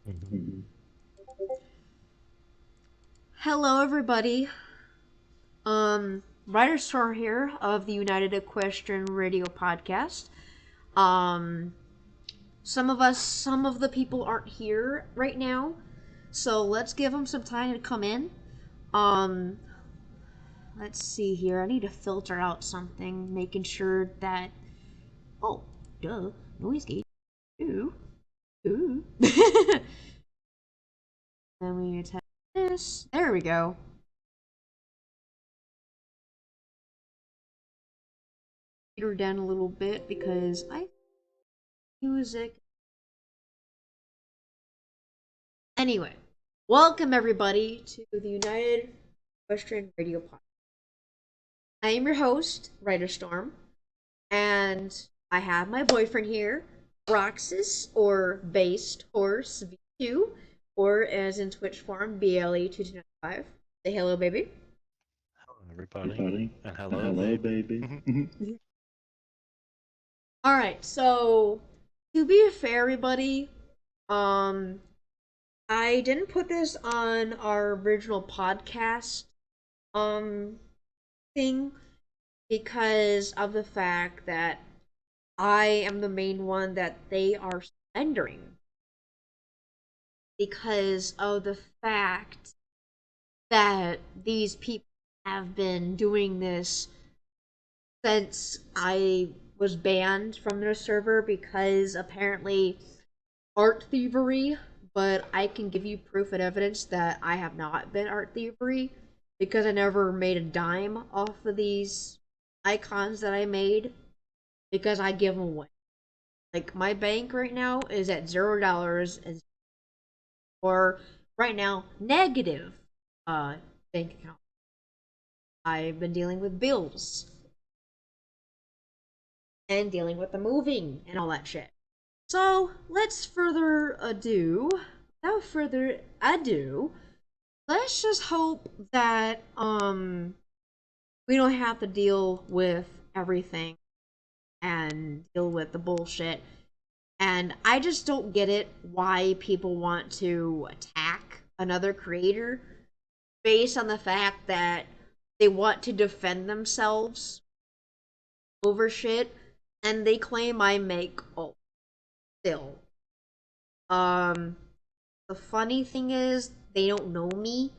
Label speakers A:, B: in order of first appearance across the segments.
A: Mhm.
B: Hello, everybody. Writer Star here of the United Equestrian Radio Podcast. Um, some of the people aren't here right now, so let's give them some time to come in. Um, let's see here. I need to filter out something, making sure that. Oh, duh, noise gate. Ooh, ooh. Then we need to this. There we go. Her down a little bit because I music. Anyway, welcome everybody to the United Equestrian Radio Podcast. I am your host, Writer Storm, and I have my boyfriend here, Roxas, or Based Horse V2, or as in Twitch form, BLE2295. Say hello, baby.
A: Hello, everybody,
C: Everybody.
A: and
C: And
A: hello,
C: hello,
A: baby.
C: baby.
B: Alright, so to be fair, everybody, um, I didn't put this on our original podcast, um, thing because of the fact that I am the main one that they are surrendering because of the fact that these people have been doing this since I was banned from their server because apparently art thievery, but I can give you proof and evidence that I have not been art thievery because I never made a dime off of these icons that I made because I give them away. Like my bank right now is at $0 or right now negative bank account. I've been dealing with bills and dealing with the moving and all that shit. So let's without further ado, let's just hope that we don't have to deal with everything and deal with the bullshit. And I just don't get it why people want to attack another creator based on the fact that they want to defend themselves over shit and they claim I make ult still. Um the funny thing is they don't know me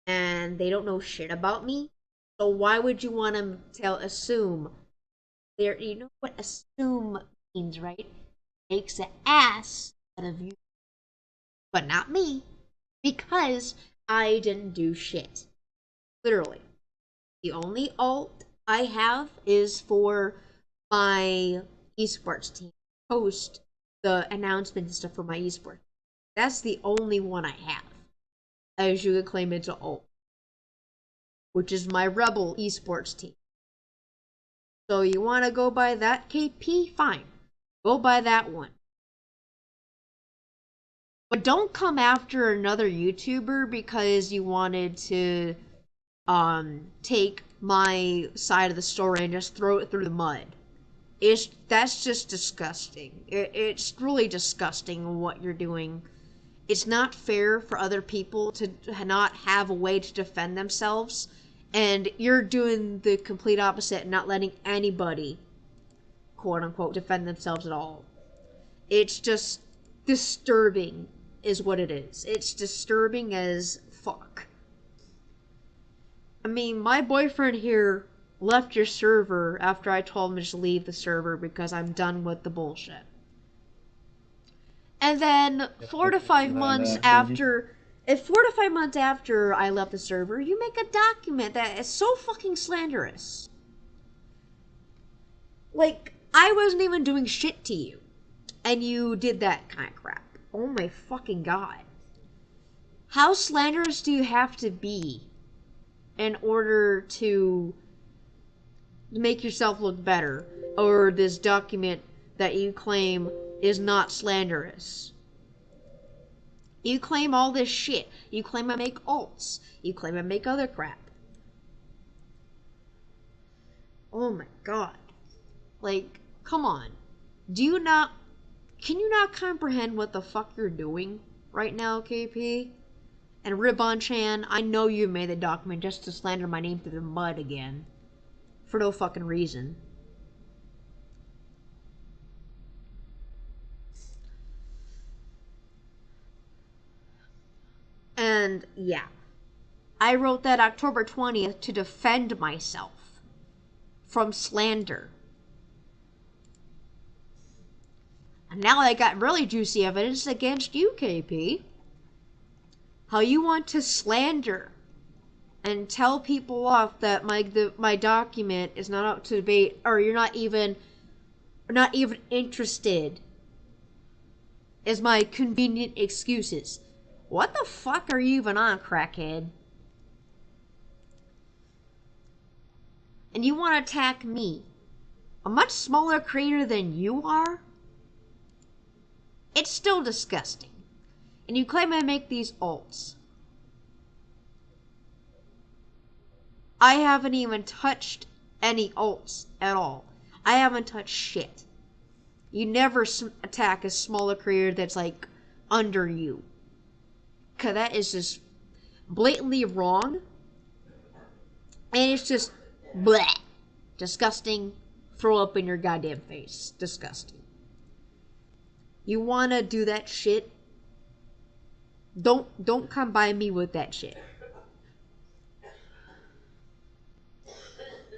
B: and they don't know shit about me. So why would you want to assume there, you know what assume means, right? Makes an ass out of you, but not me, because I didn't do shit. Literally. The only alt I have is for my esports team. Post the announcements and stuff for my esports. That's the only one I have. As you could claim it's an alt. Which is my Rebel esports team. So you want to go by that KP? Fine. Go by that one. But don't come after another YouTuber because you wanted to take my side of the story and just throw it through the mud. That's just disgusting. It's really disgusting what you're doing. It's not fair for other people to not have a way to defend themselves, and you're doing the complete opposite, not letting anybody, quote unquote, defend themselves at all. It's just disturbing, is what it is. It's disturbing as fuck. I mean, my boyfriend here left your server after I told him to just leave the server because I'm done with the bullshit. And then
A: Yep,
B: four
A: yep.
B: to five
A: And then,
B: months after, if 4 to 5 months after I left the server, you make a document that is so fucking slanderous. Like, I wasn't even doing shit to you, and you did that kind of crap. Oh my fucking god. How slanderous do you have to be in order to make yourself look better? Or this document that you claim is not slanderous? You claim all this shit. You claim I make alts. You claim I make other crap. Oh my god. Like, come on. Do you not. Can you not comprehend what the fuck you're doing? right now, KP. And Ribbon-chan, I know you made the document just to slander my name through the mud again. For no fucking reason. And, yeah. I wrote that October 20th to defend myself from slander. And now I got really juicy evidence against you, KP. How you want to slander and tell people off that my document is not up to debate, or you're not even interested, is my convenient excuses. What the fuck are you even on, crackhead? And you want to attack me, a much smaller creator than you are? It's still disgusting. And you claim I make these alts. I haven't even touched any alts at all. I haven't touched shit. You never attack a smaller creator that's like under you. Cause that is just blatantly wrong. And it's just bleh. Disgusting. Throw up in your goddamn face. Disgusting. You wanna do that shit? Don't come by me with that shit.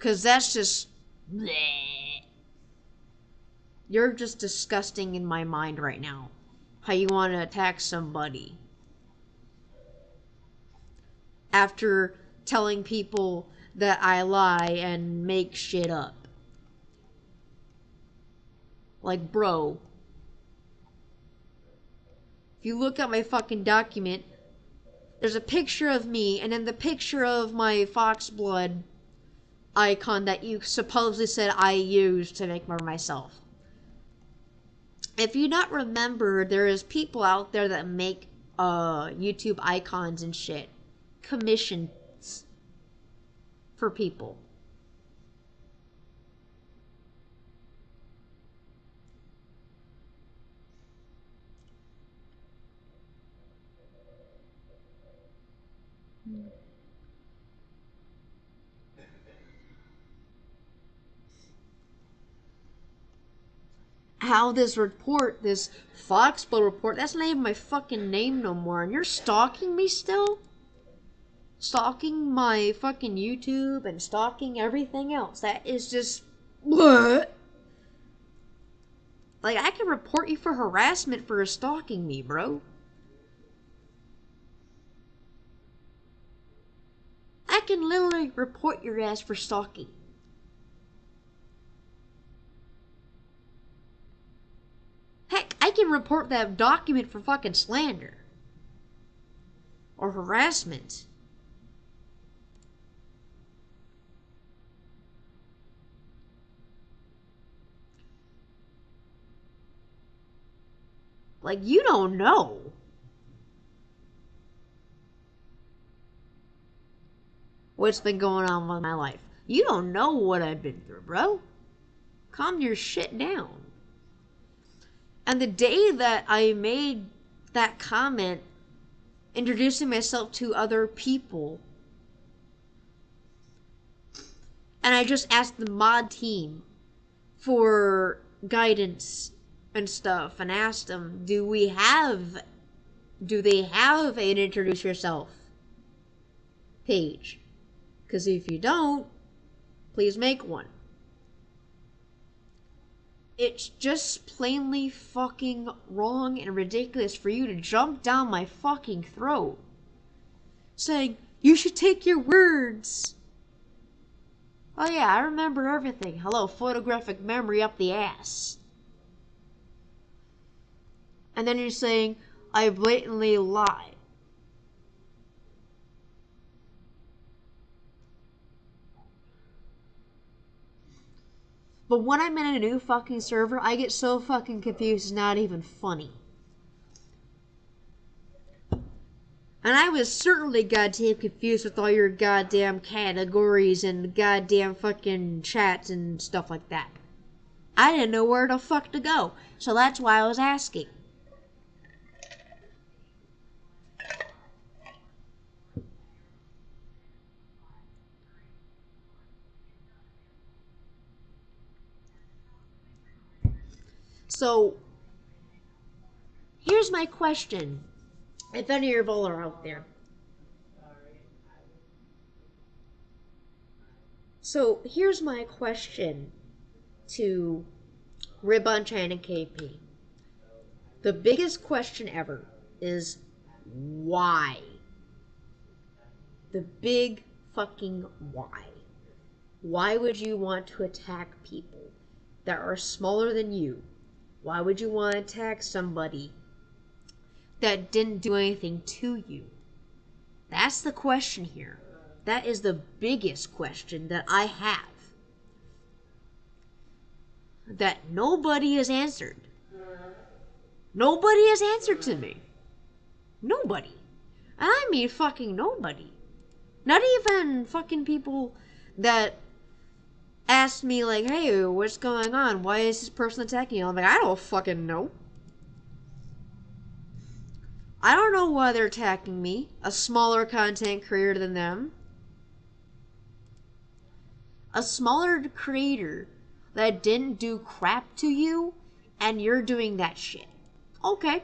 B: Cause that's just bleh. You're just disgusting in my mind right now. How you wanna attack somebody after telling people that I lie and make shit up. Like, bro. If you look at my fucking document, there's a picture of me, and then the picture of my fox blood icon that you supposedly said I used to make myself. If you not remember, there is people out there that make YouTube icons and shit. Commissions for people. How this report, this Foxblood report, that's not even my fucking name no more, and you're stalking me still? Stalking my fucking YouTube and stalking everything else. That is just... what? Like, I can report you for harassment for stalking me, bro. I can literally report your ass for stalking. Heck, I can report that document for fucking slander. Or harassment. Like, you don't know. What's been going on with my life. You don't know what I've been through, bro. Calm your shit down. And the day that I made that comment, introducing myself to other people, and I just asked the mod team for guidance and stuff, and asked them, do they have an introduce yourself page? Because if you don't, please make one. It's just plainly fucking wrong and ridiculous for you to jump down my fucking throat saying, you should take your words. Oh yeah, I remember everything. Hello, photographic memory up the ass. And then you're saying, I blatantly lie. But when I'm in a new fucking server, I get so fucking confused, it's not even funny. And I was certainly goddamn confused with all your goddamn categories and goddamn fucking chats and stuff like that. I didn't know where the fuck to go, so that's why I was asking. So here's my question. If any of you are out there. So here's my question to Ribbon-chan and KP. The biggest question ever is why? The big fucking why. Why would you want to attack people that are smaller than you? Why would you want to attack somebody that didn't do anything to you? That's the question here. That is the biggest question that I have. That nobody has answered. Nobody has answered to me. Nobody. And I mean fucking nobody. Not even fucking people that asked me like, hey, what's going on? Why is this person attacking you? I'm like, I don't fucking know. I don't know why they're attacking me. A smaller content creator than them. A smaller creator that didn't do crap to you, and you're doing that shit. Okay.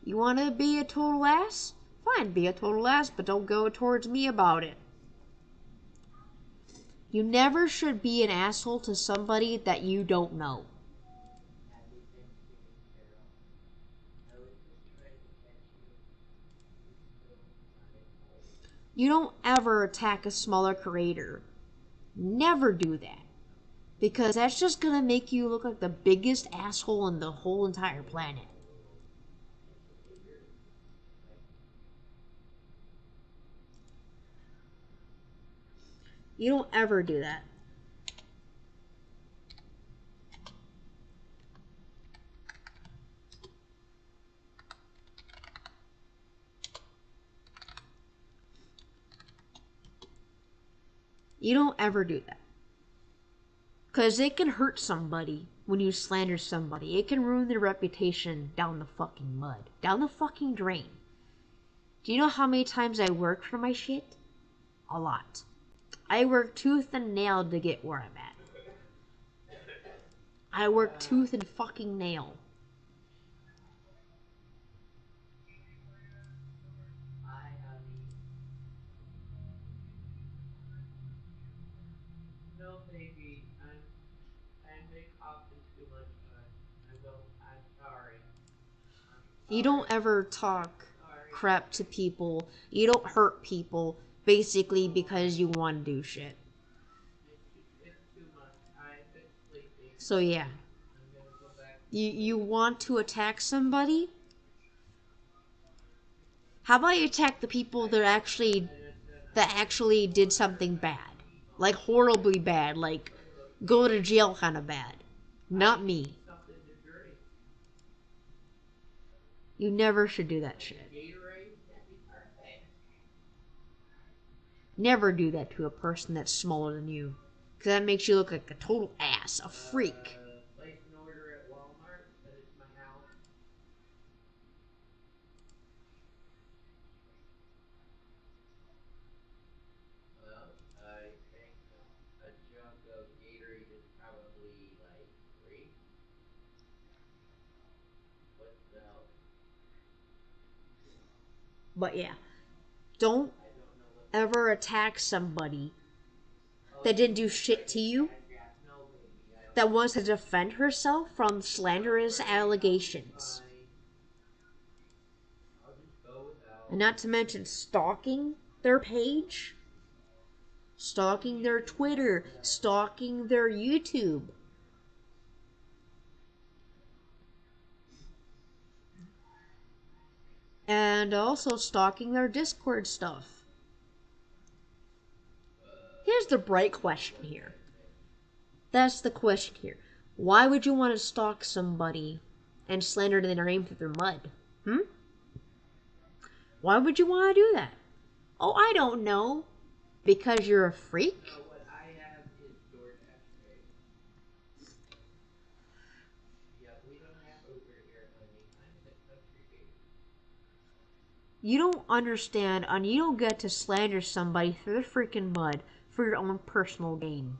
B: You want to be a total ass? Fine, be a total ass, but don't go towards me about it. You never should be an asshole to somebody that you don't know. You don't ever attack a smaller creator. Never do that. Because that's just gonna make you look like the biggest asshole on the whole entire planet. You don't ever do that. You don't ever do that. Because it can hurt somebody when you slander somebody. It can ruin their reputation down the fucking mud. Down the fucking drain. Do you know how many times I worked for my shit? A lot. I worked tooth and nail to get where I'm at. I worked tooth and fucking nail. You don't ever talk crap to people. You don't hurt people basically because you want to do shit. So yeah. You want to attack somebody? How about you attack the people that actually did something bad? Like horribly bad, like go to jail kind of bad. Not me. You never should do that shit. Never do that to a person that's smaller than you. Because that makes you look like a total ass, a freak. But yeah, don't ever attack somebody that didn't do shit to you, that wants to defend herself from slanderous allegations. And not to mention stalking their page, stalking their Twitter, stalking their YouTube. And also stalking their Discord stuff. Here's the bright question here. That's the question here. Why would you want to stalk somebody and slander their name through their mud? Why would you want to do that? Oh, I don't know. Because you're a freak? You don't understand, and you don't get to slander somebody through the freaking mud for your own personal gain.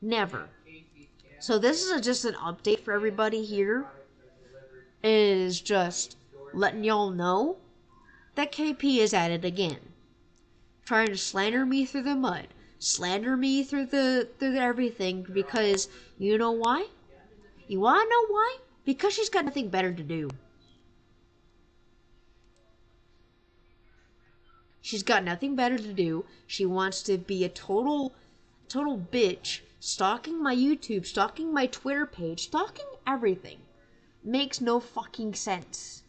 B: Never. So this is just an update for everybody here. It is just letting y'all know that KP is at it again. Trying to slander me through the mud. Slander me through everything because you know why? You wanna know why? Because she's got nothing better to do. She's got nothing better to do. She wants to be a total bitch, stalking my YouTube, stalking my Twitter page, stalking everything. Makes no fucking sense.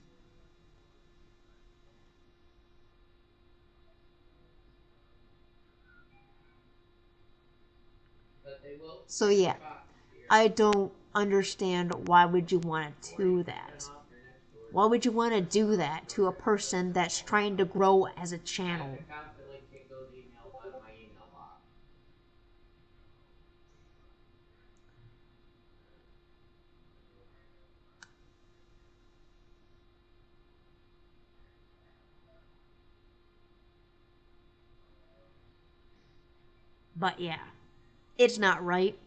B: So yeah, I don't understand why would you want to do that. Why would you want to do that to a person that's trying to grow as a channel? But yeah, it's not right.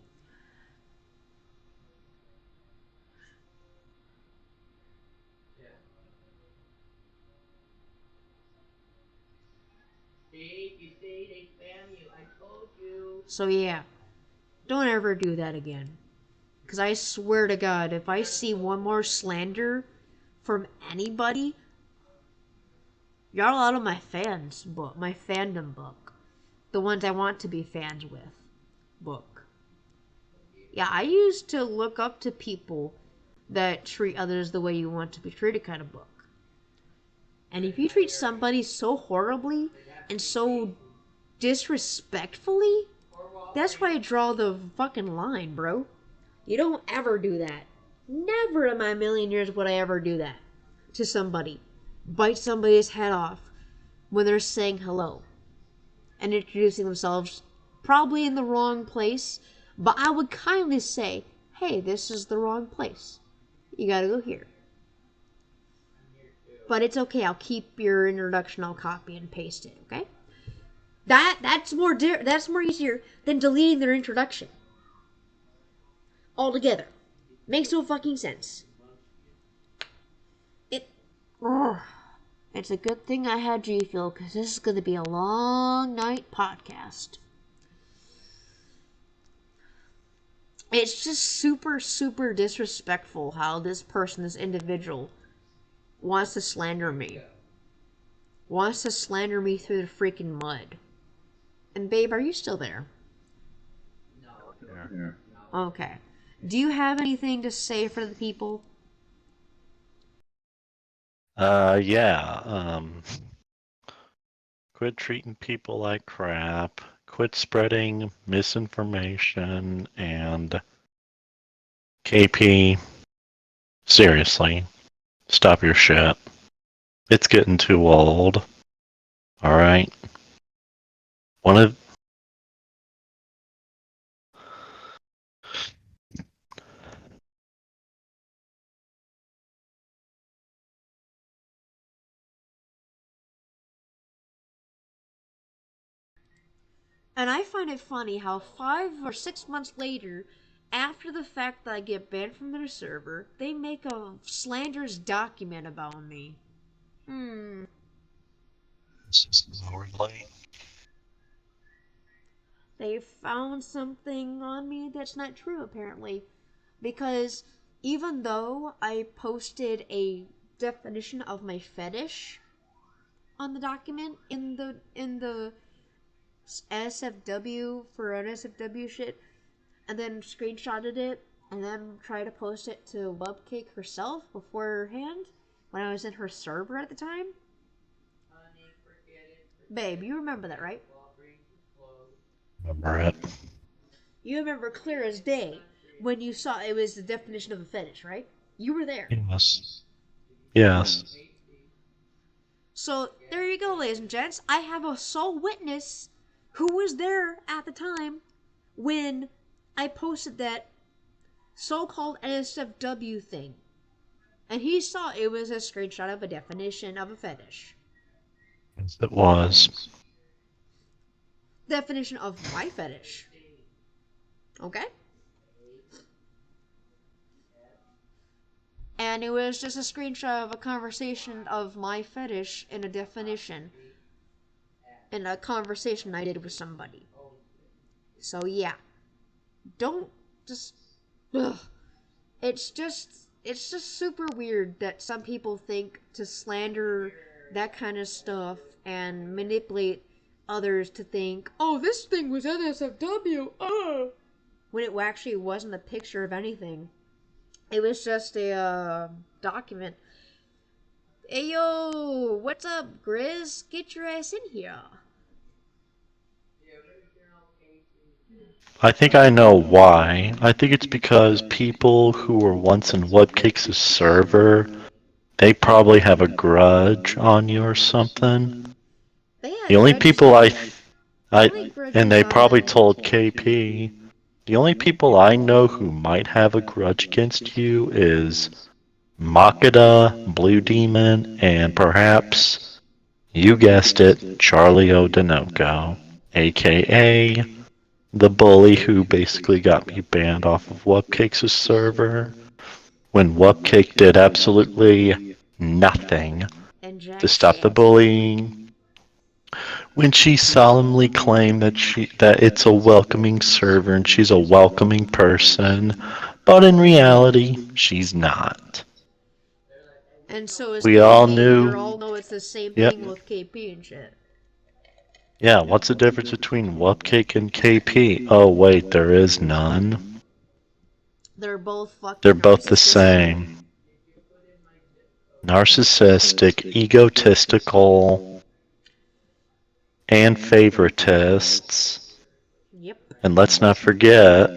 B: So yeah, don't ever do that again. Because I swear to God, if I see one more slander from anybody, y'all out of my fans book, my fandom book. The ones I want to be fans with book. Yeah, I used to look up to people that treat others the way you want to be treated kind of book. And if you treat somebody so horribly and so disrespectfully, that's why I draw the fucking line, bro. You don't ever do that. Never in my million years would I ever do that to somebody. Bite somebody's head off when they're saying hello and introducing themselves, probably in the wrong place, but I would kindly say, hey, this is the wrong place. You gotta go here. But it's okay, I'll keep your introduction, I'll copy and paste it, okay? That's more easier than deleting their introduction altogether. Makes no fucking sense. It. Ugh. It's a good thing I had G Fuel because this is going to be a long night podcast. It's just super disrespectful how this person, this individual, wants to slander me. Wants to slander me through the freaking mud. And babe, are you still there?
A: Here.
B: Okay. Do you have anything to say for the people?
A: Yeah. Quit treating people like crap. Quit spreading misinformation and KP. Seriously, stop your shit. It's getting too old. All right. One of
B: And I find it funny how 5 or 6 months later, after the fact that I get banned from their server, they make a slanderous document about me. Hmm.
A: Lordly.
B: They found something on me that's not true, apparently. Because even though I posted a definition of my fetish on the document in the SFW for an SFW shit, and then screenshotted it and then tried to post it to Webcake herself beforehand when I was in her server at the time. Babe, you remember that, right?
A: Remember it.
B: You remember clear as day when you saw it was the definition of a fetish, right? You were there.
A: Yes. Yes.
B: So there you go, ladies and gents. I have a sole witness who was there at the time when I posted that so-called NSFW thing. And he saw it was a screenshot of a definition of a fetish.
A: Yes, it was.
B: Definition of my fetish. Okay? And it was just a screenshot of a conversation of my fetish in a definition in a conversation I did with somebody. So yeah, don't just. Ugh. It's just super weird that some people think to slander that kind of stuff and manipulate others to think, oh, this thing was NSFW, when it actually wasn't a picture of anything. It was just a document. Hey yo, what's up, Grizz? Get your ass in here.
A: I think I know why. I think it's because people who were once in Webcake's server, they probably have a grudge on you or something.
B: They
A: The
B: had
A: only
B: grudges
A: people
B: on. The
A: I,
B: only
A: and
B: grudges
A: they
B: I
A: probably
B: had.
A: told KP. The only people I know who might have a grudge against you is Makeda, Blue Demon, and perhaps, you guessed it, Charlie O'Denoco, aka the bully who basically got me banned off of Wupcake's server when Wupcake did absolutely nothing
B: And
A: to
B: Jack
A: stop the
B: shit.
A: bullying. When she solemnly claimed that it's a welcoming server and she's a welcoming person, but in reality, she's not.
B: And so is
A: We all
B: KP.
A: knew.
B: You all know it's the same
A: Yep.
B: thing with KP and shit.
A: Yeah, what's the difference between Wupcake and KP? Oh, wait, there is none.
B: They're both
A: They're
B: fucking
A: both the
B: narcissistic.
A: same. Narcissistic, egotistical, and favoritists.
B: Yep.
A: And let's not forget,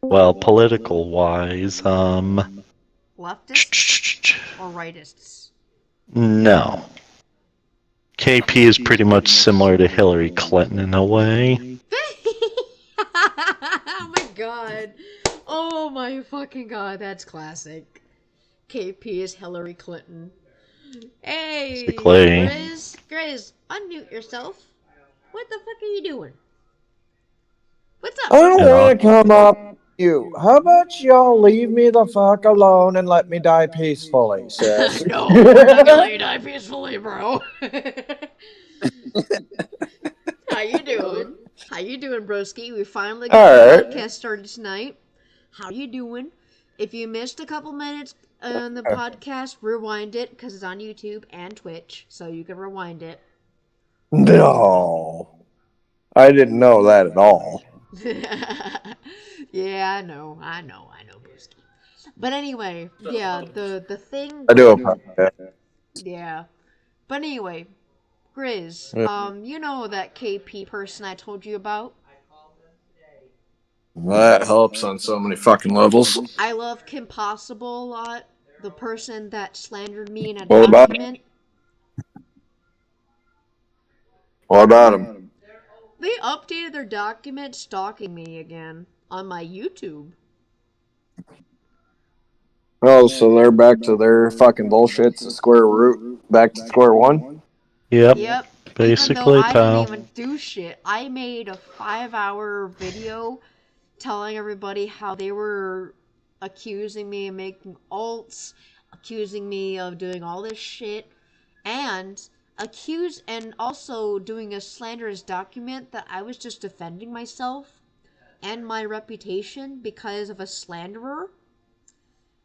A: well, political wise,
B: Leftists or rightists?
A: no. KP is pretty much similar to Hillary Clinton in a way.
B: Oh my god. Oh my fucking god, that's classic. KP is Hillary Clinton. Hey,
A: Basically.
B: Grizz, unmute yourself. What the fuck are you doing? What's up,
C: I don't
A: And
B: broski?
C: want to come up with you. How about y'all leave me the fuck alone and let me die peacefully, sis?
B: No, we're not gonna let you die peacefully, bro. How you doing? How you doing, broski? We finally got the
C: Alright.
B: podcast started tonight. How you doing? If you missed a couple minutes on the podcast, rewind it because it's on YouTube and Twitch, so you can rewind it.
C: No. I didn't know that at all.
B: Yeah, I know, broski. But anyway, yeah, the thing.
C: I do apologize.
B: Yeah, but anyway, Grizz, you know that KP person I told you about?
C: That helps on so many fucking levels.
B: I love Kim Possible a lot. The person that slandered me in a
C: What about
B: document.
C: what about him?
B: They updated their document stalking me again on my YouTube.
C: Oh, so they're back to their fucking bullshit. The square root. Back to square one.
A: Yep,
B: Yep. Even though
A: basically,
B: I didn't
A: pal.
B: even do shit, I made a 5-hour video telling everybody how they were accusing me of making alts, accusing me of doing all this shit, and also doing a slanderous document that I was just defending myself and my reputation because of a slanderer.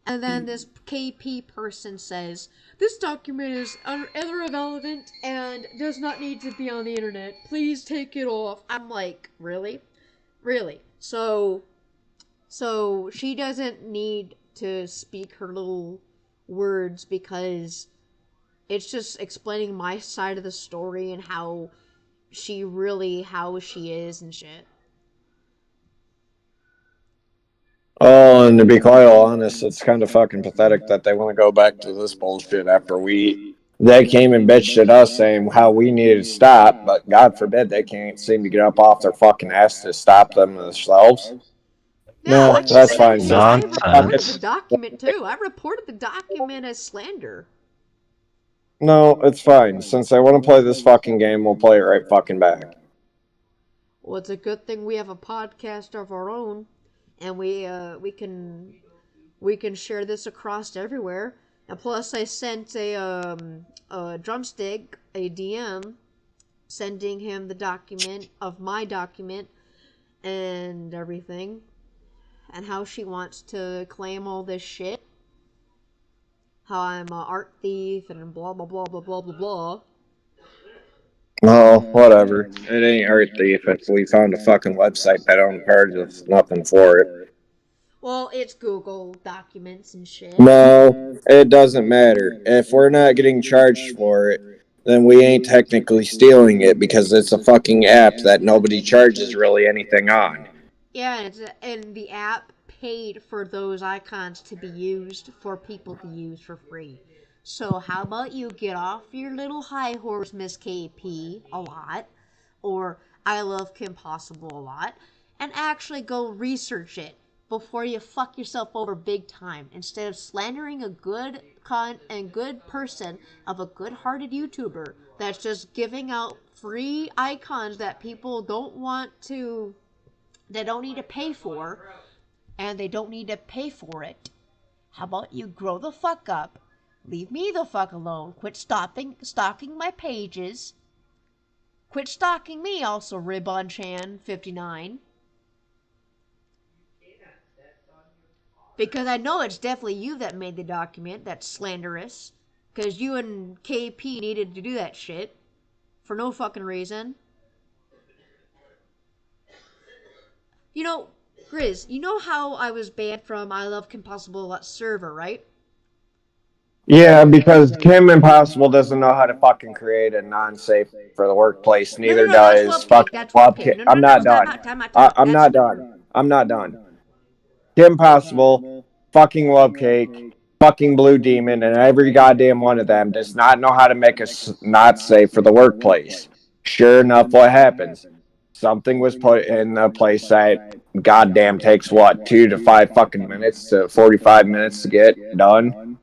B: And then this KP person says, this document is irrelevant and does not need to be on the internet. Please take it off. I'm like, really? Really? So she doesn't need to speak her little words because it's just explaining my side of the story and how she is and shit.
C: Oh, and to be quite honest, it's kind of fucking pathetic that they want to go back to this bullshit after they came and bitched at us saying how we needed to stop, but God forbid they can't seem to get up off their fucking ass to stop them themselves.
B: Yeah,
C: No,
B: what you
C: that's
B: saying
C: fine.
B: is I reported the
A: Nonsense.
B: document too. I reported the document as slander.
C: No, it's fine. Since they want to play this fucking game, we'll play it right fucking back.
B: Well, it's a good thing we have a podcast of our own, and we can share this across everywhere. And plus, I sent a drumstick a DM, sending him the document of my document and everything, and how she wants to claim all this shit. How I'm an art thief and blah blah blah blah blah blah blah.
C: Oh, whatever. It ain't Earth Thief if we found a fucking website that don't charge us nothing for it.
B: Well, it's Google documents and shit.
C: No, it doesn't matter. If we're not getting charged for it, then we ain't technically stealing it because it's a fucking app that nobody charges really anything on.
B: Yeah, and the app paid for those icons to be used for people to use for free. So how about you get off your little high horse, Miss KP, a lot, or I love Kim Possible a lot, and actually go research it before you fuck yourself over big time. Instead of slandering a good and good person of a good-hearted YouTuber that's just giving out free icons that people don't want to, they don't need to pay for, and they don't need to pay for it. How about you grow the fuck up? Leave me the fuck alone. Quit stalking my pages. Quit stalking me also, Ribbon59. Because I know it's definitely you that made the document that's slanderous. Because you and KP needed to do that shit. For no fucking reason. You know, Grizz, you know how I was banned from I Love Impossible server, right?
C: Yeah, because Kim Impossible doesn't know how to fucking create a non-safe for the workplace.
B: No, no,
C: Neither
B: no, that's
C: does
B: Webcake.
C: fucking
B: That's Webcake.
C: Lobkit.
B: No, no,
C: I'm
B: no.
C: not
B: Time
C: done.
B: out, time out, time out.
C: I'm
B: That's
C: not done. I'm not done. Kim Possible, fucking Lobcake, fucking Blue Demon, and every goddamn one of them does not know how to make us not safe for the workplace. Sure enough, what happens? Something was put in a place that goddamn takes what, 2 to 5 fucking minutes to 45 minutes to get done.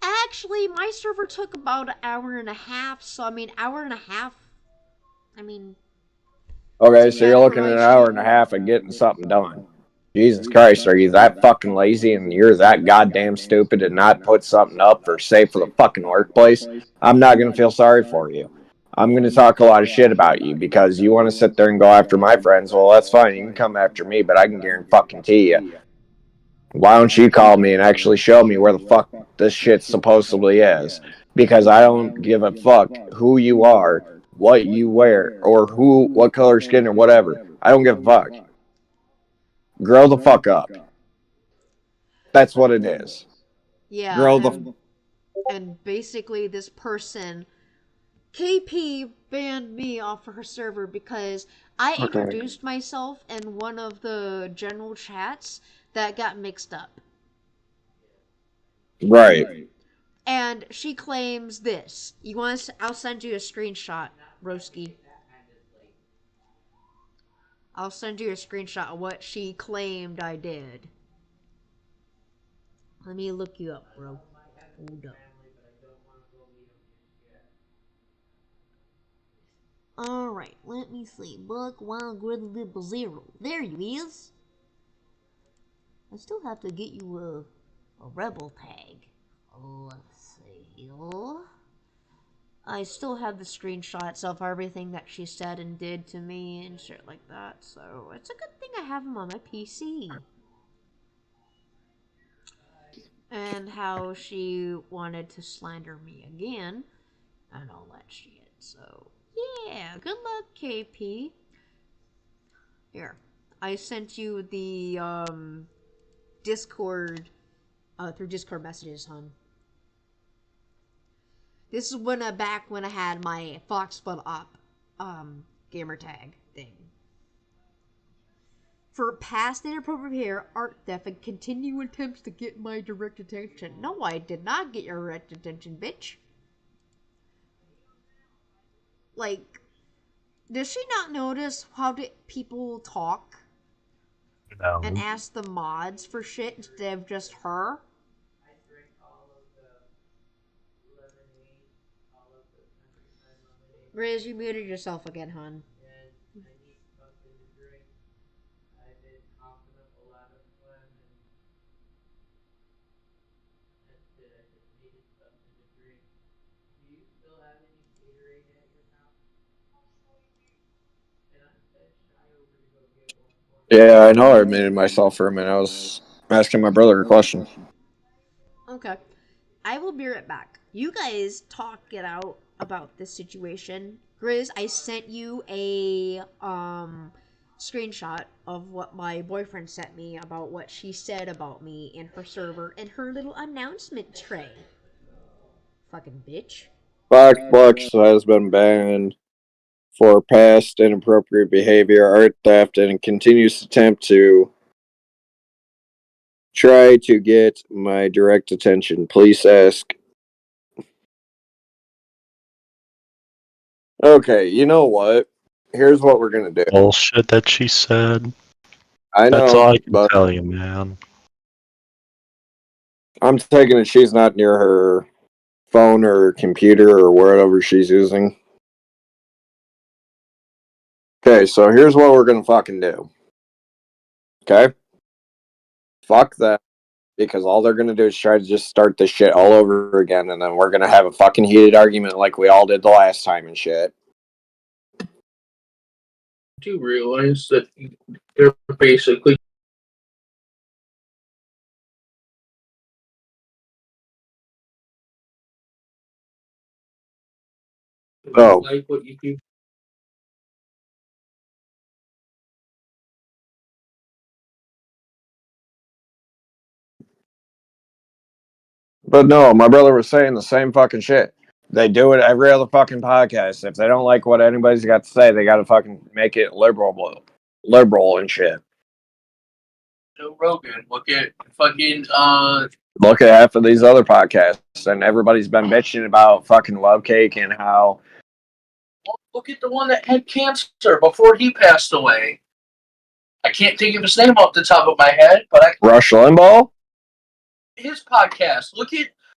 B: actually, my server took about an hour and a half. So I mean, hour and a half. I mean,
C: Okay,
B: isn't
C: so you're
B: bad for
C: looking at
B: my
C: an hour and a half of getting something done. Jesus Christ, are you that fucking lazy and you're that goddamn stupid to not put something up for safe for the fucking workplace? I'm not gonna feel sorry for you. I'm gonna talk a lot of shit about you because you want to sit there and go after my friends. Well, that's fine. You can come after me, but I can guarantee you. Why don't you call me and actually show me where the fuck this shit supposedly is? Because I don't give a fuck who you are, what you wear, or what color skin or whatever. I don't give a fuck. Grow the fuck up. That's what it is.
B: yeah,
C: Grow the.
B: and basically this person KP banned me off of her server because I
C: Okay.
B: introduced myself in one of the general chats that got mixed up.
C: Right.
B: And she claims this. You want to, I'll send you a screenshot, Broski. I'll send you a screenshot of what she claimed I did. Let me look you up, bro. Hold up. Alright, let me see. Buck Wild Grizzly Zero. There you is. I still have to get you a rebel tag. Let's see. I still have the screenshots of everything that she said and did to me and shit like that, so it's a good thing I have them on my PC. And how she wanted to slander me again and all that shit. So, yeah, good luck, KP. Here, I sent you the Discord through Discord messages, hon. This is back when I had my Fox Split Up gamer tag thing. For past inappropriate hair, art theft, and continuing attempts to get my direct attention. No, I did not get your direct attention, bitch. Like, does she not notice how people talk and
A: No.
B: ask the mods for shit instead of just her? Riz, you muted yourself again, hon.
C: Yeah, I know I muted myself for a minute. I was asking my brother a question.
B: Okay. I will be right back. You guys talk it out about this situation. Grizz, I sent you a screenshot of what my boyfriend sent me about what she said about me in her server and her little announcement tray. Fucking bitch.
C: Fox has been banned for past inappropriate behavior, art theft, and continues to attempt to try to get my direct attention. Please ask. Okay, you know what? Here's what we're gonna do.
A: Bullshit that she said.
C: I
A: That's
C: know,
A: all I can
C: but
A: tell you, man.
C: I'm taking it she's not near her phone or computer or whatever she's using. Okay, so here's what we're gonna fucking do. Okay? Fuck that. Because all they're gonna do is try to just start this shit all over again, and then we're gonna have a fucking heated argument like we all did the last time and shit.
D: Do you realize that they're basically
C: Oh.
D: like what you keep?
C: But no, my brother was saying the same fucking shit. They do it every other fucking podcast. If they don't like what anybody's got to say, they got to fucking make it liberal and shit.
D: Joe Rogan, look at fucking
C: Look at half of these other podcasts, and everybody's been bitching about fucking Love Cake and how
D: look at the one that had cancer before he passed away. I can't think of his name off the top of my head, but
C: Rush Limbaugh.
D: his podcast.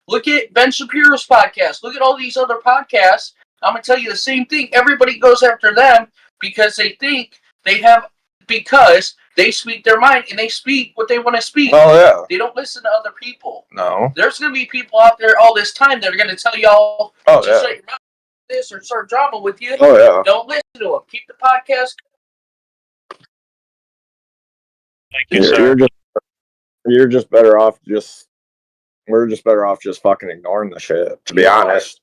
D: Look at Ben Shapiro's podcast. Look at all these other podcasts. I'm gonna tell you the same thing. Everybody goes after them because they think they have because they speak their mind and they speak what they want to speak.
C: Oh yeah.
D: They don't listen to other people.
C: No.
D: There's gonna be people out there all this time that are gonna tell y'all
C: Oh
D: to
C: yeah.
D: shut your mouth this or start drama with you.
C: Oh yeah.
D: Don't listen to them. Keep the podcast.
A: Thank you, sir.
C: You're just better off just. We're just better off just fucking ignoring the shit. To be honest.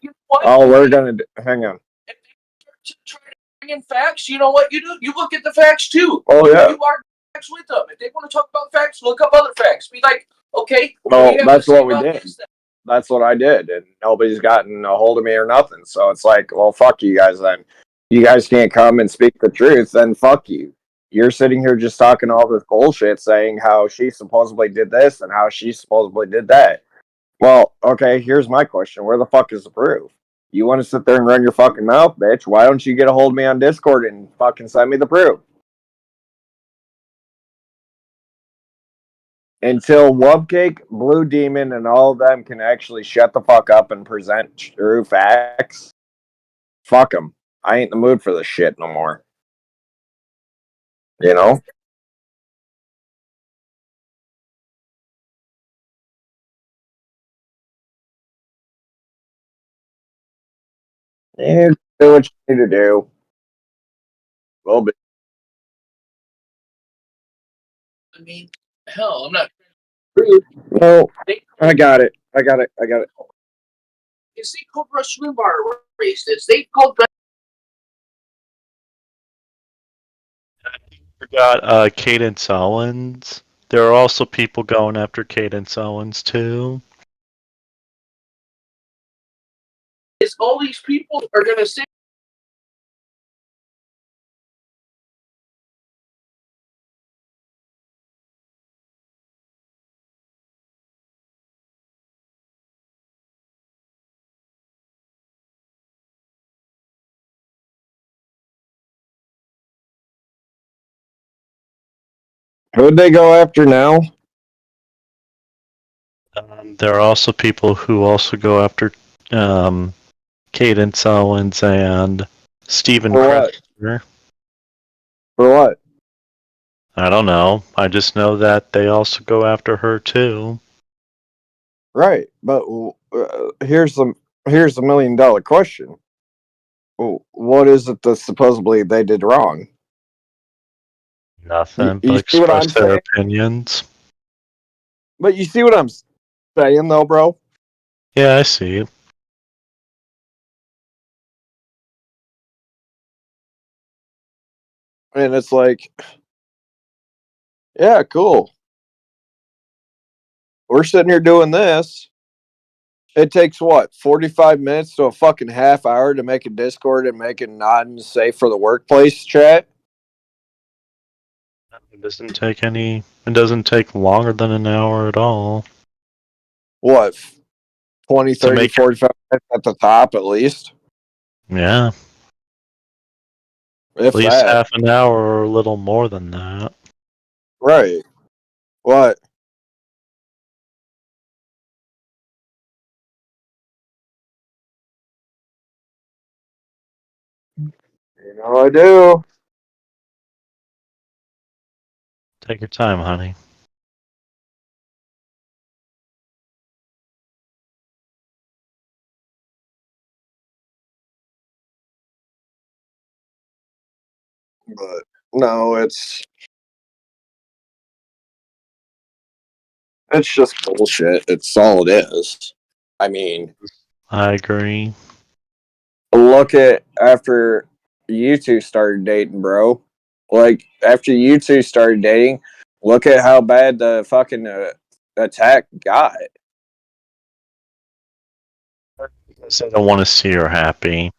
D: You know what?
C: All we're gonna do. Hang on.
D: If they try to bring in facts, you know what you do? You look at the facts too.
C: Oh yeah.
D: You argue facts with them. If they want to talk about facts, look up other facts. Be like, okay.
C: Well, that's what we
D: about
C: did.
D: this?
C: That's what I did, and nobody's gotten a hold of me or nothing. So it's like, well, fuck you guys then. You guys can't come and speak the truth, then fuck you. You're sitting here just talking all this bullshit, saying how she supposedly did this and how she supposedly did that. Well, okay, here's my question. Where the fuck is the proof? You want to sit there and run your fucking mouth, bitch? Why don't you get a hold of me on Discord and fucking send me the proof? Until Wubcake, Blue Demon, and all of them can actually shut the fuck up and present true facts, fuck them. I ain't in the mood for this shit no more. You know? You do what you need to do. A little bit.
D: I mean, hell, I'm not.
C: No, I got it. I got it.
D: Is they called Rush Limbaugh racist? They called.
A: Forgot Cadence Owens. There are also people going after Cadence Owens too.
D: Is all these people are gonna say.
C: Who'd they go after now?
A: There are also people who also go after Cadence Owens and Stephen
C: For what?
A: Kressler.
C: For what?
A: I don't know. I just know that they also go after her too.
C: Right, but here's the $1 million question. What is it that supposedly they did wrong?
A: Nothing
C: You
A: but
C: see what I'm
A: express their
C: saying?
A: opinions.
C: But you see what I'm saying, though, bro?
A: Yeah, I see.
C: And it's like, yeah, cool. We're sitting here doing this. It takes what, 45 minutes to a fucking half hour to make a Discord and make it non-safe for the workplace chat?
A: It doesn't take any. It doesn't take longer than an hour at all
C: What, 20,
A: to
C: 30,
A: make it.
C: 45 minutes at the top at least?
A: Yeah, at
C: If
A: least
C: that.
A: half an hour or a little more than that.
C: Right. What? You know I do.
A: Take your time, honey.
C: But no, it's just bullshit. It's all it is. I mean,
A: I agree.
C: look at after you two started dating, bro. Like after you two started dating, look at how bad the fucking attack got.
A: Because they don't want to see her happy.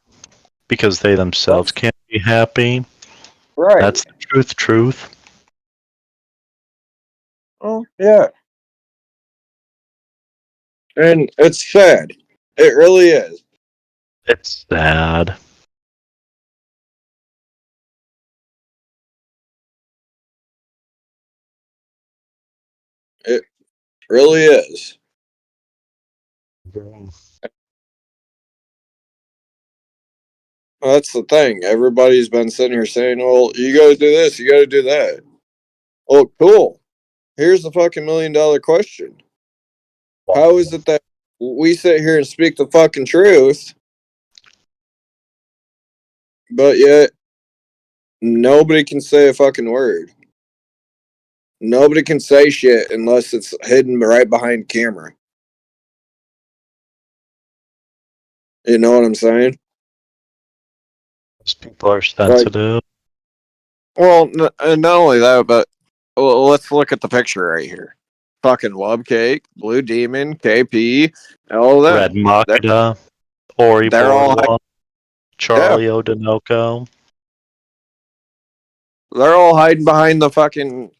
A: Because they themselves
C: That's
A: can't be happy.
C: right.
A: That's the truth. Truth.
C: Oh yeah, and it's sad. It really is.
A: It's sad.
C: It really is. Well, that's the thing. Everybody's been sitting here saying, "Well, you got to do this, you got to do that." Oh, cool. Here's the fucking $1 million question. How is it that we sit here and speak the fucking truth, but yet nobody can say a fucking word? Nobody can say shit unless it's hidden right behind camera. You know what I'm saying?
A: Those people are
C: Like,
A: sensitive.
C: well, and not only that, but let's look at the picture right here. Fucking Love Cake, Blue Demon, KP, all of
A: Red
C: them.
A: Makita, Ori
C: They're all,
A: Boardwalk,
C: yeah,
A: Charlie Odinoko.
C: they're all hiding behind the fucking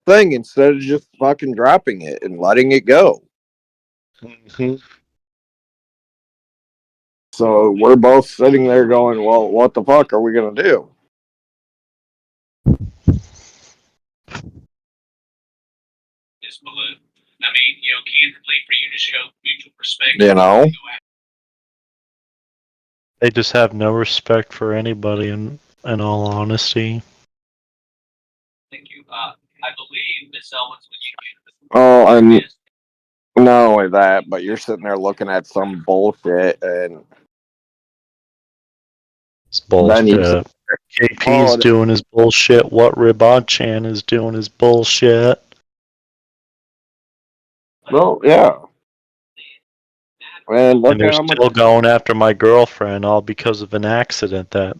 C: thing instead of just fucking dropping it and letting it go.
A: Mm-hmm.
C: So we're both sitting there going, well, what the fuck are we going to do?
D: This balloon. I mean, candidly, for you to show mutual respect.
C: You know?
A: They just have no respect for anybody, in all honesty.
D: Thank you. I believe Miss Owens would you.
C: Oh, and not only that, but you're sitting there looking at some bullshit, and
A: It's
C: then you say,
A: bullshit. KP's
C: oh,
A: doing his bullshit. What Ribon-chan is doing is bullshit.
C: well, yeah. And look
A: And they're
C: at how much.
A: still going after my girlfriend, all because of an accident that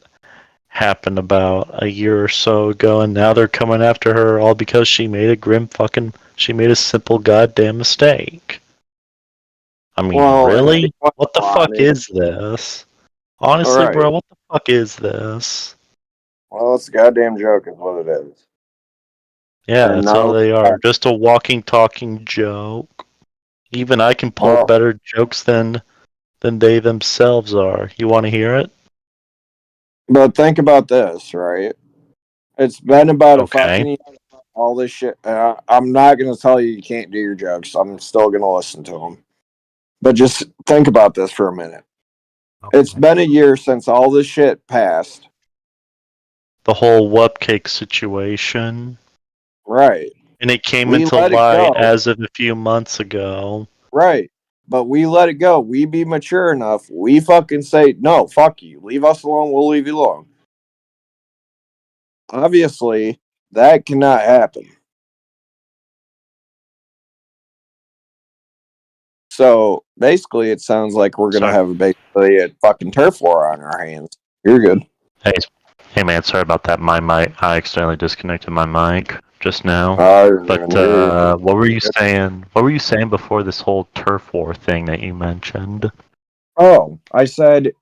A: happened about a year or so ago, and now they're coming after her all because she made she made a simple goddamn mistake. I mean,
C: Well, and to be
A: really?
C: quite
A: What the fuck
C: honest,
A: is this? Honestly,
C: right.
A: bro, what the fuck is this?
C: Well, it's a goddamn joke, is what it is.
A: Yeah,
C: And
A: that's
C: not
A: all
C: only
A: they are.
C: that,
A: Just a walking, talking joke. Even I can pull
C: well,
A: better jokes than they themselves are. You want to hear it?
C: but think about this, right? It's been about a
A: Okay.
C: fucking year, all this shit. I'm not going to tell you you can't do your jokes. I'm still going to listen to them. But just think about this for a minute. It's been a year since all this shit passed.
A: The whole Wupcake situation.
C: Right.
A: And it came
C: We
A: into
C: let it
A: light
C: go.
A: as of a few months ago.
C: Right. But we let it go. We be mature enough. We fucking say, no, fuck you. Leave us alone. We'll leave you alone. Obviously, that cannot happen. So basically, it sounds like we're gonna
A: Sorry.
C: have basically a fucking turf war on our hands. You're good.
A: Hey, hey, man. Sorry about that. My mic. I accidentally disconnected my mic just now. But what were you saying? What were you saying before this whole turf war thing that you mentioned?
C: Oh, I said,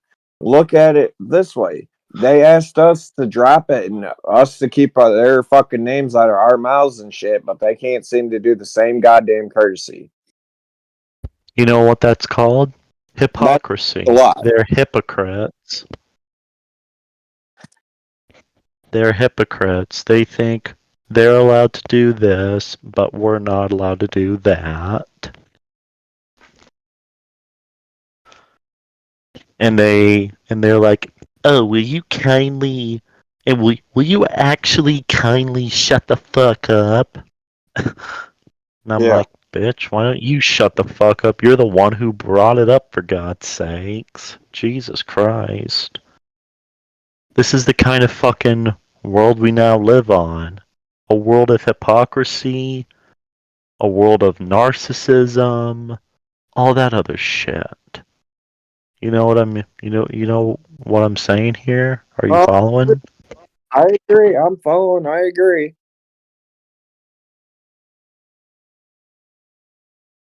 C: look at it this way. They asked us to drop it and us to keep their fucking names out of our mouths and shit, but they can't seem to do the same goddamn courtesy.
A: You know what that's called?
C: That's
A: Hypocrisy.
C: a lot.
A: They're hypocrites. They're hypocrites. They think they're allowed to do this, but we're not allowed to do that. And they're like, "Oh, will you kindly and will you actually kindly shut the fuck up?" And I'm
C: Yeah.
A: like, "Bitch, why don't you shut the fuck up? You're the one who brought it up, for God's sakes. Jesus Christ. This is the kind of fucking world we now live on. A world of hypocrisy, a world of narcissism, all that other shit. You know what I'm you know what I'm saying here? Are you
C: Oh,
A: following?
C: I agree. I'm following. I agree.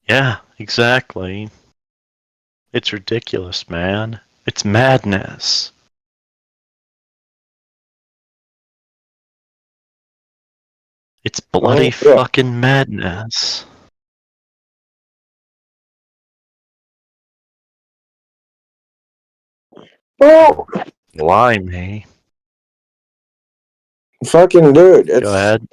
A: Yeah, exactly. It's ridiculous, man. It's madness. It's bloody
C: Oh, yeah.
A: fucking madness.
C: Oh,
A: Blimey.
C: fucking dude.
A: Go ahead.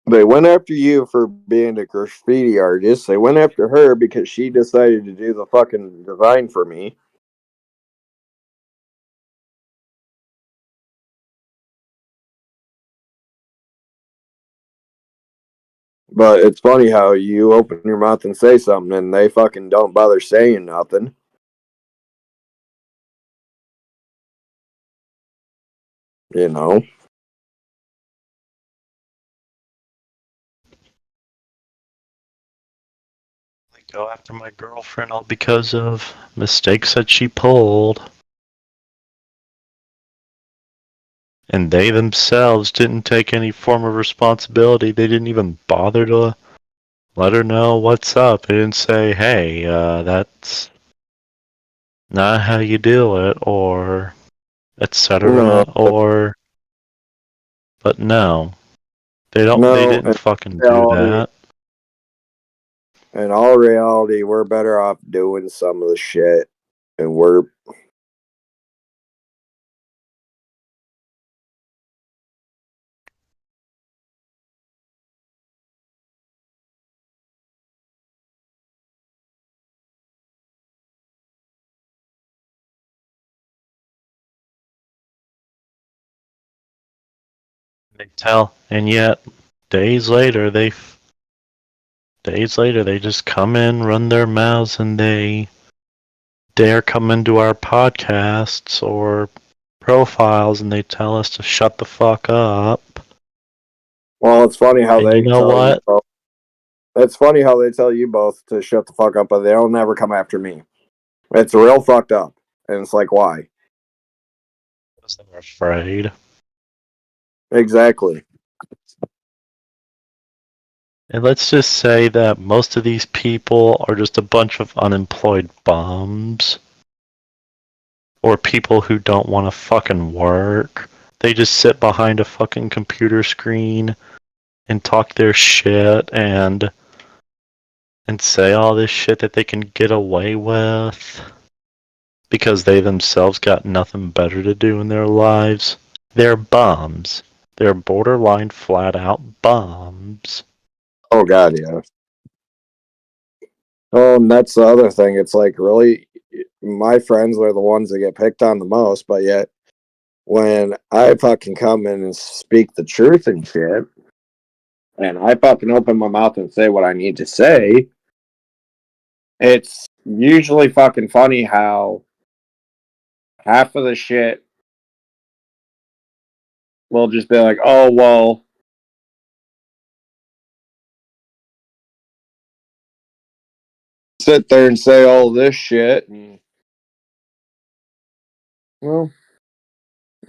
C: They went after you for being a graffiti artist. They went after her because she decided to do the fucking design for me. But it's funny how you open your mouth and say something and they fucking don't bother saying nothing. You know?
A: They go after my girlfriend all because of mistakes that she pulled. And they themselves didn't take any form of responsibility. They didn't even bother to let her know what's up. They didn't say, hey, that's not how you do it, or
C: No,
A: etc. Or, but no, they
C: no.
A: didn't fucking do that.
C: In all reality, we're better off doing some of the shit. And we're.
A: They tell, and yet days later they just come in, run their mouths, and they dare come into our podcasts or profiles, and they tell us to shut the fuck up.
C: Well, it's funny how
A: And you
C: they
A: know
C: tell you
A: what?
C: both. It's funny how they tell you both to shut the fuck up, but they don't never come after me. It's real fucked up. And it's like, why?
A: Because they're afraid.
C: Exactly.
A: And let's just say that most of these people are just a bunch of unemployed bums. Or people who don't want to fucking work. They just sit behind a fucking computer screen and talk their shit and say all this shit that they can get away with because they themselves got nothing better to do in their lives. They're bums. They're borderline flat out bums.
C: Oh, God, yeah. Oh, and that's the other thing. It's like, really, my friends are the ones that get picked on the most, but yet when I fucking come in and speak the truth and shit, and I fucking open my mouth and say what I need to say, it's usually fucking funny how half of the shit will just be like, oh, well, sit there and say all this shit. And, well,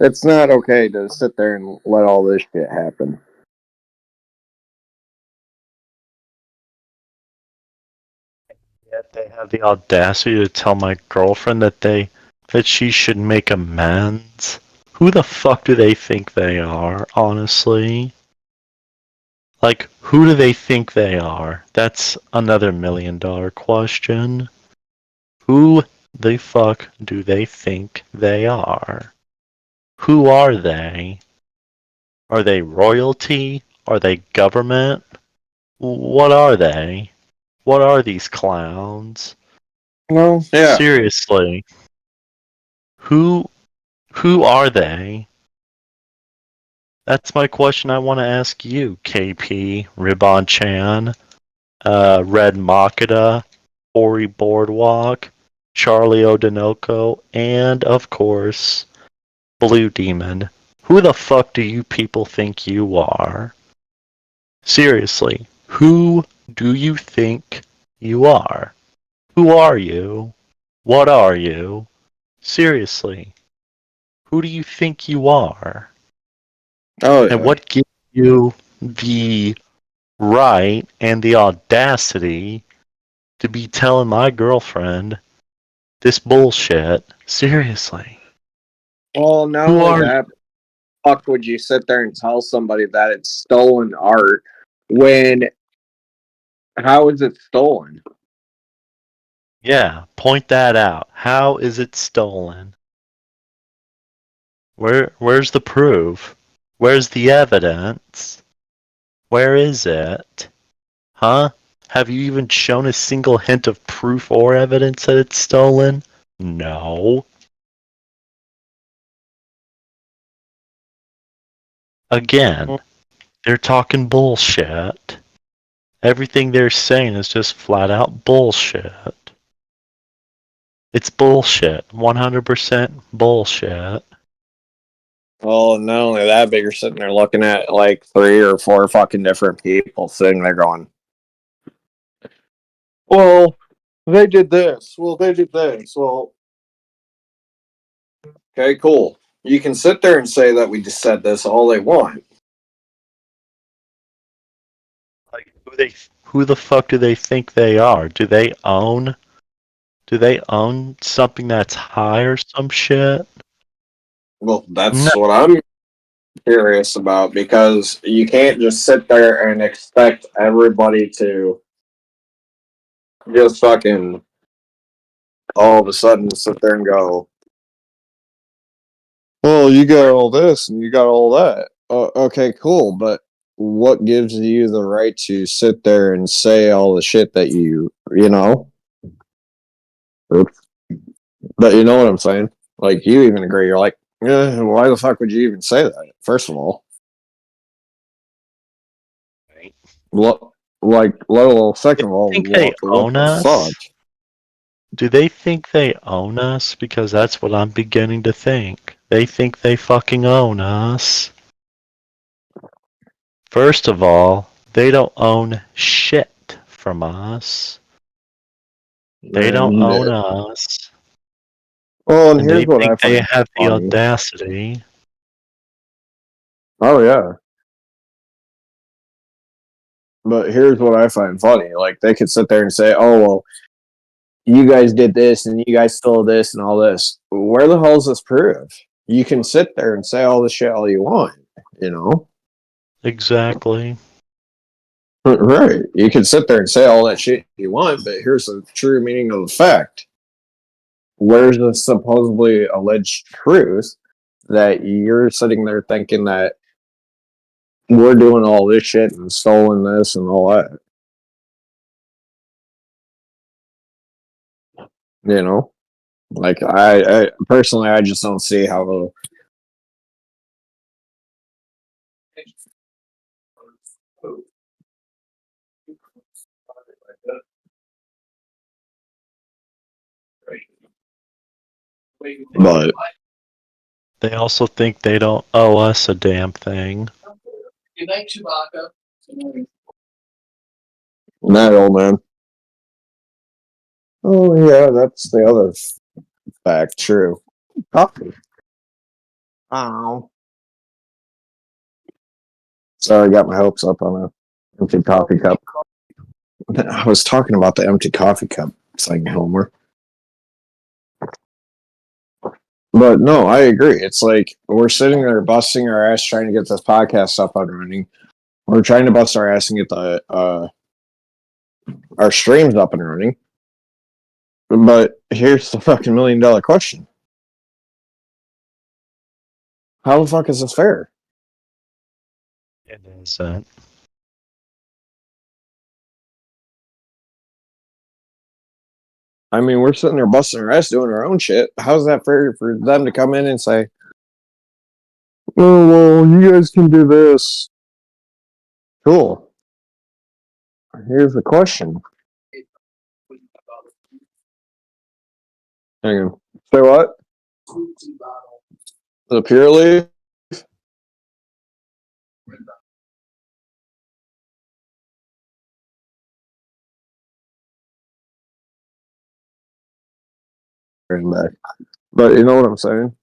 C: it's not okay to sit there and let all this shit happen.
A: Yet they have the audacity to tell my girlfriend that she should make amends. Who the fuck do they think they are, honestly? Like, who do they think they are? That's another $1 million question. Who the fuck do they think they are? Who are they? Are they royalty? Are they government? What are they? What are these clowns?
C: Well, yeah.
A: Seriously. Who are they? That's my question I want to ask you, KP, Ribbon Chan, Red Makita, Ori Boardwalk, Charlie Odinoko, and of course, Blue Demon. Who the fuck do you people think you are? Seriously, who do you think you are? Who are you? What are you? Seriously, who do you think you are?
C: Oh,
A: And
C: yeah.
A: what gives you the right and the audacity to be telling my girlfriend this bullshit? Seriously.
C: Well, not
A: Who
C: only
A: are you?
C: that, fuck would you sit there and tell somebody that it's stolen art when, how is it stolen?
A: Yeah, point that out. How is it stolen? Where's the proof? Where's the evidence? Where is it? Huh? Have you even shown a single hint of proof or evidence that it's stolen? No. Again, they're talking bullshit. Everything they're saying is just flat out bullshit. It's bullshit. 100% bullshit.
C: Well, not only that, but you're sitting there looking at like 3 or 4 fucking different people sitting there going, well, they did this. Well, they did this. Well, okay, cool. You can sit there and say that we just said this all they want.
A: Like who the fuck do they think they are? Do they own something that's high or some shit?
C: Well,
A: No.
C: that's what I'm curious about because you can't just sit there and expect everybody to just fucking all of a sudden sit there and go, well, you got all this and you got all that. Okay, cool. But what gives you the right to sit there and say all the shit that you know? Oops. But you know what I'm saying? Like, you even agree. You're like, yeah, why the fuck would you even say that? First of all, what, like, let alone, second of all,
A: Think they
C: what
A: own
C: the fuck?
A: us? Do they think they own us? Because that's what I'm beginning to think. They think they fucking own us. First of all, they don't own shit from us. They don't
C: And,
A: own us.
C: well, and
A: And
C: here's
A: they
C: what
A: think
C: I
A: they
C: find
A: have the
C: funny.
A: audacity.
C: Oh, yeah. But here's what I find funny. Like, they could sit there and say, oh, well, you guys did this and you guys stole this and all this. Where the hell is this proof? You can sit there and say all the shit all you want, you know?
A: Exactly.
C: Right. You can sit there and say all that shit you want, but here's the true meaning of the fact. Where's the supposedly alleged truth that you're sitting there thinking that we're doing all this shit and stolen this and all that? You know? Like, I personally, I just don't see how But
A: They also think they don't owe us a damn thing.
D: Good night, Chewbacca.
C: that old man. Oh yeah, that's the other fact. True. Coffee. Oh. Sorry, I got my hopes up on a empty coffee cup. I was talking about the empty coffee cup thing, Homer. But no, I agree. It's like we're sitting there busting our ass trying to get this podcast up and running. We're trying to bust our ass and get the our streams up and running. But here's the fucking $1 million question. How the fuck is this fair?
A: It isn't.
C: I mean, we're sitting there busting our ass doing our own shit. How's that fair for them to come in and say, oh, well, you guys can do this? Cool. Here's the question. Hang on. Say what? The Pure Leaf? Back. But you know what I'm saying?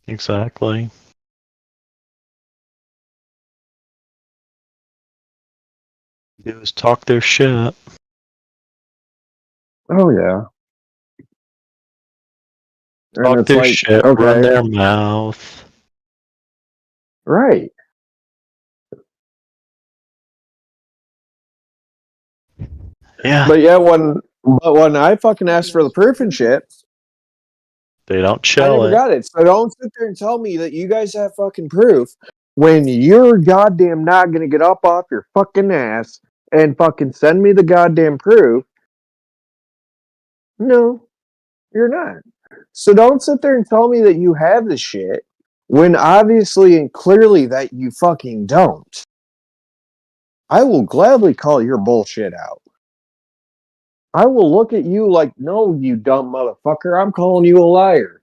A: Exactly. Do is talk their shit.
C: Oh, yeah. And
A: Talk
C: it's
A: their
C: like,
A: shit,
C: okay,
A: run their mouth.
C: right.
A: Yeah,
C: But yeah, when I fucking asked for the proof and shit,
A: they don't
C: I
A: show
C: never
A: it.
C: got it. So don't sit there and tell me that you guys have fucking proof when you're goddamn not gonna get up off your fucking ass and fucking send me the goddamn proof. No, you're not. So don't sit there and tell me that you have the shit when obviously and clearly that you fucking don't. I will gladly call your bullshit out. I will look at you like, no, you dumb motherfucker. I'm calling you a liar.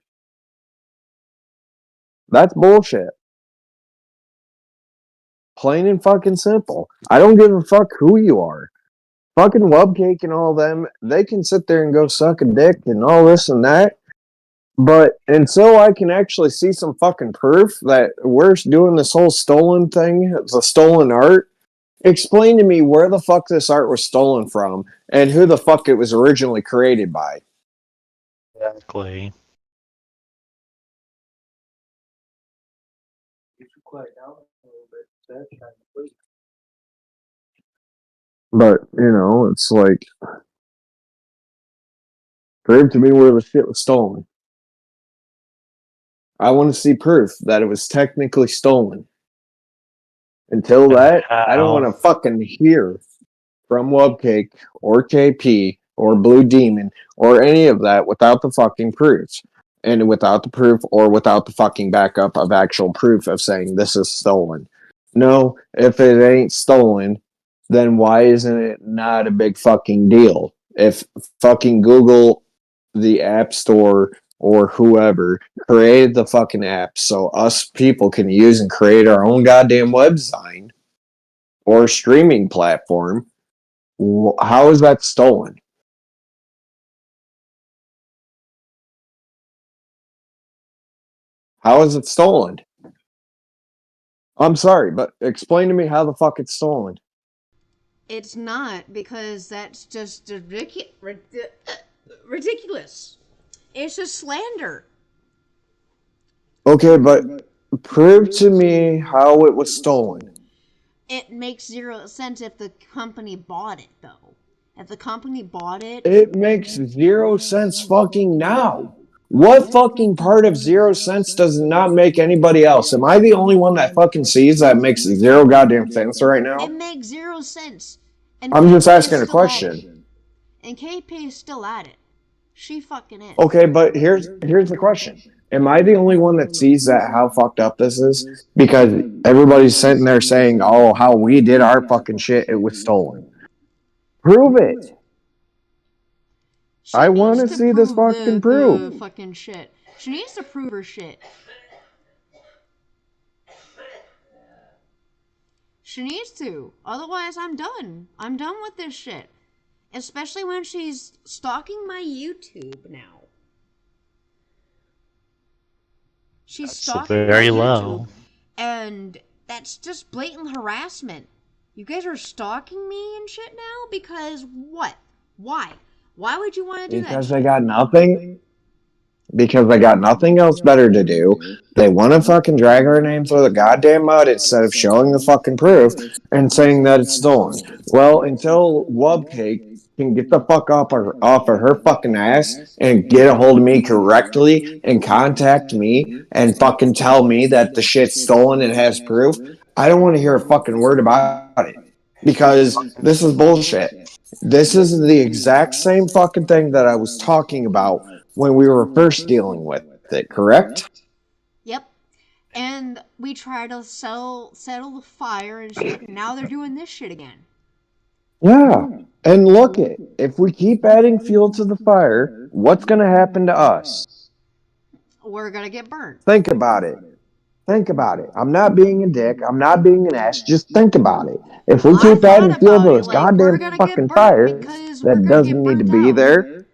C: That's bullshit. Plain and fucking simple. I don't give a fuck who you are. Fucking Webcake and all them, they can sit there and go suck a dick and all this and that. But until I can actually see some fucking proof that we're doing this whole stolen thing, it's a stolen art, explain to me where the fuck this art was stolen from and who the fuck it was originally created by.
A: Exactly.
C: But, you know, it's like, prove to me where the shit was stolen. I want to see proof that it was technically stolen. Until that, I don't want to fucking hear from Webcake or KP or Blue Demon or any of that without the fucking proofs. And without the proof or without the fucking backup of actual proof of saying this is stolen. No, if it ain't stolen, then why isn't it not a big fucking deal? If fucking Google, the App Store, or whoever created the fucking app so us people can use and create our own goddamn website or streaming platform, how is that stolen? How is it stolen? I'm sorry, but explain to me how the fuck it's stolen.
B: It's not, because that's just ridiculous. It's just slander.
C: Okay, but prove to me how it was stolen.
B: It makes zero sense if the company bought it, though. If the company bought it,
C: It makes 0 cents fucking now. What fucking part of 0 cents does it not make anybody else? Am I the only one that fucking sees that makes zero goddamn sense right now?
B: it makes 0 sense. And
C: I'm just
B: KP is
C: asking a
B: still at it.
C: question.
B: And KP is still at it. She fucking is.
C: Okay, but here's the question. Am I the only one that sees that how fucked up this is? Because everybody's sitting there saying, oh, how we did our fucking shit, it was stolen. Prove it.
B: She
C: I want
B: needs
C: to
B: to
C: see this
B: prove
C: fucking
B: the
C: proof.
B: fucking shit. She needs to prove her shit. She needs to. Otherwise, I'm done. I'm done with this shit. Especially when she's stalking my YouTube now. She's
A: That's
B: stalking my
A: very
B: YouTube,
A: low.
B: and that's just blatant harassment. You guys are stalking me and shit now? Because what? Why? Why would you want to do that
C: Because
B: shit?
C: they got nothing. Because they got nothing else better to do. They want to fucking drag our name through the goddamn mud instead of showing the fucking proof and saying that it's stolen. Well, until Wubcake can get the fuck off of her fucking ass and get a hold of me correctly and contact me and fucking tell me that the shit's stolen and has proof, I don't want to hear a fucking word about it. Because this is bullshit. This is the exact same fucking thing that I was talking about when we were first dealing with it, correct?
B: Yep. And we try to settle the fire and shit, and now they're doing this shit again.
C: Yeah. And look it, if we keep adding fuel to the fire, what's going to happen to us?
B: We're gonna get burnt.
C: Think about it. Think about it. I'm not being a dick. I'm not being an ass. Just think about it. If we
B: I
C: keep adding
B: thought
C: fuel
B: about
C: to
B: it.
C: this
B: Like, we're
C: goddamn
B: gonna get
C: fucking
B: burnt
C: fire
B: because we're
C: that
B: gonna get
C: doesn't need to
B: burnt
C: be
B: out.
C: there,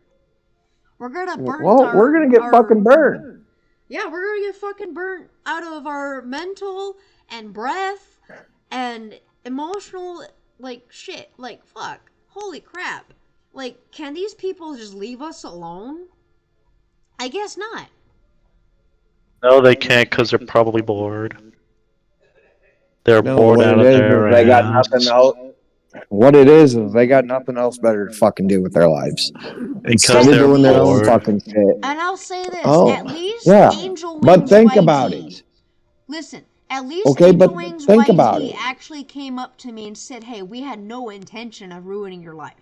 B: We're gonna burn
C: well, we're going to get fucking burned.
B: Yeah, we're gonna get fucking burnt out of our mental and breath and emotional, like, shit. Like, fuck. Holy crap. Like, can these people just leave us alone? I guess not.
A: No, they can't because they're probably bored. They're
C: No,
A: bored
C: what
A: out
C: it
A: of
C: is
A: their
C: they got nothing
A: ass.
C: else. What it is they got nothing else better to fucking do with their lives. Instead
A: Because
C: of
A: they're
C: doing their own
A: bored.
C: fucking shit.
B: And I'll say this,
C: Oh,
B: at least
C: yeah.
B: Angel
C: But
B: Wings
C: think
B: YT.
C: about it.
B: Listen, at least
C: Okay, but
B: Angel Wings
C: think about
B: YT
C: it.
B: actually came up to me and said, hey, we had no intention of ruining your life.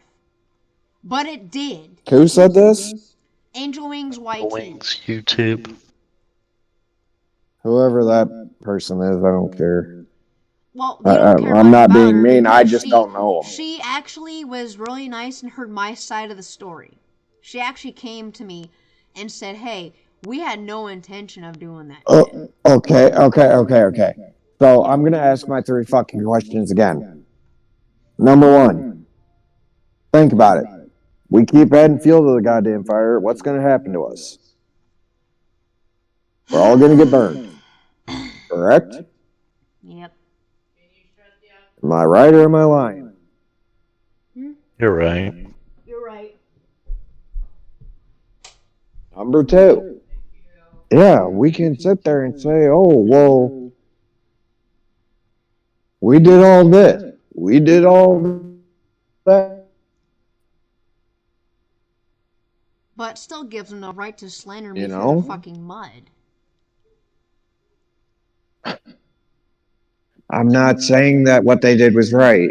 B: But it did.
C: Who said this?
B: Angel Wings YT.
A: Wings, YouTube.
C: Whoever that person is, I don't care.
B: Well, you don't care
C: I'm
B: much
C: not
B: about
C: being
B: her
C: mean. I
B: because
C: just don't know them.
B: she actually was really nice and heard my side of the story. She actually came to me and said, hey, we had no intention of doing that shit.
C: Okay. So I'm gonna ask my three fucking questions again. Number one, think about it. We keep adding fuel to the goddamn fire. What's gonna happen to us? We're all gonna get burned. Correct?
B: Yep.
C: Am I right or am I lying?
A: You're right.
B: You're right.
C: Number two. Yeah, we can sit there and say, oh, well, we did all this. We did all that.
B: But still gives them the right to slander me
C: You
B: through the
C: know?
B: fucking mud.
C: I'm not saying that what they did was right.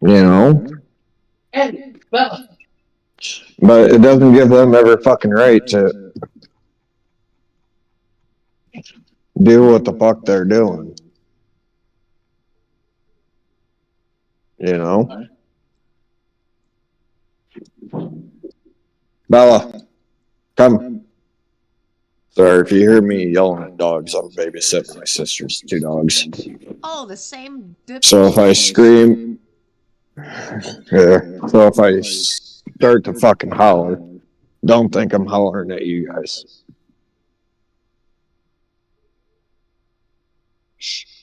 C: You know? But it doesn't give them every fucking right to do what the fuck they're doing. You know? Bella, come. Sorry, if you hear me yelling at dogs, I'm babysitting my sister's two dogs.
B: Oh, the same dip.
C: So if I scream, yeah. So if I start to fucking holler, don't think I'm hollering at you guys.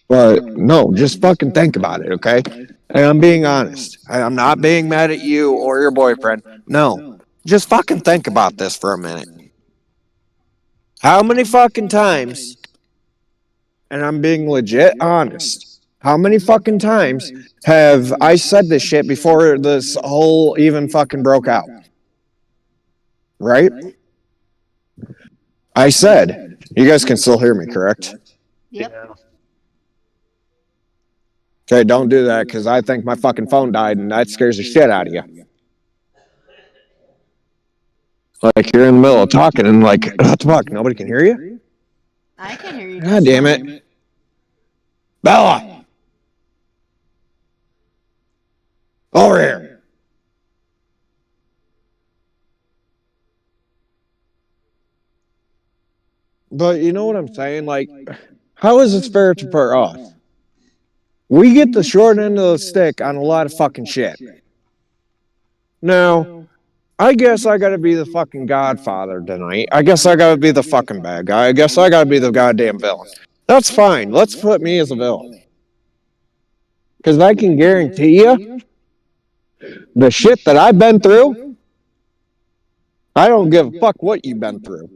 C: But no, just fucking think about it, okay? And I'm being honest. I'm not being mad at you or your boyfriend. No, just fucking think about this for a minute. How many fucking times, and I'm being legit honest, how many fucking times have I said this shit before this whole even fucking broke out? Right? I said, you guys can still hear me, correct?
B: Yep.
C: Okay, don't do that because I think my fucking phone died and that scares the shit out of you. Like you're in the middle of talking and like, what the fuck, nobody can hear you?
B: I can hear you.
C: God damn it. Bella! Over here. But you know what I'm saying? Like, how is this fair for us? We get the short end of the stick on a lot of fucking shit. Now, I guess I gotta be the fucking godfather tonight. I guess I gotta be the fucking bad guy. I guess I gotta be the goddamn villain. That's fine. Let's put me as a villain. Because I can guarantee you, the shit that I've been through, I don't give a fuck what you've been through.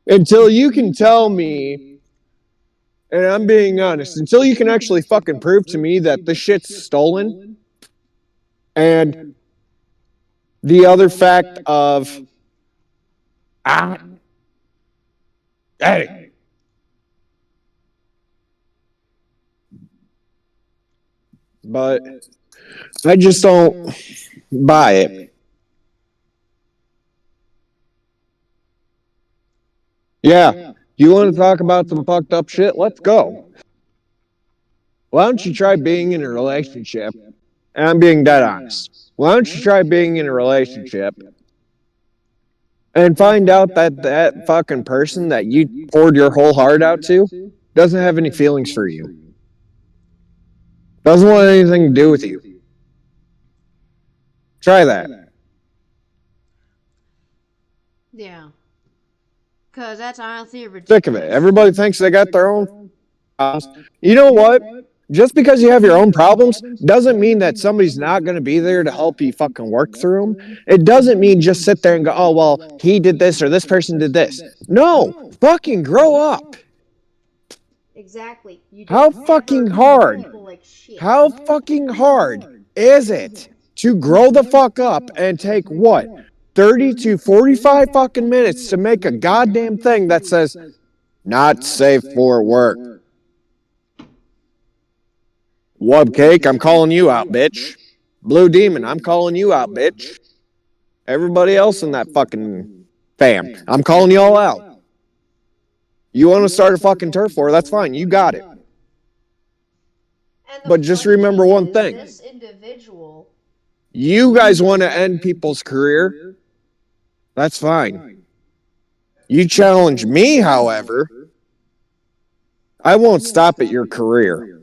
C: Until you can tell me, and I'm being honest, until you can actually fucking prove to me that this shit's stolen, and the other fact of, hey, but I just don't buy it. Yeah, you want to talk about some fucked up shit? Let's go. Why don't you try being in a relationship? And I'm being dead honest. Why don't you try being in a relationship and find out that that fucking person that you poured your whole heart out to doesn't have any feelings for you? Doesn't want anything to do with you. Try that.
B: Yeah. Because that's honestly ridiculous.
C: Sick of it. Everybody thinks they got their own problems. You know what? Just because you have your own problems doesn't mean that somebody's not going to be there to help you fucking work through them. It doesn't mean just sit there and go, oh, well, he did this or this person did this. No, fucking grow up.
B: Exactly. You
C: How
B: don't
C: fucking
B: ever
C: hard?
B: treat people like shit.
C: How fucking hard is it to grow the fuck up and take what? 30 to 45 fucking minutes to make a goddamn thing that says, not safe for work. Wub Cake, I'm calling you out, bitch. Blue Demon, I'm calling you out, bitch. Everybody else in that fucking fam, I'm calling you all out. You want to start a fucking turf war, that's fine, you got it. But just remember one thing.
B: This individual.
C: You guys want to end people's career, that's fine. You challenge me, however, I won't stop at your career.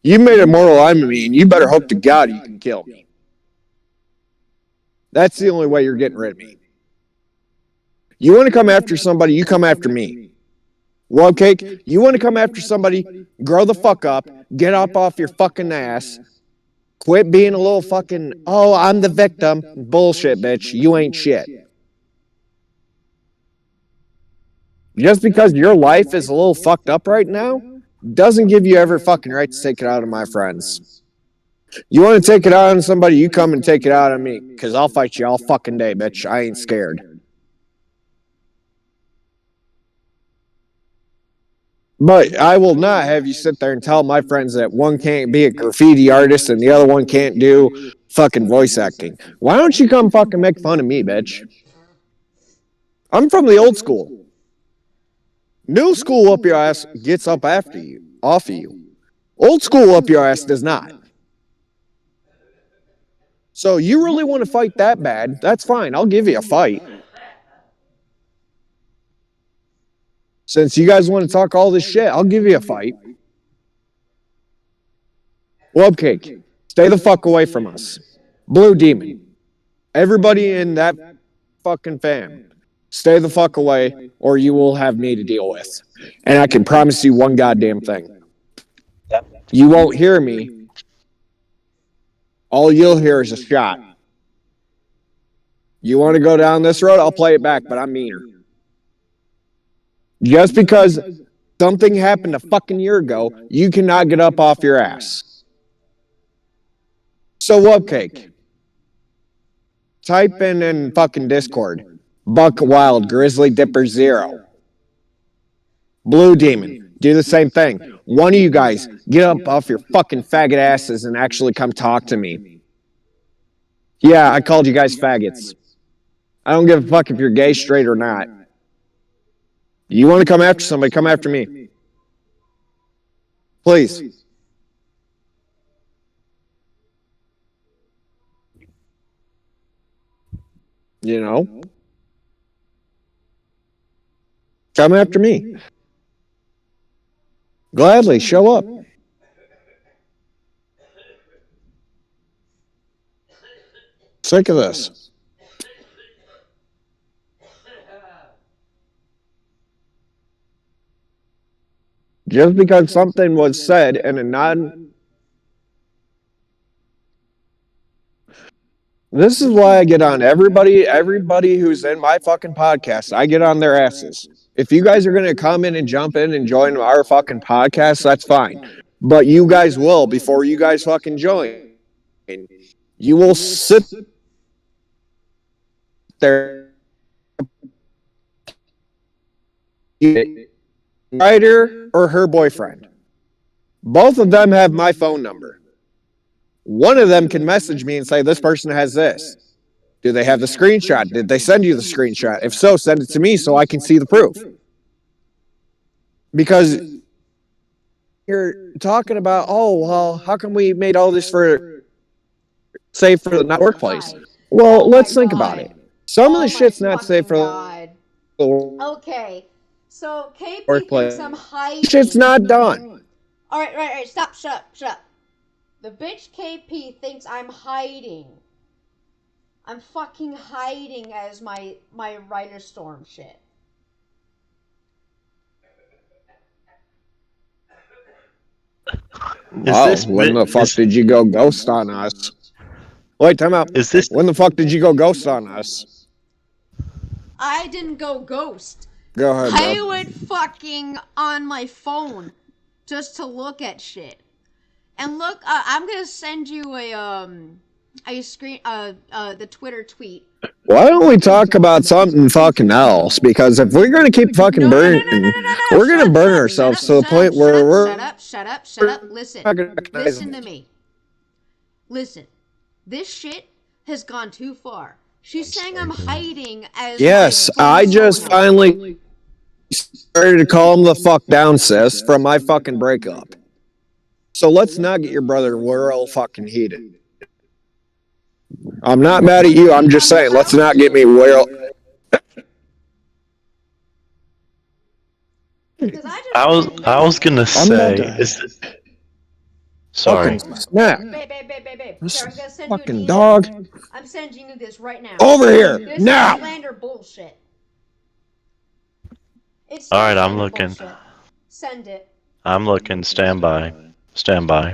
C: You made a mortal enemy, and you better hope to God you can kill me. That's the only way you're getting rid of me. You want to come after somebody, you come after me. Love Cake, you want to come after somebody, grow the fuck up, get up off your fucking ass, quit being a little fucking, oh, I'm the victim. Bullshit, bitch. You ain't shit. Just because your life is a little fucked up right now doesn't give you every fucking right to take it out on my friends. You want to take it out on somebody, you come and take it out on me, because I'll fight you all fucking day, bitch. I ain't scared. But I will not have you sit there and tell my friends that one can't be a graffiti artist and the other one can't do fucking voice acting. Why don't you come fucking make fun of me, bitch? I'm from the old school. New school up your ass gets up after you, off of you. Old school up your ass does not. So you really want to fight that bad, that's fine. I'll give you a fight. Since you guys want to talk all this shit, I'll give you a fight. Love Cake, stay the fuck away from us. Blue Demon, everybody in that fucking fam, stay the fuck away or you will have me to deal with. And I can promise you one goddamn thing. You won't hear me. All you'll hear is a shot. You want to go down this road? I'll play it back, but I'm meaner. Just because something happened a fucking year ago, you cannot get up off your ass. So Love Cake, type in fucking Discord, Buck Wild Grizzly Dipper 0. Blue Demon, do the same thing. One of you guys, get up off your fucking faggot asses and actually come talk to me. Yeah, I called you guys faggots. I don't give a fuck if you're gay, straight, or not. You want to come after somebody, come after me. Please. You know? Come after me. Gladly, show up. Sick of this. Just because something was said in a non. This is why I get on everybody who's in my fucking podcast. I get on their asses. If you guys are going to come in and jump in and join our fucking podcast, that's fine. But you guys will, before you guys fucking join, you will sit there, writer or her boyfriend. Both of them have my phone number. One of them can message me and say, this person has this. Do they have the screenshot? Did they send you the screenshot? If so, send it to me so I can see the proof. Because you're talking about, oh, well, how come we made all this for safe for the workplace? Well, let's think about it. Some of the shit's not safe for the
B: Okay, so KP
C: workplace.
B: thinks I'm hiding.
C: Shit's not done.
B: All right, stop, shut up. The bitch KP thinks I'm hiding. I'm fucking hiding as my writer storm shit.
C: Wow, when the fuck did you go ghost on us? Wait, time out. When the fuck did you go ghost on us?
B: I didn't go ghost.
C: Go ahead,
B: I
C: bro.
B: went fucking on my phone just to look at shit. And look, I'm gonna send you a screen, the Twitter tweet.
C: Why don't we talk about something fucking else? Because if we're gonna keep fucking burning, we're gonna burn ourselves to the point where we're.
B: Shut up. Listen to me. Listen, this shit has gone too far. She's saying I'm hiding as.
C: Yes, I just finally started to calm the fuck down, sis, from my fucking breakup. So let's not get your brother real fucking heated. I'm not mad at you. I'm just saying, let's not get me real.
A: I was gonna say, sorry.
C: Snap.
B: Babe. Here, I'm gonna send
C: Fucking
B: you an
C: dog.
B: email. I'm sending you this right now.
C: Over here,
B: this
C: now.
B: Is slander bullshit. It's
A: All right, I'm
B: slander
A: looking.
B: bullshit. Send it.
A: I'm looking. Stand by. Stand by,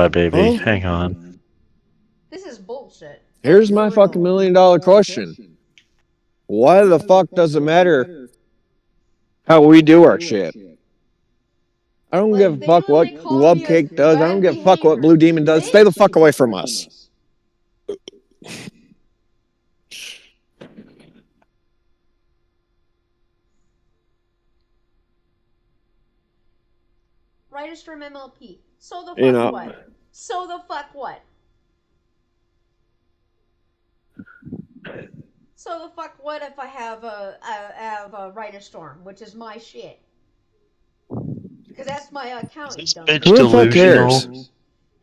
A: baby.
C: Huh?
A: Hang on.
B: This is bullshit.
C: Here's my fucking $1 million question. Why the fuck does it matter how we do our shit? I don't give a fuck what Lubcake does. I don't give a fuck what Blue Demon does. Stay the fuck away from us.
B: Writers from MLP. So the fuck what? So the fuck what? So the fuck what if I have a writer storm, which is my shit? Because that's my account.
A: Is this
B: you
A: bitch
C: Who the fuck
A: delusional?
C: cares?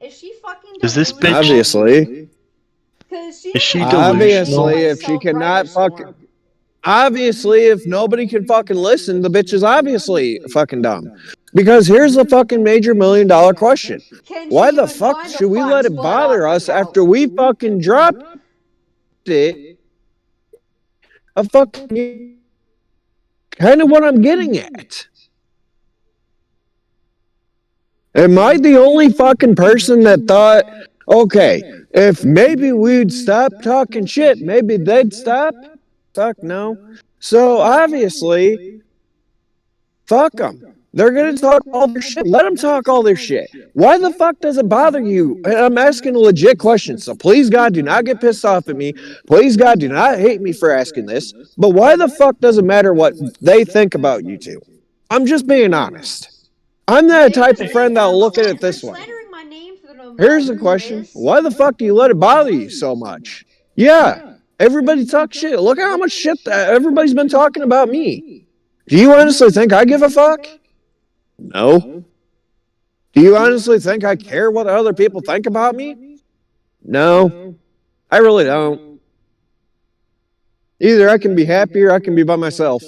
B: Is she fucking
A: Is this
B: delusional?
A: bitch-
C: Obviously.
A: Is she
C: Obviously, if she cannot fucking. Obviously, if nobody can fucking listen, the bitch is obviously fucking dumb. Because here's the fucking major $1 million question. Why the fuck should we let it bother us after we fucking dropped it? A fucking. Kind of what I'm getting at. Am I the only fucking person that thought, okay, if maybe we'd stop talking shit, maybe they'd stop? Fuck no. So obviously, fuck them. They're going to talk all their shit. Let them talk all their shit. Why the fuck does it bother you? And I'm asking a legit question. So please, God, do not get pissed off at me. Please, God, do not hate me for asking this. But why the fuck does it matter what they think about you two? I'm just being honest. I'm that type of friend that'll look at it this way. Here's the question. Why the fuck do you let it bother you so much? Yeah, everybody talks shit. Look at how much shit everybody's been talking about me. Do you honestly think I give a fuck? No. Do you honestly think I care what other people think about me? No. I really don't. Either I can be happy or I can be by myself.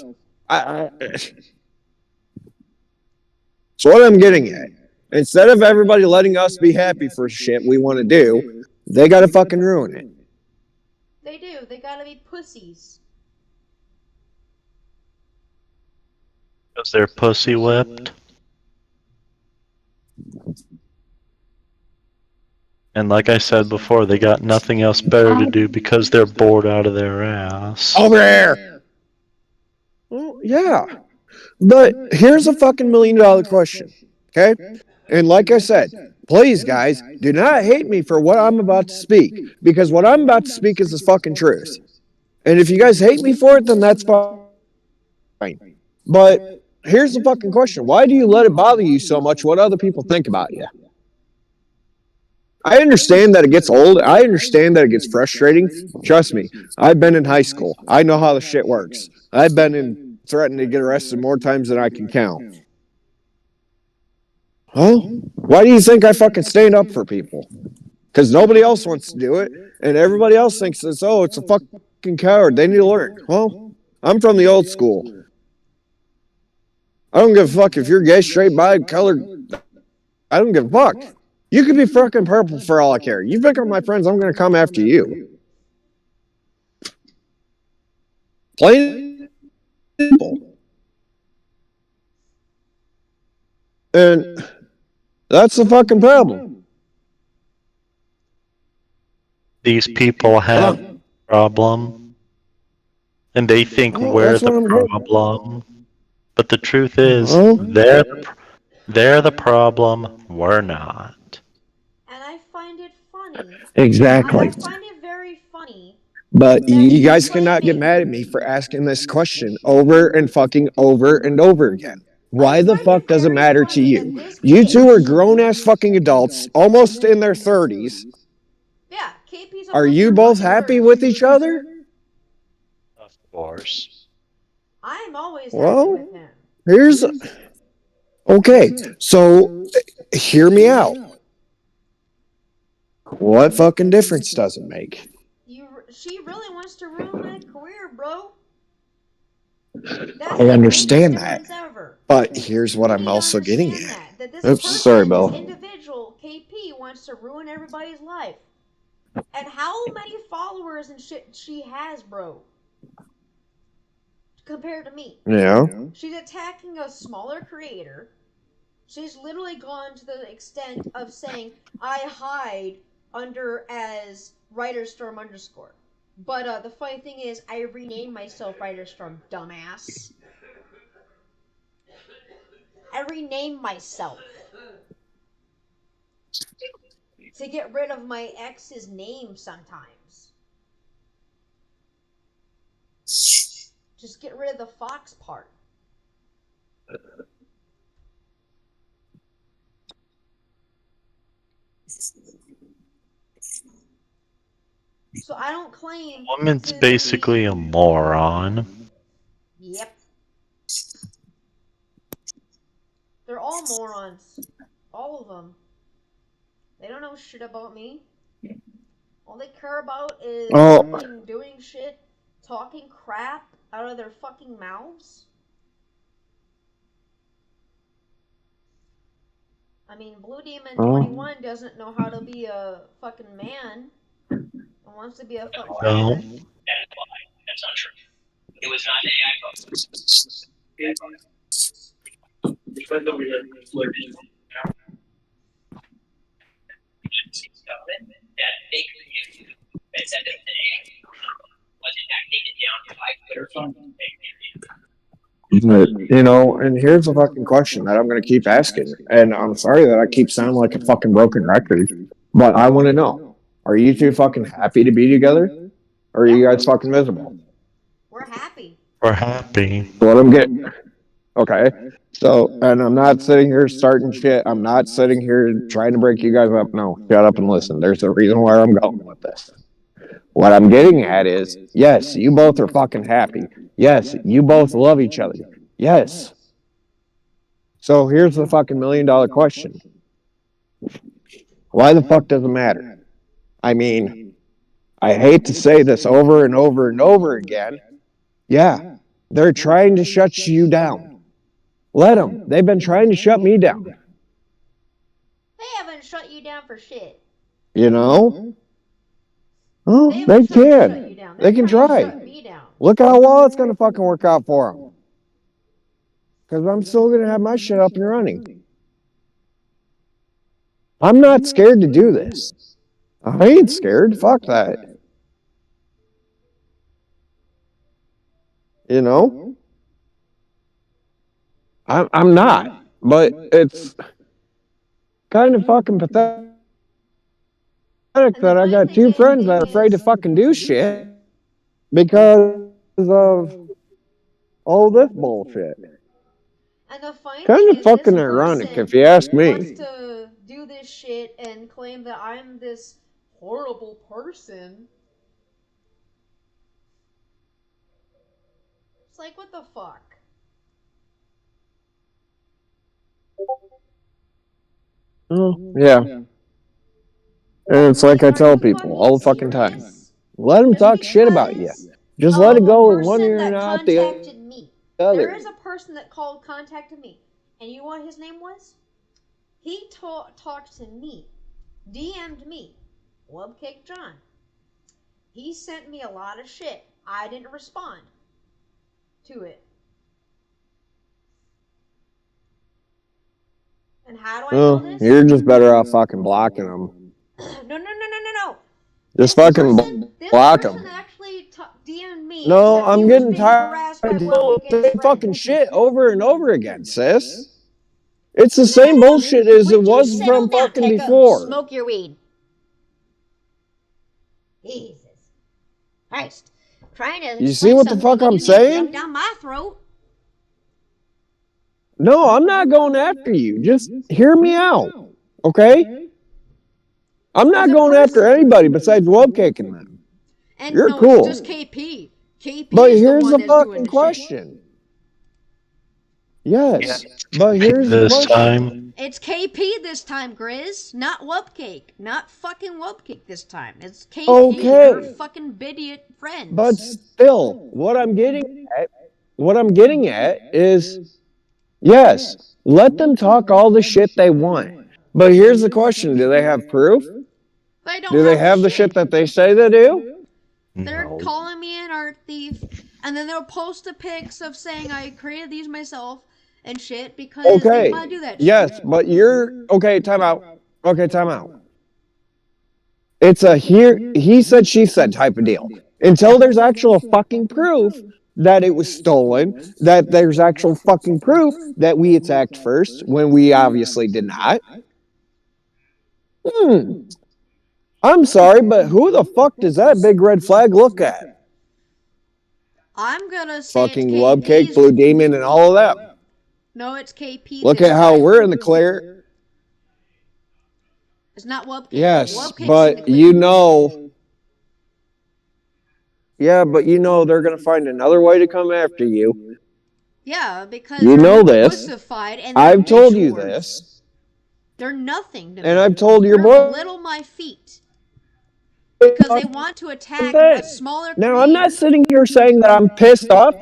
C: So what I'm getting at, instead of everybody letting us be happy for shit we want to do, they got to fucking ruin it.
B: They do. They gotta be pussies.
A: Because they're pussy whipped. And like I said before, they got nothing else better to do because they're bored out of their ass.
C: Over there. Well, yeah. But here's a fucking $1 million question. Okay? And like I said, please, guys, do not hate me for what I'm about to speak. Because what I'm about to speak is the fucking truth. And if you guys hate me for it, then that's fine. But here's the fucking question. Why do you let it bother you so much what other people think about you? I understand that it gets old. I understand that it gets frustrating. Trust me, I've been in high school. I know how the shit works. I've been in threatened to get arrested more times than I can count. Well, why do you think I fucking stand up for people? Because nobody else wants to do it, and everybody else thinks it's a fucking coward. They need to learn. Well, I'm from the old school. I don't give a fuck if you're gay, straight, bi, colored. I don't give a fuck. You could be fucking purple for all I care. You pick up my friends, I'm going to come after you. Plain simple. And that's the fucking problem.
A: These people have a problem, and they think we're the problem. But the truth is, they're the problem, we're not.
B: And I find it funny.
C: Exactly.
B: I find it very funny.
C: But you guys cannot get mad at me for asking this question over and fucking over and over again. Why the fuck does it matter to you? You two are grown ass fucking adults, almost in their 30s.
B: Yeah, KP's
C: Are you both happy with each other?
A: Of course.
B: I'm always happy with him.
C: Here's. Okay, so hear me out. What fucking difference does it make?
B: She really wants to ruin my career, bro.
C: I understand that. But here's what I'm also getting at. Oops, sorry, Bill.
B: This individual, KP, wants to ruin everybody's life. And how many followers and shit she has, bro? Compared to me.
C: Yeah.
B: She's attacking a smaller creator. She's literally gone to the extent of saying, I hide under as Writerstorm _. But the funny thing is, I renamed myself Writerstorm, dumbass. I renamed myself to get rid of my ex's name sometimes. Just get rid of the Fox part. So I don't claim.
A: Woman's basically a moron.
B: Yep. They're all morons. All of them. They don't know shit about me. All they care about is fucking doing shit, talking crap out of their fucking mouths. I mean, Blue Demon 21 doesn't know how to be a fucking man. And wants to be a fucking
A: No.
B: man.
E: That's not true. It was not AI that they communicated and said that the AI was in fact taken down by Twitter.
C: You know, and here's the fucking question that I'm going to keep asking. And I'm sorry that I keep sounding like a fucking broken record, but I want to know. Are you two fucking happy to be together? Or are you guys fucking miserable?
B: We're happy.
A: We're happy.
C: What I'm getting. Okay. So, and I'm not sitting here starting shit. I'm not sitting here trying to break you guys up. No, shut up and listen. There's a reason where I'm going with this. What I'm getting at is, yes, you both are fucking happy. Yes, you both love each other. Yes. So here's the fucking $1 million question. Why the fuck does it matter? I mean, I hate to say this over and over and over again. Yeah, they're trying to shut you down. Let them. They've been trying to shut me down.
B: They haven't shut you down for shit.
C: You know? Oh,
B: They
C: they
B: haven't tried to shut
C: can.
B: you down.
C: They
B: They're
C: can
B: trying to
C: try.
B: shut me down.
C: Look how well it's going to fucking work out for them. Because I'm still going to have my shit up and running. I'm not scared to do this. I ain't scared. Fuck that. You know? I'm not. But it's kind of fucking pathetic that I got two friends that are afraid to fucking do shit because of all this bullshit.
B: And the funny
C: Kind
B: thing
C: of
B: is,
C: fucking
B: this
C: ironic,
B: person
C: if you ask
B: wants
C: me.
B: to do this shit and claim that I'm this horrible person. It's like, what the fuck?
C: Oh, yeah. And it's like I tell people all the fucking time. Let them talk shit about you. Just let it go in one ear and out the
B: contacted me. There
C: other.
B: is a person that contacted me. And you know what his name was? He talked to me. DM'd me. Wubcake John. He sent me a lot of shit. I didn't respond to it. And how do I know this?
C: You're just better off fucking blocking them.
B: No.
C: Just fucking block them.
B: Actually DM'd me.
C: No, I'm getting tired of the same fucking shit over and over again, sis. It's the same bullshit as it was from fucking before.
B: Smoke your weed. Jesus Christ. Trying to
C: You see what the fuck I'm saying?
B: Down my throat.
C: No, I'm not going after you. Just hear me out, okay? I'm not going after anybody besides Wubcake and them.
B: And
C: You're
B: no,
C: cool.
B: it's just KP. KP
C: But
B: is
C: here's
B: the one
C: the
B: that's doing
C: fucking
B: the
C: question.
B: shit.
C: Yes, but here's the
A: This
C: question.
A: time,
B: It's KP this time, Grizz. Not Wubcake. Not fucking Wubcake this time. It's KP.
C: Okay.
B: Your fucking idiot friends.
C: But still, what I'm getting at is, yes, let them talk all the shit they want. But here's the question: do they have proof?
B: They don't
C: Do they have the shit that they say they do?
B: They're
A: no.
B: calling me an art thief, and then they'll post the pics of saying I created these myself and shit because they want to do that shit.
C: Yes, but you're okay. Time out. Okay, time out. It's a he said, she said type of deal. Until there's actual fucking proof that it was stolen, that there's actual fucking proof that we attacked first when we obviously did not. I'm sorry, but who the fuck does that big red flag look at?
B: I'm gonna say
C: Fucking
B: it's
C: Wubcake,
B: KP's.
C: Blue Demon, and all of them.
B: No, it's KP.
C: Look
B: this
C: at how
B: time.
C: we're in the clear.
B: It's not Wubcake.
C: Yes,
B: Wubcake's in the
C: but
B: clear.
C: you know. Yeah, but you know they're going to find another way to come after you.
B: Yeah, because
C: You
B: they're
C: know this.
B: pussified and they're
C: I've told you
B: bitch whores.
C: this.
B: They're nothing to me.
C: And I've told your
B: They're
C: boy.
B: little my feet. Because they want to attack a smaller
C: Now, I'm not
B: creator.
C: sitting here saying that I'm pissed off.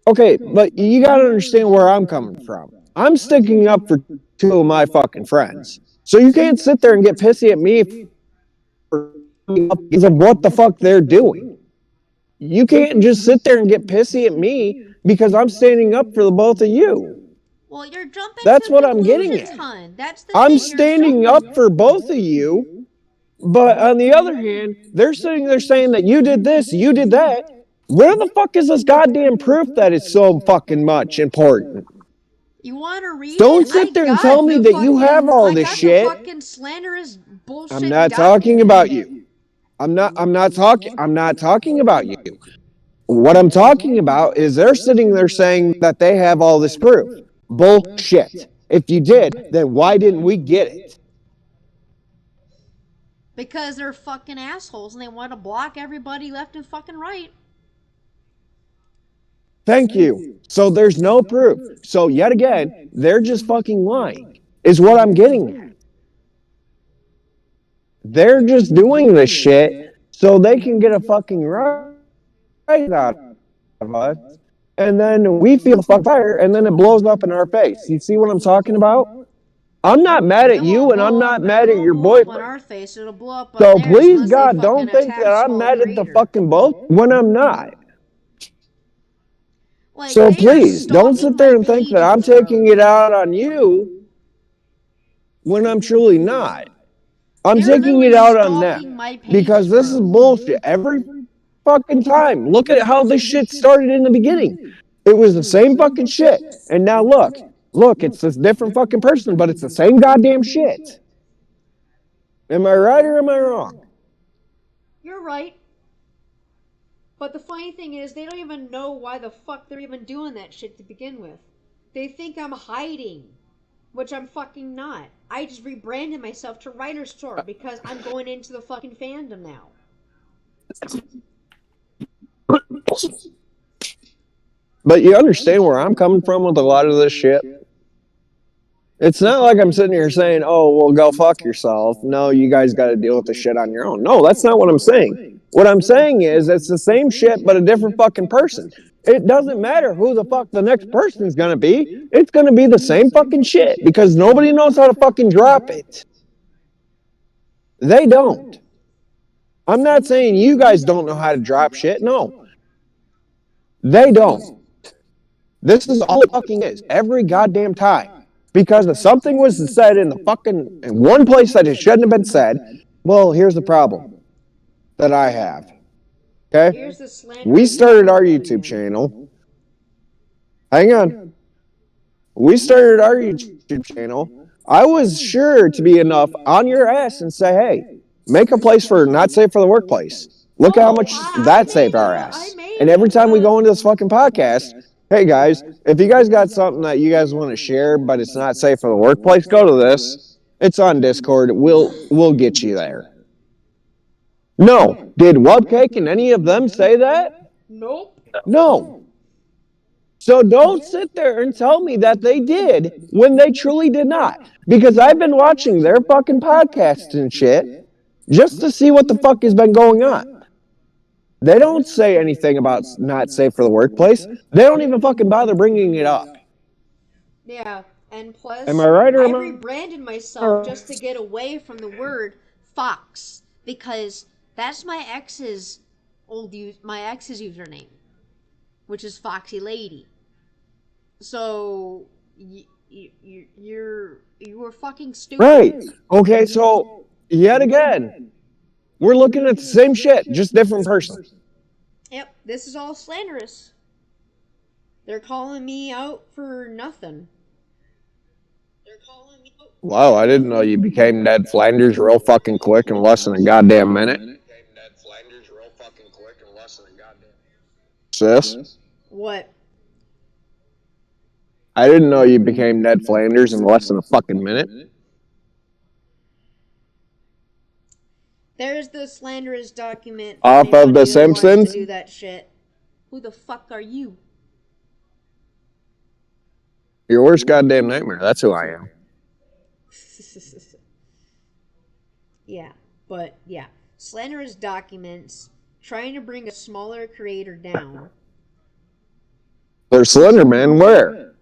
C: Okay, but you got to understand where I'm coming from. I'm sticking up for two of my fucking friends. So you can't sit there and get pissy at me for because of what the fuck they're doing. You can't just sit there and get pissy at me because I'm standing up for the both of you.
B: Well, you're jumping
C: That's
B: to
C: what I'm getting
B: conclusions,
C: at.
B: hun. That's the
C: I'm
B: thing.
C: standing up for both of you, but on the other hand, they're sitting there saying that you did this, you did that. Where the fuck is this goddamn proof that it's so fucking much important?
B: You want to read
C: Don't
B: it?
C: sit there and tell me that you have all this shit.
B: I got the fucking slanderous bullshit.
C: I'm not talking about you. I'm not talking about you. What I'm talking about is they're sitting there saying that they have all this proof. Bullshit. If you did, then why didn't we get it?
B: Because they're fucking assholes and they want to block everybody left and fucking right.
C: Thank you. So there's no proof. So yet again, they're just fucking lying, is what I'm getting at. They're just doing this shit so they can get a fucking rise out of us, and then we feel the fucking fire, and then it blows up in our face. You see what I'm talking about? I'm not mad at
B: It
C: you,
B: won't
C: and I'm not
B: blow
C: mad at
B: up. It
C: your
B: won't blow up on
C: boyfriend.
B: our face. It'll blow up on
C: So
B: theirs
C: please,
B: unless they
C: God,
B: fucking
C: don't think
B: attack
C: that I'm
B: small
C: mad at the
B: creator.
C: fucking both when I'm not.
B: Like,
C: So
B: they are
C: please, don't sit
B: stalking my
C: there and think that I'm
B: pages,
C: taking
B: bro.
C: it out on you when I'm truly not. I'm
B: They're
C: taking it
B: literally
C: out on them
B: stalking my
C: because
B: pages,
C: this is
B: bro.
C: bullshit every fucking time. Look at how this shit started in the beginning. It was the same fucking shit. And now look, it's this different fucking person, but it's the same goddamn shit. Am I right or am I wrong?
B: You're right. But the funny thing is, they don't even know why the fuck they're even doing that shit to begin with. They think I'm hiding, which I'm fucking not. I just rebranded myself to Writer's Tour because I'm going into the fucking fandom now.
C: But you understand where I'm coming from with a lot of this shit? It's not like I'm sitting here saying, oh, well, go fuck yourself. No, you guys got to deal with the shit on your own. No, that's not what I'm saying. What I'm saying is it's the same shit, but a different fucking person. It doesn't matter who the fuck the next person is going to be. It's going to be the same fucking shit because nobody knows how to fucking drop it. They don't. I'm not saying you guys don't know how to drop shit. No, they don't. This is all it fucking is every goddamn time. Because if something was said in the fucking in one place that it shouldn't have been said, well, here's the problem that I have. Okay?
B: Here's the slander.
C: We started our YouTube channel. Hang on. We started our YouTube channel. I was sure to be enough on your ass and say, hey, make a place for not safe for the workplace. Look at how much that saved our ass. And every time we go into this fucking podcast, hey guys, if you guys got something that you guys want to share, but it's not safe for the workplace, go to this. It's on Discord. We'll get you there. No. Did Webcake and any of them say that?
B: Nope.
C: No. So don't sit there and tell me that they did when they truly did not. Because I've been watching their fucking podcasts and shit just to see what the fuck has been going on. They don't say anything about not safe for the workplace. They don't even fucking bother bringing it up.
B: Yeah, and plus,
C: Am I right or
B: I
C: am I
B: rebranded myself just to get away from the word fox because that's my ex's my ex's username, which is Foxy Lady. So you were fucking stupid.
C: right? Okay, so yet again, we're looking at the same shit, just different person.
B: Yep, this is all slanderous. They're calling me out for nothing.
C: Wow, I didn't know you became Ned Flanders real fucking quick in less than a goddamn minute. Sis,
B: What?
C: I didn't know you became Ned Flanders in less than a fucking minute.
B: There's the slanderous document.
C: Off of The
B: Anybody who wants
C: Simpsons?
B: to do that shit. Who the fuck are you?
C: Your worst goddamn nightmare. That's who I am.
B: Yeah, but yeah. Slanderous documents trying to bring a smaller creator down.
C: There's Slenderman. Where?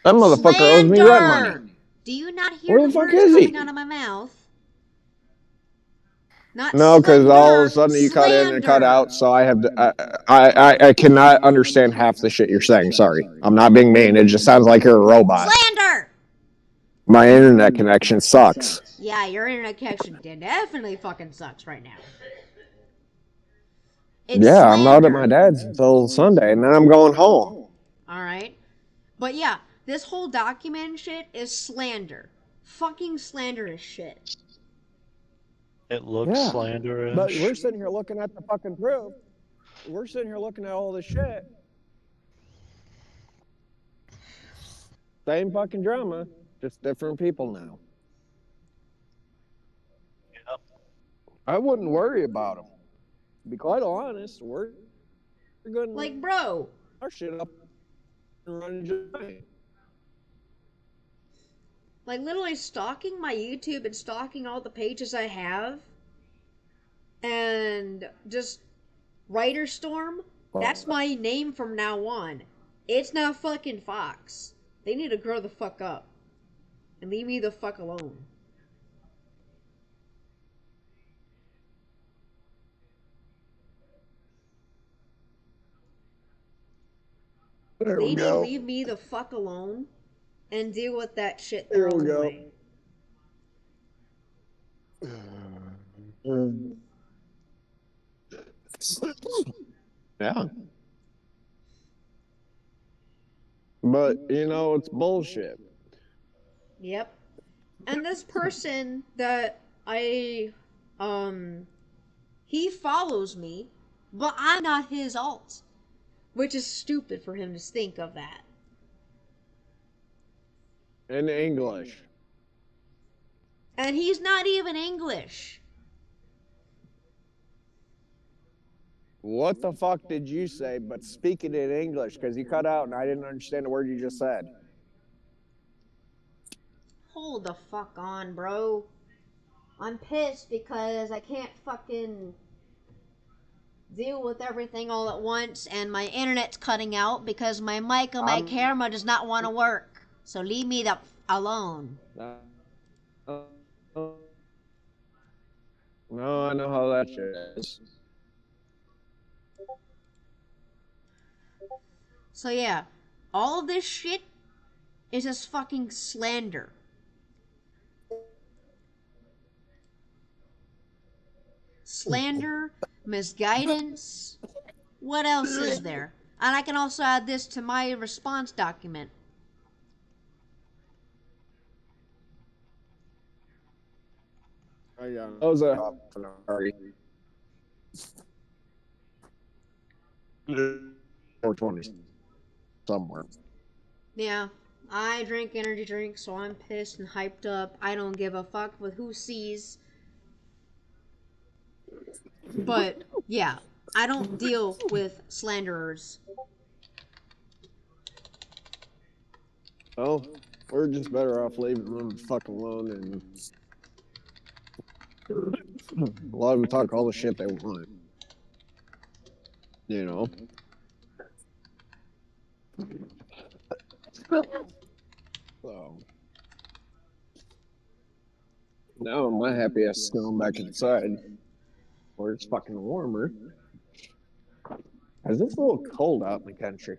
C: That motherfucker owes me rent money.
B: Do you not hear
C: Where
B: the
C: the fuck
B: words
C: is he?
B: coming out of my mouth? Not
C: No, because all of a
B: slender,
C: sudden you cut in and cut
B: slander.
C: out, so I have to, I cannot understand half the shit you're saying. Sorry, I'm not being mean. It just sounds like you're a robot.
B: Slander!
C: My internet connection sucks.
B: Yeah, your internet connection definitely fucking sucks right now. It's
C: Yeah,
B: slander.
C: I'm out at my dad's until Sunday, and then I'm going home.
B: Alright? But yeah, this whole document shit is slander. Fucking slanderous shit.
A: It looks
C: Yeah,
A: slanderous.
C: but we're sitting here looking at the fucking proof. We're sitting here looking at all this shit. Same fucking drama, just different people now.
A: Yep.
C: I wouldn't worry about them. To be quite honest, we're going to
B: Like, bro,
C: our shit up and run just fine.
B: like literally stalking my YouTube and stalking all the pages I have And just Writer Storm, that's my name from now on. It's not fucking Fox. They need to grow the fuck up. And leave me the fuck alone.
C: There
B: They
C: we
B: need to
C: go.
B: leave me the fuck alone and deal with that shit
C: There
B: their
C: we
B: own
C: go.
B: way.
C: Yeah. But, you know, it's bullshit.
B: Yep. And this person that he follows me, but I'm not his alt. Which is stupid for him to think of that.
C: In English.
B: And he's not even English.
C: What the fuck did you say? But speak it in English, because you cut out and I didn't understand the word you just said.
B: Hold the fuck on, bro. I'm pissed because I can't fucking deal with everything all at once, and my internet's cutting out because my mic and my camera does not want to work. So leave me the alone.
C: No, I know how that shit is.
B: So yeah, all of this shit is just fucking slander. Slander, misguidance. What else is there? And I can also add this to my response document.
C: That was a 420 somewhere.
B: Yeah, I drink energy drinks, so I'm pissed and hyped up. I don't give a fuck with who sees. But yeah, I don't deal with slanderers.
C: Oh, we're just better off leaving them the fuck alone and a lot of them talk all the shit they want. You know? So now my happy ass is going back inside where it's fucking warmer. Cause it's a little cold out in the country.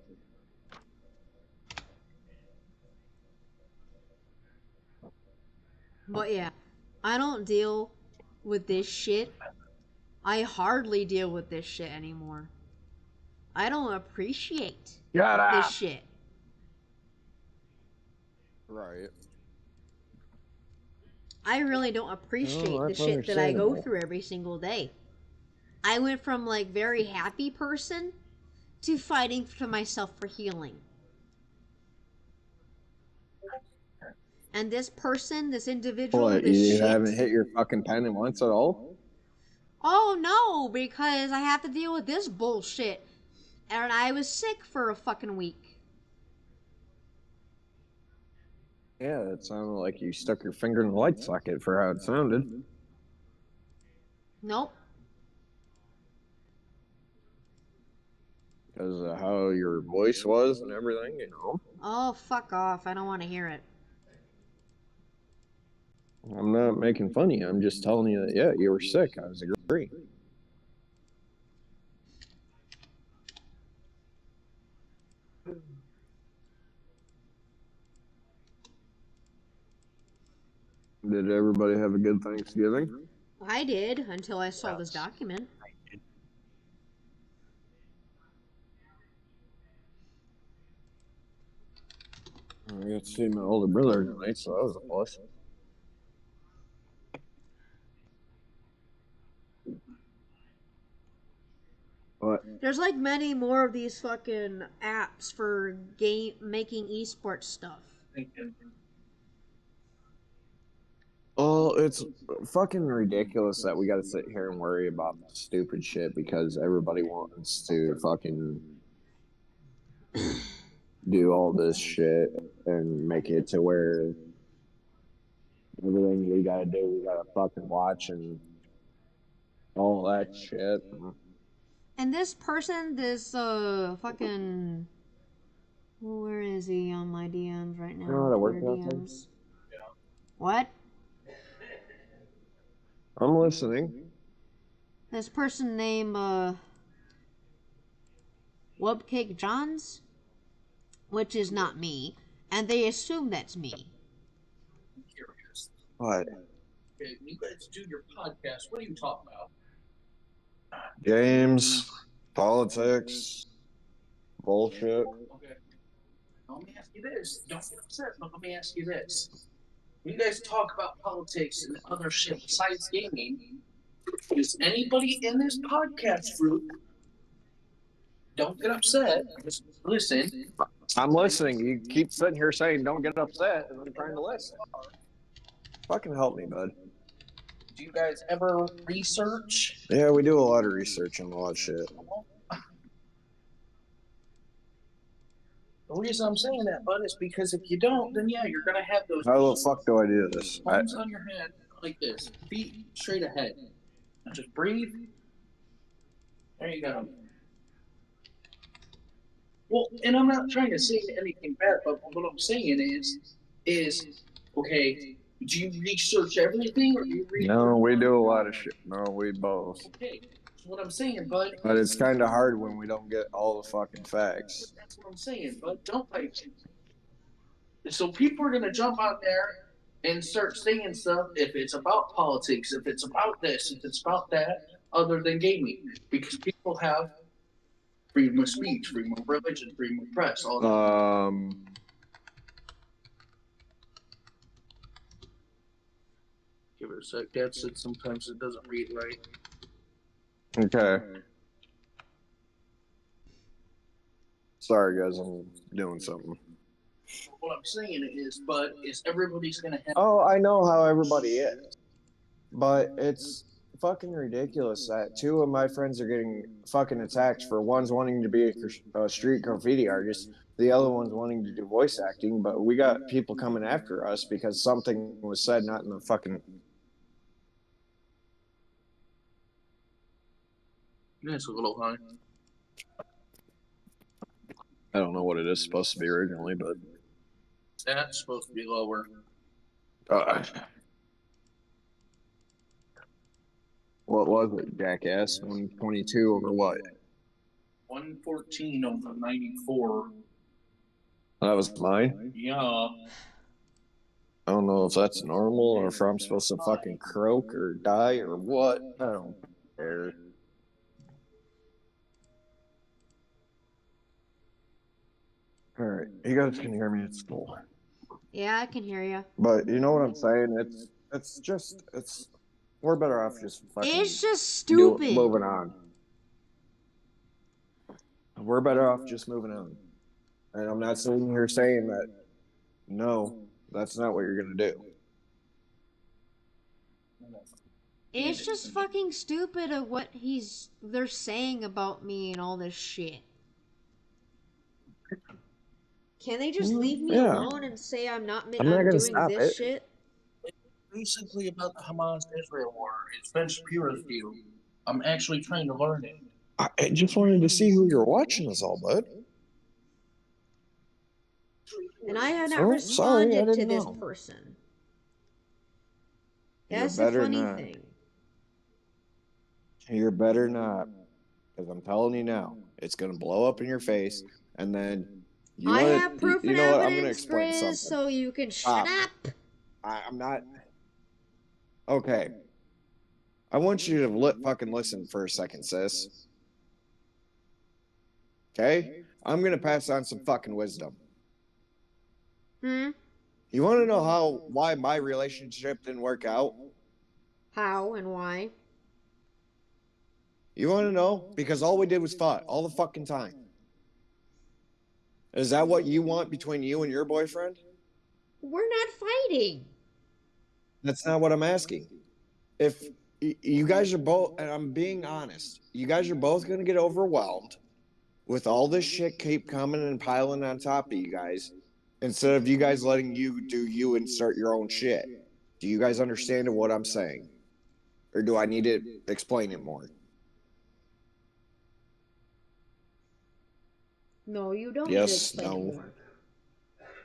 B: But yeah, I don't deal with this shit. I hardly deal with this shit anymore. I don't appreciate
C: Shut
B: this
C: up!
B: shit.
C: Right.
B: I really don't appreciate
C: Oh,
B: the
C: that's
B: shit that I go
C: understandable.
B: through every single day. I went from like very happy person to fighting for myself for healing. And this person, this individual,
C: What,
B: this
C: you
B: shit.
C: haven't hit your fucking pen once at all?
B: Oh no, because I have to deal with this bullshit. And I was sick for a fucking week.
C: Yeah, it sounded like you stuck your finger in the light socket for how it sounded.
B: Nope.
C: Because of how your voice was and everything, you know.
B: Oh, fuck off. I don't want to hear it.
C: I'm not making fun of you. I'm just telling you that, yeah, you were sick. I was agreeing. Did everybody have a good Thanksgiving?
B: I did until I saw this document.
C: I got to see my older brother tonight, so that was a plus. But
B: There's like many more of these fucking apps for game making esports stuff.
C: oh, it's fucking ridiculous that we got to sit here and worry about stupid shit because everybody wants to fucking do all this shit and make it to where everything we gotta do, we gotta fucking watch and all that shit.
B: And this person, this fucking, where is he on my DMs right now?
C: You know how to work
B: Twitter
C: that thing?
B: DMs. What?
C: I'm listening.
B: This person named Wubcake Johns, which is not me, and they assume that's me.
D: I'm curious.
C: What?
D: Okay, when you guys do your podcast, what do you talk about?
C: Games, politics, bullshit.
D: Okay. Now, let me ask you this. Don't get upset, but let me ask you this. When you guys talk about politics and other shit besides gaming, is anybody in this podcast group? Don't get upset. Just listen.
C: I'm listening. You keep sitting here saying don't get upset, and I'm trying to listen. Fucking help me, bud.
D: Do you guys ever research?
C: Yeah, we do a lot of research on a lot of shit.
D: The reason I'm saying that, bud, is because if you don't, then yeah, you're gonna have those
C: How the fuck do I do this?
D: palms on your head like this, feet straight ahead. Now just breathe. There you go. Well, and I'm not trying to say anything bad, but what I'm saying is okay. Do you research everything, or do you research?
C: No, we do a lot of shit. No, we both.
D: Okay, so what I'm saying, bud.
C: But it's kind of hard when we don't get all the fucking facts.
D: That's what I'm saying, bud. Don't like. So people are gonna jump out there and start saying stuff if it's about politics, if it's about this, if it's about that, other than gaming, because people have freedom of speech, freedom of religion, freedom of press, all that. Give it a sec. Dad said sometimes it doesn't read right.
C: Okay. Sorry, guys. I'm doing something.
D: What I'm saying is, but is everybody's gonna have?
C: Oh, I know how everybody is. But it's fucking ridiculous that two of my friends are getting fucking attacked for one's wanting to be a street graffiti artist, the other one's wanting to do voice acting, but we got people coming after us because something was said not in the fucking.
D: It's a little high.
C: I don't know what it is supposed to be originally, but
D: That's supposed to be lower.
C: What was it, jackass? 122 over what?
D: 114 over 94.
C: That was mine?
D: Yeah.
C: I don't know if that's normal or if I'm supposed to fucking croak or die or what. I don't care. Alright, you guys can hear me at school.
B: Yeah, I can hear you.
C: But you know what I'm saying? We're better off just fucking
B: It's just stupid.
C: moving on. We're better off just moving on. And I'm not sitting here saying that, no, that's not what you're gonna do.
B: It's just fucking stupid of what they're saying about me and all this shit. Can they just leave me alone and say I'm not
C: gonna
B: doing
C: stop
B: this
C: it.
B: shit?
D: Basically about the Hamas-Israel war. It's Ben Shapiro's view. I'm actually trying to learn it.
C: I just wanted to see who you're watching us all, bud.
B: And I have not
C: Oh, sorry, I
B: responded to
C: didn't
B: this
C: know.
B: person.
C: You're
B: That's the
C: better
B: funny
C: not.
B: thing.
C: You're better not. Because I'm telling you now, it's going to blow up in your face. And then
B: I have proof and
C: know what? I'm going to
B: evidence,
C: explain
B: Grizz,
C: something.
B: so you can shut up.
C: I'm not. Okay. I want you to fucking listen for a second, sis. Okay? I'm going to pass on some fucking wisdom. You want to know why my relationship didn't work out?
B: How and why?
C: You want to know? Because all we did was fought all the fucking time. Is that what you want between you and your boyfriend?
B: We're not fighting.
C: That's not what I'm asking. If you guys are both, and I'm being honest, you guys are both going to get overwhelmed with all this shit keep coming and piling on top of you guys, instead of you guys letting you do you and start your own shit. Do you guys understand what I'm saying? Or do I need to explain it more?
B: No, you don't need to
C: Yes,
B: explain it
C: no.
B: more.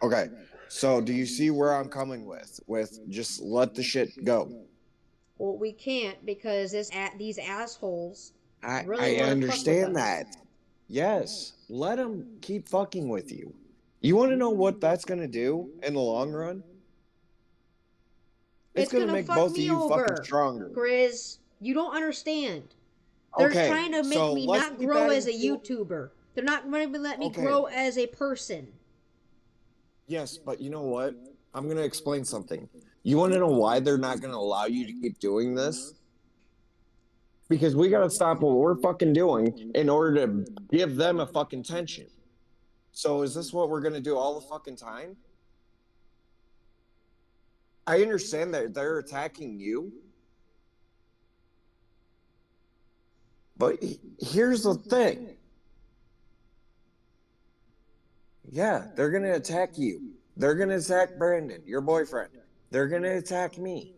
C: Okay. So do you see where I'm coming with? With just let the shit go.
B: Well, we can't because these assholes really
C: I
B: want to fuck with
C: understand
B: us.
C: that. Yes. Let them keep fucking with you. You want to know what that's going to do in the long run? It's
B: It's
C: going to
B: gonna
C: make
B: fuck
C: both of
B: me
C: you fucking
B: over,
C: stronger.
B: Grizz. You don't understand. They're
C: Okay.
B: trying to make
C: So
B: me
C: let's
B: not
C: keep
B: grow as
C: adding
B: a
C: fuel.
B: YouTuber. They're not going to let me
C: Okay.
B: grow as a person.
C: Yes, but you know what? I'm going to explain something. You want to know why they're not going to allow you to keep doing this? Because we got to stop what we're fucking doing in order to give them a fucking tension. So is this what we're going to do all the fucking time? I understand that they're attacking you, but here's the thing. Yeah, they're going to attack you. They're going to attack Brandon, your boyfriend. They're going to attack me.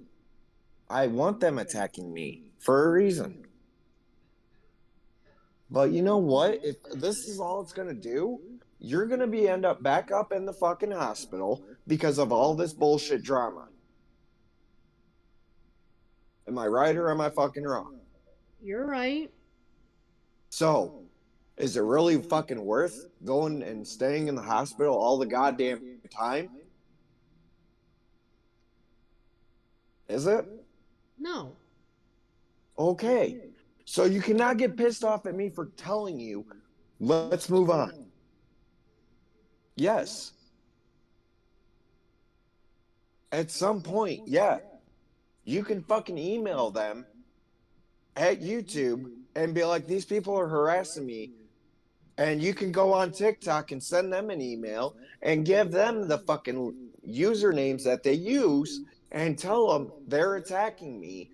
C: I want them attacking me for a reason. But you know what? If this is all it's gonna do, you're gonna be end up back up in the fucking hospital because of all this bullshit drama. Am I right or am I fucking wrong?
B: You're right.
C: So, is it really fucking worth going and staying in the hospital all the goddamn time? Is it?
B: No.
C: Okay. So you cannot get pissed off at me for telling you, let's move on. Yes. At some point, yeah, you can fucking email them at YouTube and be like, these people are harassing me. And you can go on TikTok and send them an email and give them the fucking usernames that they use and tell them they're attacking me.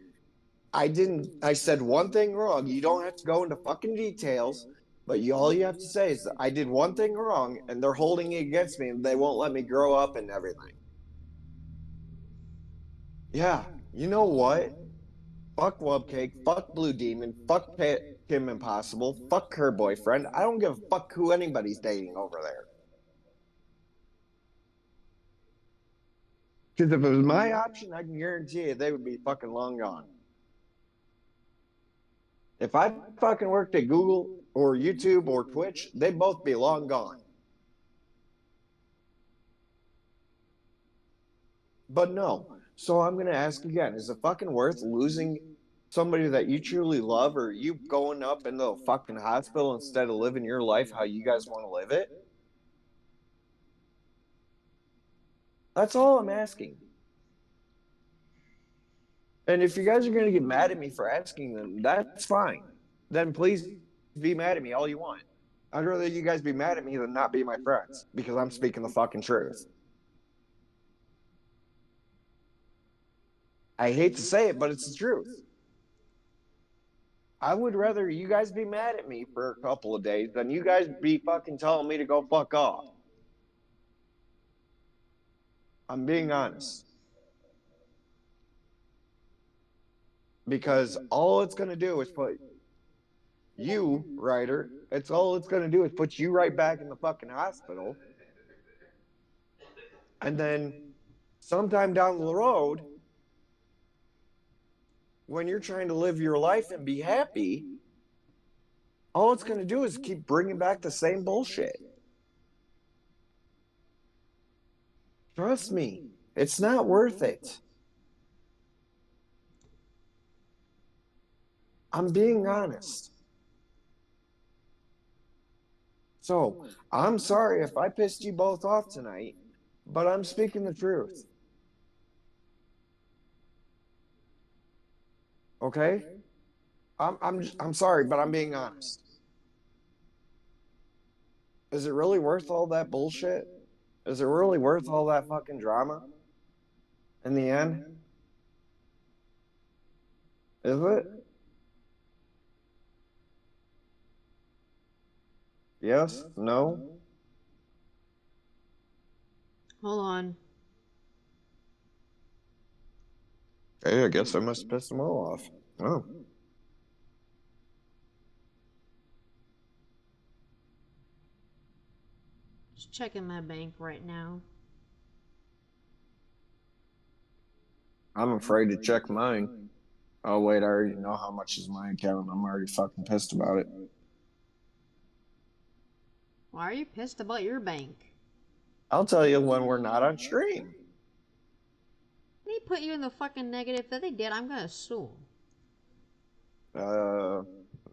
C: I said one thing wrong. You don't have to go into fucking details, but all you have to say is that I did one thing wrong and they're holding it against me and they won't let me grow up and everything. Yeah, you know what? Fuck Wubcake, fuck Blue Demon, fuck Kim Impossible, fuck her boyfriend. I don't give a fuck who anybody's dating over there. Because if it was my option, I can guarantee you they would be fucking long gone. If I fucking worked at Google or YouTube or Twitch, they'd both be long gone. But no. So I'm going to ask again, is it fucking worth losing somebody that you truly love or you going up into the fucking hospital instead of living your life how you guys want to live it? That's all I'm asking. And if you guys are going to get mad at me for asking them, that's fine. Then please be mad at me all you want. I'd rather you guys be mad at me than not be my friends because I'm speaking the fucking truth. I hate to say it, but it's the truth. I would rather you guys be mad at me for a couple of days than you guys be fucking telling me to go fuck off. I'm being honest. Because all it's going to do is put you, Ryder, it's all it's going to do is put you right back in the fucking hospital. And then sometime down the road, when you're trying to live your life and be happy, all it's going to do is keep bringing back the same bullshit. Trust me, it's not worth it. I'm being honest. So, I'm sorry if I pissed you both off tonight, but I'm speaking the truth. Okay? I'm sorry, but I'm being honest. Is it really worth all that bullshit? Is it really worth all that fucking drama? In the end? Is it? Yes? No?
B: Hold on.
C: Hey, I guess I must have pissed them all off. Oh.
B: Just checking my bank right now.
C: I'm afraid to check mine. Oh, wait, I already know how much is my account. I'm already fucking pissed about it.
B: Why are you pissed about your bank?
C: I'll tell you when we're not on stream.
B: They put you in the fucking negative. If they did, I'm gonna sue.
C: No,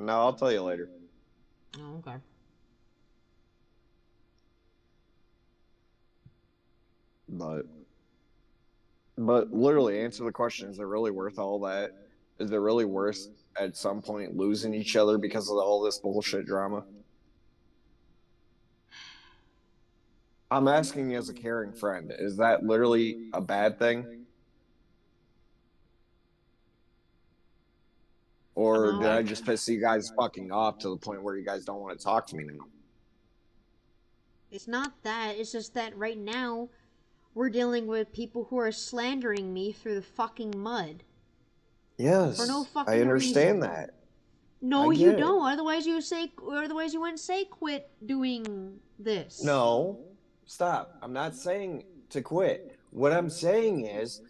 C: I'll tell you later.
B: Oh, okay.
C: But literally, answer the question: is it really worth all that? Is it really worth at some point losing each other because of all this bullshit drama? I'm asking as a caring friend. Is that literally a bad thing? Or did
B: No.
C: I just piss you guys fucking off to the point where you guys don't want to talk to me now?
B: It's not that. It's just that right now we're dealing with people who are slandering me through the fucking mud.
C: Yes,
B: For no
C: I
B: fucking
C: understand
B: reason.
C: that.
B: No,
C: I
B: you
C: get it.
B: don't. Otherwise you wouldn't say quit doing this.
C: No, stop. I'm not saying to quit. What I'm saying is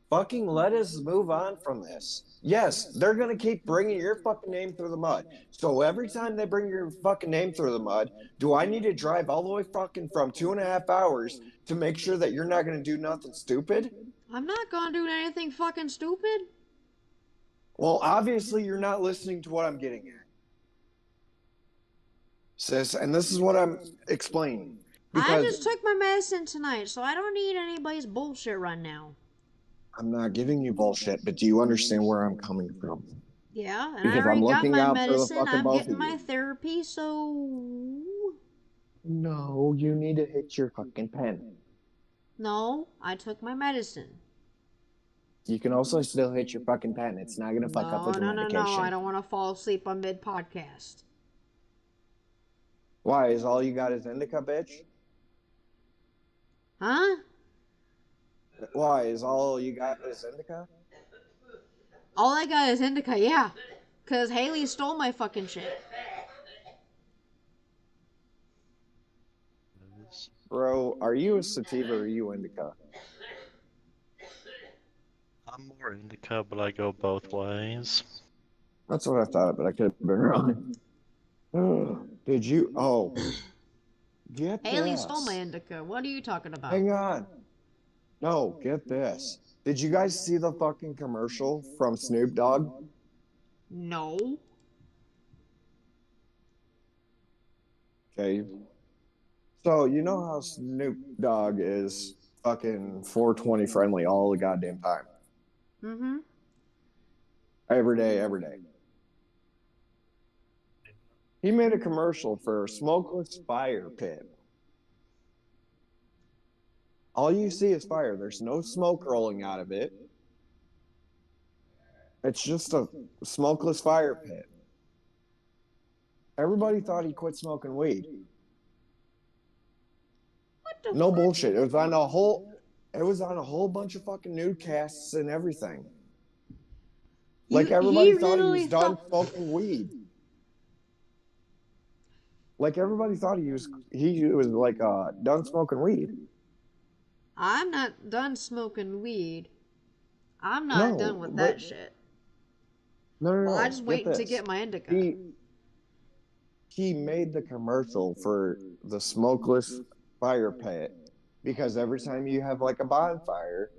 C: fucking let us move on from this. Yes, they're going to keep bringing your fucking name through the mud. So every time they bring your fucking name through the mud, do I need to drive all the way fucking from 2.5 hours to make sure that you're not going to do nothing stupid?
B: I'm not gonna do anything fucking stupid.
C: Well, obviously you're not listening to what I'm getting at, sis, and this is what I'm explaining.
B: I
C: Because
B: just took my medicine tonight, so I don't need anybody's bullshit right now.
C: I'm not giving you bullshit, but do you understand where I'm coming from?
B: Yeah, and I
C: Because I'm
B: already got
C: looking
B: my
C: out for the
B: medicine.
C: fucking
B: I'm
C: both
B: getting
C: of
B: my
C: you.
B: therapy, so
C: No, you need to hit your fucking pen.
B: no, I took my medicine.
C: You can also still hit your fucking pen. It's not gonna fuck up
B: No,
C: with the
B: no, no, no. I
C: medication.
B: don't want to fall asleep on mid podcast.
C: Why? Is all you got is indica, bitch?
B: Huh?
C: Why? Is all you got is indica?
B: All I got is indica, yeah. Cause Haley stole my fucking shit.
C: Bro, are you a sativa or are you indica?
A: I'm more indica, but I go both ways.
C: That's what I thought, but I could have been wrong. Did you? Oh, get
B: Haley stole my
C: this.
B: indica. What are you talking about?
C: Hang on. No, get this. Did you guys see the fucking commercial from Snoop Dogg?
B: No.
C: Okay. So, you know how Snoop Dogg is fucking 420 friendly all the goddamn time?
B: Mm-hmm.
C: Every day, every day. He made a commercial for a smokeless fire pit. All you see is fire. There's no smoke rolling out of it. It's just a smokeless fire pit. Everybody thought he quit smoking weed.
B: What the
C: No
B: fuck?
C: bullshit. It was on a whole bunch of fucking newscasts and everything. Like
B: He
C: everybody thought he
B: literally
C: was done
B: thought.
C: smoking weed. Like everybody thought he was like done smoking weed.
B: I'm not done smoking weed. I'm not done
C: No,
B: with
C: but
B: that shit. Well, I
C: no.
B: just
C: Get
B: waiting to
C: this.
B: get my indica.
C: He made the commercial for the smokeless fire pit because every time you have like a bonfire,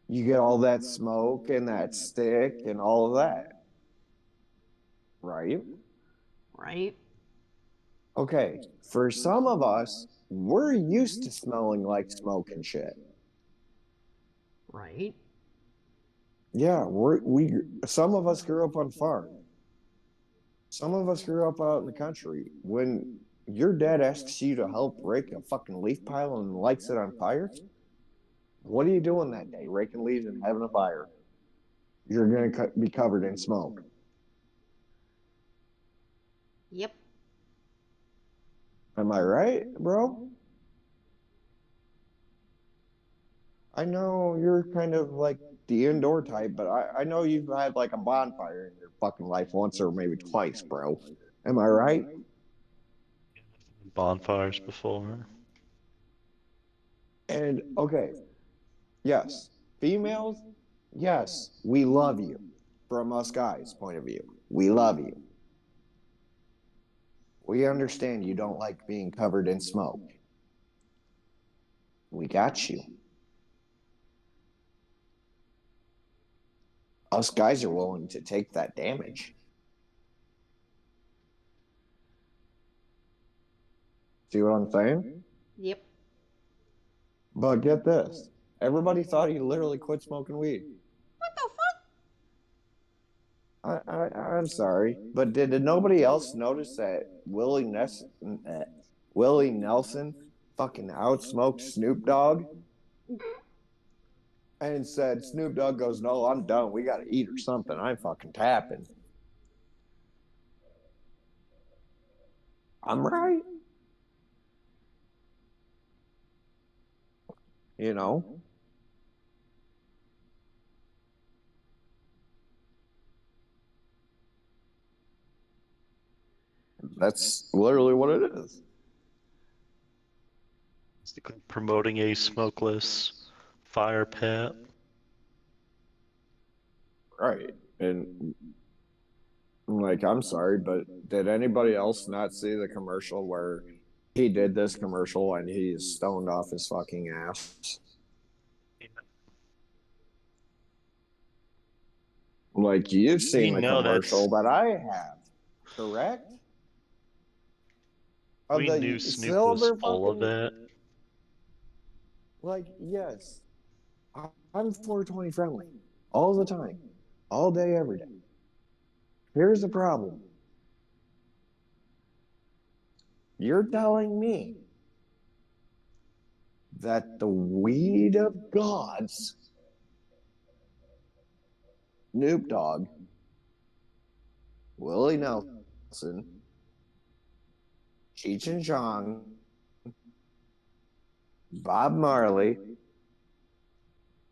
C: you get all that smoke and that stick and all of that, right?
B: Right?
C: Okay, for some of us, we're used to smelling like smoke and shit.
B: Right?
C: Yeah, we some of us grew up on farm. Some of us grew up out in the country. When your dad asks you to help rake a fucking leaf pile and lights it on fire, what are you doing that day? Raking leaves and having a fire. You're going to be covered in smoke.
B: Yep.
C: Am I right, bro? I know you're kind of like the indoor type, but I know you've had like a bonfire in your fucking life once or maybe twice, bro. Am I right?
A: Bonfires before.
C: And okay, yes, females, yes, we love you. From us guys' point of view, we love you. We understand you don't like being covered in smoke. We got you. Us guys are willing to take that damage. See what I'm saying?
B: Yep.
C: But get this. Everybody thought he literally quit smoking weed.
B: What the fuck?
C: I'm sorry, but did nobody else notice that Willie Nelson fucking outsmoked Snoop Dogg and said Snoop Dogg goes, "No, I'm done. We got to eat or something. I'm fucking tapping." I'm right. You know, that's literally what it is.
A: Basically promoting a smokeless fire pit.
C: Right. And I'm like, I'm sorry, but did anybody else not see the commercial where he did this commercial and he's stoned off his fucking ass? Like, you've
A: We
C: seen the
A: know
C: commercial
A: that's.
C: that I have, correct? Of
A: We knew
C: the
A: Snoop was
C: silver
A: full of
C: fucking,
A: it.
C: like, yes, I'm 420 friendly all the time, all day, every day. Here's the problem. You're telling me that the weed of gods, Snoop Dogg, Willie Nelson, Cheech and Chong, Bob Marley,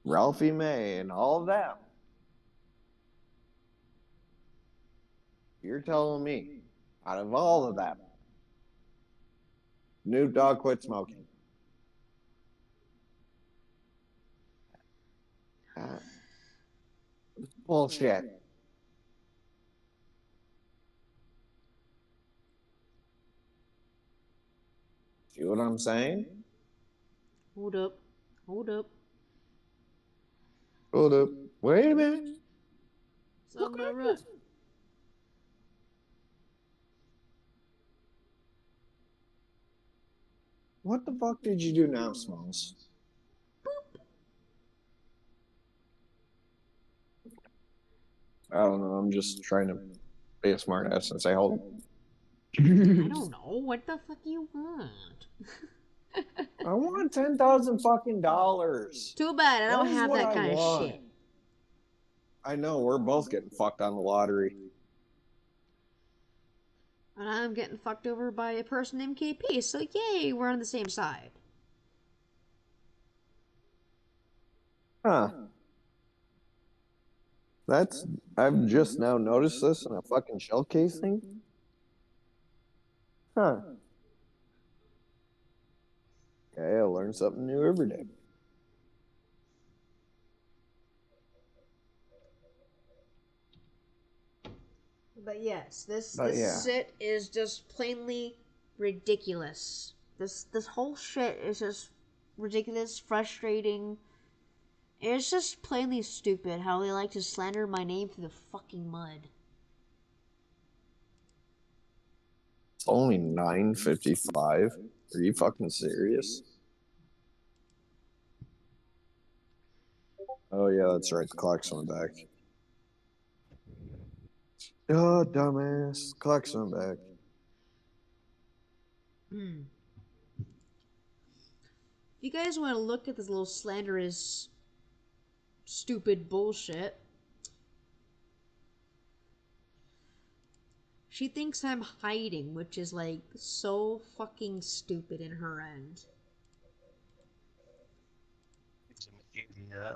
C: Ralphie May, and all of them. You're telling me, out of all of them, Snoop Dogg quit smoking. Uh, Bullshit. See what I'm saying?
B: Hold up. Hold up.
C: Hold up. Wait a minute.
B: Something not right.
C: What the fuck did you do now, Smalls? I don't know. I'm just trying to be a smart ass and say, hold
B: I
C: on.
B: don't know. What the fuck you want?
C: I want 10,000 fucking dollars.
B: Too bad I don't
C: That is
B: have
C: what
B: that
C: I
B: kind of
C: want.
B: shit.
C: I know we're both getting fucked on the lottery.
B: And I'm getting fucked over by a person named KP, so yay, we're on the same side.
C: Huh. That's I've just now noticed this in a fucking shell casing. Huh. Okay, I learn something new every day.
B: But yes, this
C: But yeah.
B: shit is just plainly ridiculous. This whole shit is just ridiculous, frustrating. It's just plainly stupid how they like to slander my name through the fucking mud.
C: It's only 9:55. Are you fucking serious? Oh yeah, that's right. The clock's on back. Oh, dumbass. Clock's on back.
B: Hmm. If you guys want to look at this little slanderous, stupid bullshit, she thinks I'm hiding, which is like so fucking stupid in her end.
A: Yeah.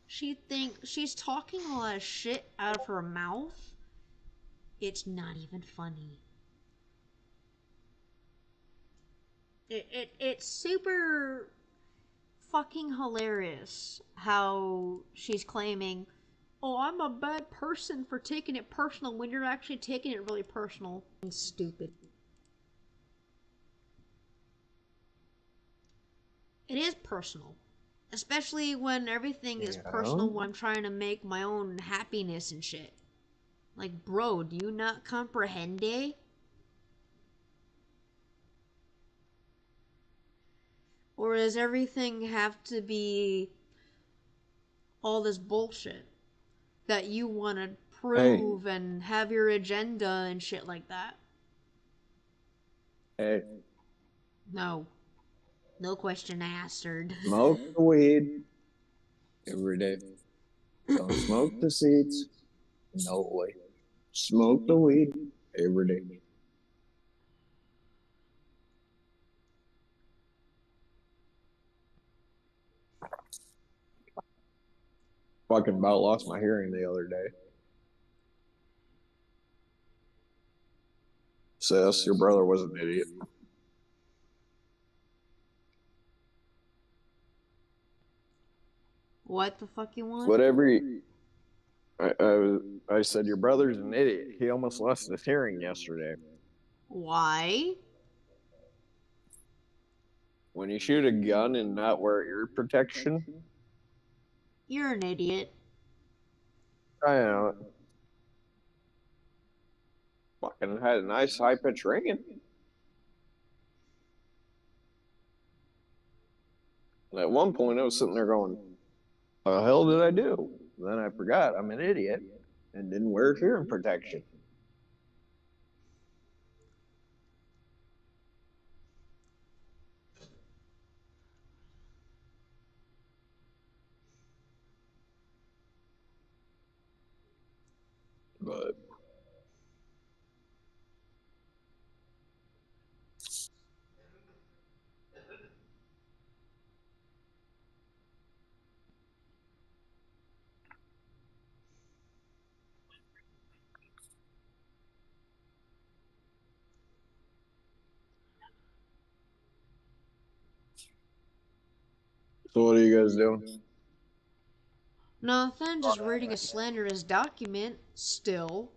B: She thinks she's talking a lot of shit out of her mouth. It's not even funny. It's super fucking hilarious how she's claiming, oh, I'm a bad person for taking it personal when you're actually taking it really personal. And stupid. It is personal. Especially when everything is personal when I'm trying to make my own happiness and shit. Like, bro, do you not comprehend it? Or does everything have to be all this bullshit that you want to prove and have your agenda and shit like that?
C: Hey,
B: No. No question answered.
C: smoke the weed every day. Don't smoke the seeds. No way. Smoke the weed every day. Fucking about lost my hearing the other day. Sis, your brother was an idiot.
B: What the fuck you want?
C: Whatever. I said your brother's an idiot. He almost lost his hearing yesterday.
B: Why?
C: When you shoot a gun and not wear ear protection,
B: You're an idiot.
C: I know. Fucking had a nice high pitch ringing. And at one point, I was sitting there going, "What the hell did I do?" Then I forgot I'm an idiot and didn't wear hearing protection. But so what are you guys doing?
B: Nothing, just reading a slanderous document. Still.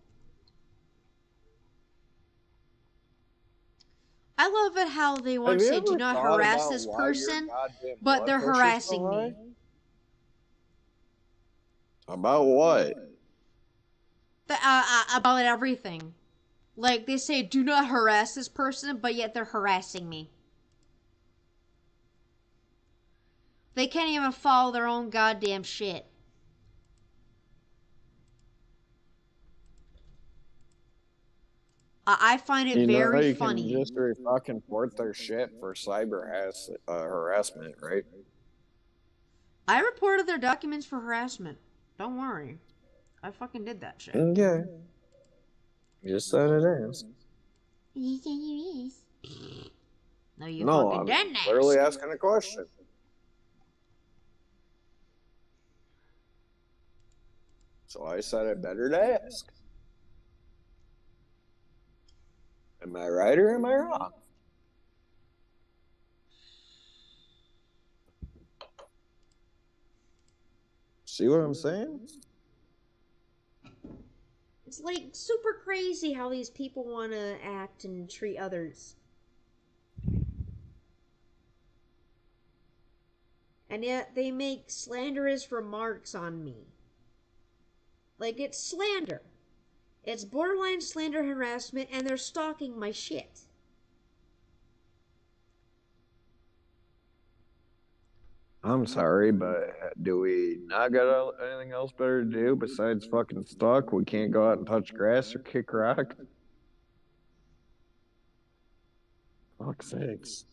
B: I love it how they want
C: Have
B: to
C: you
B: say, do
C: ever
B: not
C: thought
B: harass
C: about
B: this
C: why your
B: person,
C: goddamn
B: but
C: blood
B: they're
C: pressure's so
B: harassing
C: high?
B: me.
C: About what?
B: About everything. Like, they say, do not harass this person, but yet they're harassing me. They can't even follow their own goddamn shit. I find it
C: You know
B: very
C: you can
B: funny.
C: just fucking report their shit for harassment, right?
B: I reported their documents for harassment. Don't worry. I fucking did that shit.
C: Okay. Just said it is.
B: You say you is. No, you
C: No,
B: fucking
C: I'm
B: didn't
C: literally
B: ask.
C: asking a question. So I said it better to ask. Am I right or am I wrong? See what I'm saying?
B: It's like super crazy how these people want to act and treat others. And yet they make slanderous remarks on me. Like, it's slander. It's borderline slander harassment, and they're stalking my shit.
C: I'm sorry, but do we not got anything else better to do besides fucking stalk? We can't go out and touch grass or kick rock? Fuck's sakes.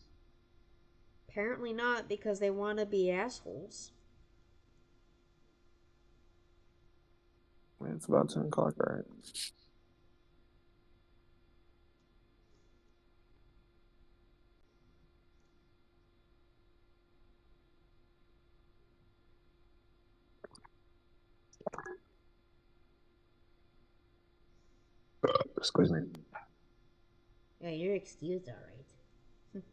B: Apparently not, because they want to be assholes.
C: It's about 10 o'clock, right? Excuse me.
B: Yeah, you're excused, alright.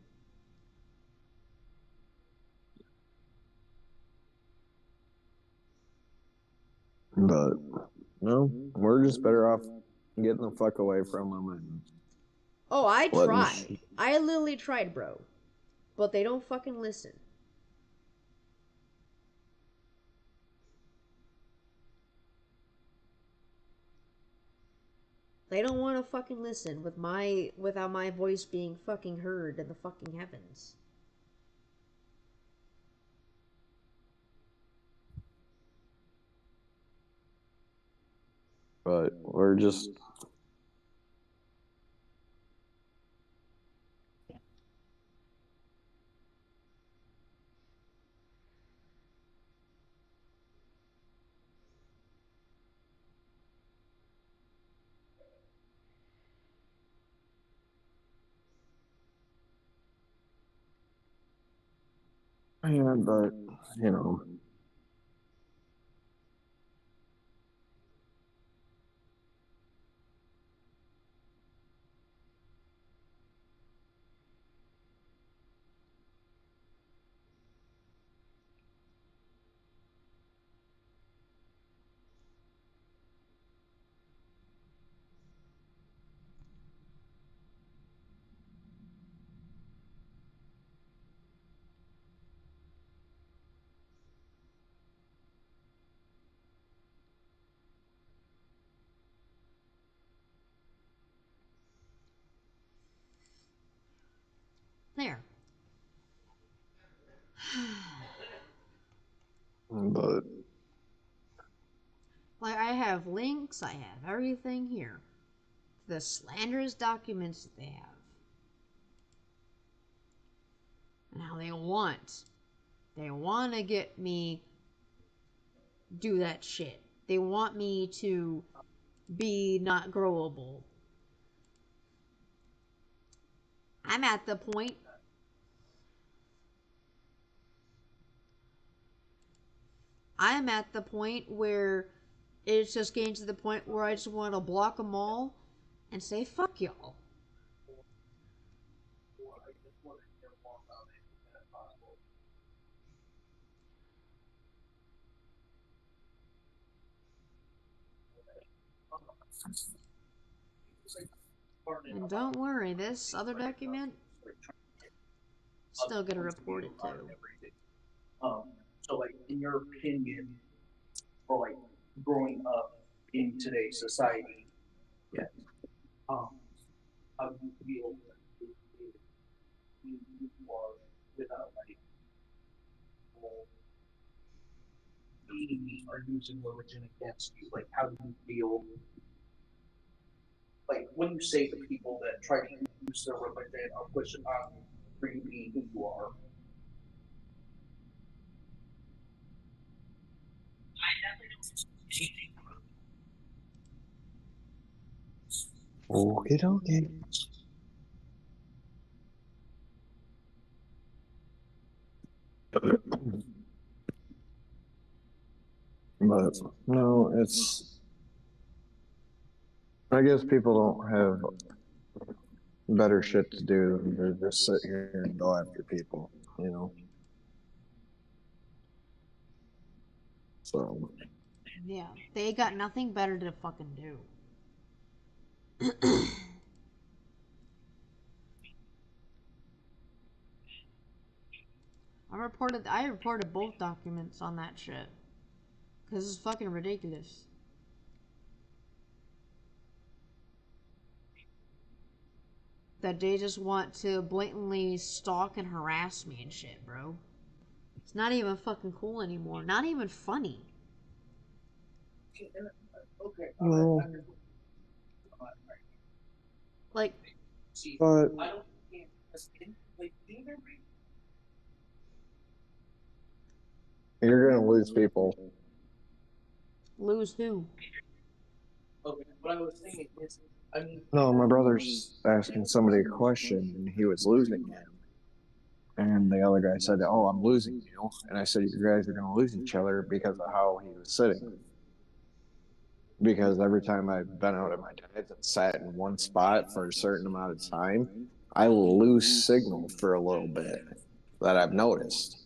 C: But no, we're just better off getting the fuck away from them and
B: Oh, I
C: letting.
B: tried. I literally tried, bro. But they don't fucking listen. They don't want to fucking listen without my voice being fucking heard in the fucking heavens.
C: But we're just. Yeah, but you know.
B: There.
C: But
B: Like, I have links, I have everything here. The slanderous documents that they have. And how they want. They want to get me do that shit. They want me to be not growable. I'm at the point. I'm at the point where it's just getting to the point where I just want to block them all and say, fuck y'all. And don't worry, this other document, still gonna report it too.
D: So, like, in your opinion, or like growing up in today's society, yeah, how do you feel you are without like being or using religion against you? Like, how do you feel? Like, when you say to people that try to use their religion or push it on you for you being who you are,
E: I definitely don't anything.
C: okay, okay. But no, it's. I guess people don't have better shit to do than to just sit here and go after people, you know. So
B: Yeah, they got nothing better to fucking do. I reported both documents on that shit. Cause it's fucking ridiculous. That they just want to blatantly stalk and harass me and shit, bro. It's not even fucking cool anymore. Not even funny.
D: okay,
C: well,
B: Like,
D: see,
C: but
D: I don't think like
C: you're gonna lose people.
B: lose who?
D: okay, what I was saying is, I mean,
C: No, my brother's asking somebody a question and he was losing him. And the other guy said, "Oh, I'm losing you." And I said, "You guys are gonna lose each other because of how he was sitting." because every time I've been out at my dad's and sat in one spot for a certain amount of time, I lose signal for a little bit that I've noticed.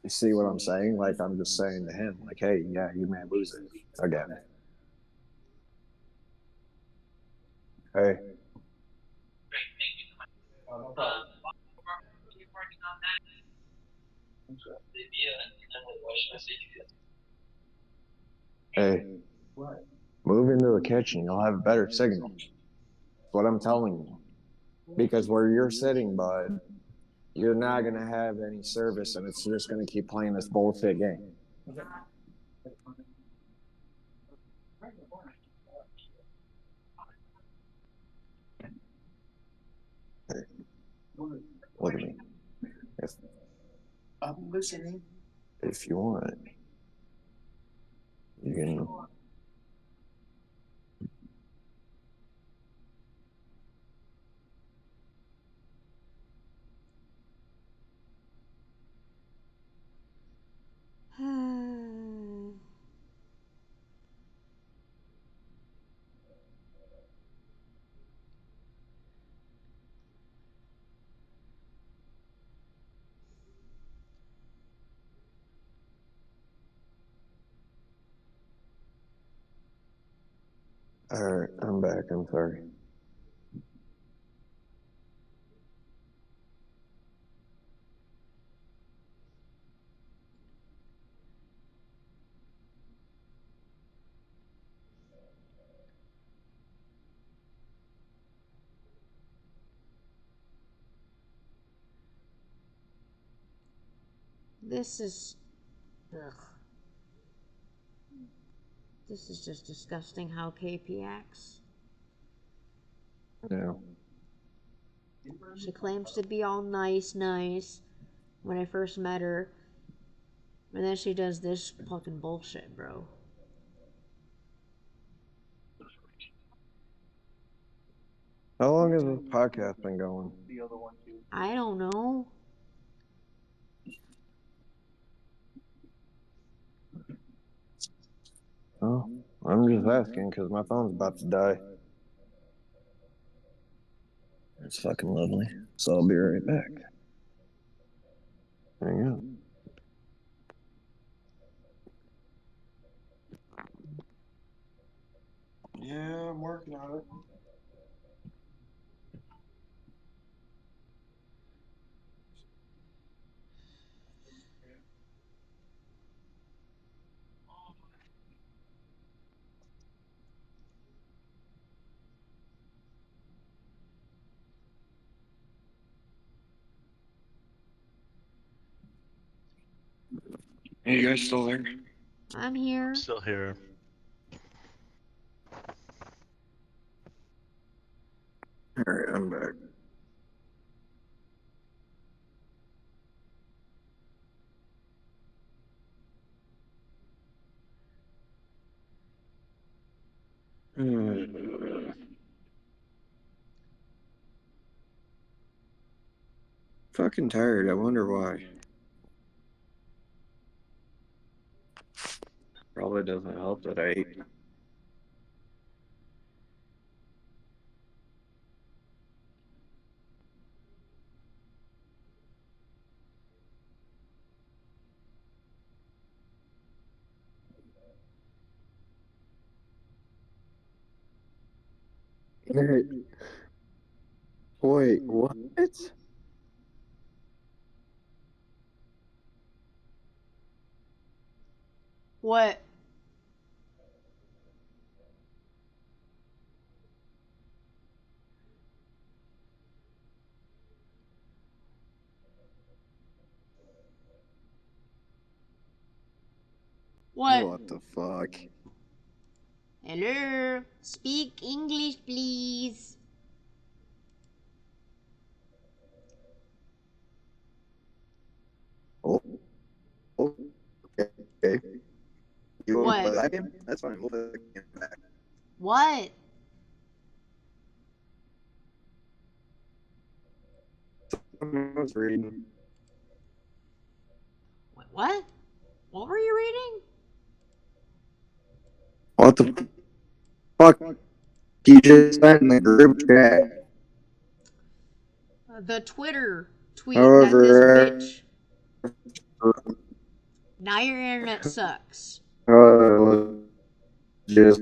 C: You see what I'm saying? Like, I'm just saying to him, like, hey, yeah, you may lose it again. Hey.
E: Great, thank you so much. You're working on that. Idea, and then what should I say to you?
C: Hey, move into the kitchen. You'll have a better signal. That's what I'm telling you. Because where you're sitting, bud, you're not going to have any service and it's just going to keep playing this bullshit game. Hey, look at me. If,
D: I'm listening.
C: if you want, you can. All right, I'm back. I'm sorry.
B: This is. Ugh. This is just disgusting how KP acts.
C: Yeah.
B: She claims to be all nice when I first met her. And then she does this fucking bullshit, bro.
C: How long has this podcast been going?
B: I don't know.
C: Oh, I'm just asking because my phone's about to die. It's fucking lovely. So I'll be right back. Hang on. Yeah, I'm working on it. Hey, you guys still there?
B: I'm here.
A: Still here.
C: All right, I'm back. Fucking tired. I wonder why. Probably doesn't help that I ate. Wait, what?
B: What? What?
C: What the fuck?
B: Hello? Speak English, please.
C: Oh, okay. You want to play
B: What?
C: that game? That's fine. We'll play that game back.
B: What?
C: I was reading.
B: What? What were you reading?
C: What the fuck you just sent in the group chat?
B: The Twitter tweet that this
C: However,
B: bitch. Now your internet sucks.
C: just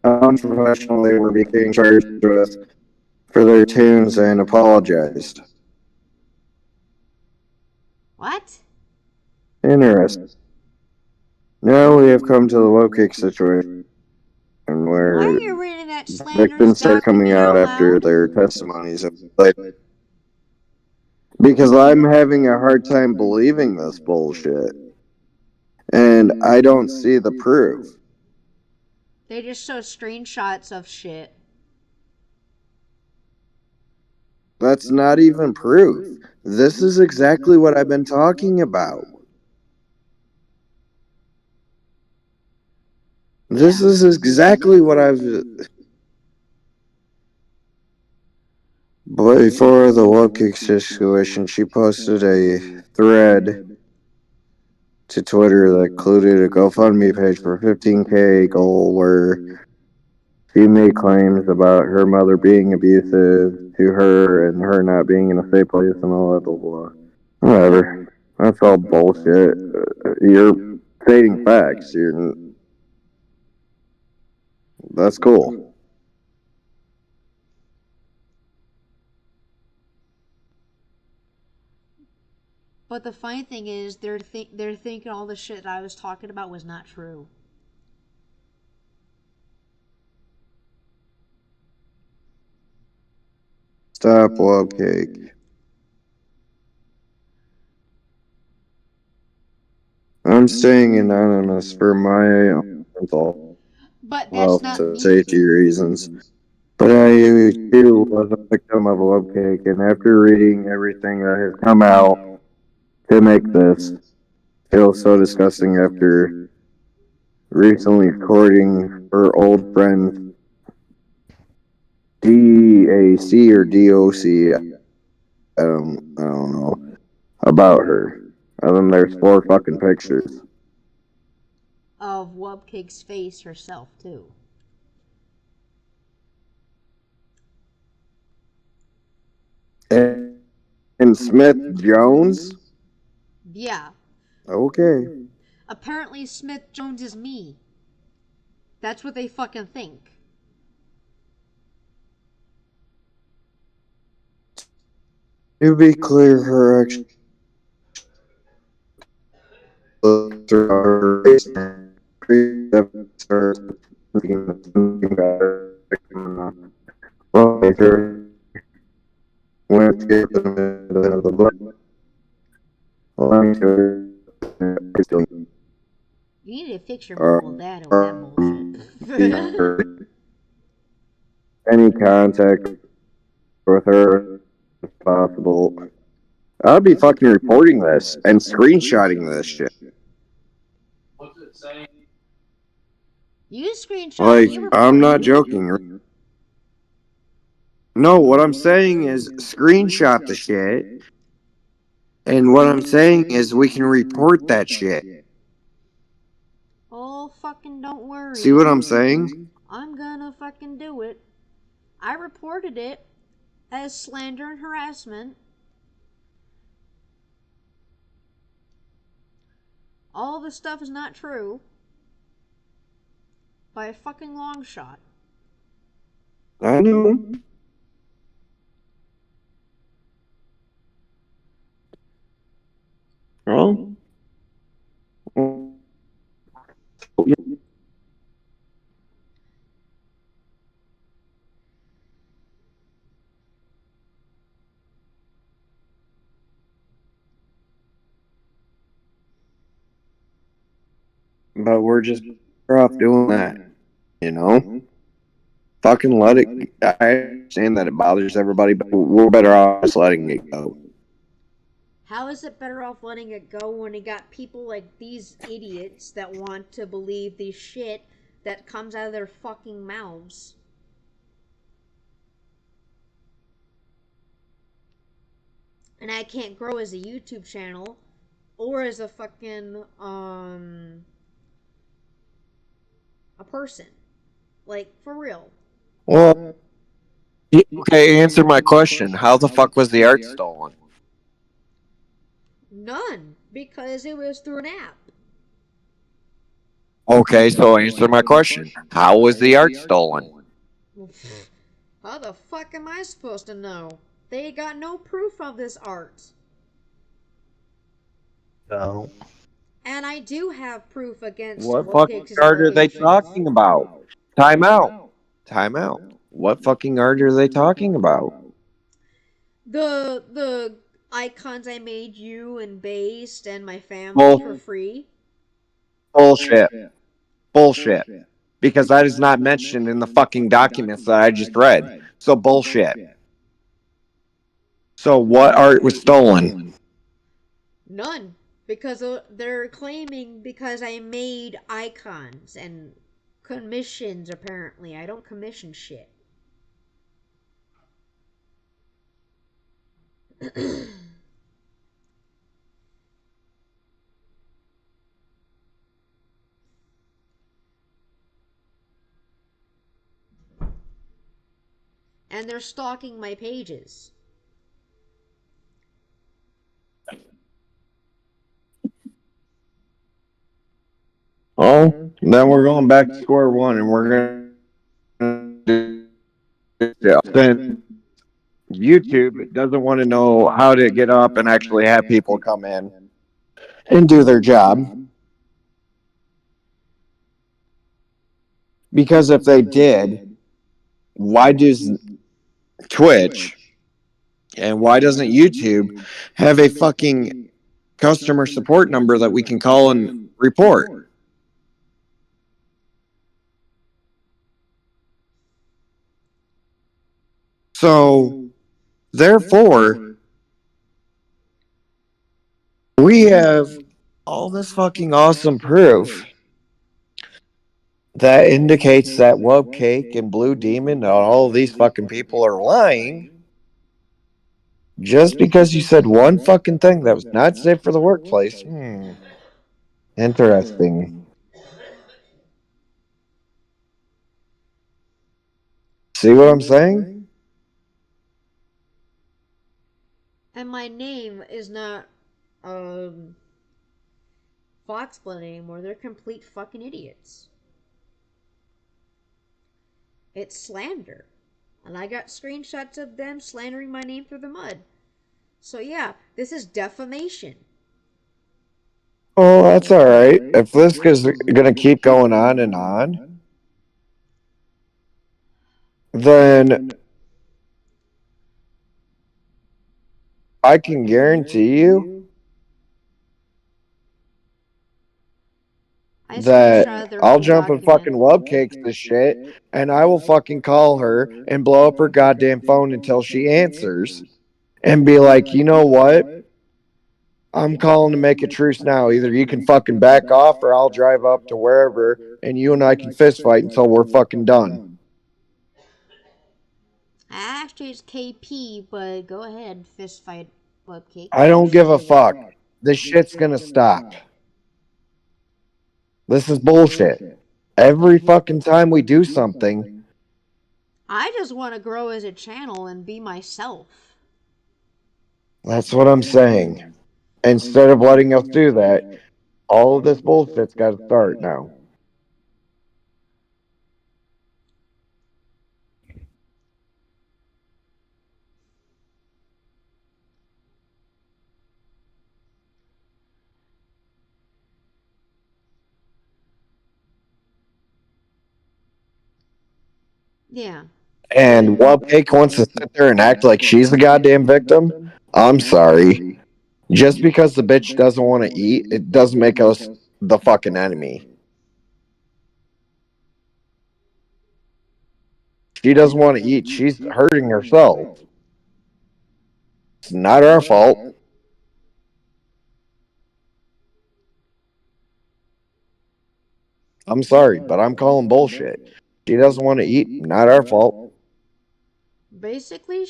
C: unprofessional they were being charged with for their tunes and apologized.
B: What?
C: Interesting. Now we have come to the low kick situation
B: Why are
C: where
B: you reading that slander
C: victims start
B: stuff to
C: coming
B: me
C: out
B: out
C: after
B: loud?
C: their testimonies have played. Because I'm having a hard time believing this bullshit. And I don't see the proof.
B: They just show screenshots of shit.
C: That's not even proof. This is exactly what I've been talking about. This
B: Yeah.
C: is exactly what I've. Before the low kick situation, she posted a thread to Twitter that included a GoFundMe page for 15K goal where she made claims about her mother being abusive to her and her not being in a safe place and all that blah blah. Whatever. That's all bullshit. You're stating facts. That's cool.
B: But the funny thing is, they're thinking all the shit that I was talking about was not true.
C: Stop low kick. I'm staying anonymous for my own mental
B: But that's
C: health
B: not me.
C: safety reasons. But I too was a victim of a love cake, and after reading everything that has come out to make this feel so disgusting after recently courting her old friend DAC or DOC, I don't know about her. And then there's 4 fucking pictures.
B: Of Wubcake's face herself, too.
C: And Smith Jones?
B: Yeah.
C: Okay.
B: Apparently, Smith Jones is me. That's what they fucking think.
C: To be clear, her actual through her race and well, later went to get the book.
B: You need to fix your mobile data with that bullshit.
C: Any contact with her if possible. I'll be fucking reporting this and screenshotting this shit.
D: What's it saying?
B: You screenshot
C: Like,
B: me
C: I'm not
B: reporting.
C: joking. No, what I'm saying is screenshot the shit. And what I'm saying is we can report that shit.
B: Oh, fucking don't worry.
C: See what I'm saying?
B: I'm gonna fucking do it. I reported it as slander and harassment. All this stuff is not true. By a fucking long shot.
C: I know. Well, but we're just better off doing that, you know? Fucking let it. I understand that it bothers everybody, but we're better off just letting it go.
B: How is it better off letting it go when you got people like these idiots that want to believe the shit that comes out of their fucking mouths? And I can't grow as a YouTube channel or as a fucking a person. Like for real.
C: Well, okay, answer my question. How the fuck was the art stolen?
B: None, because it was through an app.
C: Okay, so answer my question. How was the art stolen?
B: How the fuck am I supposed to know? They got no proof of this art.
A: No.
B: And I do have proof against
C: What fucking
B: Webcake's
C: art are they
B: allegations.
C: talking about? Time out. Time out. What fucking art are they talking about?
B: The icons I made you and based and my family for
C: Bull,
B: free.
C: bullshit. Bullshit. Because that is not mentioned in the fucking documents that I just read. So bullshit. So what art was stolen?
B: None. Because they're claiming because I made icons and commissions apparently. I don't commission shit. And they're stalking my pages.
C: Oh, then we're going back to square one and we're going to since YouTube doesn't want to know how to get up and actually have people come in and do their job. Because if they did, why does Twitch and why doesn't YouTube have a fucking customer support number that we can call and report? So, therefore, we have all this fucking awesome proof that indicates that Wub Cake and Blue Demon and all of these fucking people are lying just because you said one fucking thing that was not safe for the workplace. Interesting. See what I'm saying?
B: And my name is not Foxblood anymore. They're complete fucking idiots. It's slander. And I got screenshots of them slandering my name through the mud. So yeah, this is defamation.
C: Oh, that's all right. If this is going to keep going on, then I can guarantee you
B: I
C: that
B: screenshotted their
C: I'll
B: whole
C: jump and
B: document.
C: fucking love cakes this shit, and I will fucking call her and blow up her goddamn phone until she answers and be like, you know what? I'm calling to make a truce now. Either you can fucking back off or I'll drive up to wherever and you and I can fist fight until we're fucking done.
B: Actually, it's KP, but go ahead, fist fight, Webcake.
C: I don't give a fuck. This shit's gonna stop. This is bullshit. Every fucking time we do something,
B: I just want to grow as a channel and be myself.
C: that's what I'm saying. Instead of letting us do that, all of this bullshit's got to start now.
B: Yeah.
C: And while Cake wants to sit there and act like she's the goddamn victim, I'm sorry. Just because the bitch doesn't want to eat, it doesn't make us the fucking enemy. She doesn't want to eat. She's hurting herself. It's not our fault. I'm sorry, but I'm calling bullshit. She doesn't want to eat. Not our fault.
B: Basically,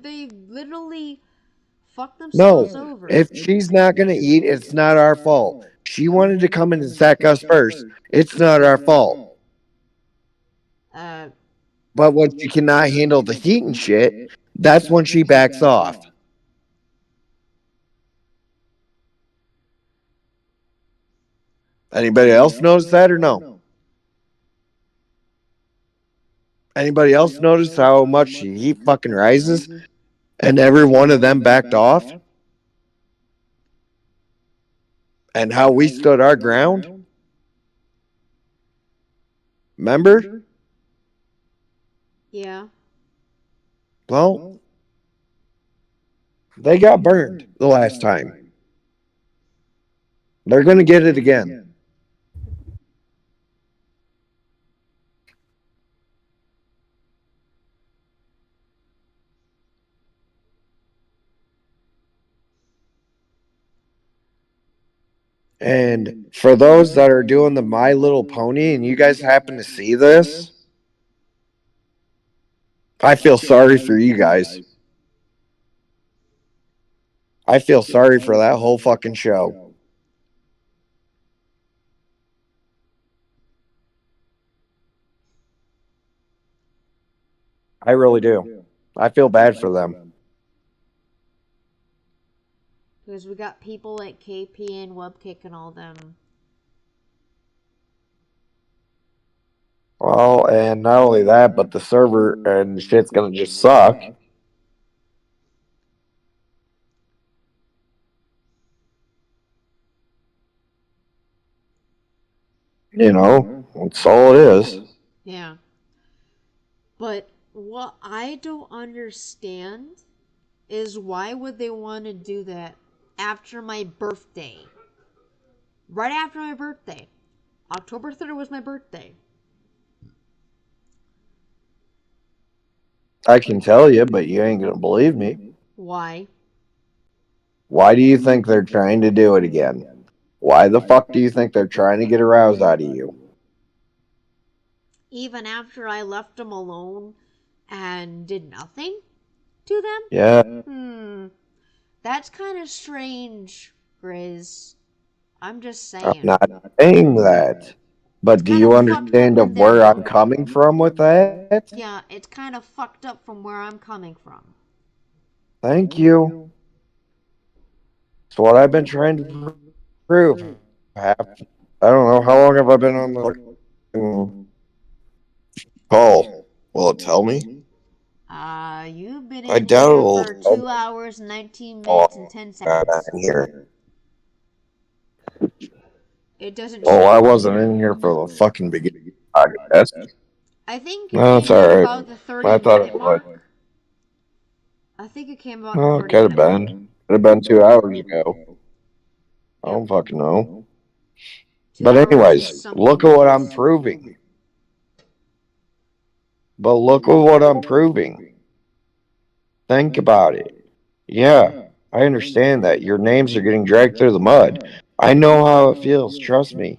B: they literally fuck themselves
C: No,
B: over.
C: if she's not going to eat, it's not our fault. She wanted to come and attack us first. It's not our fault.
B: Uh,
C: But when she cannot handle the heat and shit, that's when she backs off. Anybody else notice that or no? Anybody else notice how much the heat fucking rises and every one of them backed off? And how we stood our ground? Remember?
B: yeah.
C: Well, they got burned the last time. They're going to get it again. And for those that are doing the My Little Pony and you guys happen to see this, I feel sorry for you guys. I feel sorry for that whole fucking show. I really do. I feel bad for them.
B: Because we got people like KP and Webkick and all them.
C: Well, and not only that, but the server and shit's gonna just suck. You know, that's all it is.
B: Yeah. But what I don't understand is why would they want to do that after my birthday? Right after my birthday. October 3rd was my birthday.
C: I can tell you, but you ain't gonna believe me.
B: Why?
C: Why do you think they're trying to do it again? Why the fuck do you think they're trying to get a rouse out of you?
B: Even after I left them alone and did nothing to them?
C: Yeah,
B: That's kind of strange, Grizz. I'm just
C: I'm
B: saying.
C: not saying that.
B: It's
C: But do
B: kind
C: you
B: of fucked up
C: understand
B: in
C: of
B: that.
C: where I'm coming from with that?
B: Yeah, it's kind of fucked up from where I'm coming from.
C: Thank you. It's what I've been trying to prove. Half, I don't know how long have I been on the call. Will it tell me?
B: You've been
C: I
B: in
C: doubt
B: here
C: it'll
B: for
C: tell
B: 2
C: me
B: hours, 19
C: how
B: minutes, and 10
C: long I got
B: seconds.
C: in here.
B: It doesn't
C: Oh,
B: show
C: I
B: on
C: wasn't
B: here.
C: in here for the fucking beginning. I guess.
B: I think you
C: No, it's
B: came in
C: alright.
B: about the 30
C: I thought
B: minute
C: it would.
B: mark. I think you came about the
C: Oh, it
B: 30
C: could have
B: minute mark.
C: been. Could have been 2 hours ago. I
B: Yep.
C: don't fucking know.
B: 2
C: But
B: hours and
C: anyways,
B: something
C: look at what I'm
B: minutes.
C: proving. But look at what I'm proving. Think about it. Yeah, I understand that your names are getting dragged through the mud. I know how it feels. Trust me.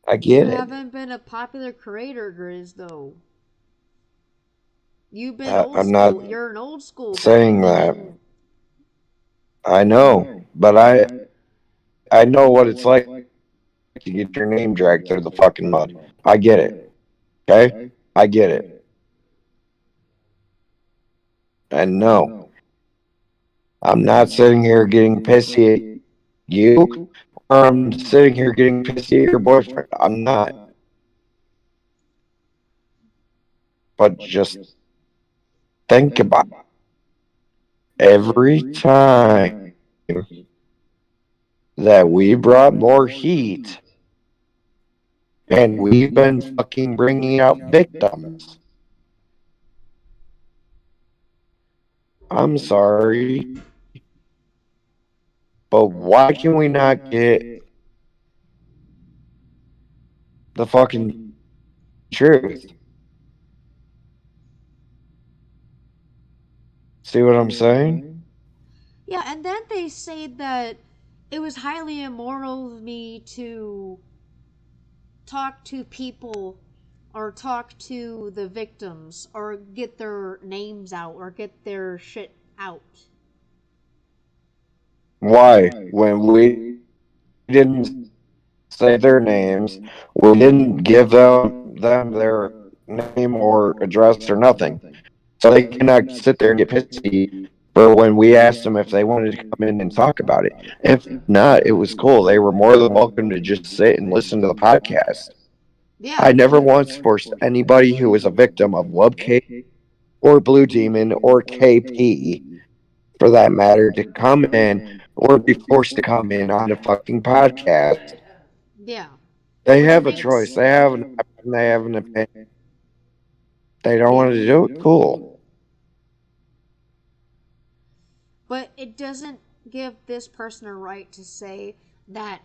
C: I
B: You
C: get it.
B: haven't been a popular creator, Grizz, though. You've been old
C: I'm not
B: school. You're an old school guy.
C: saying that. I know, but I know what it's like to get your name dragged through the fucking mud. I get it. Okay? I get it. And no, I'm not sitting here getting pissy at you, or I'm sitting here getting pissy at your boyfriend. I'm not. But just think about it. Every time that we brought more heat and we've been fucking bringing out victims. I'm sorry, but why can we not get the fucking truth? See what I'm saying?
B: Yeah, and then they say that it was highly immoral of me to talk to people or talk to the victims or get their names out or get their shit out.
C: Why? When we didn't say their names, we didn't give them their name or address or nothing. So they cannot sit there and get pissy for when we asked them if they wanted to come in and talk about it. If not, it was cool. They were more than welcome to just sit and listen to the podcast.
B: Yeah.
C: I never once forced anybody who was a victim of Webcake or Blue Demon or KP, for that matter, to come in or be forced to come in on a fucking podcast.
B: Yeah.
C: They
B: But it
C: have a
B: makes
C: choice. They have an option. They have an opinion. They don't want to do it. Cool.
B: but it doesn't give this person a right to say that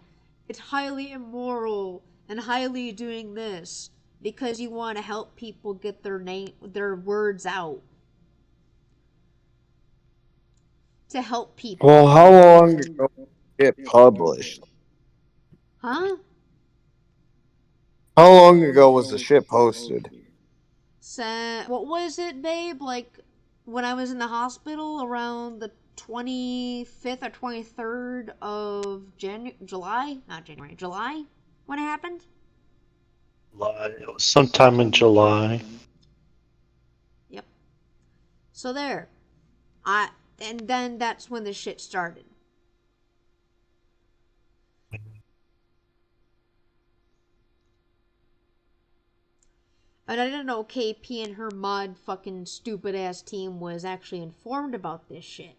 B: it's highly immoral and highly doing this because you want to help people get their words out to help people.
C: Well, how long ago did it get published?
B: Huh?
C: How long ago was the shit posted?
B: What was it, babe? Like when I was in the hospital around the 25th or 23rd of July? Not January, July when it happened?
A: It was sometime in July.
B: Yep. So there. I and then that's when the shit started. And I didn't know KP and her mod fucking stupid ass team was actually informed about this shit.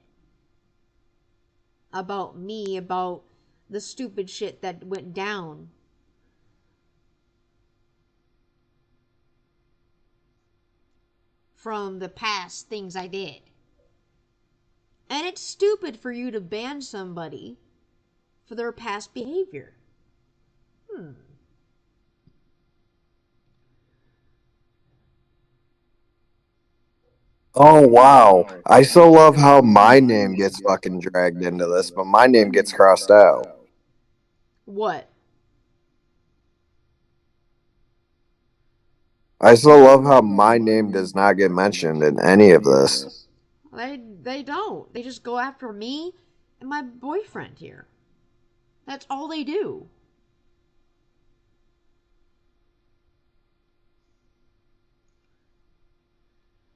B: About me, about the stupid shit that went down. From the past things I did. And it's stupid for you to ban somebody for their past behavior.
C: Oh wow. I so love how my name gets fucking dragged into this, but my name gets crossed out.
B: What?
C: I so love how my name does not get mentioned in any of this.
B: They don't. They just go after me and my boyfriend here. That's all they do.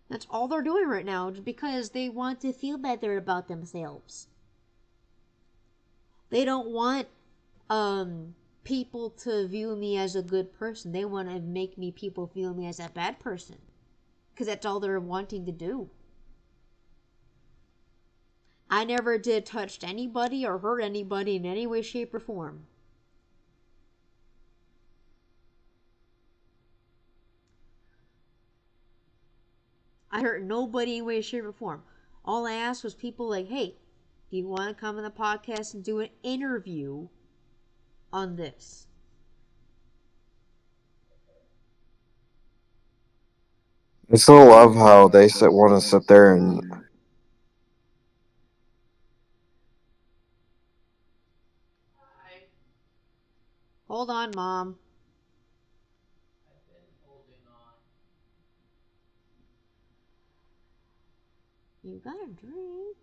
B: That's all they're doing right now because they want to feel better about themselves. They don't want people to view me as a good person. They want to make me people feel me as a bad person because that's all they're wanting to do. I never did touch anybody or hurt anybody in any way, shape, or form. I hurt nobody in any way, shape, or form. All I asked was people like, hey, do you want to come on the podcast and do an interview on this?
C: I so love how they want to sit there and
B: Hold on, Mom. You got a drink.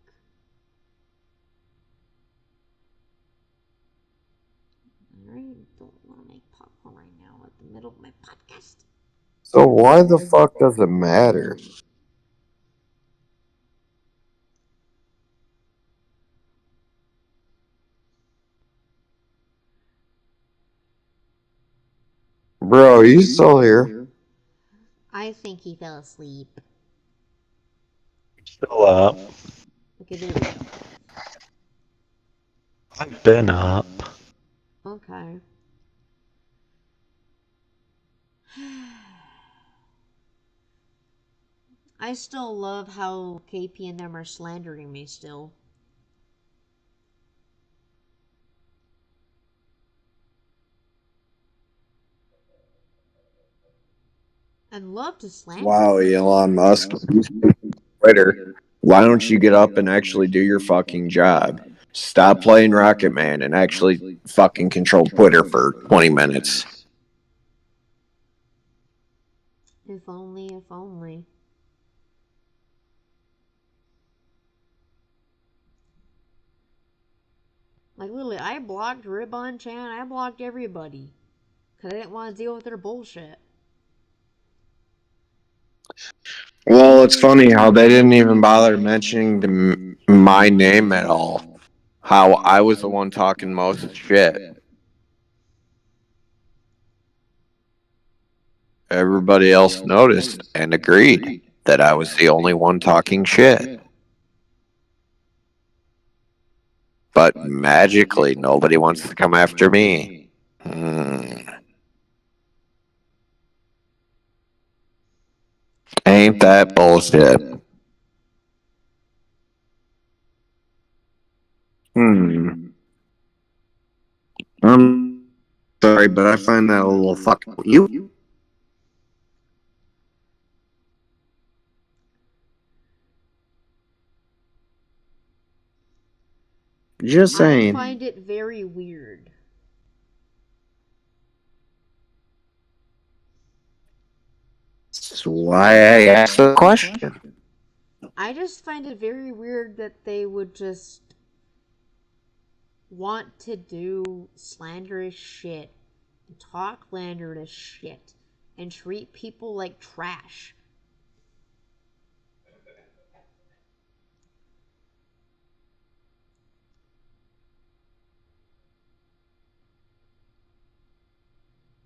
B: Alright, don't want to make popcorn right now at the middle of my podcast.
C: so why the fuck does it matter? Bro, are you still here?
B: I think he fell asleep.
A: Still up.
B: Okay, there we go.
A: I've been up.
B: Okay. I still love how KP and them are slandering me still. And love to slander
C: Wow,
B: me.
C: Elon Musk, Twitter. Why don't you get up and actually do your fucking job? Stop playing Rocket Man and actually fucking control Twitter for 20 minutes.
B: If only, if only. Like, literally, I blocked Ribbon Chan, I blocked everybody. Because I didn't want to deal with their bullshit.
C: Well, it's funny how they didn't even bother mentioning my name at all. How I was the one talking most shit. Everybody else noticed and agreed that I was the only one talking shit. But magically, nobody wants to come after me. Ain't that bullshit? Hmm. I'm sorry, but I find that a little fucking you. Just
B: I
C: saying.
B: find it very weird.
C: That's why I asked the question.
B: I just find it very weird that they would just want to do slanderous shit, and talk slanderous shit, and treat people like trash.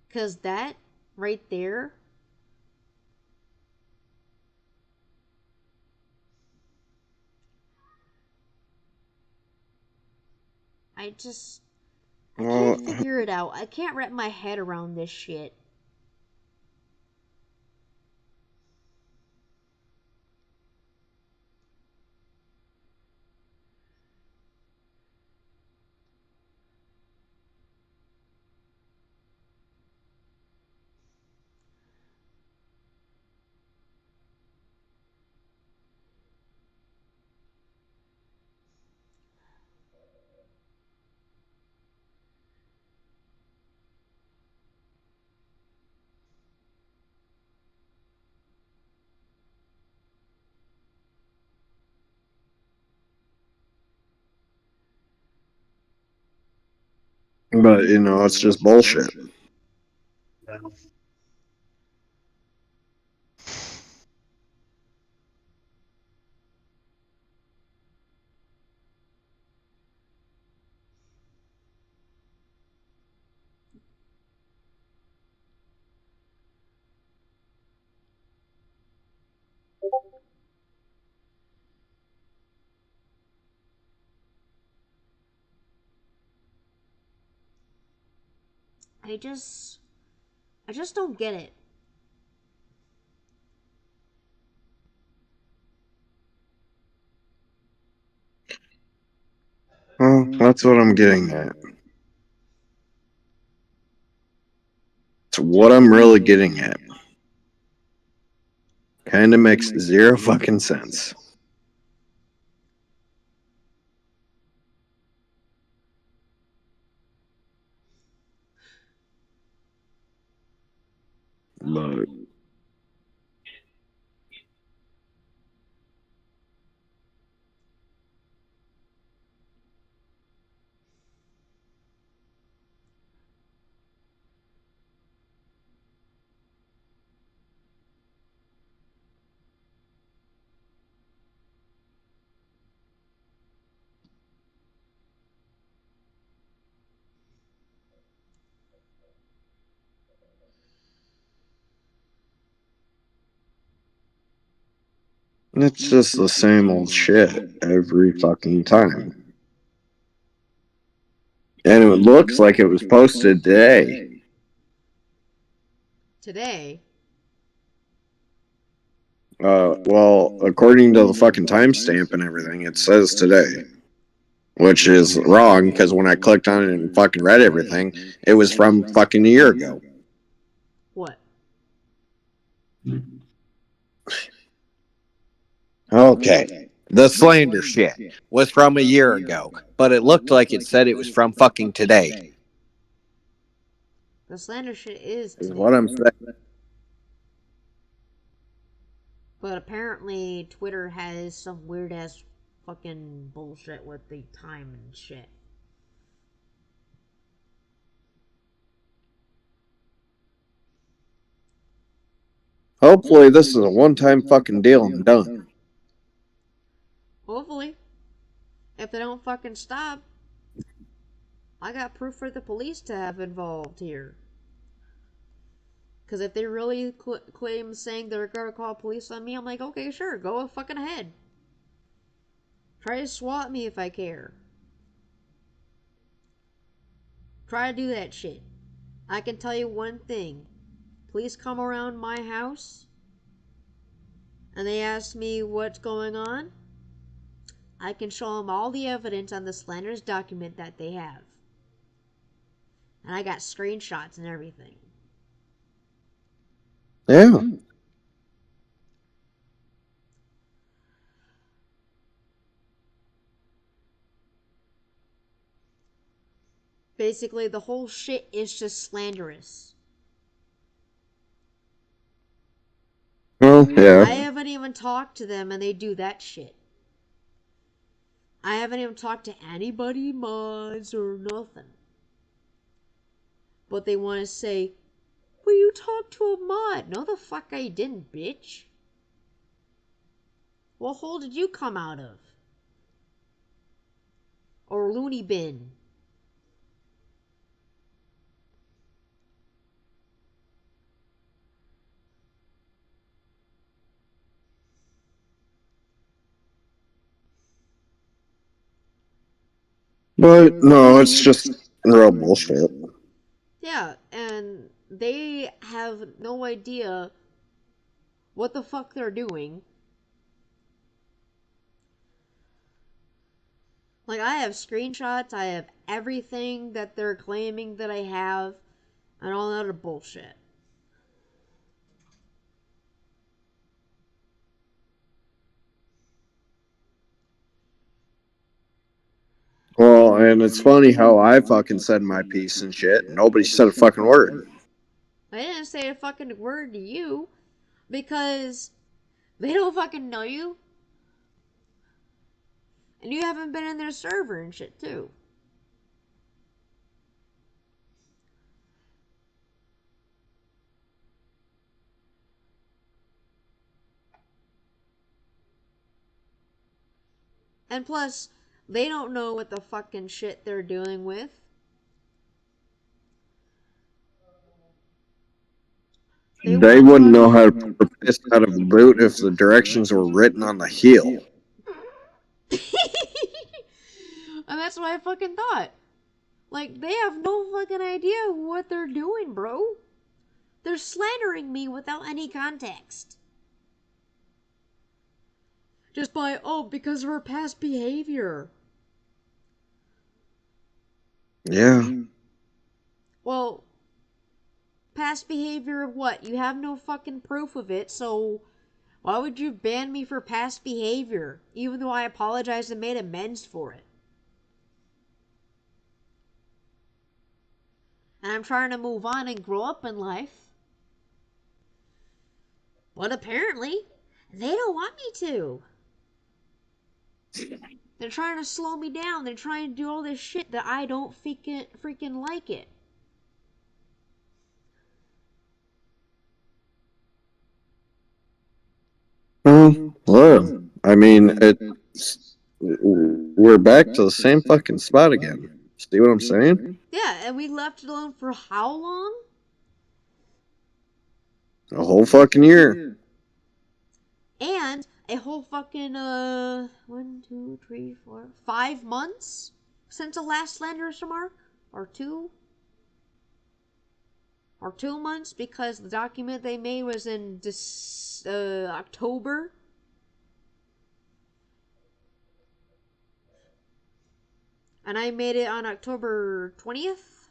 B: Because that right there, I just. I
C: Well,
B: can't figure it out. I can't wrap my head around this shit.
C: but it's just bullshit.
B: I just. I just don't get it.
C: Well, that's what I'm getting at. It's what I'm really getting at. Kind of makes zero fucking sense. But it's just the same old shit every fucking time. And it looks like it was posted today.
B: Today.
C: Well, according to the fucking timestamp and everything, it says today. Which is wrong because when I clicked on it and fucking read everything, it was from fucking a year ago.
B: What?
C: Okay. The slander shit was from a year ago, but it looked like it said it was from fucking today.
B: The slander shit is
C: Is
B: today.
C: what I'm saying.
B: But apparently, Twitter has some weird ass fucking bullshit with the time and shit.
C: Hopefully, this is a one-time fucking deal and done.
B: Hopefully. If they don't fucking stop, I got proof for the police to have involved here. Because if they really claim saying they're gonna call police on me, I'm like, okay, sure, go fucking ahead. Try to swat me if I care. Try to do that shit. I can tell you one thing. Police come around my house and they ask me what's going on. I can show them all the evidence on the slanderous document that they have. And I got screenshots and everything.
C: Yeah.
B: Basically, the whole shit is just slanderous.
C: Well, yeah.
B: I haven't even talked to them and they do that shit. I haven't even talked to anybody, mods, or nothing. But they want to say, well, you talked to a mod. No, the fuck I didn't, bitch. What hole did you come out of? Or loony bin?
C: But no, it's just real bullshit.
B: Yeah, and they have no idea what the fuck they're doing. Like, I have screenshots, I have everything that they're claiming that I have, and all that other bullshit.
C: Well, and it's funny how I fucking said my piece and shit, and nobody said a fucking word.
B: I didn't say a fucking word to you, because they don't fucking know you. And you haven't been in their server and shit, too. And plus, they don't know what the fucking shit they're dealing with.
C: They wouldn't know how to put a piss out of a boot if the directions were written on the heel.
B: And that's what I fucking thought. Like, they have no fucking idea what they're doing, bro. They're slandering me without any context. Just by, oh, because of her past behavior.
C: Yeah.
B: Well, past behavior of what? You have no fucking proof of it, so why would you ban me for past behavior, even though I apologized and made amends for it? And I'm trying to move on and grow up in life. But apparently, they don't want me to. They're trying to slow me down. They're trying to do all this shit that I don't freaking like it.
C: Well, I mean, we're back to the same fucking spot again. See what I'm saying?
B: Yeah, and we left it alone for how long?
C: A whole fucking year.
B: And a whole fucking 5 months since the last slanderous remark, or 2 months, because the document they made was in October. And I made it on October 20th.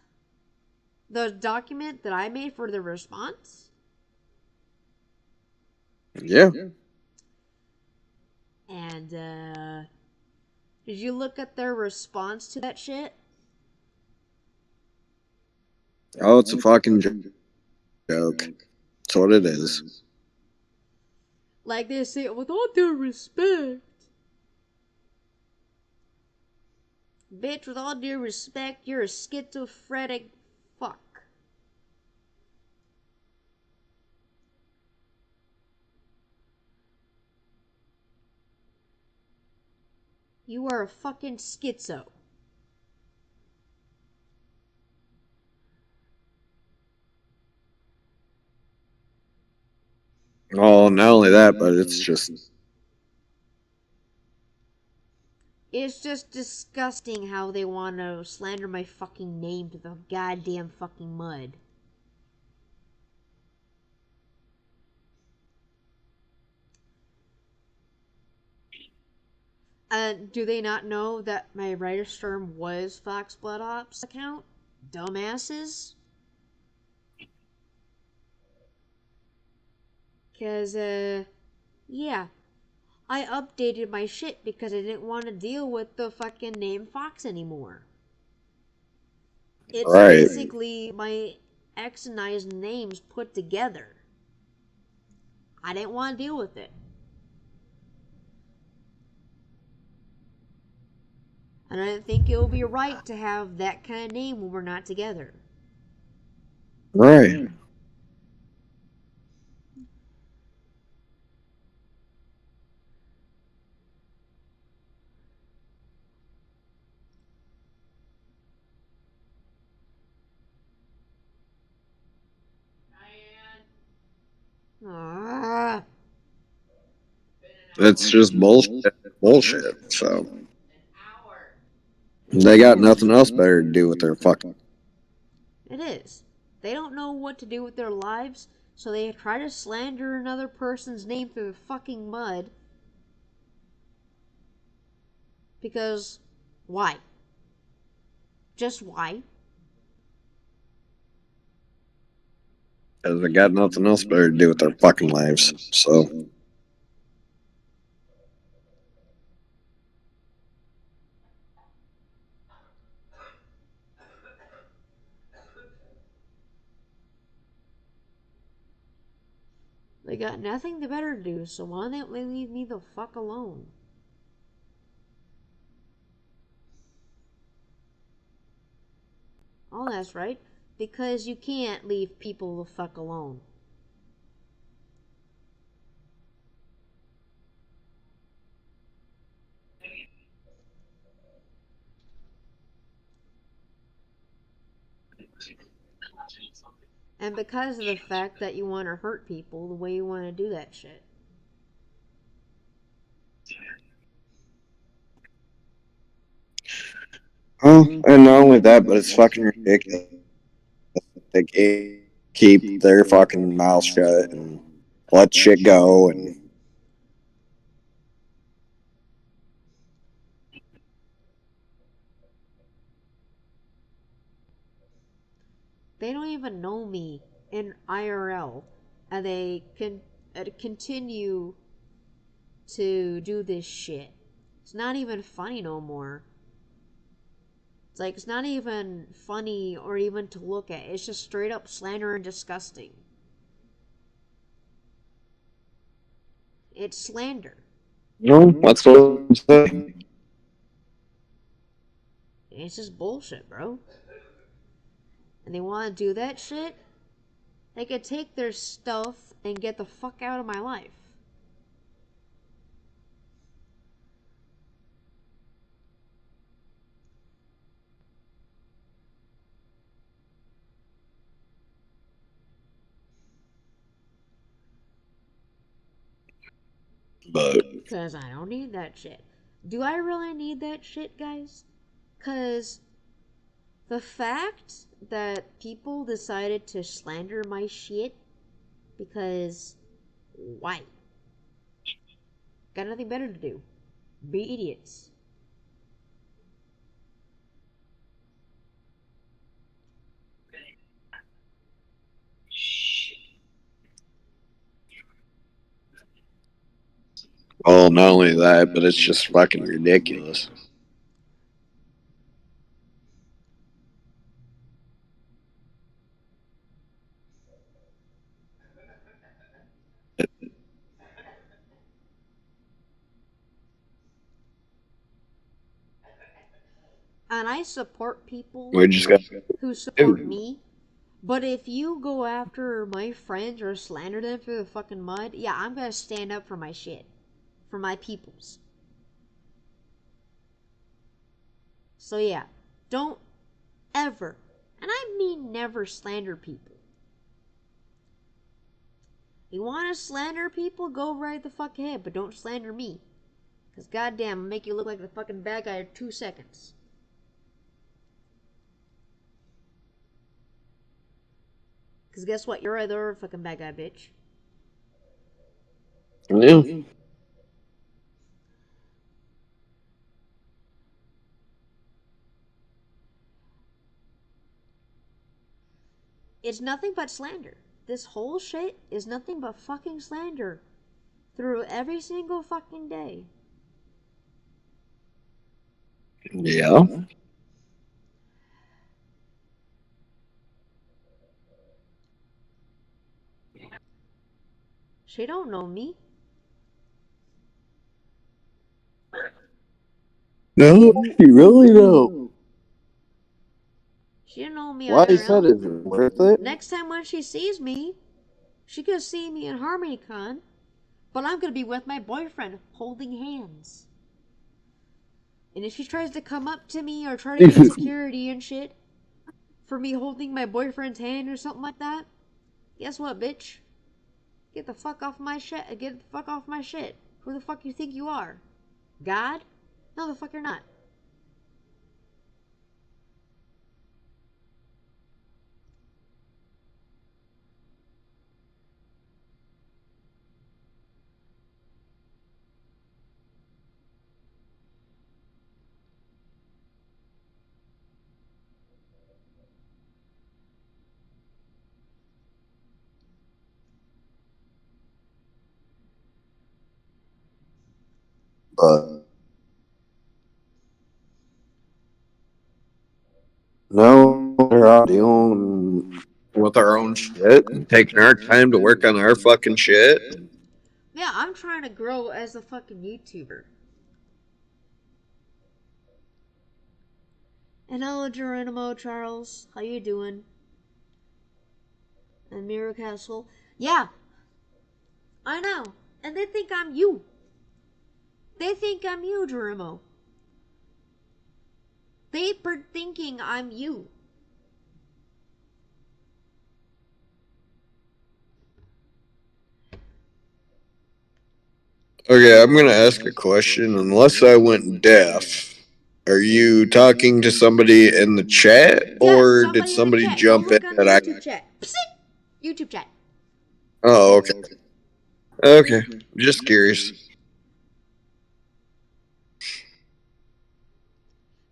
B: The document that I made for the response.
C: Yeah.
B: And did you look at their response to that shit?
C: Oh, it's a fucking joke. That's what it is.
B: Like they say, with all due respect. Bitch, with all due respect, you're a schizophrenic fuck. You are a fucking schizo.
C: Oh, not only that, but it's just
B: It's just disgusting how they want to slander my fucking name to the goddamn fucking mud. Do they not know that my writer's term was Fox Blood Ops account? Dumbasses. Cause, yeah. I updated my shit because I didn't want to deal with the fucking name Fox anymore. It's
C: right.
B: basically my ex and I's names put together. I didn't want to deal with it. And I didn't think it would be right to have that kind of name when we're not together.
C: Right.
B: Ah,
C: It's just bullshit. Bullshit. So they got nothing else better to do with their fucking.
B: it is. They don't know what to do with their lives, so they try to slander another person's name through the fucking mud. Because why? Just why?
C: Because they got nothing else better to do with their fucking lives. So
B: They got nothing better to do, so why don't they leave me the fuck alone? Oh, that's right. Because you can't leave people the fuck alone. And because of the fact that you want to hurt people the way you want to do that shit.
C: oh, and not only that, but it's fucking ridiculous. They keep their fucking mouth shut and let shit go and
B: They don't even know me in IRL. And they can continue to do this shit. It's not even funny no more. It's like, it's not even funny or even to look at. It's just straight up slander and disgusting. It's slander.
C: no, that's what I'm saying.
B: It's just bullshit, bro. And they want to do that shit? They could take their stuff and get the fuck out of my life.
C: But
B: Because I don't need that shit. Do I really need that shit, guys? Because the fact that people decided to slander my shit, because why? Got nothing better to do. Be idiots.
C: well, not only that, but it's just fucking ridiculous.
B: And I support people
C: We just got
B: who support
C: to.
B: me. But if you go after my friends or slander them through the fucking mud, yeah, I'm gonna stand up for my shit. For my peoples. So yeah, don't ever, and I mean never, slander people. You want to slander people? Go right the fuck ahead, but don't slander me. Because goddamn, I'll make you look like the fucking bad guy in 2 seconds. Because guess what? You're either a fucking bad guy, bitch.
C: Yeah.
B: It's nothing but slander. This whole shit is nothing but fucking slander. Through every single fucking day.
C: Yeah.
B: She don't know me.
C: No, you really don't.
B: She don't know me
C: Why is that?
B: IRL.
C: Is it worth it?
B: Next time when she sees me, she could see me in HarmonyCon, but I'm gonna be with my boyfriend holding hands. And if she tries to come up to me or try to get security and shit for me holding my boyfriend's hand or something like that, guess what, bitch? Get the fuck off my shit. Get the fuck off my shit. Who the fuck you think you are? God? No, the fuck you're not.
C: But no, they're out dealing with our own shit and taking our time to work on our fucking shit.
B: Yeah, I'm trying to grow as a fucking YouTuber. And hello, Geronimo Charles. How you doing? And Mirror Castle. Yeah, I know. And they think I'm you. They think I'm you, Geronimo. They are thinking I'm you.
C: Okay, I'm gonna ask a question. Unless I went deaf, are you talking to somebody in the chat,
B: Yeah,
C: or did
B: somebody in the
C: somebody
B: chat. Go
C: jump in
B: look on the
C: that I?
B: YouTube chat. Psst! YouTube chat.
C: Oh, okay. Okay, just curious.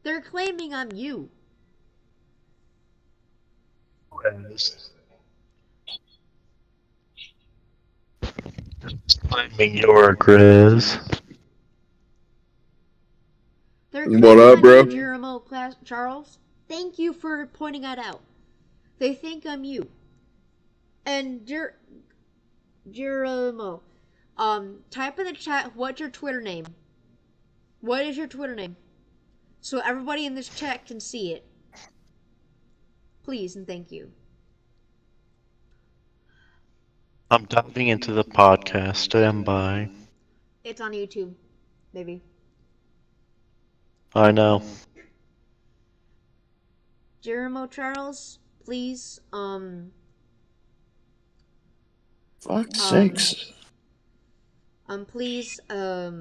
B: They're claiming I'm you.
A: Claiming you're Grizz.
B: They're
C: What
B: claiming
C: up,
B: I'm you,
C: bro?
B: Geronimo Charles. Thank you for pointing that out. They think I'm you. And Geronimo, type in the chat what's your Twitter name. What is your Twitter name? So everybody in this chat can see it. Please and thank you.
A: I'm diving into the podcast. Stand by.
B: It's on YouTube, maybe.
A: I know.
B: Geronimo Charles, please,
C: Fuck's sakes.
B: please, I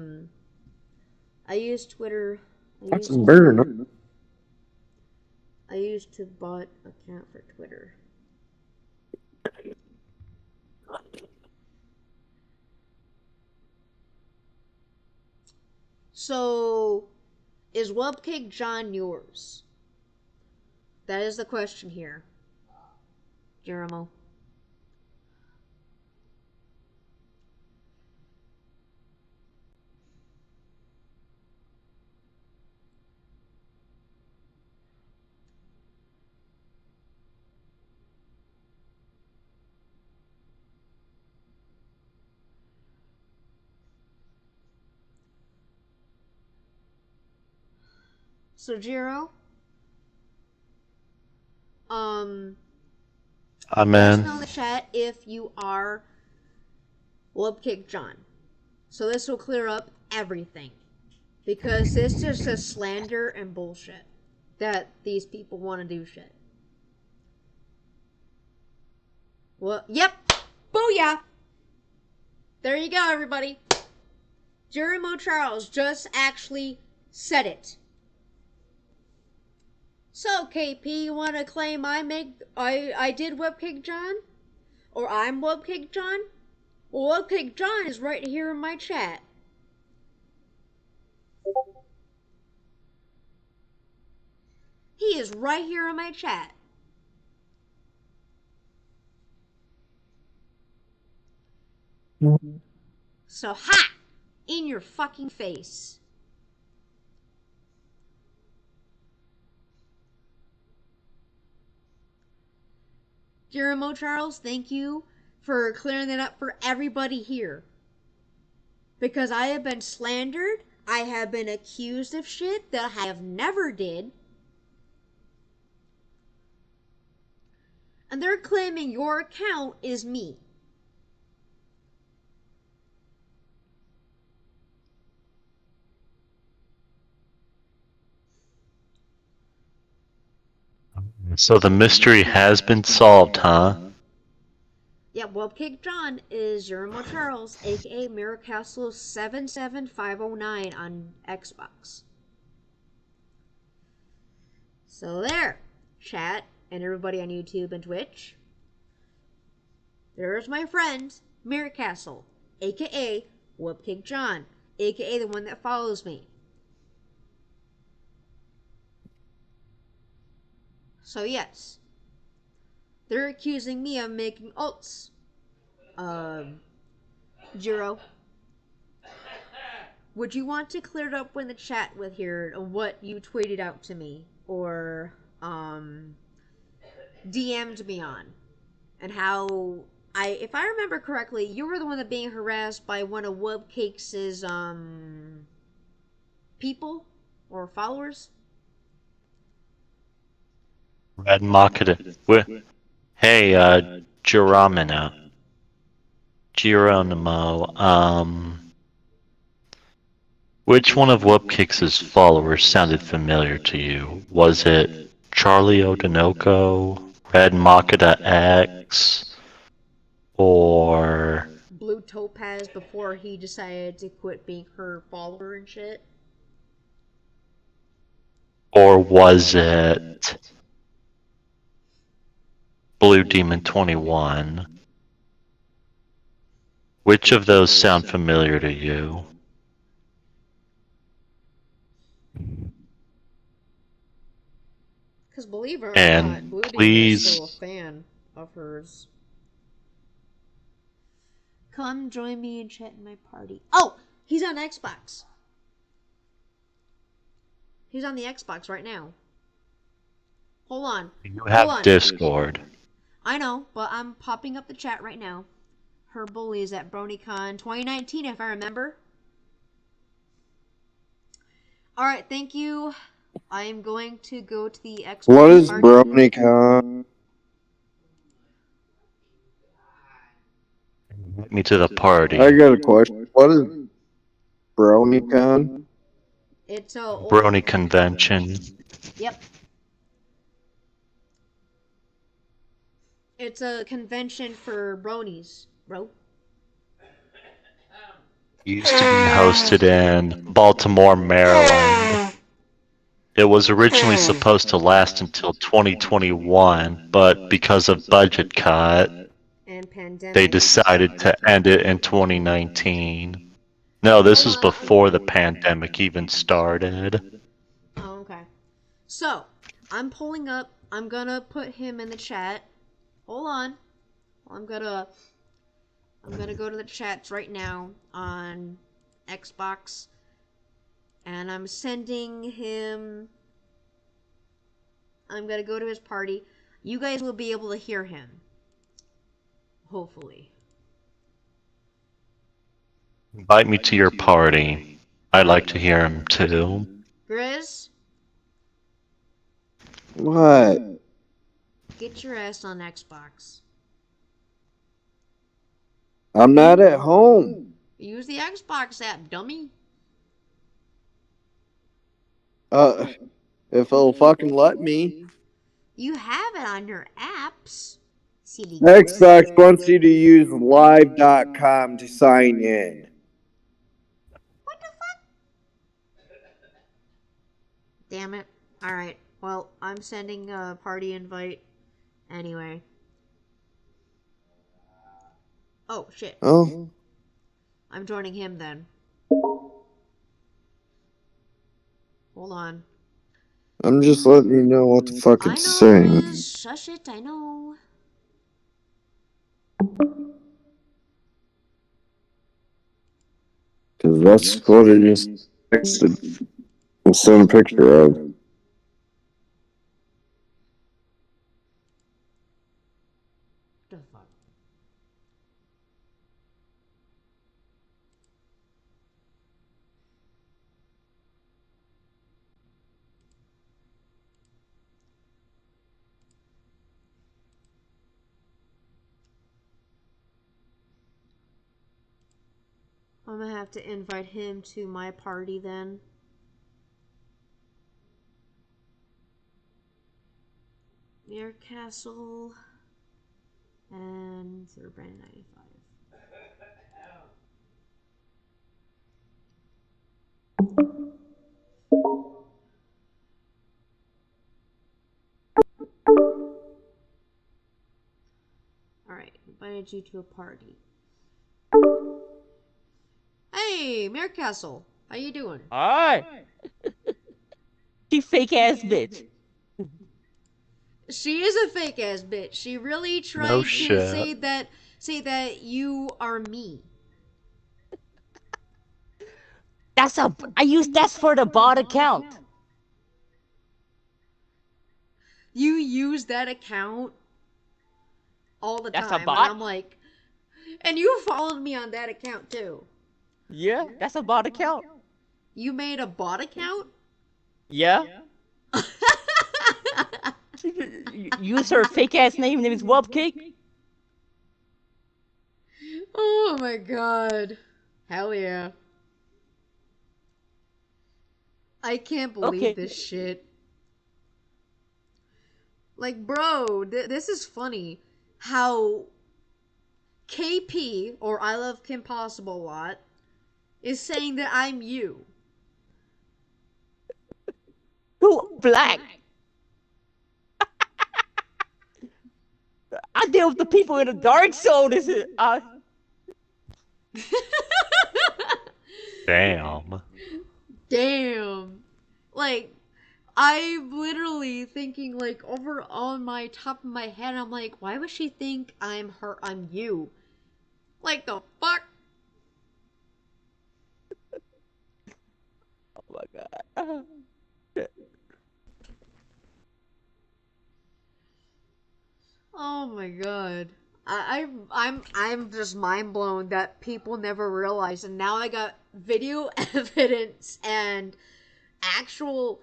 B: use Twitter.
C: That's a burn.
B: I used to bot account for Twitter. So, is Webcake John yours? That is the question here, Geronimo. So, Jiro,
A: I'm
B: let us
A: in.
B: know in the chat if you are Webcake John. So this will clear up everything. Because this is just slander and bullshit. that these people want to do shit. Well, yep. Booyah! There you go, everybody. Jeremy Charles just actually said it. So, KP, you want to claim I did Webcake John? Or I'm Webcake John? Well, Webcake John is right here in my chat. He is right here in my chat. So, ha! In your fucking face. Jeremy Charles, thank you for clearing that up for everybody here. Because I have been slandered, I have been accused of shit that I have never did. And they're claiming your account is me.
A: So the mystery has been solved, huh?
B: Yeah, Webcake John is Jeremy Charles, aka Miracastle 77509 on Xbox. So there, chat, and everybody on YouTube and Twitch. There's my friend, Miracastle, aka Webcake John, aka the one that follows me. So yes, they're accusing me of making alts. Jiro, would you want to clear it up in the chat with here what you tweeted out to me or DM'd me on, and how if I remember correctly, you were the one that being harassed by one of Webcakes' people or followers?
A: Red Makita. Hey, Geronimo. Which one of Whoopkicks's followers sounded familiar to you? Was it Charlie Odinoko, Red Makita X, or
B: Blue Topaz before he decided to quit being her follower and shit?
A: or was it Blue Demon 21? Which of those sound familiar to you?
B: Because believe it or
A: And
B: not, Blue Demon is
A: please-
B: still a fan of hers. Come join me and chat in my party. Oh, he's on Xbox. He's on the Xbox right now. Hold on.
A: You
B: Hold
A: have
B: on.
A: Discord.
B: I know, but I'm popping up the chat right now. Her bully is at BronyCon 2019, if I remember. Alright, thank you. I am going to go to the Xbox
C: What is
B: party.
C: BronyCon?
A: Invite me to the party.
C: I got a question. What is BronyCon?
B: It's a
A: Brony convention.
B: Yep. It's a convention for bronies, bro.
A: Used to be hosted in Baltimore, Maryland. It was originally supposed to last until 2021, but because of budget cut,
B: And pandemic.
A: they decided to end it in 2019. No, this was before the pandemic even started.
B: Oh, okay. So, I'm pulling up. I'm gonna put him in the chat. Hold on. I'm gonna go to the chats right now on Xbox. And I'm sending him. I'm gonna go to his party. You guys will be able to hear him. Hopefully.
A: Invite me to your party. I'd like to hear him too.
B: Grizz,
C: What?
B: get your ass on Xbox.
C: I'm not at home.
B: Use the Xbox app, dummy.
C: If it'll fucking let me.
B: You have it on your apps. Silly goose.
C: Xbox wants you to use live.com to sign in.
B: What the fuck? Damn it. Alright. Well, I'm sending a party invite anyway. Oh, shit.
C: Oh,
B: I'm joining him then. Hold on.
C: I'm just letting you know what the fuck
B: I
C: it's
B: know,
C: saying.
B: Riz. Shush it, I know.
C: Because that's what it is texted and sent a picture of.
B: What the fuck? I'm gonna have to invite him to my party then. Near Castle and Sir Brand 95. Alright, invited you to a party. Hey, Mayor Castle, how you doing?
F: Alright. She fake ass bitch.
B: She is a fake ass bitch. She really tried
A: No
B: to
A: shit.
B: say that you are me.
F: That's for the bot account.
B: You use that account all the
F: That's a
B: time, and
F: bot?
B: I'm like, and you followed me on that account too.
F: Yeah, that's a bot account.
B: You made a bot account?
F: Yeah. Use her fake ass name is Wubcake.
B: Oh my god. Hell yeah. I can't believe
F: Okay.
B: this shit. Like, bro, this is funny. How KP, or I Love Kim Possible a lot, is saying that I'm you.
F: Who black? I deal with the people in the dark zone. Is it?
A: Damn.
B: Damn. Like, I'm literally thinking, like, over on my top of my head, I'm like, why would she think I'm her? I'm you? Like, the fuck?
F: Oh my god.
B: Oh my god. I'm just mind blown that people never realized, and now I got video evidence and actual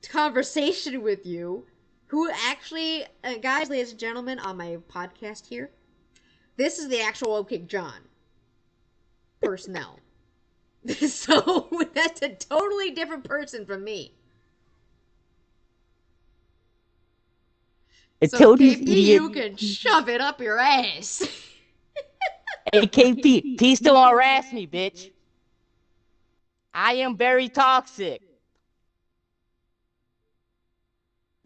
B: conversation with you, who actually, guys, ladies and gentlemen, on my podcast here, this is the actual OK John personnel. So that's a totally different person from me.
F: I
B: So
F: told these
B: KP, you
F: idiots.
B: can shove it up your ass.
F: Hey KP, please don't harass me, bitch. I am very toxic.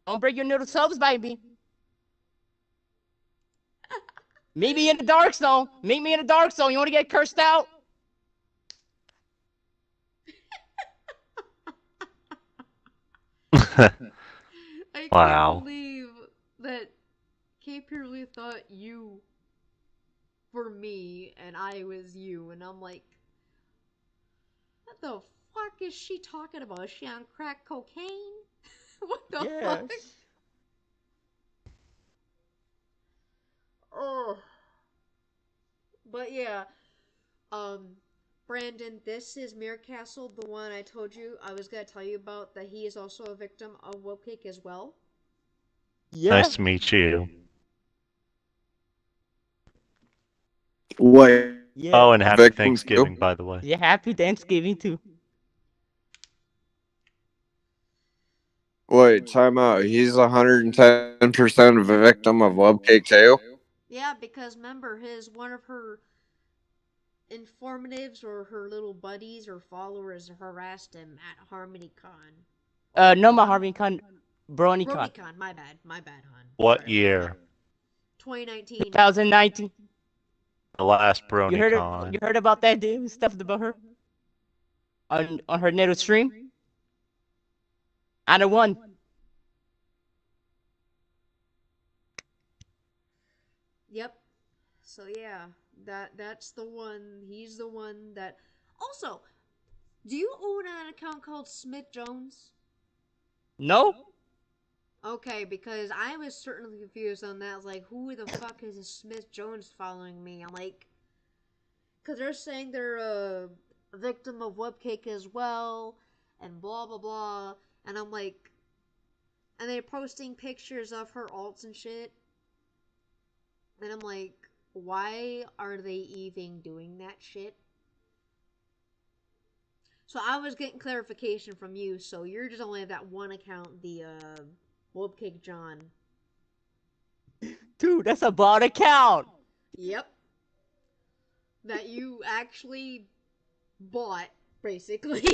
F: Don't break your little subs by me. Meet me in the dark zone. Meet me in the dark zone. You want to get cursed out?
B: I
A: Wow.
B: can't believe that KP really thought you were me and I was you, and I'm like, what the fuck is she talking about? Is she on crack cocaine? What the fuck?
F: Yes.
B: Oh. But yeah, um, Brandon, this is Mirror Castle, the one I told you I was gonna tell you about. That he is also a victim of Wopcake as well.
F: Yeah.
A: Nice to meet you.
C: Wait,
F: Yeah.
A: Oh, and happy
C: victim
A: Thanksgiving,
C: too?
A: by the way.
F: Yeah. Happy Thanksgiving too.
C: Wait, time out. He's 110% of a victim of love cake too?
B: Yeah, because remember, one of her informatives or her little buddies or followers harassed him at HarmonyCon.
F: No, my HarmonyCon, BronyCon,
B: BronyCon, my bad, hon.
A: What
B: Sorry about that.
A: year?
B: 2019.
F: 2019.
A: The last
F: You
A: BronyCon.
F: heard about that dude? Stuff about her on her native stream. I know one.
B: Yep. So yeah, that's the one. He's the one that. Also, do you own an account called Smith Jones?
F: No.
B: Okay, because I was certainly confused on that. I was like, who the fuck is Smith Jones following me? I'm like, because they're saying they're a victim of webcake as well, and blah blah blah. And I'm like, and they're posting pictures of her alts and shit. And I'm like, why are they even doing that shit? So I was getting clarification from you. So you're just only that one account, the Webcake John.
F: Dude, that's a bot account.
B: Yep. That you actually bought, basically.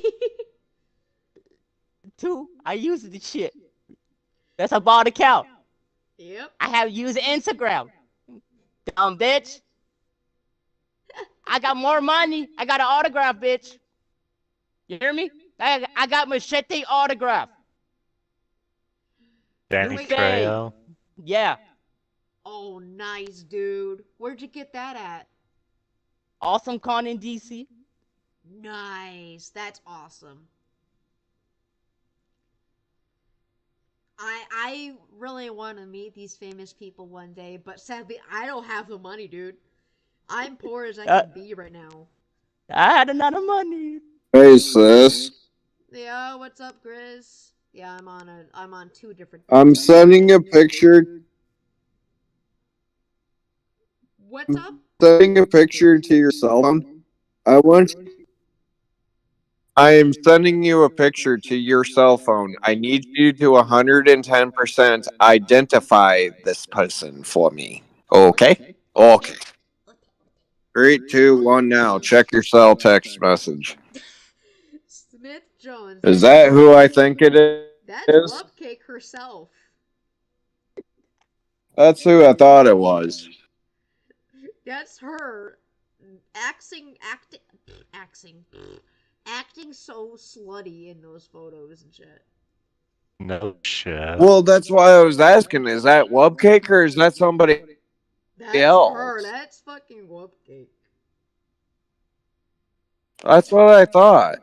F: Dude, I use the shit. That's a bot account.
B: Yep.
F: I have used Instagram. Dumb bitch. I got more money. I got an autograph, bitch. You hear me? I got Machete autograph.
A: Danny
B: Wait.
A: Trejo.
F: Yeah.
B: Oh, nice, dude. Where'd you get that at?
F: Awesome Con in DC.
B: Nice. That's awesome. I really want to meet these famous people one day, but sadly, I don't have the money, dude. I'm poor as I can be right now.
F: I had enough money.
C: Hey, sis.
B: Yeah, what's up, Grizz? Yeah, I'm on two different.
C: I'm sending a picture.
B: What's up?
C: Sending a picture to your cell phone. I am sending you a picture to your cell phone. I need you to 110% identify this person for me. Okay? Okay. 3, 2, 1 now. Check your cell text message.
B: Smith Jones.
C: Is that who I think it is?
B: That's Webcake herself.
C: That's who I thought it was.
B: That's her acting so slutty in those photos and shit.
A: No shit.
C: Well, that's why I was asking. Is that Webcake or is that somebody
B: That's
C: else?
B: her. That's fucking Webcake.
C: That's what I thought.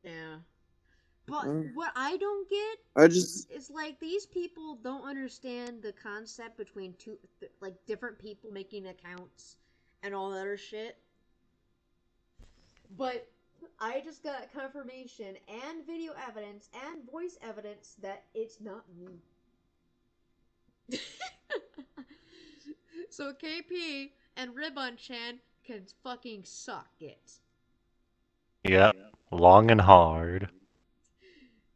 B: Yeah. But what I don't get is like these people don't understand the concept between like different people making accounts and all that other shit. But I just got confirmation and video evidence and voice evidence that it's not me. So KP and Ribbon Chan can fucking suck it.
A: Yep. Long and hard.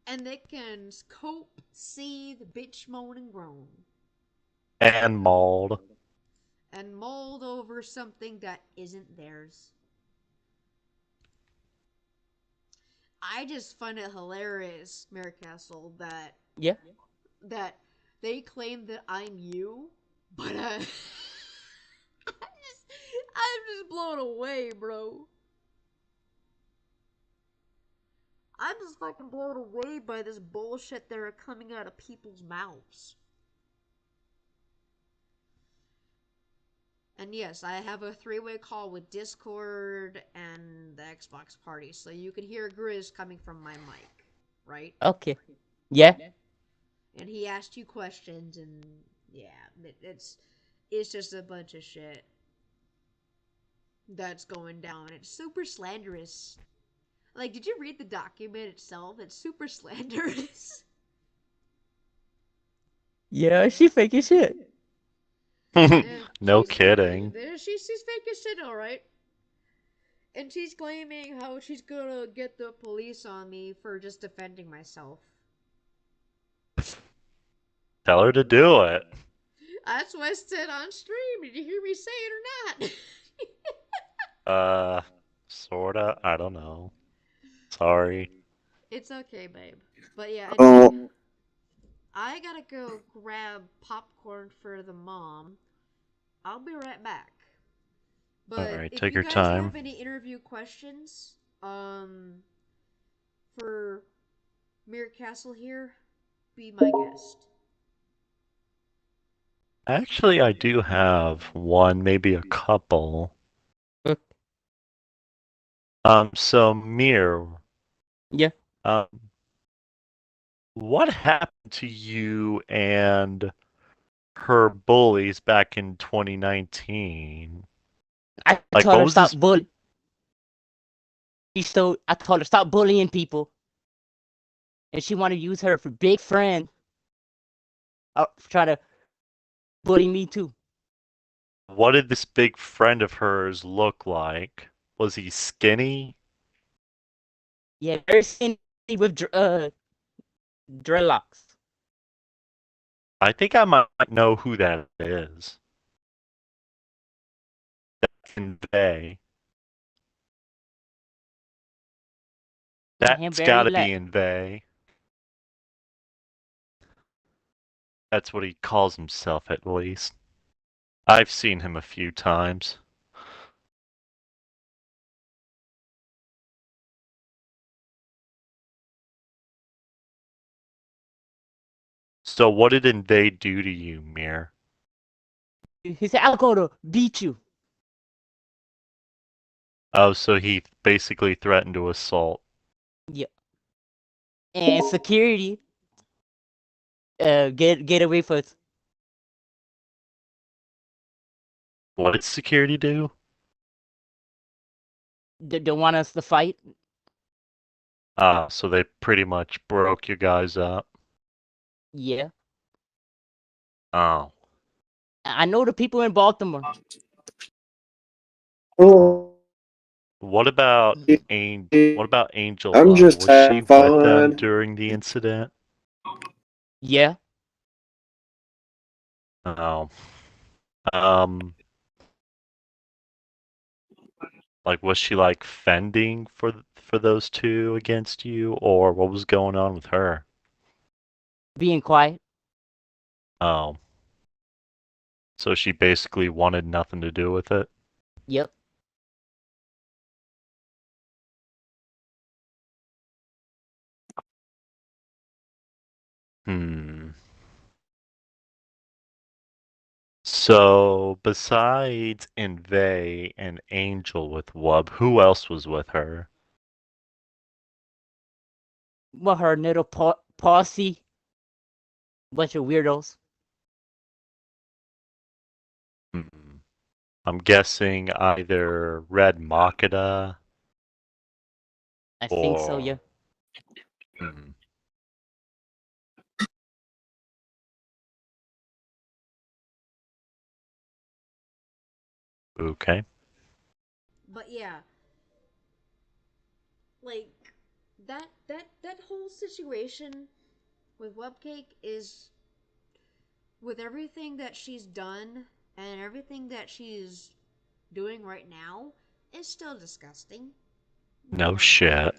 B: And they can cope, seethe, bitch, moan, and groan.
A: And mauled.
B: And mold over something that isn't theirs. I just find it hilarious, Mary Castle, that they claim that I'm you, but I'm just blown away, bro. I'm just fucking blown away by this bullshit that are coming out of people's mouths. And yes, I have a three-way call with Discord and the Xbox party, so you can hear Grizz coming from my mic, right?
F: Okay. Yeah.
B: And he asked you questions, and yeah, it's just a bunch of shit that's going down. It's super slanderous. Like, did you read the document itself? It's super slanderous.
F: Yeah, she fake as shit.
A: No kidding.
B: She's fake as shit, alright. And she's claiming how she's gonna get the police on me for just defending myself.
A: Tell her to do it.
B: That's what I said on stream. Did you hear me say it or not?
A: Sorta. I don't know. Sorry.
B: It's okay, babe. But yeah, anyway,
C: Oh,
B: I gotta go grab popcorn for the mom. I'll be right back. But
A: Alright,
B: if
A: take
B: you
A: your
B: guys
A: time.
B: have any interview questions, for Mirror Castle here, be my guest.
A: Actually, I do have one, maybe a couple. So Mir,
F: Yeah.
A: um, what happened to you and her bullies back in 2019?
F: I
A: Like,
F: told
A: what
F: her
A: was
F: stop
A: this?
F: bullying. I told her stop bullying people, and she wanted to use her for big friend. Try to bully me too.
A: What did this big friend of hers look like? Was he skinny?
F: Yeah, very skinny with dreadlocks.
A: I think I might know who that is. Convey.
F: Yeah, him
A: That's
F: very
A: gotta
F: black.
A: be in Vey. That's what he calls himself, at least. I've seen him a few times. So what did Invade do to you, Mir?
F: He said, "I'm gonna beat you."
A: Oh, so he basically threatened to assault.
F: Yeah, and security, get away first.
A: What did security do?
F: They want us to fight.
A: Ah, so they pretty much broke you guys up.
F: Yeah,
A: Oh.
F: I know the people in Baltimore.
C: oh,
A: What about Angel
C: I'm
A: Love?
C: just
A: Was she
C: having
A: with them
C: fun.
A: during the incident?
F: Yeah,
A: Oh. Um, like was she like fending for those two against you, or what was going on with her?
F: being quiet.
A: Oh. So she basically wanted nothing to do with it?
F: Yep.
A: Hmm. So besides Invey and Angel with Wub, who else was with her?
F: Well, her little posse, bunch of weirdos.
A: Hmm. I'm guessing either Red Makita
F: I think so. Yeah.
A: or hmm. Okay.
B: But yeah, like that whole situation with Webcake is, with everything that she's done and everything that she's doing right now, is still disgusting.
A: No shit.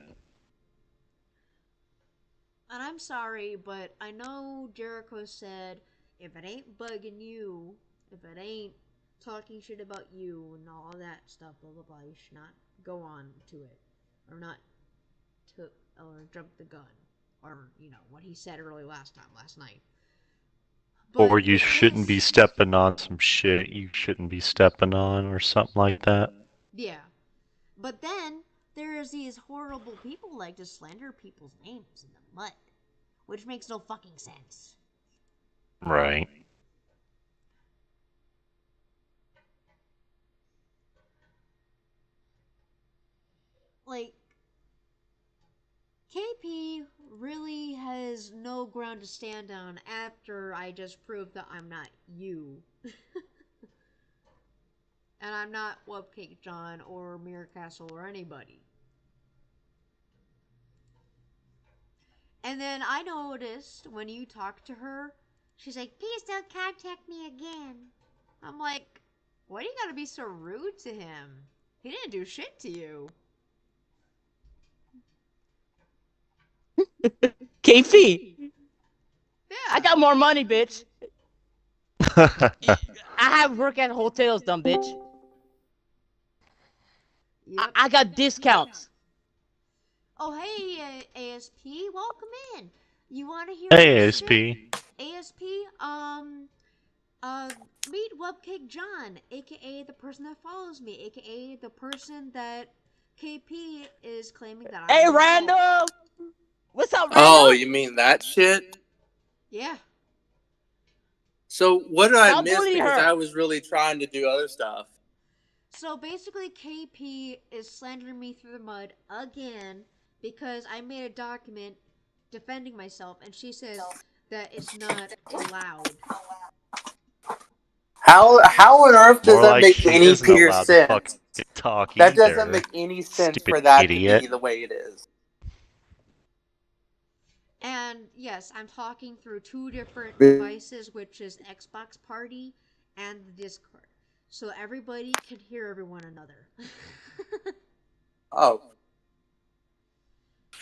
B: And I'm sorry, but I know Jericho said, if it ain't bugging you, if it ain't talking shit about you and all that stuff, blah blah blah, you should not go on to it, or not to, or jump the gun, or what he said early last night.
A: Or
B: But
A: you
B: with
A: shouldn't be
B: this,
A: stepping on some shit you shouldn't be stepping on or something like that.
B: yeah. But then there's these horrible people like to slander people's names in the mud, which makes no fucking sense.
A: Right.
B: Like, KP really has no ground to stand on after I just proved that I'm not you. And I'm not Webcake John or Mirror Castle or anybody. And then I noticed when you talk to her, she's like, please don't contact me again. I'm like, why do you gotta be so rude to him? He didn't do shit to you.
F: KP,
B: Yeah.
F: I got more money, bitch. I have work at hotels, dumb bitch.
B: Yep.
F: I got discounts.
B: Oh, hey, ASP, welcome in. You want to hear
A: Hey,
B: some
A: ASP.
B: shit? ASP, meet Webcake John, aka the person that follows me, aka the person that KP is claiming that I
F: Hey,
B: would assault.
F: Randall. What's up,
G: Oh,
F: Randall?
G: you mean that shit?
B: Yeah.
G: So what did I
F: Stop
G: miss
F: bullying
G: because
F: her.
G: I was really trying to do other stuff?
B: So basically, KP is slandering me through the mud again because I made a document defending myself, and she says that it's not allowed.
G: How on earth does
A: More
G: that
A: like
G: make
A: she
G: any
A: isn't
G: clear
A: allowed to fucking
G: sense?
A: talk
G: That doesn't
A: either.
G: make any sense
A: Stupid
G: for that to
A: idiot.
G: be the way it is.
B: And yes, I'm talking through two different devices, which is Xbox Party and the Discord. So everybody can hear one another.
G: Oh,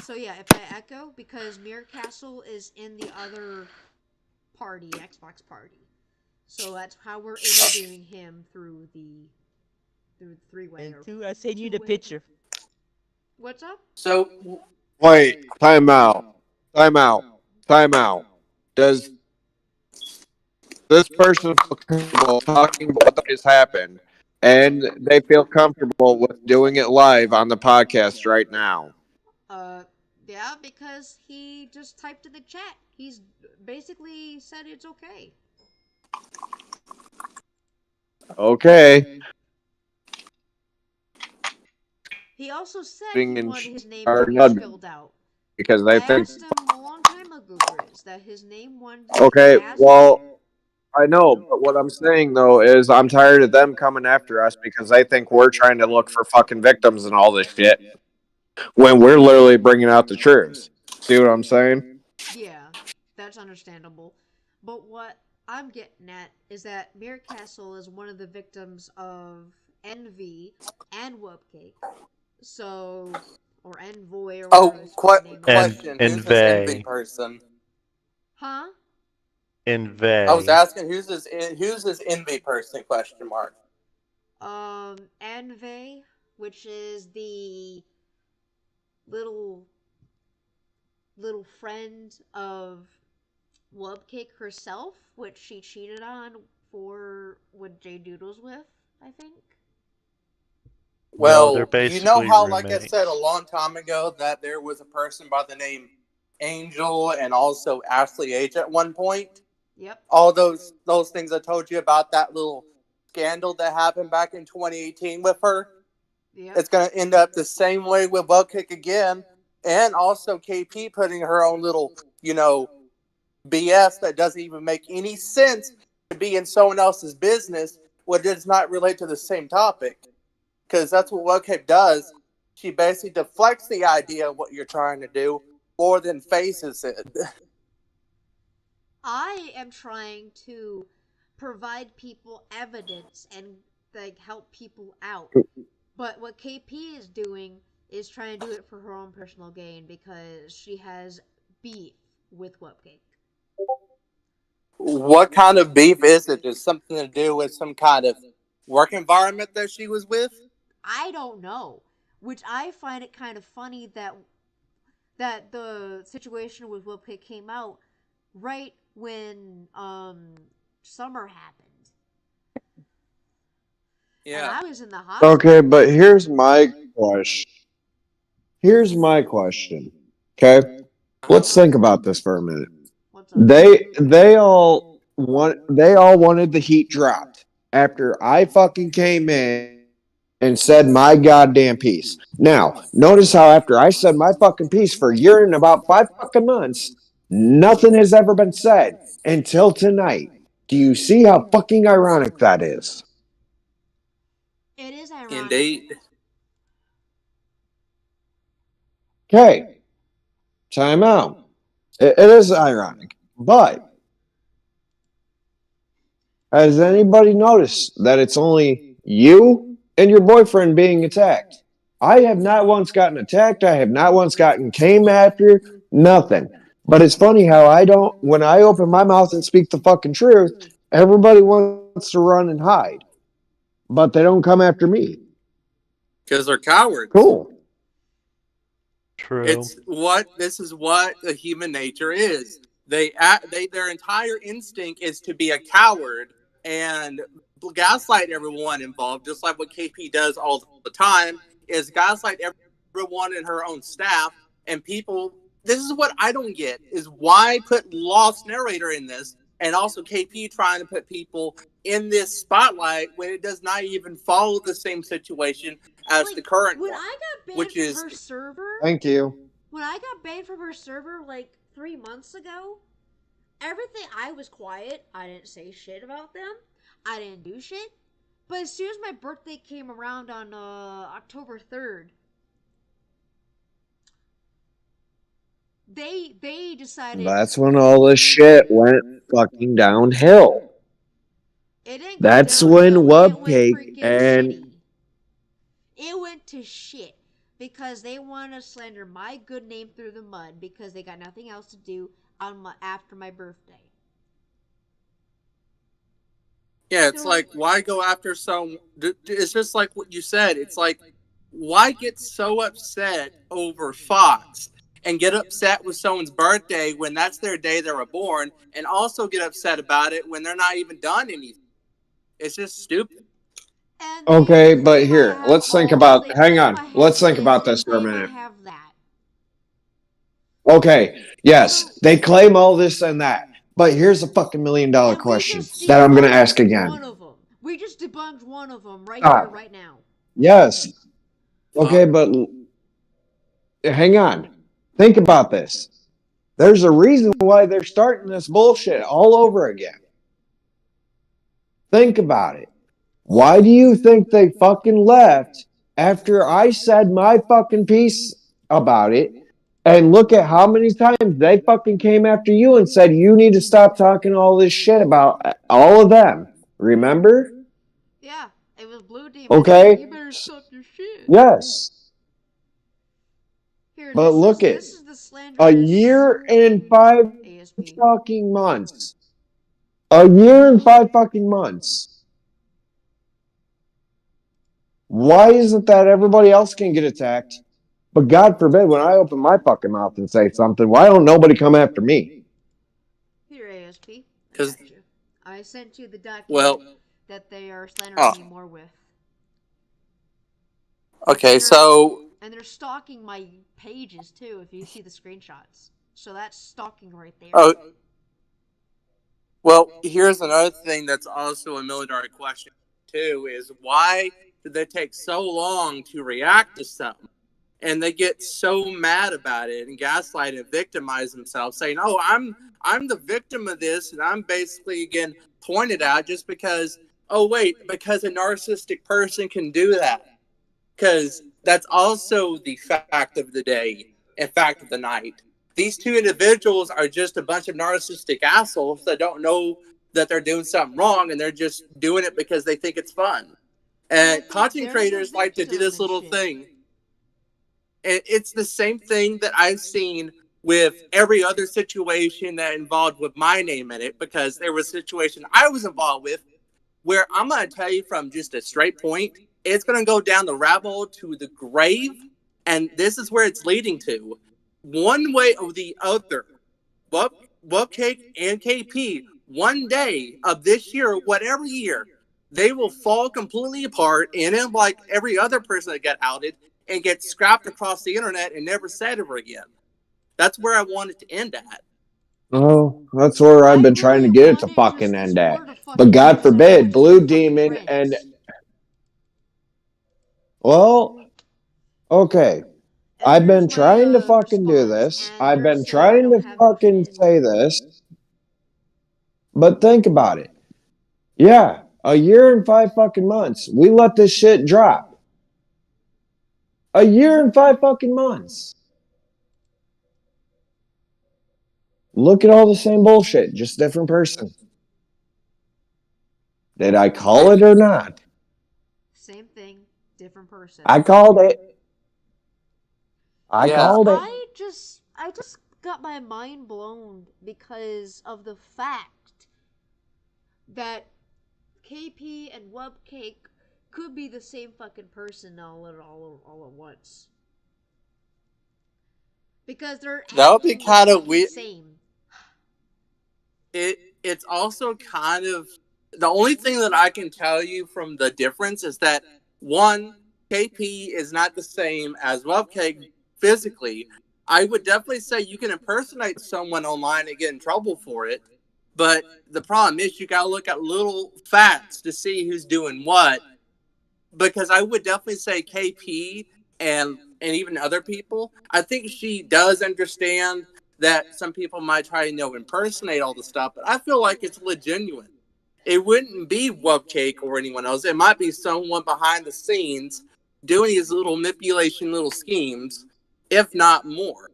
B: So yeah, if I echo, because Mirror Castle is in the other party, Xbox Party. So that's how we're interviewing him through the three-way.
F: And
B: Or
F: two, I sent you the
B: two-way.
F: picture.
B: What's up?
G: so
C: Wait, time out. Time out. Time out. Does this person feel comfortable talking about what just happened? And they feel comfortable with doing it live on the podcast right now.
B: Yeah, because he just typed in the chat. He's basically said it's okay.
C: Okay.
B: He also said
C: Being
B: he
C: in
B: wanted his name
C: our
B: to be
C: nud
B: spelled out.
C: because
B: I
C: they think.
B: asked him a long time ago, Grizz, that his name wanted to be
C: Okay,
B: asked.
C: well, I know, but what I'm saying though is I'm tired of them coming after us because they think we're trying to look for fucking victims and all this shit when we're literally bringing out the truths. See what I'm saying?
B: Yeah, that's understandable. But what I'm getting at is that Mirror Castle is one of the victims of envy and Whoopcake. So, or Envoy, or
G: oh,
B: whatever this fucking name is.
A: And
G: question: Who's this envy
A: Envy.
G: person?
B: Huh?
G: I was
A: Envy.
G: asking who's this envy person? Question mark.
B: Envy, which is the little friend of Whoopcake herself, which she cheated on for with Jay Doodles with, I think.
A: No, they're
G: Well, you know
A: basically
G: how, like I said a
A: roommates.
G: long time ago, that there was a person by the name Angel and also Ashley H at one point.
B: Yep.
G: All those things I told you about, that little scandal that happened back in 2018 with her.
B: Yep.
G: It's going to end up the same way with Buckkick again, and also KP putting her own little, BS that doesn't even make any sense to be in someone else's business when it does not relate to the same topic. Because that's what Buckkick does. She basically deflects the idea of what you're trying to do more than faces it.
B: I am trying to provide people evidence and like help people out. But what KP is doing is trying to do it for her own personal gain because she has beef with Whoopcake.
G: What kind of beef is it? Is something to do with some kind of work environment that she was with?
B: I don't know, which I find it kind of funny that the situation with Whoopcake came out right when summer happened. And
G: Yeah.
B: I was in the hospital.
C: Okay, but here's my question. Here's my question. Okay? Let's think about this for a minute.
B: What's up?
C: They all wanted the heat dropped after I fucking came in and said my goddamn piece. Now, notice how after I said my fucking piece for a year and about 5 fucking months, nothing has ever been said until tonight. Do you see how fucking ironic that is?
B: ironic.
G: Indeed.
C: Okay, time out. It is ironic, but has anybody noticed that it's only you and your boyfriend being attacked? I have not once gotten attacked. I have not once gotten came after. Nothing. But it's funny how I don't, when I open my mouth and speak the fucking truth, everybody wants to run and hide. But they don't come after me.
G: Because they're cowards.
C: Cool.
A: True.
G: This is what the human nature is. Their entire instinct is to be a coward and gaslight everyone involved, just like what KP does all the time, is gaslight everyone in her own staff and people. This is what I don't get, is why put Lost Narrator in this, and also KP trying to put people in this spotlight when it does not even follow the same situation as
B: Like,
G: the current
B: when
G: one,
B: I got banned
G: which
B: from
G: is
B: her server,
C: Thank you.
B: when I got banned from her server like 3 months ago, everything, I was quiet. I didn't say shit about them. I didn't do shit. But as soon as my birthday came around on October 3rd, they decided
C: That's when all this shit went fucking downhill.
B: it didn't go
C: That's
B: downhill.
C: when
B: It went
C: Webcake
B: freaking
C: and
B: shitty. It went to shit because they want to slander my good name through the mud because they got nothing else to do after my birthday.
G: yeah, it's like, why go after some? It's just like what you said. It's like, why get so upset over Fox and get upset with someone's birthday when that's their day they were born, and also get upset about it when they're not even done anything? It's just stupid.
B: And
C: okay,
B: they
C: but
B: claim I
C: here,
B: have
C: let's think
B: all.
C: about.
B: They
C: Hang
B: claim
C: on,
B: I have
C: let's think
B: this.
C: about
B: They
C: this for a
B: claim I
C: minute.
B: have that.
C: Okay, yes, they claim all this and that, but here's a fucking $1 million
B: And we
C: question
B: just
C: that I'm gonna ask
B: debunked
C: again.
B: one of them. We just debunked one of them right
C: Ah,
B: here, right now.
C: yes, okay, but hang on. Think about this. There's a reason why they're starting this bullshit all over again. Think about it. Why do you think they fucking left after I said my fucking piece about it? And look at how many times they fucking came after you and said you need to stop talking all this shit about all of them. Remember?
B: Yeah, it was Blue Demon.
C: Okay.
B: You better stop your shit.
C: Yes.
B: Here,
C: But look at
B: this is the
C: a
B: slanderous
C: year and 5
B: ASP.
C: fucking months. A year and 5 fucking months. Why is it that everybody else can get attacked? But God forbid when I open my fucking mouth and say something, why don't nobody come after me?
B: Here, ASP.
G: Because,
B: I sent you the document
G: well,
B: that they are slandering me more with.
G: okay, so
B: And they're stalking my pages too, if you see the screenshots. So that's stalking right there.
G: oh, well, here's another thing that's also a $1 million question too: is why did they take so long to react to something? And they get so mad about it and gaslight and victimize themselves, saying, "Oh, I'm the victim of this, and I'm basically again pointed out just because. Oh, wait, because a narcissistic person can do that. Because that's also the fact of the day and fact of the night. These two individuals are just a bunch of narcissistic assholes that don't know that they're doing something wrong, and they're just doing it because they think it's fun. And content creators like to do this little thing. And it's the same thing that I've seen with every other situation that involved with my name in it, because there was a situation I was involved with where I'm going to tell you from just a straight point, it's going to go down the rabbit hole to the grave, and this is where it's leading to. One way or the other, Wupcake and KP, one day of this year, whatever year, they will fall completely apart, and then, like every other person that got outed, and get scrapped across the internet and never said ever again. That's where I want it to end at.
C: Oh, that's where I've been trying to get it to fucking end at. But God forbid, Blue Demon and. Well, okay. I've been trying to fucking do this. I've been trying to fucking say this. But think about it. Yeah, a year and 5 fucking months. We let this shit drop. A year and 5 fucking months. Look at all the same bullshit, just different person. Did I call it or not?
B: Same thing, different person.
C: I called it. I
G: Yeah.
C: called it.
B: I just got my mind blown because of the fact that KP and Webcake could be the same fucking person all at once. Because they're
G: That would be
B: acting the
G: kind of
B: fucking
G: weird.
B: same.
G: It's also kind of the only thing that I can tell you from the difference is that one, KP is not the same as Webcake physically. I would definitely say you can impersonate someone online and get in trouble for it, but the problem is you gotta look at little facts to see who's doing what. Because I would definitely say KP and even other people, I think she does understand that some people might try to impersonate all the stuff, but I feel like it's genuine. It wouldn't be Webcake or anyone else. It might be someone behind the scenes doing these little manipulation, little schemes, if not more.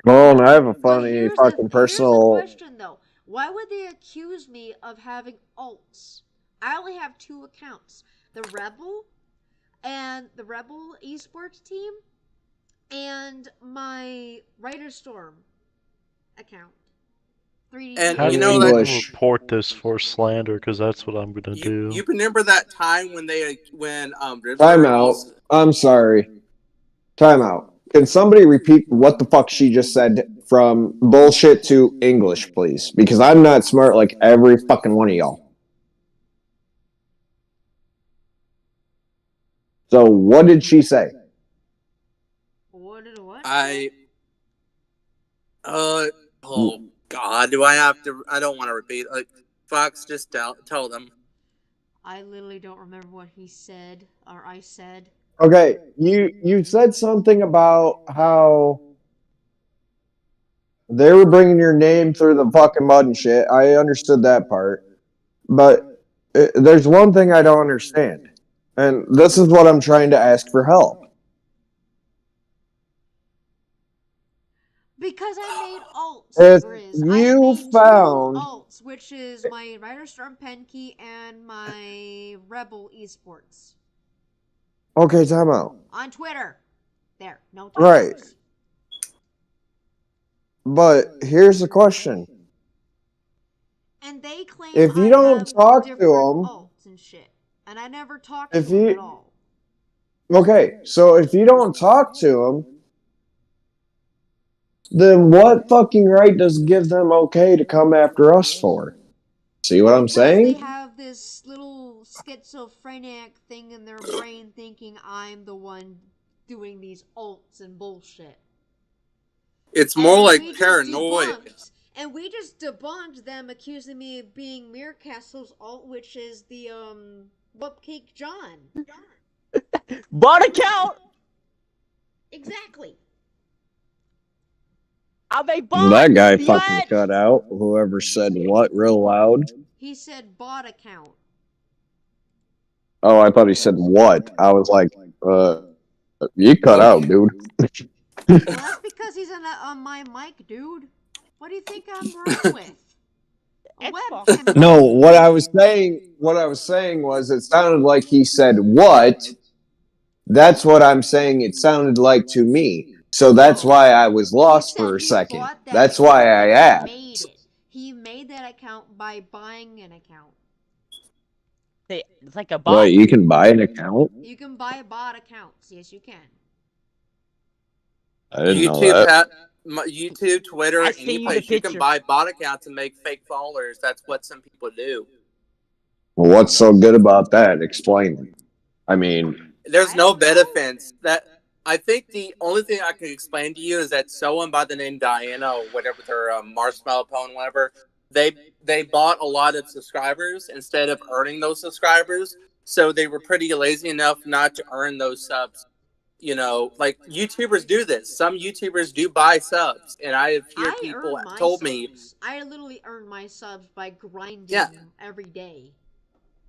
C: Well, and I have a
B: But
C: funny fucking personal.
B: here's the question though. Why would they accuse me of having alts? I only have 2 accounts. The Rebel and the Rebel esports team and my Writer Storm account. 3D
G: And
A: How
C: In
G: you
A: do
G: know
A: you
G: that
C: English.
A: report this for slander? Because that's what I'm gonna do.
G: you remember that time when Riddler
C: Timeout.
G: used.
C: I'm sorry. Timeout. Can somebody repeat what the fuck she just said from bullshit to English, please? Because I'm not smart like every fucking one of y'all. So, what did she say?
B: What did what?
G: I oh God, do I have to? I don't want to repeat. Like Fox, just tell them.
B: I literally don't remember what he said or I said.
C: Okay, you said something about how they were bringing your name through the fucking mud and shit. I understood that part, but there's one thing I don't understand, and this is what I'm trying to ask for help.
B: Because I made alts,
C: If
B: Grizz. I
C: you
B: made 2
C: found
B: alts, which is my Writer Storm Penkey and my Rebel Esports.
C: okay, time out.
B: On Twitter. There, no
C: Right.
B: typos.
C: But here's the question.
B: And they claim
C: If you
B: I
C: don't
B: have
C: talk to
B: different
C: them,
B: alts and shit. And I never talked
C: if
B: to them at
C: you
B: all.
C: okay, so if you don't talk to them, then what fucking right does it give them okay to come after us for? See what I'm
B: Because they
C: saying?
B: have this little schizophrenic thing in their brain thinking I'm the one doing these alts and bullshit.
G: It's more
B: And
G: like paranoia.
B: we just debunked them accusing me of being Castle's alt, which is the Wupcake John.
F: Bot account.
B: Exactly.
F: I make
C: That
F: bots.
C: guy fucking
F: Bitch.
C: cut out. Whoever said what real loud.
B: He said bot account.
C: Oh, I thought he said what. I was like, you cut out,
G: Okay.
C: dude.
B: Well, that's because he's on my mic, dude. What do you think I'm running with? A
F: Xbox.
B: webcam.
C: No, what I was saying was it sounded like he said what. That's what I'm saying it sounded like to me. So that's why I was
B: He
C: lost
B: said
C: for a
B: he
C: second.
B: bought that
C: That's why
B: account
C: I
B: and
C: asked.
B: made it. He made that account by buying an account.
F: It's like a
C: Wait,
F: bot.
C: you can buy an account?
B: You can buy bot accounts. Yes, you can.
C: I didn't know that.
G: YouTube, Twitter,
F: I
G: any
F: seen you the
G: place you can
F: picture.
G: buy bot accounts and make fake followers. That's what some people do.
C: Well, what's so good about that? Explain. I mean,
G: There's
B: I
G: no
B: don't know.
G: benefits. That I think the only thing I can explain to you is that someone by the name Diana or whatever their marshmallow pone, whatever, they bought a lot of subscribers instead of earning those subscribers. So they were pretty lazy enough not to earn those subs. Like YouTubers do this. Some YouTubers do buy subs, and I have heard
B: I
G: people
B: earn my
G: told me,
B: subs. I literally earn my subs by grinding
G: yeah,
B: every day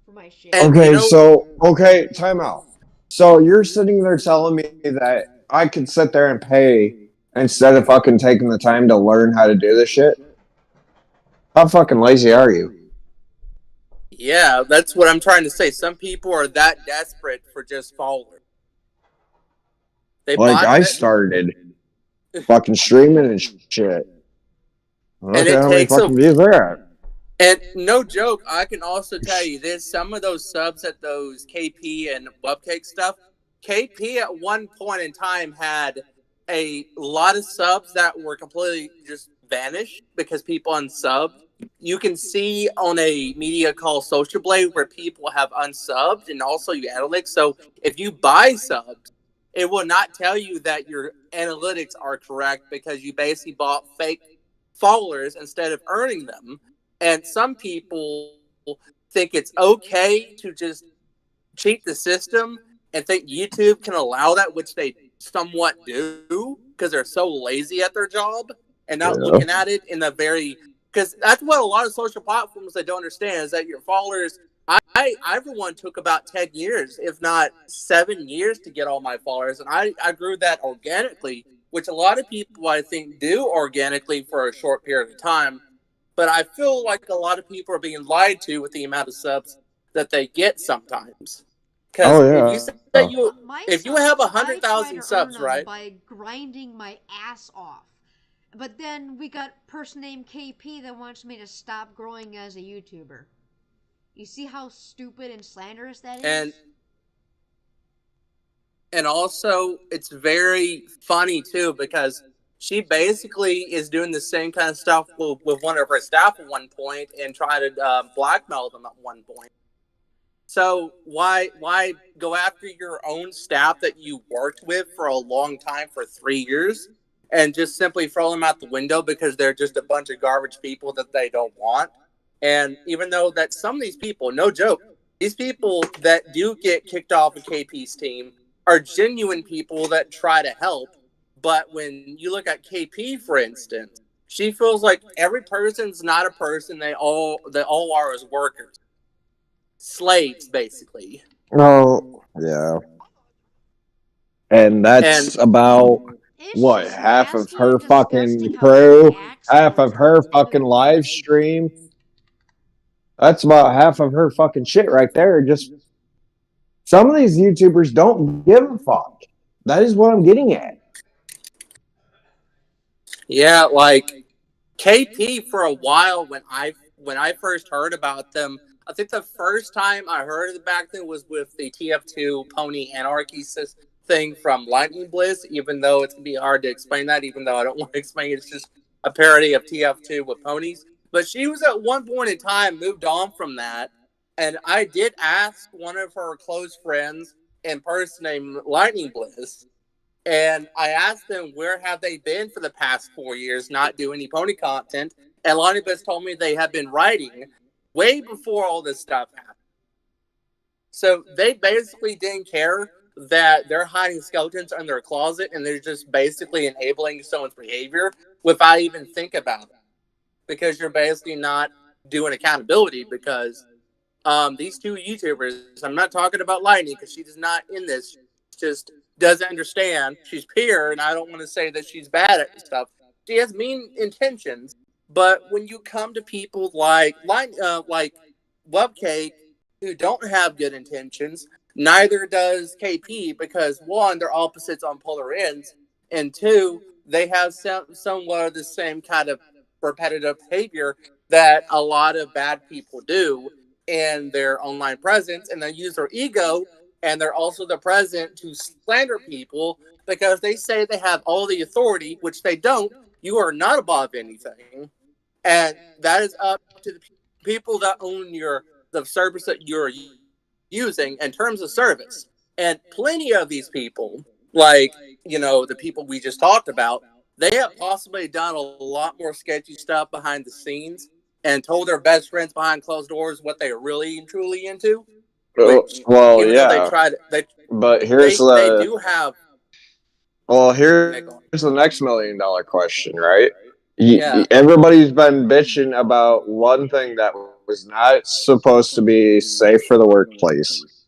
B: for my shit.
G: and
C: okay, so, okay, time out. So you're sitting there telling me that I could sit there and pay instead of fucking taking the time to learn how to do this shit? How fucking lazy are you?
G: Yeah, that's what I'm trying to say. Some people are that desperate for just followers. They
C: Like,
G: buy
C: I
G: that,
C: started fucking streaming and shit.
G: and
C: Look at
G: it
C: how many
G: takes a.
C: fucking views they're at.
G: And no joke, I can also tell you this: some of those subs at those KP and Webcake stuff. KP at one point in time had a lot of subs that were completely just vanished because people unsubbed. You can see on a media called Social Blade where people have unsubbed and also your analytics. So if you buy subs, it will not tell you that your analytics are correct because you basically bought fake followers instead of earning them. And some people think it's okay to just cheat the system and think YouTube can allow that, which they somewhat do because they're so lazy at their job and not
C: Yeah.
G: looking at it in a very, because that's what a lot of social platforms they don't understand is that your followers. I for one took about 10 years, if not 7 years, to get all my followers, and I grew that organically, which a lot of people I think do organically for a short period of time. But I feel like a lot of people are being lied to with the amount of subs that they get sometimes. Because
C: Oh,
G: if you
C: yeah.
G: say you
B: My
G: if you have
B: subs, I try
G: 100,000
B: to earn
G: subs,
B: them
G: right?
B: by grinding my ass off. But then we got a person named KP that wants me to stop growing as a YouTuber. You see how stupid and slanderous that is?
G: And also it's very funny too because she basically is doing the same kind of stuff with one of her staff at one point and try to blackmail them at one point. So why go after your own staff that you worked with for a long time for 3 years and just simply throw them out the window because they're just a bunch of garbage people that they don't want? And even though that some of these people, no joke, these people that do get kicked off of KP's team are genuine people that try to help. But when you look at KP, for instance, she feels like every person's not a person. They all are as workers, slaves, basically.
C: Oh, yeah. And
G: And
C: that's about
B: It's
C: what,
B: just
C: half of
B: nasty
C: her
B: and
C: fucking
B: disgusting how she
C: crew,
B: acts
C: half of
B: towards
C: her
B: people
C: fucking
B: that want
C: live
B: to be
C: stream. That's about half of her fucking shit right there. Just some of these YouTubers don't give a fuck. That is what I'm getting at.
G: yeah, like KP for a while when I first heard about them, I think the first time I heard of it back then was with the TF2 Pony Anarchy thing from Lightning Bliss. Even though it's gonna be hard to explain that, even though I don't want to explain it, it's just a parody of TF2 with ponies. But she was at one point in time moved on from that, and I did ask one of her close friends in person named Lightning Bliss, and I asked them where have they been for the past 4 years, not doing any pony content. And Lonnie Bus told me they have been writing way before all this stuff happened. So they basically didn't care that they're hiding skeletons in their closet and they're just basically enabling someone's behavior without even think about it. Because you're basically not doing accountability because these two YouTubers, I'm not talking about Lightning because she is not in this. She just doesn't understand. She's pure, and I don't want to say that she's bad at stuff. She has mean intentions, but when you come to people like Webcake, who don't have good intentions, neither does KP because one, they're opposites on polar ends, and two, they have somewhat of the same kind of repetitive behavior that a lot of bad people do in their online presence, and they use their ego, and they're also the present to slander people because they say they have all the authority, which they don't. You are not above anything, and that is up to the people that own the service that you're using in terms of service. And plenty of these people, like the people we just talked about, they have possibly done a lot more sketchy stuff behind the scenes and told their best friends behind closed doors what they're really and truly into. Which,
C: Well,
G: even though they
C: yeah.
G: tried,
C: But
G: they do have.
C: here's
G: Nickel.
C: the next $1 million question, right?
G: Yeah.
C: Everybody's been bitching about one thing that was not supposed to be safe for the workplace.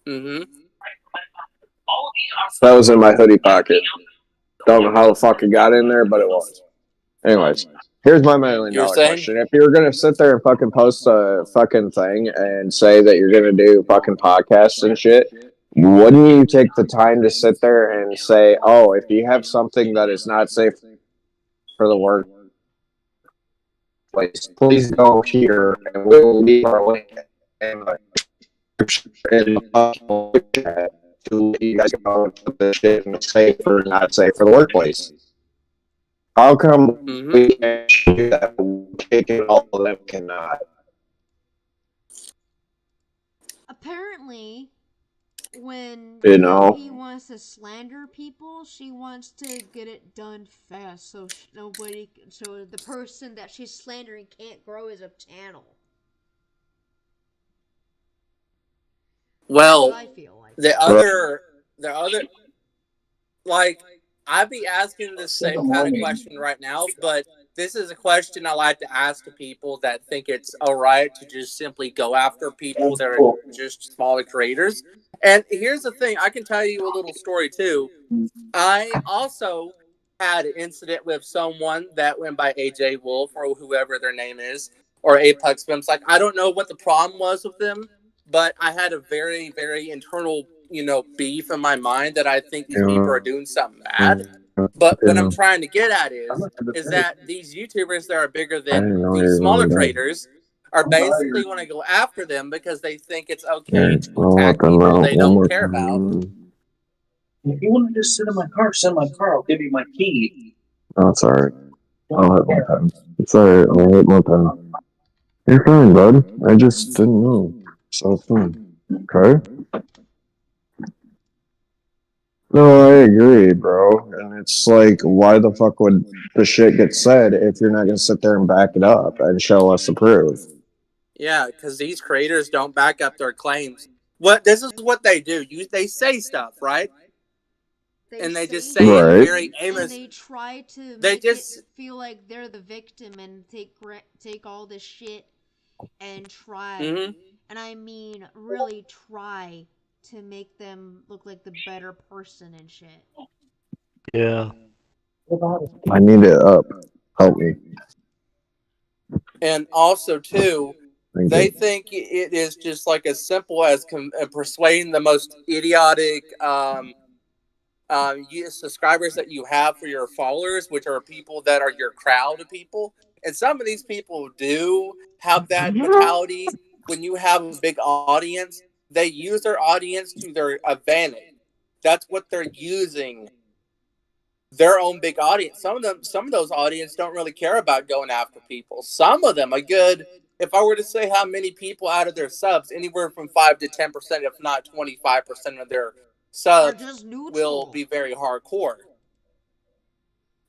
G: Mm-hmm.
C: That was in my hoodie pocket. Don't know how the fuck it got in there, but it was. Anyways, here's my
G: You're
C: $1,000,000
G: saying?
C: question. If you're gonna sit there and fucking post a fucking thing and say that you're gonna do fucking podcasts and shit, wouldn't you take the time to sit there and say, oh, if you have something that is not safe for the workplace, please go here and we'll leave our link in the description in the chat to let you guys know if the shit is safe or not safe for the workplace. How come we can't do that? Kicking all of them cannot.
B: Apparently, when
C: You know?
B: Uerp wants to slander people, she wants to get it done fast, so so the person that she's slandering can't grow as a channel. That's what
G: Well,
B: I feel like.
G: the other, like, I'd be asking the same kind of question right now, but this is a question I like to ask to people that think it's all right to just simply go after people that are just smaller creators. And here's the thing, I can tell you a little story too. I also had an incident with someone that went by AJ Wolf or whoever their name is, or Apex Films. Like, I don't know what the problem was with them, but I had a very, very internal, beef in my mind that I think these people are doing something bad. But what I'm trying to get at is that these YouTubers that are bigger than these smaller creators are basically going to go after them because they think it's okay to attack people they don't care about.
E: If you want to just sit in my car, sit in my car. I'll give you my key.
C: Oh, it's alright. I'll hit my pen. It's alright. I'll hit my pen. You're fine, bud. I just didn't know. So it's fine. Okay? No, I agree, bro. And it's like, why the fuck would the shit get said if you're not gonna sit there and back it up and show us the proof?
G: Yeah, because these creators don't back up their claims. This is what they do. They say stuff, right? And they just say it
C: Right.
G: very
B: And
G: aimless.
B: they try to
G: They
B: make it
G: just
B: feel like they're the victim and take all this shit and try,
G: hmm
B: and I mean really try to make them look like the better person and shit.
A: Yeah.
C: I need it up. Help me.
G: and also too,
C: Thank
G: they
C: you.
G: think it is just like as simple as persuading the most idiotic subscribers that you have for your followers, which are people that are your crowd of people. And some of these people do have that mentality. When you have a big audience, they use their audience to their advantage. That's what they're using, their own big audience. Some of those audience don't really care about going after people. Some of them, a good, if I were to say how many people out of their subs, anywhere from 5 to 10%, if not 25% of their
B: Are
G: subs
B: just
G: will
B: neutral.
G: be very hardcore.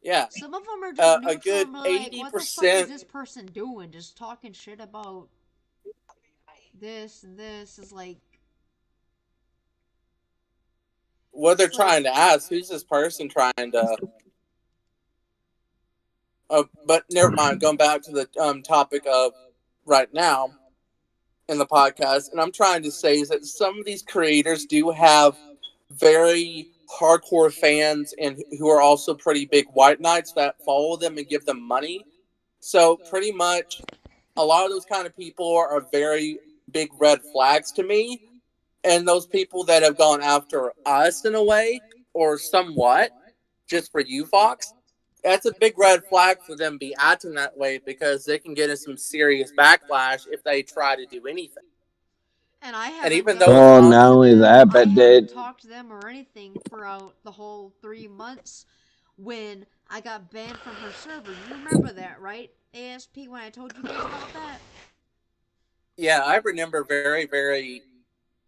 G: Yeah,
B: Some of them are just
G: a
B: neutral
G: good
B: and like,
G: eighty
B: what the fuck is
G: percent.
B: this person doing? Just talking shit about this and this is like,
G: What they're
B: it's like,
G: trying to ask, who's this person trying to? But never mind. Going back to the topic of right now in the podcast, and I'm trying to say is that some of these creators do have very hardcore fans and who are also pretty big white knights that follow them and give them money. So pretty much a lot of those kind of people are very big red flags to me. And those people that have gone after us in a way or somewhat, just for you, Fox, that's a big red flag for them to be acting that way because they can get in some serious backlash if they try to do anything.
B: and I
G: And
B: haven't
G: even though
B: done
G: it's
C: Well,
B: talked
C: not
B: to
C: only
B: them.
C: that,
B: I
C: but
B: haven't
C: did
B: talked to them or anything throughout the whole 3 months when I got banned from her server. You remember that, right? ASP, when I told you guys about that?
G: yeah, I remember very, very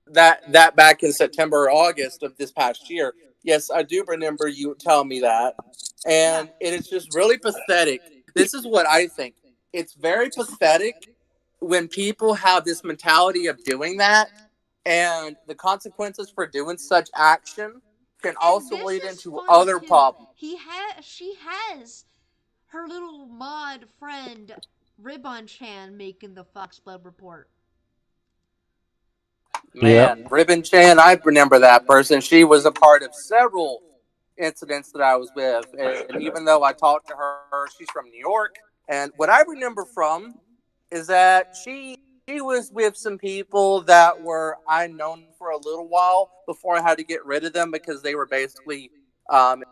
G: that back in September or August of this past year. Yes, I do remember you telling me that.
B: Yeah.
G: And it is just really pathetic. This is what I think. It's very pathetic when people have this mentality of doing that, and the consequences for doing such action can
B: And
G: also
B: this
G: lead
B: is
G: into
B: funny
G: other
B: too.
G: problems.
B: She has her little mod friend Ribbon Chan making the Fox Blood report.
G: Man, Ribbon Chan, I remember that person. She was a part of several incidents that I was with. And even though I talked to her, she's from New York. And what I remember from is that she was with some people that were I known for a little while before I had to get rid of them because they were basically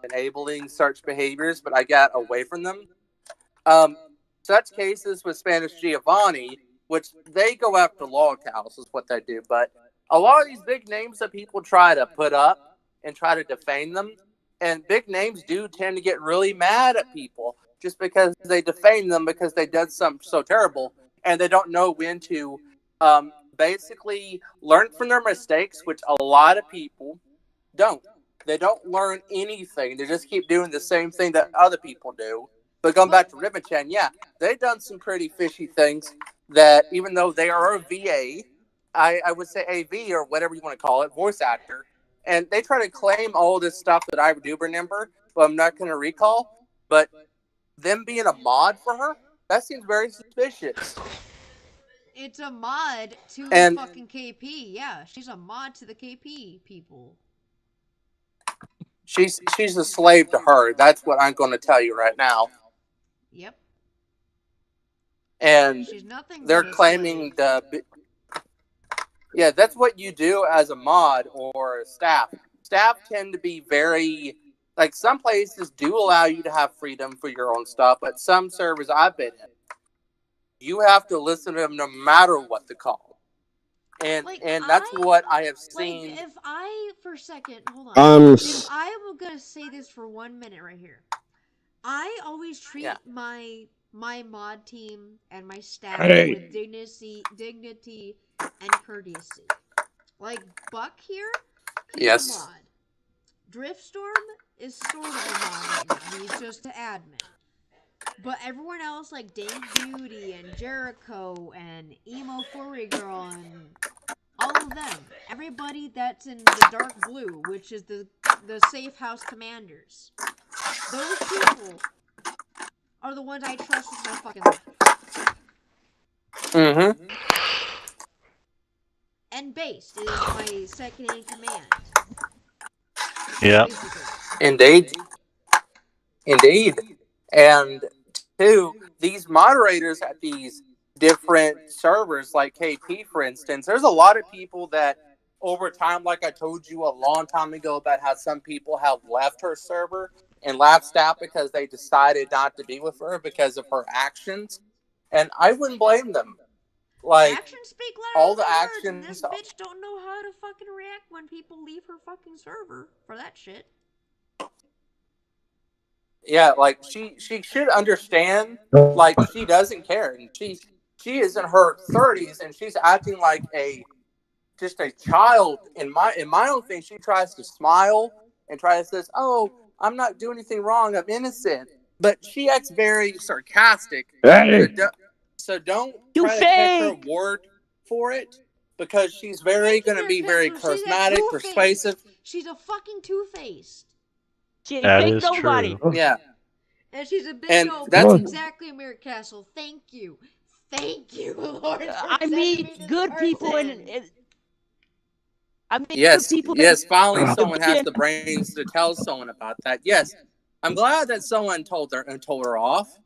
G: enabling such behaviors, but I got away from them. Um, Such cases with Spanish Giovanni, which they go after log cows, is what they do. But a lot of these big names that people try to put up and try to defame them, and big names do tend to get really mad at people just because they defame them because they did something so terrible, and they don't know when to basically learn from their mistakes, which a lot of people don't. They don't learn anything. They just keep doing the same thing that other people do. But going back to Ribbon Chan, yeah, they've done some pretty fishy things that even though they are a VA, I would say AV or whatever you want to call it, voice actor, and they try to claim all this stuff that I do remember, but I'm not going to recall. But them being a mod for her, that seems very suspicious.
B: It's a mod to
G: And
B: fucking KP. Yeah, she's a mod to the KP people.
G: she's a slave to her. That's what I'm going to tell you right now.
B: Yep.
G: And
B: she's nothing
G: they're
B: but a
G: claiming
B: slave.
G: Yeah, that's what you do as a mod or staff. Staff tend to be very like some places do allow you to have freedom for your own stuff, but some servers I've been in, you have to listen to them no matter what the call. And that's what I have seen.
B: Like, if I, for a second, hold on. If I were gonna say this for 1 minute right here, I always treat my mod team and my staff with dignity and courtesy. Like Buck here, he's a mod. Driftstorm is sort of a mod right now. He's just an admin. But everyone else, like Dank Beauty and Jericho and Emo Furry Girl and all of them, everybody that's in the dark blue, which is the safe house commanders, those people are the ones I trust with my fucking life.
G: Mm-hmm.
B: And Based is my second in command.
A: Yeah.
G: Indeed. And two, these moderators at these different servers, like KP, for instance, there's a lot of people that over time, like I told you a long time ago about how some people have left her server and left staff because they decided not to be with her because of her actions. And I wouldn't blame them. Like,
B: actions speak
G: all
B: louder
G: the
B: than
G: actions.
B: Words, and this bitch don't know how to fucking react when people leave her fucking server for that shit.
G: Yeah, like she should understand. Like, she doesn't care, and she is in her 30s, and she's acting like just a child. In my own thing, she tries to smile and tries to say, "Oh, I'm not doing anything wrong. I'm innocent." But she acts very sarcastic. So don't try to take her word for it, because she's going to be very charismatic, persuasive.
B: She's a fucking two-faced.
A: That is true.
G: Yeah.
B: And she's a big
G: And
B: old
G: that's
B: exactly a Mirror Castle. Thank you, Lord.
F: I meet good people and I mean,
G: yes,
F: good people.
G: yes. Finally, someone has the brains to tell someone about that. Yes, I'm glad that someone told her off.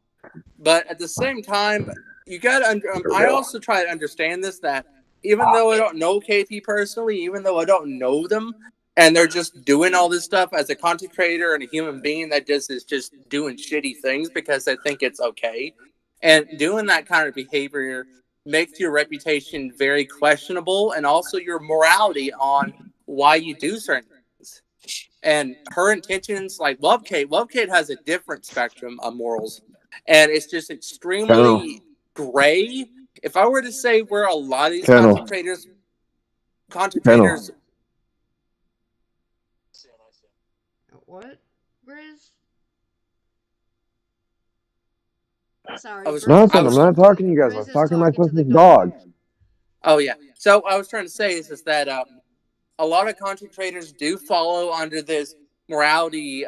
G: But at the same time, you got to. I also try to understand this, that even though I don't know KP personally, even though I don't know them, and they're just doing all this stuff as a content creator and a human being that just is just doing shitty things because they think it's okay, and doing that kind of behavior makes your reputation very questionable, and also your morality on why you do certain things. And her intentions, like Love Kate has a different spectrum of morals, and it's just extremely gray. If I were to say where a lot of these content creators.
B: What, Grizz? Sorry,
C: Nothing. I'm not talking to you guys. I was talking to my sister's dog.
G: Oh yeah. So I was trying to say is that a lot of content creators do follow under this morality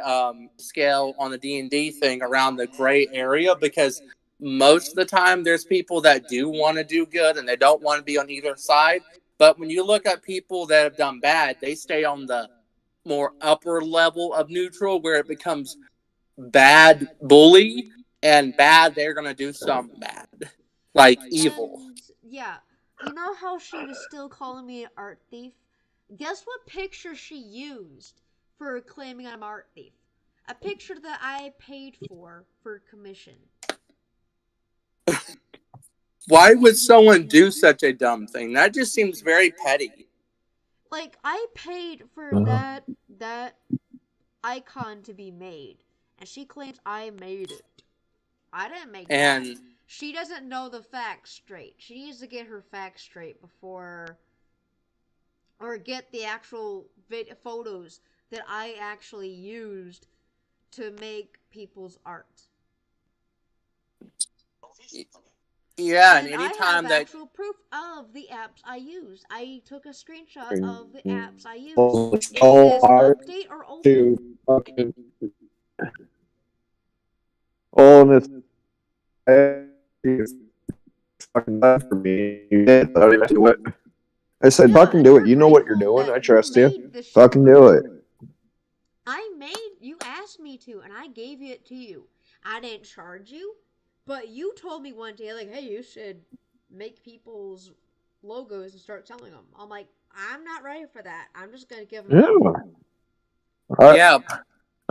G: scale on the D&D thing around the gray area, because most of the time there's people that do want to do good and they don't want to be on either side, But when you look at people that have done bad, they stay on the more upper level of neutral where it becomes bad bully and bad they're going to do something bad. Like evil.
B: And yeah, you know how she was still calling me an art thief? Guess what picture she used for claiming I'm art thief? A picture that I paid for commission.
G: Why would someone do such a dumb thing? That just seems very petty.
B: Like I paid for that icon to be made, and she claims I made it. I didn't make that.
G: And
B: She doesn't know the facts straight. She needs to get her facts straight before, or get the actual photos that I actually used to make people's art.
G: yeah, and
B: And I have
G: anytime that
B: actual proof of the apps I used. I took a screenshot of the apps I used.
C: It's
B: It
C: so
B: says
C: hard
B: update or open.
C: to fucking. Oh, and it's fucking bad for me. You did, but I didn't do it. I said,
B: Yeah,
C: fucking
B: and
C: do
B: you're
C: it. You know what you're
B: grateful
C: doing.
B: that
C: I trust you.
B: made the shit.
C: Fucking do it.
B: I made, you asked me to, and I gave it to you. I didn't charge you, but you told me one day, like, hey, you should make people's logos and start selling them. I'm like, I'm not ready for that. I'm just gonna give them out.
C: Yeah.
G: yeah,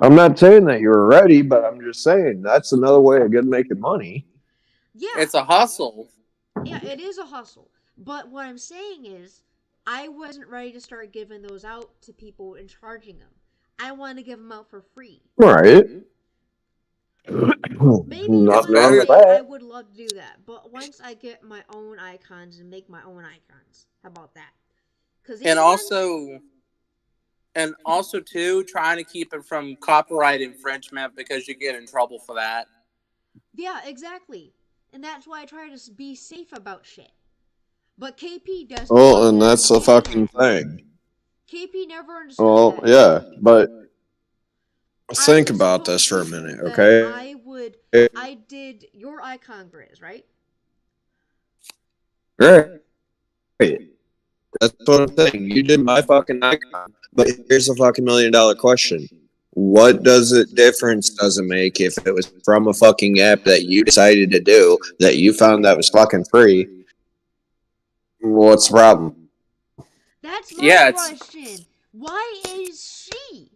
C: I'm not saying that you're ready, but I'm just saying that's another way of getting making money.
B: Yeah,
G: it's a hustle.
B: yeah, it is a hustle. But what I'm saying is, I wasn't ready to start giving those out to people and charging them. I want to give them out for free.
C: Right.
B: Maybe
G: It's
C: Nothing
B: one
C: wrong with
B: day I
C: that.
B: would love to do that. But once I get my own icons and make my own icons, how about that? Because these
G: And
B: ones,
G: also too, trying to keep it from copyright infringement because you get in trouble for that.
B: yeah, exactly. And that's why I try to be safe about shit. But KP doesn't
C: Well,
B: fucking
C: and that's the
B: understand
C: fucking
B: that.
C: thing.
B: KP never understood
C: Well,
B: that.
C: yeah, but
B: I
C: think
B: was
C: about
B: told
C: this for a minute,
B: that
C: okay?
B: I did your icon grids, right?
C: Great. That's what I'm saying. You did my fucking icon. But here's a fucking $1 million question. What difference does it make if it was from a fucking app that you decided to do that you found that was fucking free? What's the problem?
B: That's my
G: Yeah, it's
B: question. Why is she?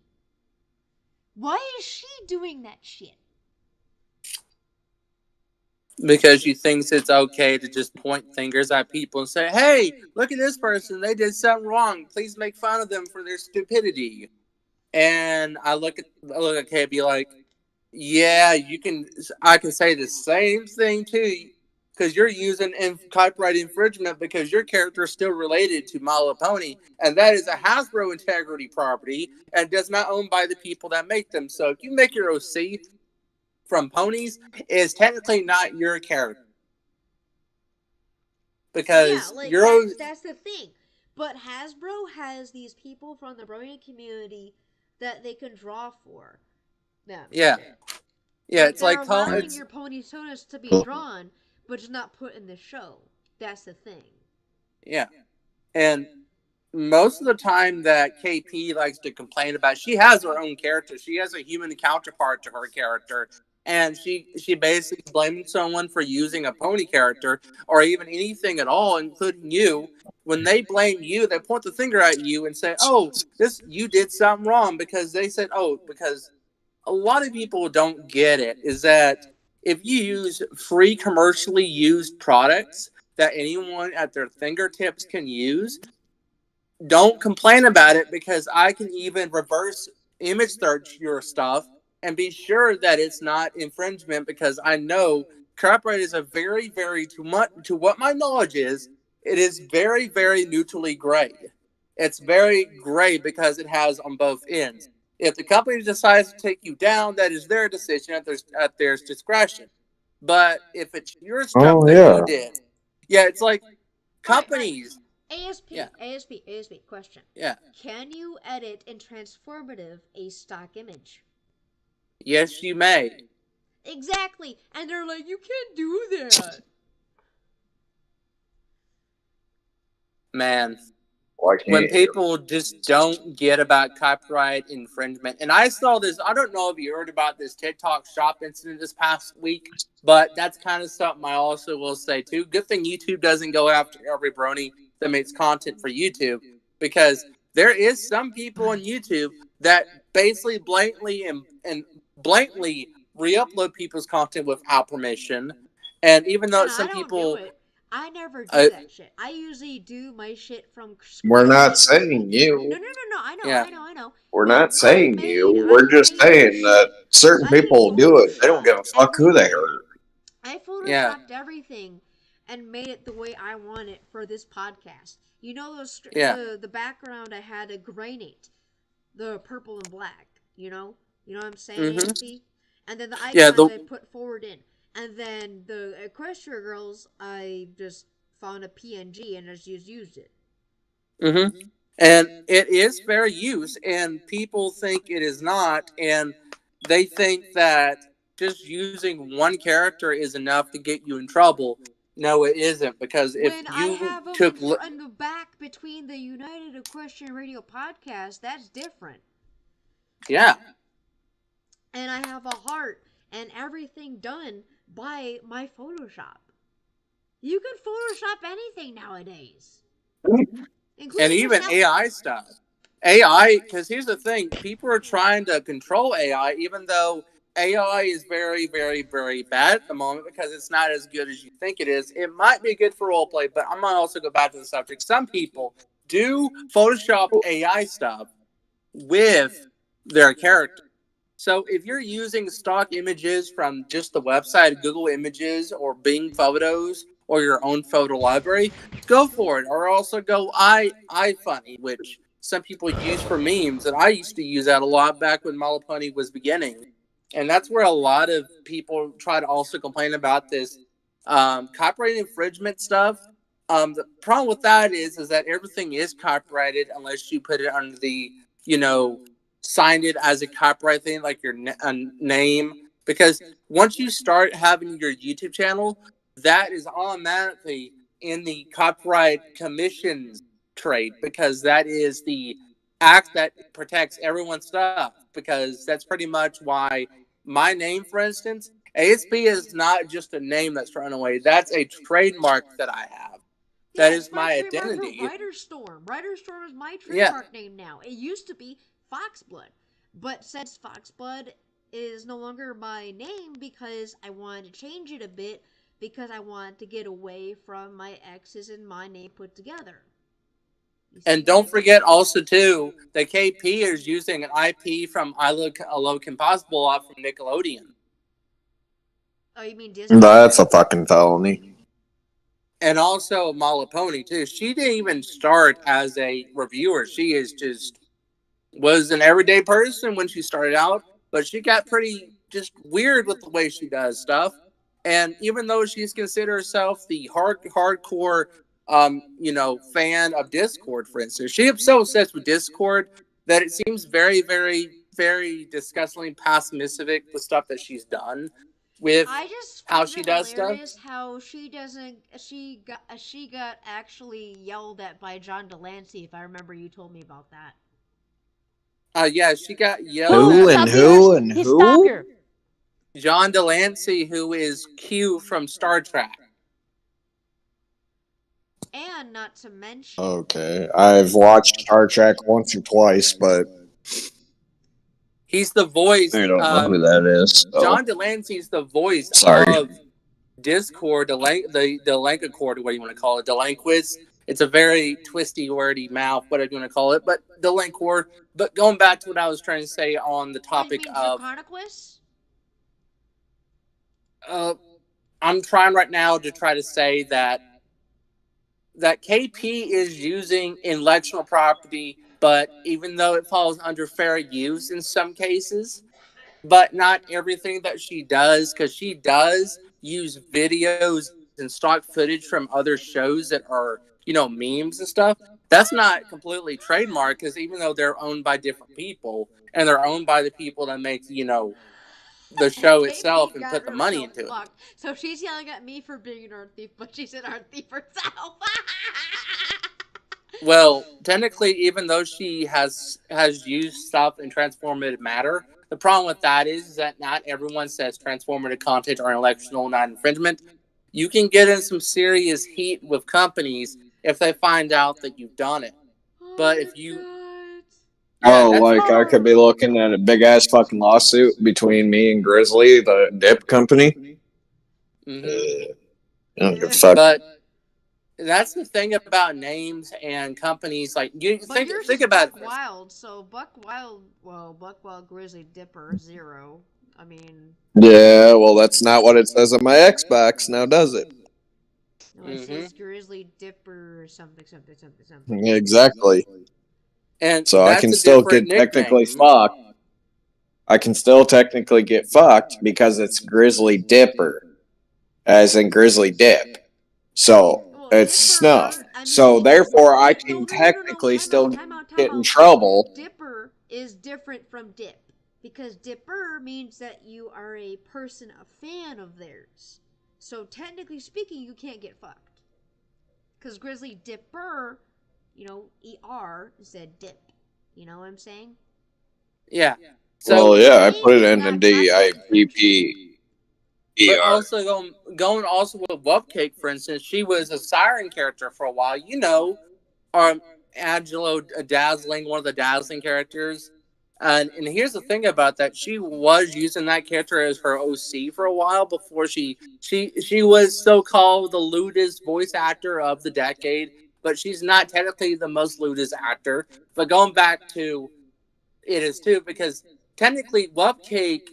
B: Why is she doing that shit?
G: because she thinks it's okay to just point fingers at people and say, "Hey, look at this person. They did something wrong. Please make fun of them for their stupidity." And I look at Kay and be like, "Yeah, you can. I can say the same thing too, because you're using copyright infringement because your character is still related to My Little Pony, and that is a Hasbro integrity property and does not own by the people that make them. So if you make your OC from ponies, it is technically not your character
B: Yeah,
G: because
B: like
G: your
B: that's the thing. But Hasbro has these people from the Brony community that they can draw for them and
G: yeah
B: shit.
G: yeah.
B: Like
G: It's
B: they're
G: like
B: allowing
G: it's
B: your ponytonas to be drawn, but just not put in the show. That's the thing.
G: yeah, and most of the time that KP likes to complain about, she has her own character. She has a human counterpart to her character, and she basically blaming someone for using a pony character or even anything at all, including you. When they blame you, they point the finger at you and say, "Oh, this you did something wrong," because they said, "Oh, because." A lot of people don't get it is that if you use free commercially used products that anyone at their fingertips can use, don't complain about it because I can even reverse image search your stuff and be sure that it's not infringement because I know copyright is a very, very too much to what my knowledge is. It is very, very neutrally gray. It's very gray because it has on both ends. If the company decides to take you down, that is their decision at their discretion. But if it's your stuff
C: Oh,
G: that you
C: yeah.
G: did, yeah, it's like
B: All right.
G: companies.
B: ASP,
G: Yeah,
B: ASP, question.
G: yeah.
B: Can you edit in transformative a stock image?
G: Yes, you may.
B: Exactly. And they're like, you can't do that.
G: Man,
C: Why
G: when
C: can't you?
G: people just don't get about copyright infringement. And I saw this, I don't know if you heard about this TikTok shop incident this past week, but that's kind of something I also will say too. Good thing YouTube doesn't go after every brony that makes content for YouTube, because there is some people on YouTube that basically blatantly blatantly re-upload people's content without permission. And even though
B: And I
G: some
B: don't do
G: people,
B: it. I never do
G: uh,
B: that shit. I usually do my shit from
C: We're not
B: scratch.
C: saying
B: No,
C: you.
B: no, no, no. I know,
G: yeah,
B: I know, I know.
C: We're
B: No,
C: not saying you. We're just
B: I made
C: saying that
B: shit.
C: certain
B: I
C: people do it. They don't give a
B: photoshopped
C: fuck who they
B: everything.
C: hurt.
B: I
G: yeah,
B: photoshopped everything and made it the way I want it for this podcast. You know
G: yeah.
B: the background I had a granite, the purple and black. You know what I'm saying,
G: Mm-hmm.
B: Anthony? And then the
G: Yeah,
B: icons
G: the
B: I put forward in, and then the Equestria girls I just found a PNG and I just used it.
G: mm-hmm. And it is fair use, and people think it is not, and they think that just using one character is enough to get you in trouble. No, it isn't, because if
B: When I
G: you
B: have them
G: took,
B: in the back between the United Equestrian Radio podcast, that's different.
G: yeah,
B: And I have a heart and everything done by my Photoshop. You can Photoshop anything nowadays,
G: and
B: including
G: even
B: yourself.
G: AI stuff. AI, because here's the thing, people are trying to control AI, even though AI is very, very, very bad at the moment because it's not as good as you think it is. It might be good for roleplay, but I'm going to also go back to the subject. Some people do Photoshop AI stuff with their character. So if you're using stock images from just the website, Google Images or Bing Photos or your own photo library, go for it. Or also go iFunny, which some people use for memes, and I used to use that a lot back when Malapony was beginning. And that's where a lot of people try to also complain about this copyright infringement stuff. The problem with that is that everything is copyrighted unless you put it under the, you know, signed it as a copyright thing, like your name. Because once you start having your YouTube channel, that is automatically in the copyright commissions trade, because that is the act that protects everyone's stuff. Because that's pretty much why my name, for instance, ASP is not just a name that's thrown away. That's a trademark that I have. That
B: Yeah, it's
G: is
B: my
G: my
B: trademark for
G: identity.
B: Writer Storm. Writer Storm is my
G: Yeah.
B: trademark name now. It used to be Foxblood, but since Foxblood is no longer my name because I wanted to change it a bit because I wanted to get away from my X's and my name put together. You
G: And
B: see,
G: don't forget also too that KP is using an IP from I Look Impossible off from Nickelodeon.
B: Oh, you mean Disney?
C: That's a fucking felony.
G: And also Malapony too. She didn't even start as a reviewer. She is just was an everyday person when she started out, but she got pretty just weird with the way she does stuff. And even though she's considered herself the hardcore, fan of Discord, for instance, she is so obsessed with Discord that it seems very, very, very disgustingly pessimistic the stuff that she's done with
B: I just
G: how
B: found
G: she
B: it
G: does stuff.
B: hilarious how she got actually yelled at by John Delancey. If I remember, you told me about that.
G: Yeah, she got yelled
F: Who?
C: Who
G: at
C: and
F: Stalker?
C: who
G: because
C: and
F: He's
C: who?
F: stalker.
G: John Delancey, who is Q from Star Trek.
B: And not to mention,
C: Okay, I've watched Star Trek once or twice, but
G: He's the voice.
C: I don't know who that is. So
G: John Delancey's the voice
C: sorry.
G: of Discord, the Delanca Cord, what do you want to call it? Delanquist. It's a very twisty, wordy mouth, whatever you want to call it. But Delancord. But going back to what I was trying to say on the
B: oh, you
G: topic
B: mean
G: of,
B: Draconicus?
G: uh, I'm trying right now to try to say that KP is using intellectual property, but even though it falls under fair use in some cases, but not everything that she does, because she does use videos and stock footage from other shows that are, memes and stuff. That's not completely trademarked, because even though they're owned by different people and they're owned by the people that make, the show itself
B: KP
G: and
B: got
G: put the money
B: herself
G: into it.
B: fucked. So she's yelling at me for being an art thief, but she's an art thief herself.
G: Well, technically, even though she has used stuff in transformative matter, the problem with that is that not everyone says transformative content or intellectual non-infringement. You can get in some serious heat with companies if they find out that you've done it.
B: Oh
G: But
B: my
G: if you,
B: god.
G: yeah,
C: Oh,
G: that's
C: like I could be looking at a big ass fucking lawsuit between me and Grizzly, the dip company.
G: Mhm.
C: I don't give a fuck.
G: But that's the thing about names and companies. Like you
B: But
G: think
B: yours is
G: about
B: Buck
G: it.
B: Wild, so Buck Wild, well, Buck Wild Grizzly Dipper 0. I mean,
C: Yeah, well, that's not what it says on my Xbox now, does it?
B: no, it says Grizzly Dipper something something something something.
C: Exactly.
G: And
C: So I
G: that's
C: can
G: a
C: still
G: different
C: get technically
G: nickname.
C: fucked. I can still technically get fucked because it's Grizzly Dipper, as in Grizzly Dip. So
B: Well,
C: it's
B: Dipper,
C: snuff.
B: I
C: So
B: mean,
C: therefore, I
B: no,
C: can
B: no, no, no, no.
C: technically
B: Time out,
C: still
B: time out, time
C: get in
B: out.
C: trouble.
B: Dipper is different from dip because dipper means that you are a person, a fan of theirs. So technically speaking, you can't get fucked because Grizzly Dipper, said dip. You know what I'm saying?
G: Yeah.
C: Well,
G: So,
B: The
C: yeah, I
B: name
C: put it
B: is
C: in a
B: not
C: D I P
B: infringement.
C: P E
G: but
C: R.
G: also going also with Wupcake, for instance, she was a siren character for a while. Um, Angelo Dazzling, one of the Dazzling characters. And here's the thing about that: she was using that character as her OC for a while before she was so called the lewdest voice actor of the decade. But she's not technically the most lewdest actor. But going back to it is too, because technically Wupcake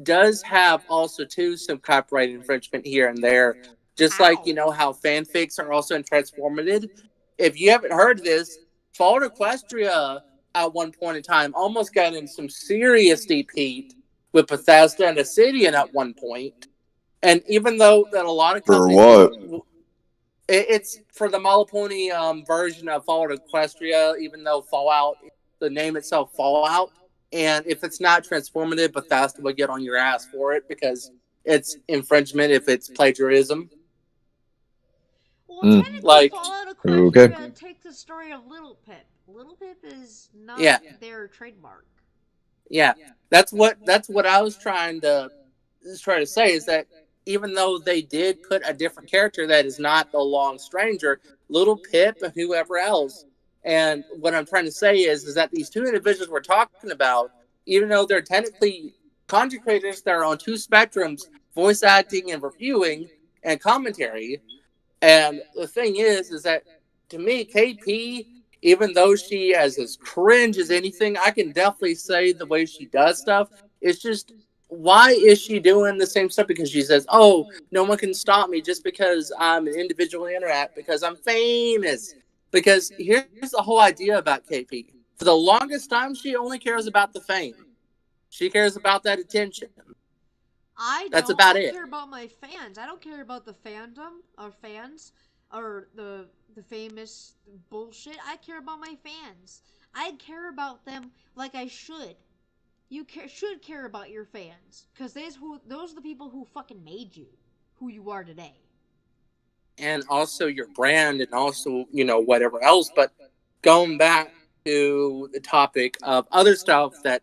G: does have also too some copyright infringement here and there. Just like
B: How?
G: how fanfics are also transformative. If you haven't heard this, Fall Equestria at one point in time almost got in some serious deep heat with Bethesda and Obsidian at one point. And even though that a lot of
C: For
G: companies
C: what?
G: it's for the Malapony version of Fallout Equestria, even though Fallout, the name itself, Fallout. And if it's not transformative, Bethesda will get on your ass for it because it's infringement if it's plagiarism.
B: Well,
C: Mm.
B: technically,
G: Like,
B: Fallout
C: Okay.
B: Equestria takes the story of Little Pip. Little Pip is not
G: yeah,
B: their trademark.
G: yeah. That's what I was trying to say is that even though they did put a different character that is not the long stranger, Little Pip and whoever else. And what I'm trying to say is that these two individuals we're talking about, even though they're technically content creators that are on two spectrums, voice acting and reviewing and commentary, and the thing is that to me, KP, even though she is as cringe as anything, I can definitely say the way she does stuff. It's just, why is she doing the same stuff? Because she says, "Oh, no one can stop me just because I'm an individual internet because I'm famous." Because here's the whole idea about KP. For the longest time, she only cares about the fame. She cares about that attention.
B: I
G: That's
B: don't.
G: about
B: I
G: it.
B: care about my fans. I don't care about the fandom or fans or the famous bullshit. I care about my fans. I care about them like I should. Should care about your fans because those are the people who fucking made you who you are today.
G: And also your brand and also whatever else. But going back to the topic of other stuff that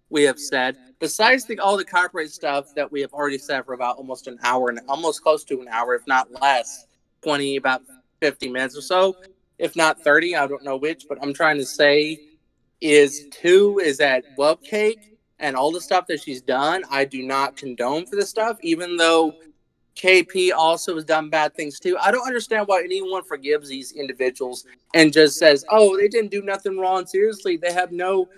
G: we have said, besides all the copyright stuff that we have already said for about almost an hour and almost close to an hour, if not less, 20, about 50 minutes or so, if not 30, I don't know which, but I'm trying to say is that Webcake and all the stuff that she's done, I do not condone for this stuff, even though KP also has done bad things too. I don't understand why anyone forgives these individuals and just says, "Oh, they didn't do nothing wrong." Seriously, they have no,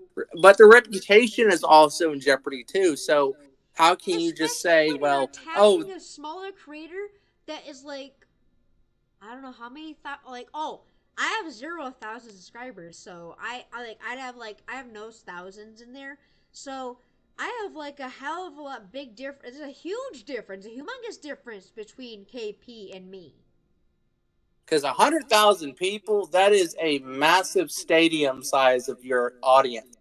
G: but their reputation is also in jeopardy too. So how can you just
B: Especially
G: say,
B: when you're
G: "Well, oh,
B: attacking a smaller creator that is like, I don't know how many like, oh, I have 0,000 subscribers, so I have no thousands in there, so I have like a hell of a lot big difference. There's a huge difference, a humongous difference between KP and me.
G: because 100,000 people, that is a massive stadium size of your audience."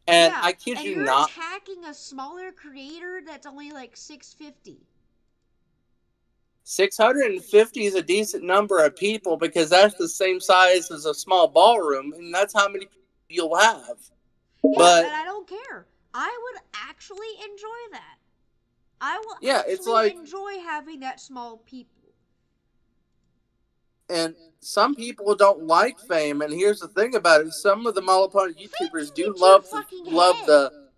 G: And
B: Yeah,
G: I kid
B: and
G: you
B: you're
G: not,
B: attacking a smaller creator that's only like 650.
G: 650 is a decent number of people because that's the same size as a small ballroom, and that's how many people you'll have.
B: Yeah,
G: But
B: and I don't care. I would actually enjoy that. I will
G: yeah, it's
B: actually
G: like,
B: enjoy having that small people.
G: and some people don't like fame, and here's the thing about it: some of the Malapana
B: Fame
G: YouTubers
B: can
G: do
B: get to your
G: love
B: fucking
G: the
B: head.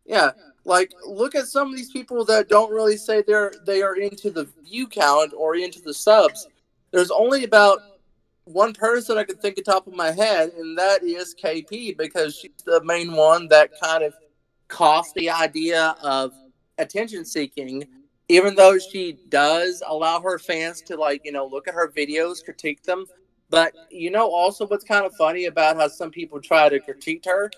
G: yeah. Like, look at some of these people that don't really say they are into the view count or into the subs. There's only about one person I can think of top of my head, and that is KP, because she's the main one that kind of cost the idea of attention seeking. Even though she does allow her fans to, like, look at her videos, critique them. But also what's kind of funny about how some people try to critique her.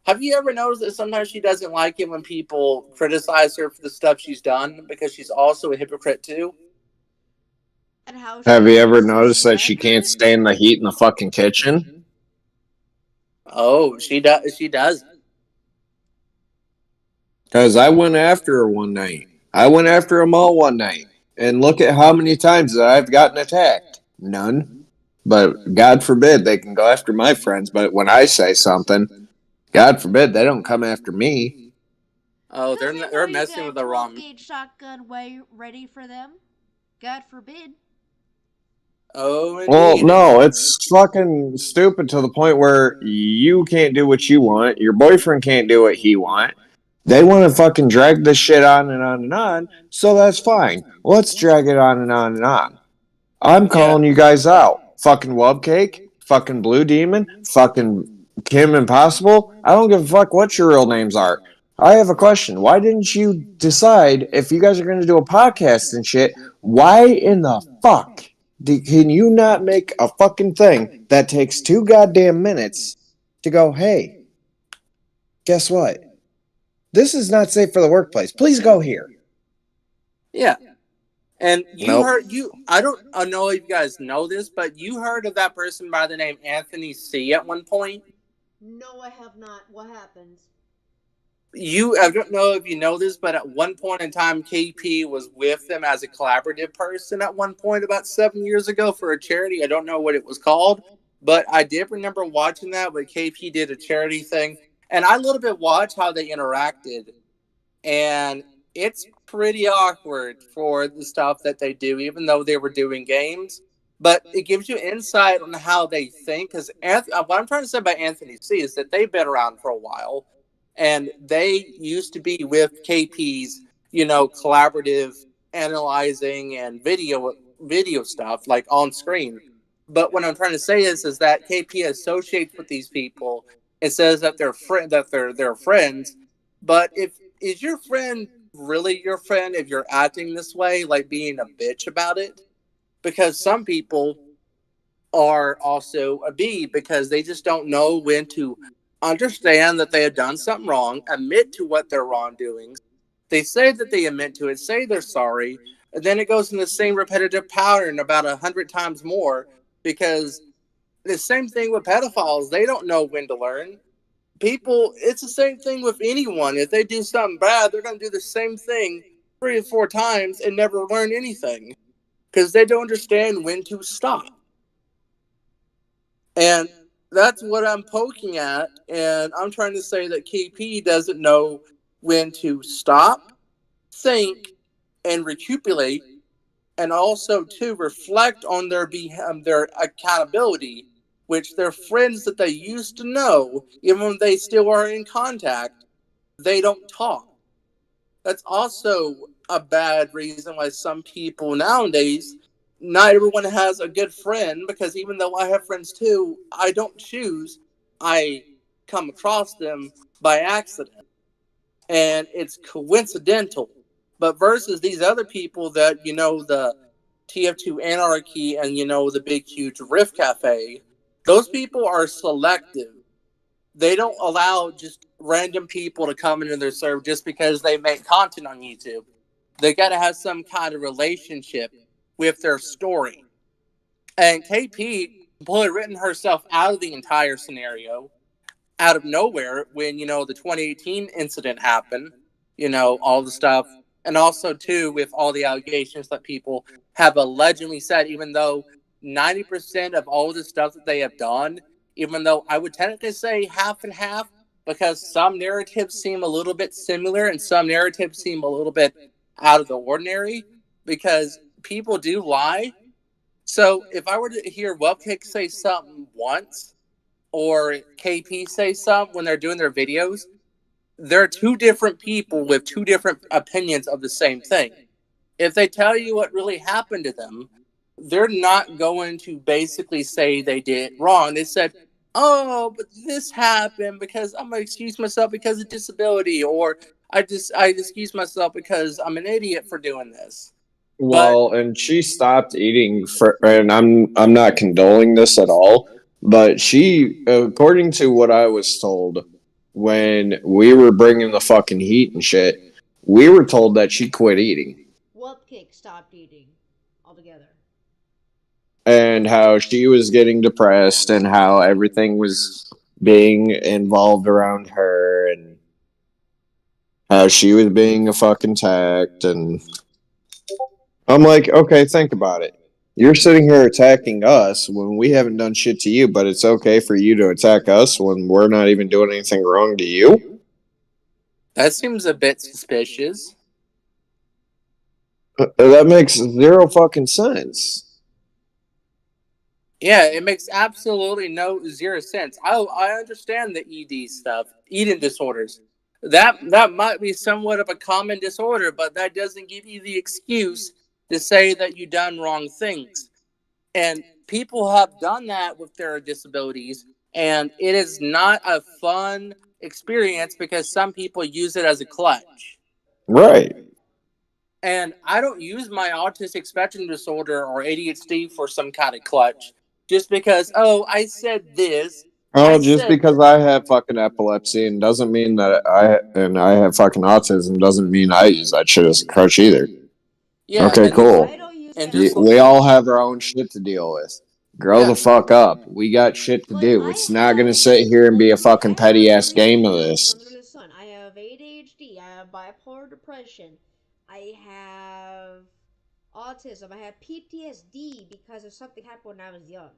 G: Have you ever noticed that sometimes she doesn't like it when people criticize her for the stuff she's done, because she's also a hypocrite too?
B: And how she
C: Have you
B: gets
C: ever
B: upset
C: noticed that she
B: for
C: can't
B: it.
C: stand the heat in the fucking kitchen?
G: Oh, she does. She does.
C: Because I went after her one night. I went after them all one night. And look at how many times that I've gotten attacked. None. But God forbid they can go after my friends. But when I say something, God forbid they don't come after me.
G: Oh,
B: Because they know
G: they're
B: you
G: messing
B: got a
G: with the
B: 12
G: wrong.
B: gauge shotgun way ready for them. God forbid.
G: Oh,
C: Well,
G: indeed.
C: no, it's fucking stupid to the point where you can't do what you want. Your boyfriend can't do what he wants. They want to fucking drag this shit on and on and on. So that's fine. Let's drag it on and on and on. I'm
G: Yeah.
C: calling you guys out. Fucking Wubcake, fucking Blue Demon, fucking Kim Impossible. I don't give a fuck what your real names are. I have a question. Why didn't you decide if you guys are going to do a podcast and shit? Why in the fuck can you not make a fucking thing that takes 2 goddamn minutes to go, hey, guess what? This is not safe for the workplace. Please go here.
G: Yeah. And you
C: Nope.
G: heard you. I don't know if you guys know this, but you heard of that person by the name Anthony C. at one point.
B: No, I have not. What happens?
G: I don't know if you know this, but at one point in time, KP was with them as a collaborative person at one point about 7 years ago for a charity. I don't know what it was called, but I did remember watching that when KP did a charity thing, and I a little bit watched how they interacted, and it's pretty awkward for the stuff that they do, even though they were doing games. But it gives you insight on how they think. Because what I'm trying to say about Anthony C is that they've been around for a while, and they used to be with KP's, collaborative analyzing and video stuff like on screen. But what I'm trying to say is that KP associates with these people. It says that they're friends, but if is your friend really your friend if you're acting this way, like being a bitch about it? Because some people are also a B because they just don't know when to understand that they have done something wrong, admit to what their wrongdoings. They say that they admit to it, say they're sorry, and then it goes in the same repetitive pattern about 100 times more because the same thing with pedophiles. They don't know when to learn. People, it's the same thing with anyone. If they do something bad, they're going to do the same thing 3 or 4 times and never learn anything because they don't understand when to stop. And that's what I'm poking at. And I'm trying to say that KP doesn't know when to stop, think, and recuperate, and also to reflect on their accountability, which their friends that they used to know, even when they still are in contact, they don't talk. That's also a bad reason why some people nowadays, not everyone has a good friend, because even though I have friends too, I don't choose. I come across them by accident, and it's coincidental. But versus these other people that, the TF2 Anarchy and, the big, huge Riff Cafe, those people are selective. They don't allow just random people to come into their server just because they make content on YouTube. They got to have some kind of relationship with their story. And KP completely written herself out of the entire scenario out of nowhere when, the 2018 incident happened, all the stuff. And also, too, with all the allegations that people have allegedly said, even though 90% of all the stuff that they have done, even though I would technically say half and half, because some narratives seem a little bit similar and some narratives seem a little bit out of the ordinary, because people do lie. So if I were to hear Webkick say something once, or KP say something when they're doing their videos, they're two different people with two different opinions of the same thing. If they tell you what really happened to them, they're not going to basically say they did it wrong. They said, "Oh, but this happened because I'm gonna excuse myself because of disability," or I excuse myself because I'm an idiot for doing this." But
C: Well, and she stopped eating for, and I'm not condoling this at all, but she, according to what I was told, when we were bringing the fucking heat and shit, we were told that she quit eating
B: Whoopcake stopped eating altogether.
C: and how she was getting depressed and how everything was being involved around her and how she was being a fucking attacked. And I'm like, okay, think about it. You're sitting here attacking us when we haven't done shit to you, but it's okay for you to attack us when we're not even doing anything wrong to you?
G: that seems a bit suspicious.
C: That makes zero fucking sense.
G: Yeah, it makes absolutely no zero sense. I understand the ED stuff, eating disorders. That might be somewhat of a common disorder, but that doesn't give you the excuse to say that you done wrong things. And people have done that with their disabilities, and it is not a fun experience because some people use it as a clutch.
C: Right.
G: And I don't use my autistic spectrum disorder or ADHD for some kind of clutch. Just because, oh, I said this. I
C: Oh, just
G: said
C: because
G: that.
C: I have fucking epilepsy and doesn't mean that I have fucking autism doesn't mean I use that shit as a crutch either.
G: Yeah,
C: Okay,
G: and just
C: cool.
B: I don't use
G: and
B: it as
G: just
B: a
C: We all
B: crutch.
C: have our own shit to deal with. Grow
G: yeah,
C: the fuck up. We got shit to
B: Like
C: do.
B: I
C: It's not gonna
B: have,
C: sit here and be a
B: like
C: fucking
B: I have
C: petty ass game
B: everything
C: of
B: else
C: this.
B: under the sun. I have ADHD. I have bipolar depression. I have autism. I have PTSD because of something happened when I was young.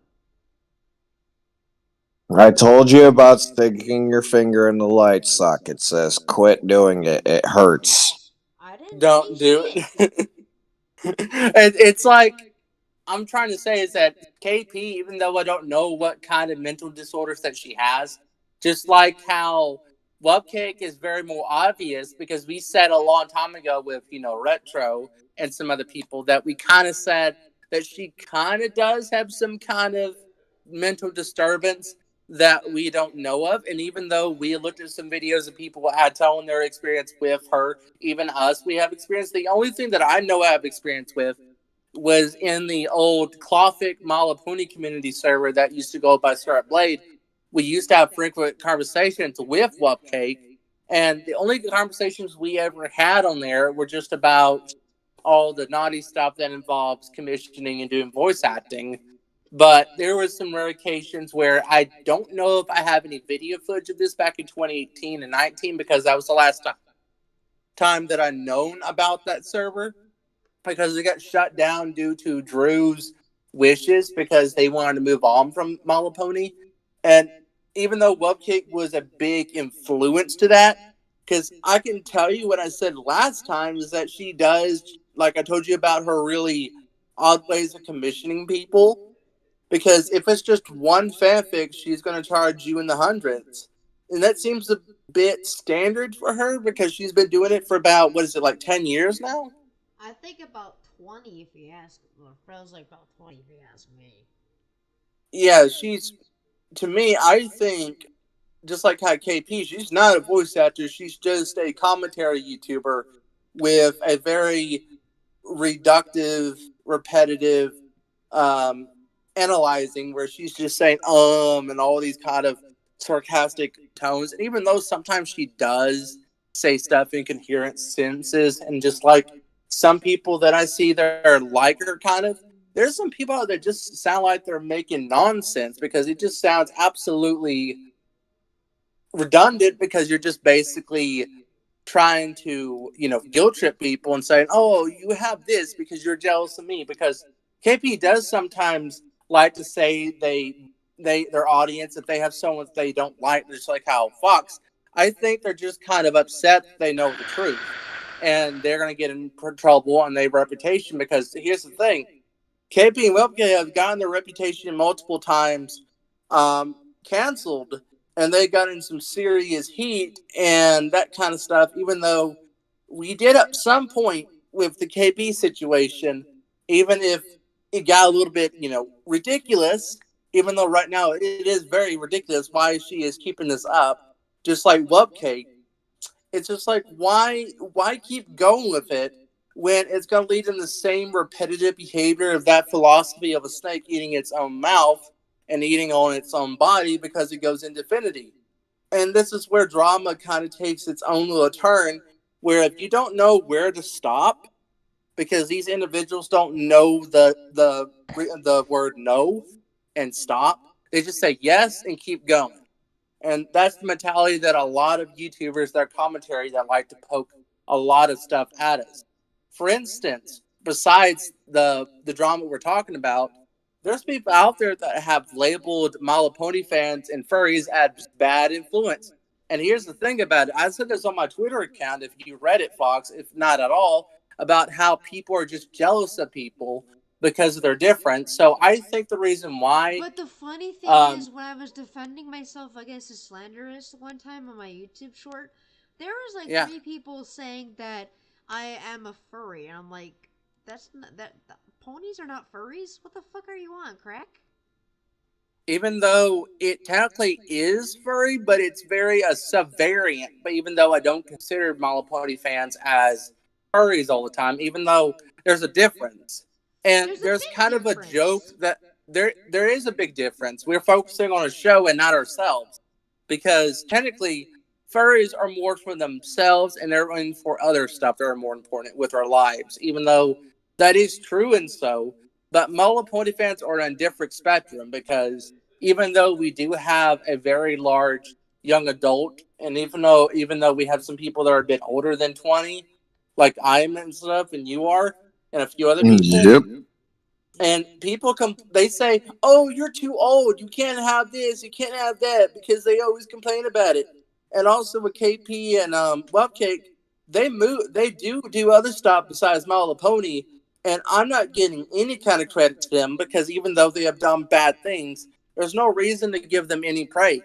C: I told you about sticking your finger in the light socket, sis. Quit doing it. It hurts.
B: I didn't say
G: don't do
B: shit.
G: it. It's like I'm trying to say is that KP, even though I don't know what kind of mental disorders that she has, just like how Webcake is very more obvious because we said a long time ago with, Retro and some other people that we kind of said that she kind of does have some kind of mental disturbance that we don't know of. And even though we looked at some videos of people had telling their experience with her, even us, we have experience. The only thing that I know I have experience with was in the old Clawfic Malapuni community server that used to go by Syrup Blade. We used to have frequent conversations with Wupcake, and the only conversations we ever had on there were just about all the naughty stuff that involves commissioning and doing voice acting. But there was some rare occasions where I don't know if I have any video footage of this back in 2018 and 19 because that was the last time that I known about that server because it got shut down due to Drew's wishes because they wanted to move on from Malapony. And even though Webkick was a big influence to that, because I can tell you what I said last time is that she does, like I told you about her really odd ways of commissioning people. Because if it's just one fanfic, she's going to charge you in the hundreds. And that seems a bit standard for her because she's been doing it for about, what is it, like 10 years now?
B: I think about 20 if you ask. Well, feels like about 20 if you ask me.
G: Yeah, to me, I think, just like how KP, she's not a voice actor. She's just a commentary YouTuber with a very reductive, repetitive um, analyzing where she's just saying and all these kind of sarcastic tones. And even though sometimes she does say stuff in coherent sentences, and just like some people that I see that are like her kind of, there's some people out there that just sound like they're making nonsense because it just sounds absolutely redundant because you're just basically trying to, guilt trip people and saying, "Oh, you have this because you're jealous of me." Because KP does sometimes like to say their audience, if they have someone that they don't like, just like how Fox. I think they're just kind of upset that they know the truth, and they're going to get in trouble on their reputation. Because here's the thing: KP and Webke have gotten their reputation multiple times canceled, and they got in some serious heat and that kind of stuff. Even though we did at some point with the KB situation, even if it got a little bit, ridiculous. Even though right now it is very ridiculous why she is keeping this up, just like Webcake. It's just like why keep going with it when it's going to lead in the same repetitive behavior of that philosophy of a snake eating its own mouth and eating on its own body because it goes into infinity. And this is where drama kind of takes its own little turn, where if you don't know where to stop, because these individuals don't know the word no and stop, they just say yes and keep going. And that's the mentality that a lot of YouTubers, their commentary, that like to poke a lot of stuff at us. For instance, besides the drama we're talking about, there's people out there that have labeled My Little Pony fans and furries as bad influence. And here's the thing about it. I said this on my Twitter account, if you read it, Fox, if not at all, about how people are just jealous of people because of their difference. So I think the reason why
B: But the funny thing
G: um,
B: is, when I was defending myself against a slanderous one time on my YouTube short, there was like
G: yeah,
B: 3 people saying that I am a furry, and I'm like, that's not that ponies are not furries. What the fuck are you on, crack?
G: even though it technically is furry, but it's very a subvariant. But even though I don't consider My Little Pony fans as furries all the time, even though there's a difference, and
B: There's a
G: there's
B: big
G: kind of a joke
B: difference.
G: that there is a big difference. We're focusing on a show and not ourselves, because technically furries are more for themselves and they're in for other stuff that are more important with our lives. Even though that is true and so, but My Little Pony fans are on a different spectrum because even though we do have a very large young adult, and even though we have some people that are a bit older than 20, like I am and stuff, and you are, and a few other people,
C: Yep.
G: and people come, they say, "Oh, you're too old. You can't have this. You can't have that," because they always complain about it. And also with KP and Cupcake, they do other stuff besides My Little Pony, and I'm not getting any kind of credit to them because even though they have done bad things, there's no reason to give them any praise.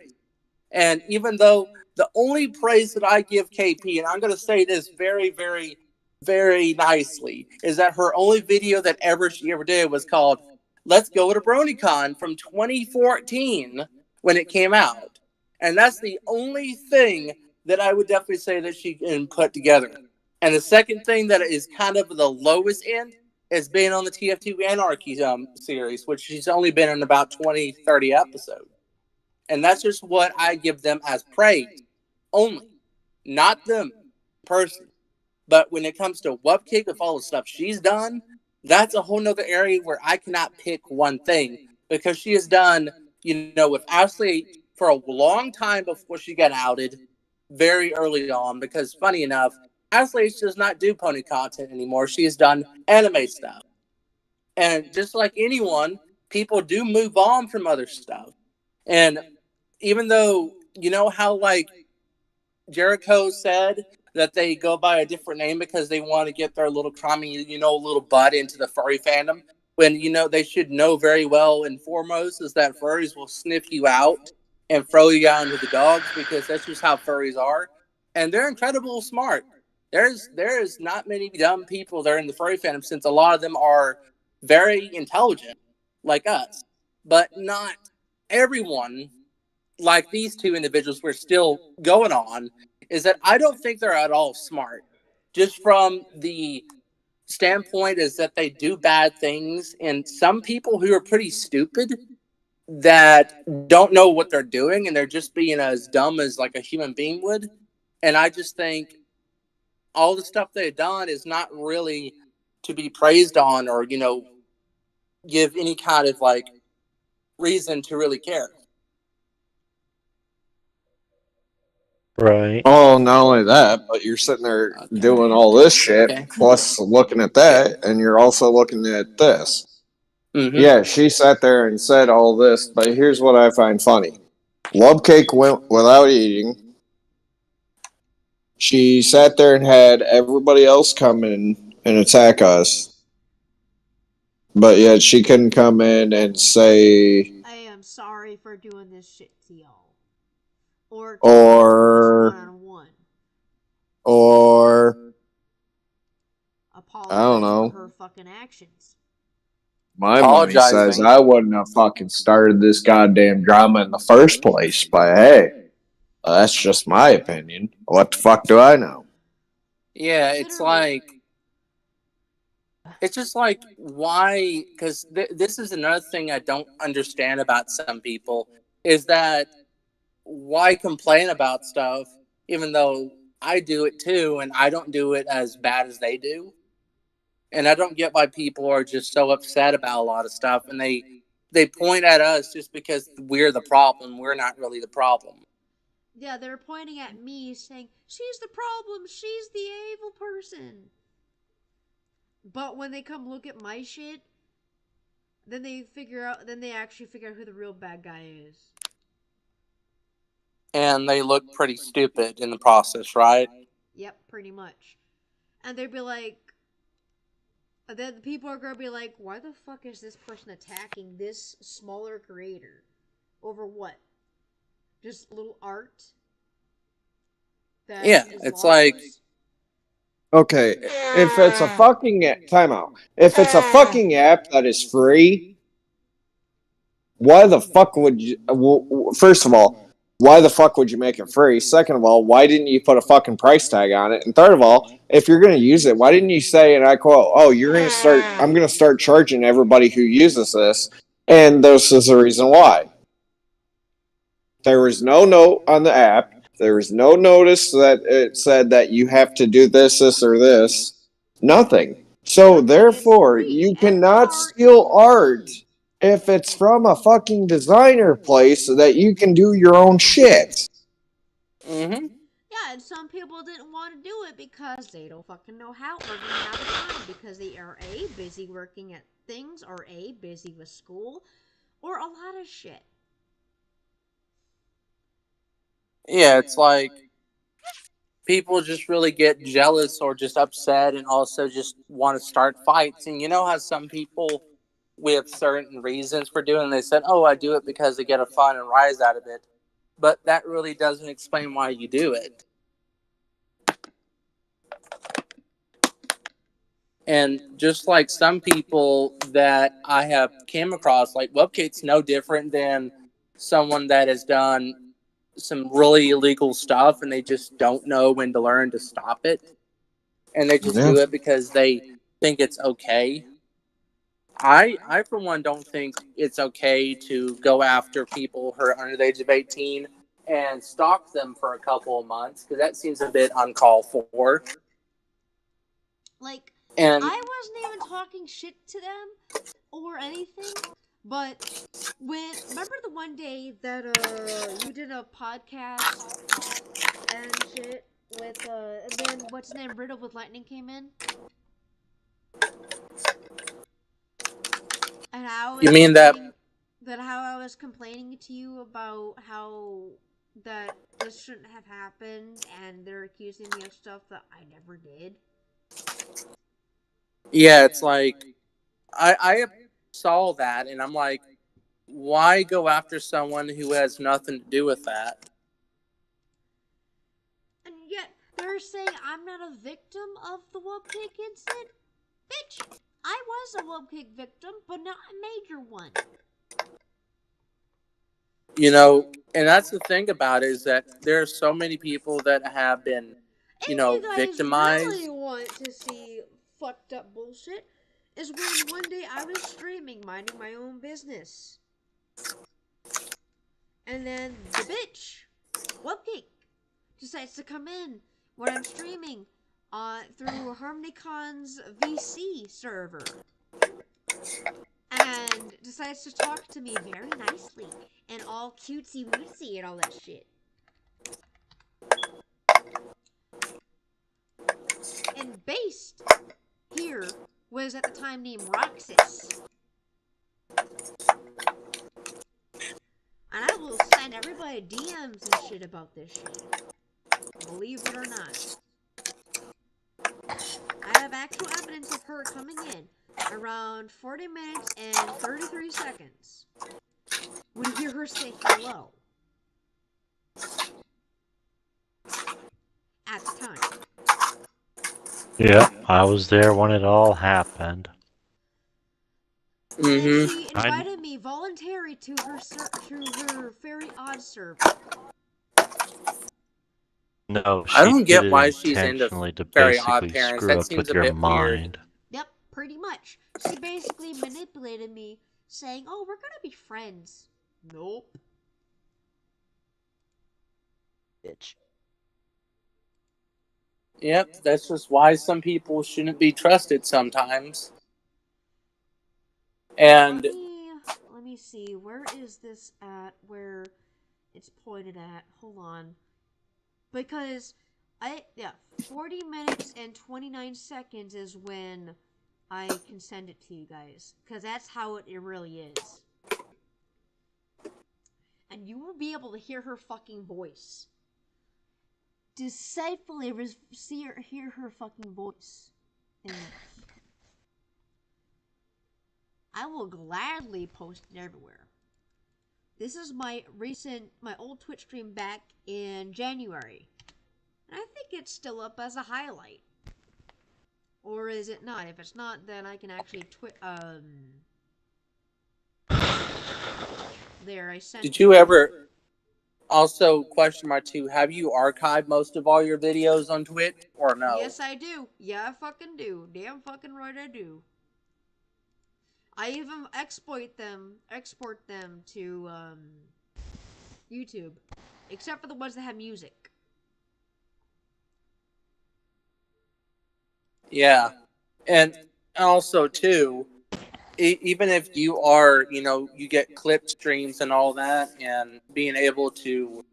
G: And even though the only praise that I give KP, and I'm going to say this very, very, very nicely, is that her only video that she ever did was called "Let's Go to BronyCon" from 2014 when it came out, and that's the only thing that I would definitely say that she can put together. And the second thing that is kind of the lowest end is being on the TF2 Anarchy series, which she's only been in about 20, 30 episodes. And that's just what I give them as praise only, not them personally. But when it comes to Wupcake with all the stuff she's done, that's a whole nother area where I cannot pick one thing because she has done, with Ashley for a long time before she got outed very early on. Because funny enough, Ashley does not do pony content anymore. She has done anime stuff. And just like anyone, people do move on from other stuff. And even though how like Jericho said that they go by a different name because they want to get their little crummy, little butt into the furry fandom. When they should know very well and foremost is that furries will sniff you out and throw you out into the dogs because that's just how furries are, and they're incredibly smart. There's not many dumb people that are in the furry fandom since a lot of them are very intelligent like us, but not everyone like these two individuals we're still going on is that I don't think they're at all smart. Just from the standpoint is that they do bad things, and some people who are pretty stupid that don't know what they're doing and they're just being as dumb as like a human being would. And I just think all the stuff they've done is not really to be praised on or give any kind of like reason to really care.
A: Right.
C: Oh, not only that, but you're sitting there doing all this shit, plus looking at that, and you're also looking at this.
G: Mm-hmm.
C: Yeah, she sat there and said all this, but here's what I find funny. Love Cake went without eating. She sat there and had everybody else come in and attack us. But yet she couldn't come in and say,
B: I am sorry for doing this shit to y'all. Or talking to us
C: or,
B: one-on-one.
C: or, I don't
B: Apologize for
C: know.
B: her fucking actions.
C: My money says
G: Apologizing.
C: I wouldn't have fucking started this goddamn drama in the first place, but hey, that's just my opinion. What the fuck do I know?
G: Yeah, it's just like, why? Because this is another thing I don't understand about some people is that why complain about stuff even though I do it too and I don't do it as bad as they do. And I don't get why people are just so upset about a lot of stuff and they point at us just because we're the problem. We're not really the problem.
B: Yeah, they're pointing at me saying, she's the problem, she's the evil person. But when they come look at my shit, then they actually figure out who the real bad guy is.
G: And they look pretty stupid in the process, right?
B: Yep, pretty much. And they'd be like, then the people are gonna be like, why the fuck is this person attacking this smaller creator? Over what? Just little art? That
G: Yeah,
B: is
G: it's like,
B: logos?
C: Okay, if it's a fucking timeout, if it's a fucking app that is free, why the fuck would you? First of all, why the fuck would you make it free? Second of all, why didn't you put a fucking price tag on it? And third of all, if you're gonna use it, why didn't you say, and I quote, "Oh, I'm gonna start charging everybody who uses this," and this is the reason why. There was no note on the app. There was no notice that it said that you have to do this, this, or this. Nothing. So
B: Nothing, it's
C: therefore,
B: free,
C: you
B: and
C: cannot
B: art is
C: steal art
B: free.
C: if it's from a fucking designer place so that you can do your own shit.
G: mm-hmm.
B: Yeah, and some people didn't want to do it because they don't fucking know how or didn't have the time because they are A, busy working at things, or A, busy with school, or a lot of shit.
G: Yeah, it's like people just really get jealous or just upset and also just want to start fights. And you know how some people with certain reasons for doing it, they said, oh, I do it because they get a fun and rise out of it. But that really doesn't explain why you do it. And just like some people that I have came across, like Webcate's no different than someone that has done some really illegal stuff and they just don't know when to learn to stop it. And they just
C: Yeah.
G: do it because they think it's okay. I for one don't think it's okay to go after people who are under the age of 18 and stalk them for a couple of months because that seems a bit uncalled for.
B: Like,
G: And
B: I wasn't even talking shit to them or anything, but remember the one day that you did a podcast and shit with and then what's his name, Riddle with Lightning came in, and how I
G: you
B: was
G: mean that?
B: complaining that how I was complaining to you about how that this shouldn't have happened and they're accusing me of stuff that I never did.
G: Yeah, it's like I saw that and I'm like, why go after someone who has nothing to do with that?
B: And yet they're saying I'm not a victim of the Wubcake incident. Bitch, I was a Wubcake victim, but not a major one.
G: You know, and that's the thing about it is that there are so many people that have been,
B: If
G: you know,
B: you guys really
G: victimized.
B: want to see fucked up bullshit, is when one day I was streaming, minding my own business. And then the bitch, Wubcake, decides to come in when I'm streaming through HarmonyCon's VC server. And decides to talk to me very nicely and all cutesy wootsy and all that shit. And based here was at the time named Roxas. And I will send everybody DMs and shit about this shit. Believe it or not. I have actual evidence of her coming in around 40 minutes and 33 seconds. When you hear her say hello. At the time.
A: Yeah, I was there when it all happened.
B: And then
G: Mm-hmm.
B: she invited me voluntary to her very odd server.
A: No,
G: I
A: she
G: don't
A: did
G: get
A: it
G: why she's into
A: intentionally to
G: very odd
A: basically
G: parents.
A: screw
G: That
A: up
G: seems
A: with
G: a
A: your
G: bit weird.
A: mind.
B: Yep, pretty much. She basically manipulated me, saying, "Oh, we're gonna be friends." Nope.
F: Bitch.
G: Yep, that's just why some people shouldn't be trusted sometimes. And
B: let me see. Where is this at? Where it's pointed at? Hold on. Because 40 minutes and 29 seconds is when I can send it to you guys. Because that's how it really is. And you will be able to hear her fucking voice. Decidefully hear her fucking voice in this. I will gladly post it everywhere. This is my old Twitch stream back in January. And I think it's still up as a highlight. Or is it not? If it's not, then I can actually there, I sent
G: did you ever also question mark two? Have you archived most of all your videos on Twitch or no?
B: Yes, I do. Yeah, I fucking do. Damn fucking right I do. I even export them to YouTube, except for the ones that have music.
G: Yeah, and also too, even if you are, you get clip streams and all that, and being able to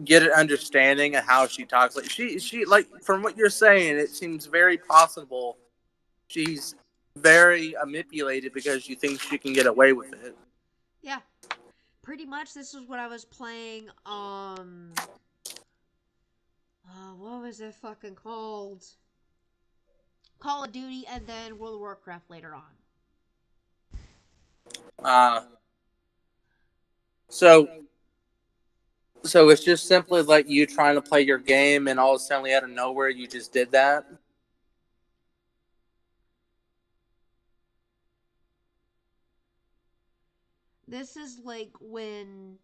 G: get an understanding of how she talks, like she like from what you're saying, it seems very possible she's very manipulated because she thinks she can get away with it.
B: Yeah, pretty much. This is what I was playing. What was it fucking called? Call of Duty, and then World of Warcraft later on.
G: So it's just simply like you trying to play your game, and all of a sudden, out of nowhere, you just did that.
B: This is like when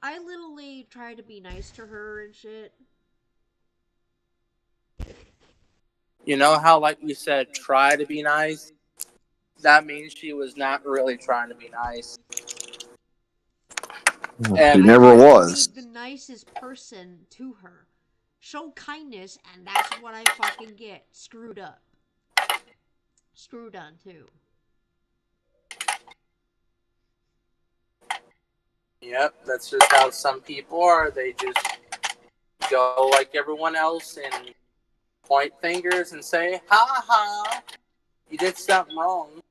B: I literally tried to be nice to her and shit.
G: You know how, like you said, try to be nice? That means she was not really trying to be nice.
C: She
G: And
C: never
B: I tried
C: was.
B: to be the nicest person to her. Show kindness, and that's what I fucking get. Screwed up. Screwed on, too.
G: yep, that's just how some people are. They just go like everyone else and point fingers and say, "Ha ha, you did something wrong."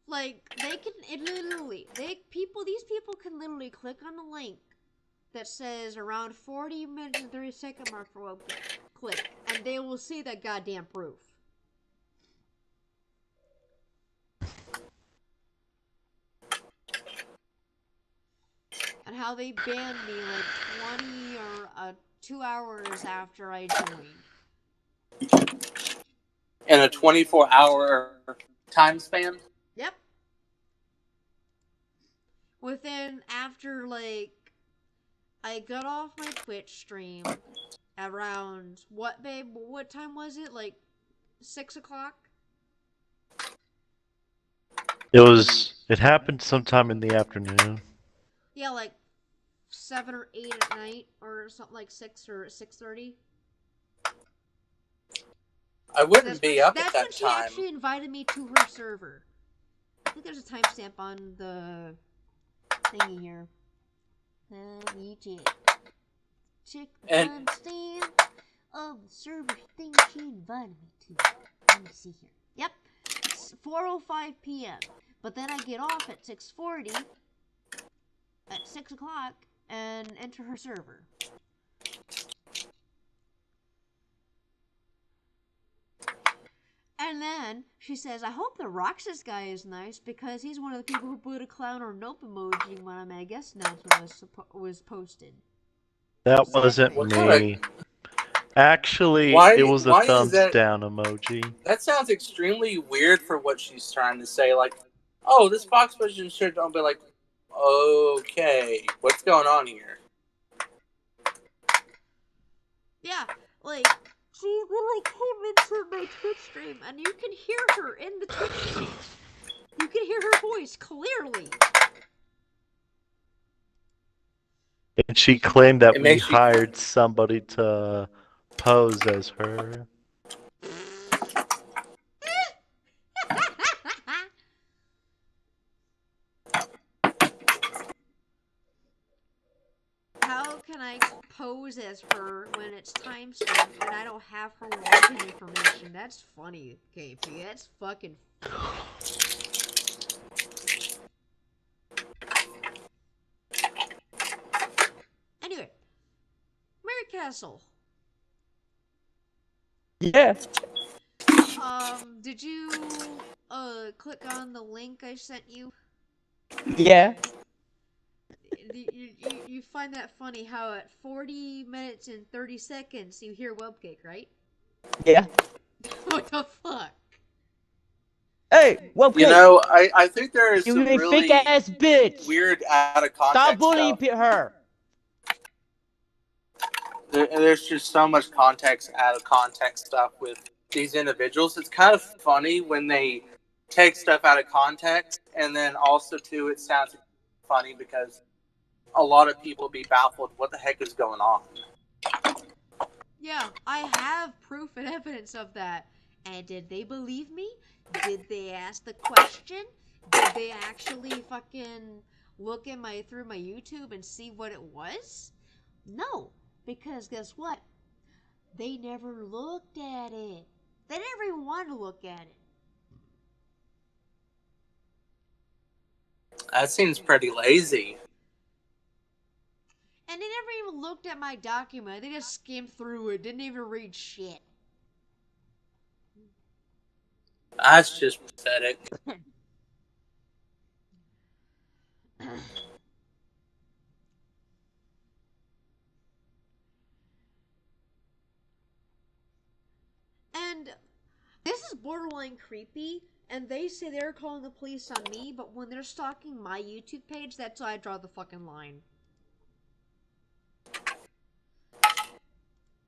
B: Like, these people can literally click on the link that says around 40 minutes and 30-second mark for one click, and they will see that goddamn proof. And how they banned me like 20 or 2 hours after I joined.
G: In a 24-hour time span?
B: Yep. After I got off my Twitch stream around, what, babe? What time was it? Like 6 o'clock?
A: It happened sometime in the afternoon.
B: Yeah, like 7 or 8 at night, or something like 6 or 6:30.
G: I wouldn't
B: That's
G: be up at
B: that's
G: that
B: when she
G: time.
B: actually invited me to her server. I think there's a timestamp on the thingy here. Let me check the
G: And
B: timestamp of the server thing she invited me to. Let me see here. Yep, it's 4:05 p.m. But then I get off at 6:40 at 6 o'clock and enter her server. And then she says, I hope the Roxas guy is nice because he's one of the people who put a clown or nope emoji when my guest announcement was posted.
A: That
B: Sad
A: wasn't
B: face.
G: what kind
A: me. Actually, it was a
G: why is
A: thumbs
G: that?
A: down emoji.
G: That sounds extremely weird for what she's trying to say. Like, oh, this box person should don't be like, okay, what's going on here?
B: Yeah, like, she really came into my Twitch stream and you can hear her in the Twitch stream. You can hear her voice clearly.
A: And she claimed that
G: It
A: we
G: makes you.
A: hired somebody to pose as her.
B: How can I pose as her when it's timestamped and I don't have her login information? That's funny, KP. That's fucking. Anyway, Mary Castle.
F: Yeah.
B: Did you click on the link I sent you?
F: Yeah.
B: You find that funny how at 40 minutes and 30 seconds you hear Webcake, right?
F: Yeah.
B: What the fuck?
F: Hey, well,
G: You
F: okay.
G: know, I think there is
F: You
G: some
F: a fake
G: really
F: ass bitch.
G: weird out of
F: Stop
G: context
F: bullying
G: stuff.
F: her.
G: There's just so much context out of context stuff with these individuals. It's kind of funny when they take stuff out of context, and then also too, it sounds funny because a lot of people be baffled. What the heck is going on?
B: Yeah, I have proof and evidence of that. And did they believe me? Did they ask the question? Did they actually fucking look at through my YouTube and see what it was? No, because guess what? They never looked at it. They never even wanted to look at it.
G: That seems pretty lazy.
B: And they never even looked at my document. They just skimmed through it. Didn't even read shit.
G: That's just pathetic.
B: And this is borderline creepy. And they say they're calling the police on me, but when they're stalking my YouTube page, that's why I draw the fucking line.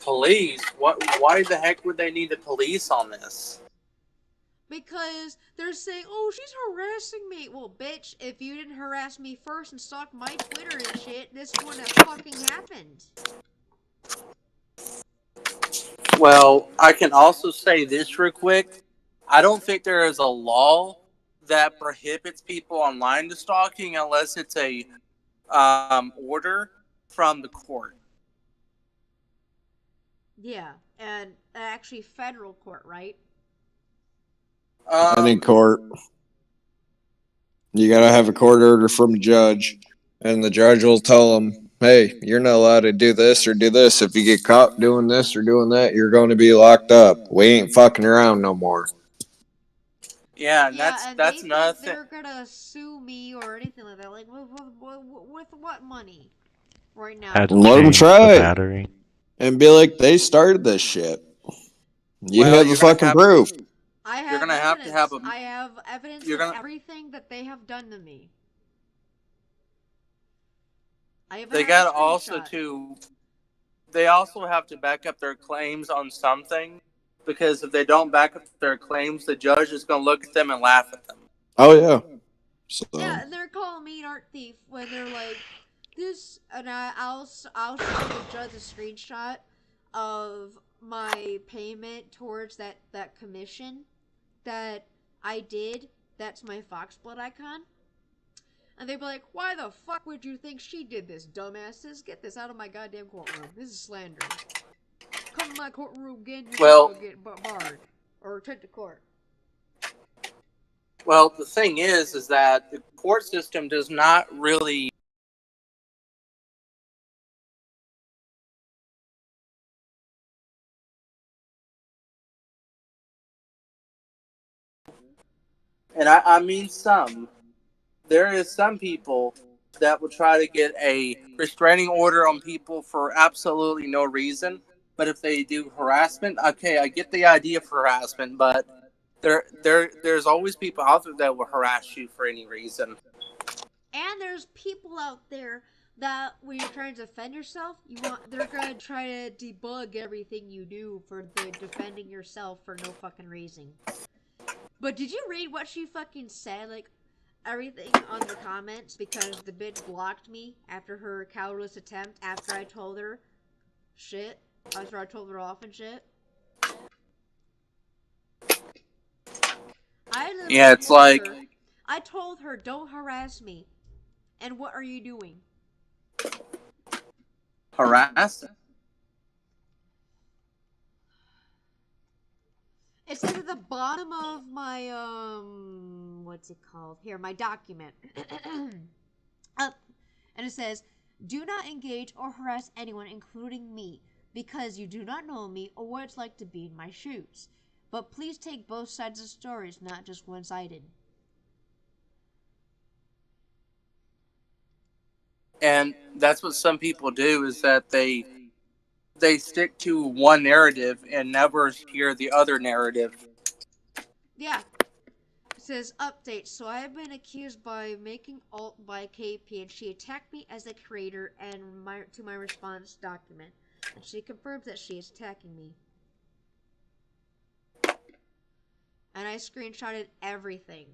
G: Police? What? Why the heck would they need the police on this?
B: Because they're saying, oh, she's harassing me. Well, bitch, if you didn't harass me first and stalk my Twitter and shit, this wouldn't have fucking happened.
G: Well, I can also say this real quick. I don't think there is a law that prohibits people online to stalking unless it's a order from the court.
B: Yeah, and actually federal court, right?
C: Any court. You gotta have a court order from a judge, and the judge will tell them, "Hey, you're not allowed to do this or do this. If you get caught doing this or doing that, you're going to be locked up. We ain't fucking around no more."
G: Yeah, and
B: Yeah, and
G: that's
B: they
G: another
B: think
G: thing.
B: they're gonna sue me or anything like that. Like, with what money? Right now.
A: Had to
C: Let them
A: change
C: try
A: the
C: it
A: battery.
C: and be like, "They started this shit. You
G: Well,
C: have the fucking proof."
B: I
G: You're
B: have
G: gonna have to
B: evidence.
G: have a.
B: I have evidence
G: You're
B: of
G: gonna.
B: everything that they have done to me. I even
G: They
B: have
G: got
B: a
G: to also
B: screenshot.
G: to. They also have to back up their claims on something, because if they don't back up their claims, the judge is gonna look at them and laugh at them.
C: Oh yeah. So
B: Yeah, and they're calling me an art thief when they're like, this, and I'll show the judge a screenshot of my payment towards that commission that I did, that's my Fox Blood icon. And they'd be like, why the fuck would you think she did this, dumbasses? Get this out of my goddamn courtroom. This is slander. Come to my courtroom again, you're
G: Well-
B: gonna get barred. Or sent to court.
G: Well, the thing is that the court system does not really. And I mean some. There is some people that will try to get a restraining order on people for absolutely no reason. But if they do harassment, okay, I get the idea for harassment, but there's always people out there that will harass you for any reason.
B: And there's people out there that when you're trying to defend yourself, they're gonna try to debug everything you do for the defending yourself for no fucking reason. But did you read what she fucking said? Like, everything on the comments because the bitch blocked me after her cowardice attempt after I told her shit. After I told her off and shit.
G: Yeah, it's like
B: I told her, don't harass me. And what are you doing?
G: harassing.
B: It says at the bottom of my what's it called? Here, my document. And it says, do not engage or harass anyone, including me, because you do not know me or what it's like to be in my shoes. But please take both sides of stories, not just one-sided.
G: And that's what some people do, is that they stick to one narrative and never hear the other narrative.
B: Yeah. It says, update. So I have been accused by making alt by KP, and she attacked me as a creator and to my response document. And she confirms that she is attacking me. And I screenshotted everything.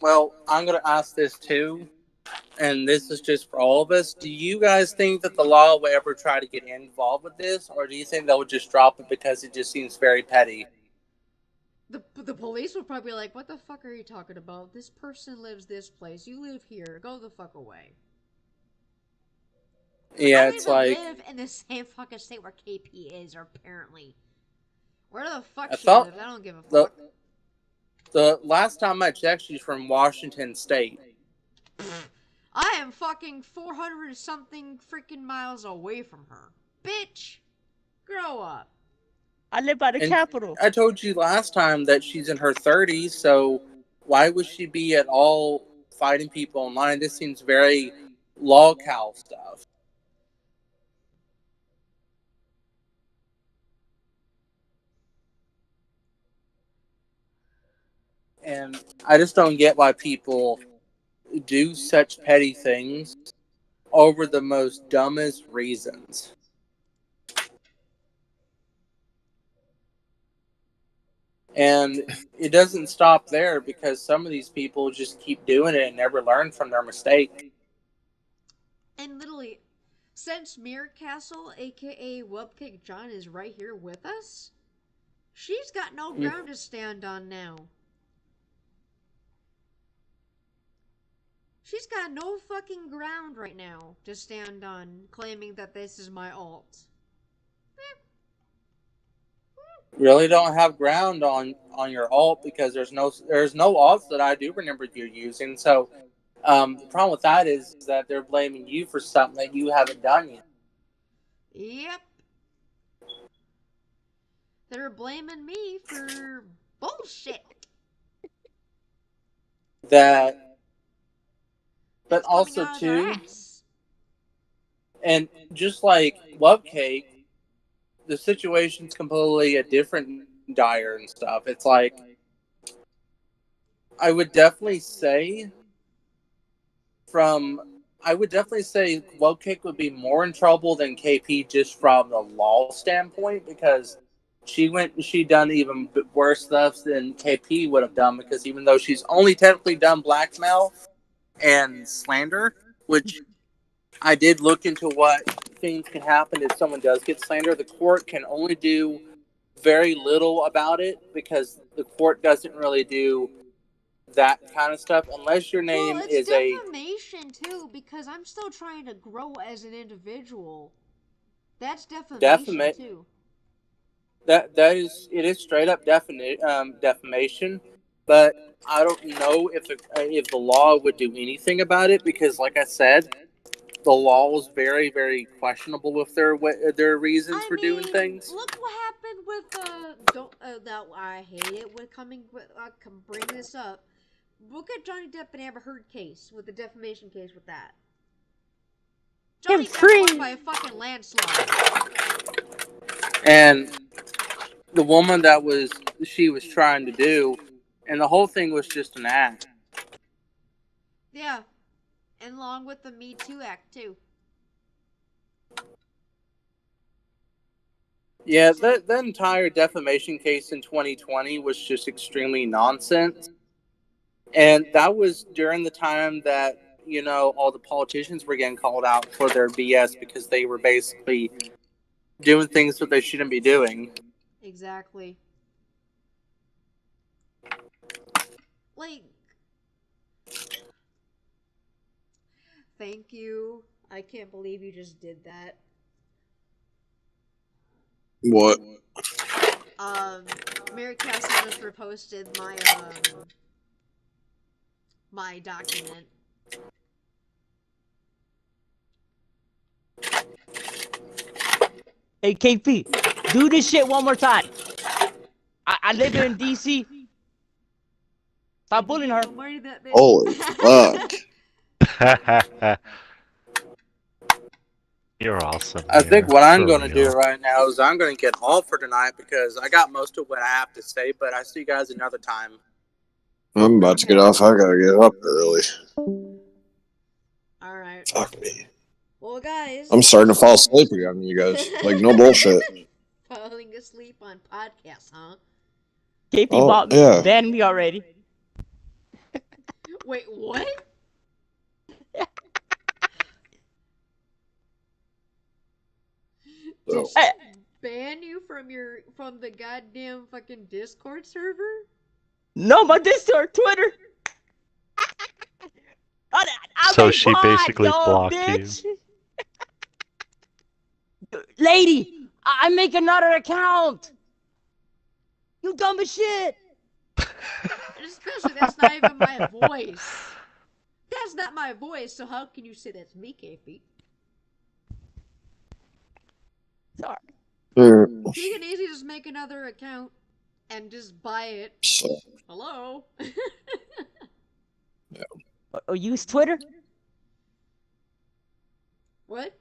G: Well, I'm going to ask this too, and this is just for all of us. Do you guys think that the law will ever try to get involved with this, or do you think they'll just drop it because it just seems very petty?
B: The police would probably be like, what the fuck are you talking about? This person lives this place. You live here. Go the fuck away.
G: Yeah,
B: I
G: it's
B: don't even
G: like
B: live in the same fucking state where KP is, or apparently. Where the fuck
G: I
B: she
G: thought
B: lives, I don't give a
G: the
B: fuck.
G: the last time I checked, she's from Washington State.
B: I am fucking 400 something freaking miles away from her. Bitch! Grow up.
F: I live by the
G: And
F: Capitol.
G: I told you last time that she's in her 30s, so why would she be at all fighting people online? This seems very law cow stuff. And I just don't get why people do such petty things over the most dumbest reasons. And it doesn't stop there, because some of these people just keep doing it and never learn from their mistake.
B: And literally, since Mirror Castle, aka Webcake John, is right here with us, she's got no ground to stand on now. She's got no fucking ground right now to stand on, claiming that this is my alt.
G: Really don't have ground on your alt, because there's no alts that I do remember you using. So the problem with that is that they're blaming you for something that you haven't done yet.
B: Yep. They're blaming me for bullshit.
G: That, but
B: That's coming
G: also
B: out of their
G: too,
B: ass.
G: and just like Love Cake, the situation's completely a different dire and stuff. It's like, I would definitely say Love Cake would be more in trouble than KP, just from the law standpoint, because she done even worse stuff than KP would have done, because even though she's only technically done blackmail and slander, which I did look into what things can happen if someone does get slander. The court can only do very little about it because the court doesn't really do that kind of stuff unless your
B: Well,
G: name
B: it's
G: is a
B: defamation too, because I'm still trying to grow as an individual. That's defamation
G: defamation.
B: too.
G: That is, it is straight up defamation, but I don't know if the law would do anything about it because, like I said, the law was very very questionable with their reasons
B: I
G: for doing
B: mean,
G: things.
B: look what happened with don't that I hate it with coming with bring this up. Look at Johnny Depp and Amber Heard case with the defamation case with that. Johnny Depp won by a fucking landslide.
G: And the woman she was trying to do, and the whole thing was just an act.
B: Yeah, and along with the Me Too Act too.
G: Yeah, the entire defamation case in 2020 was just extremely nonsense. And that was during the time that, all the politicians were getting called out for their BS because they were basically doing things that they shouldn't be doing.
B: Exactly. Like, thank you. I can't believe you just did that.
C: What?
B: Mary Castle just reposted my document.
F: Hey, KP, do this shit one more time. I live in DC. Stop bullying her.
C: Holy fuck.
A: You're awesome.
G: I think
A: here,
G: what I'm
A: for
G: going to do
A: real.
G: right now is I'm going to get off for tonight because I got most of what I have to say, but I see you guys another time.
C: I'm about to get off. I gotta get up early.
B: Alright.
C: Fuck me.
B: Well, guys.
C: I'm starting to fall asleep again, you guys. Like, no bullshit.
B: Falling asleep on podcasts, huh?
F: KP banned me already.
B: Wait, what? Did she ban you from the goddamn fucking Discord server?
F: No, my Discord, Twitter.
A: So she basically blocked
F: bitch. You. Lady, I make another account. You dumb as shit.
B: Especially, that's not even my voice. That's not my voice, so how can you say that's me, KP?
F: Sorry.
B: You can easily just make another account and just buy it.
C: So,
B: Hello?
C: yeah.
F: Or use Twitter?
B: What?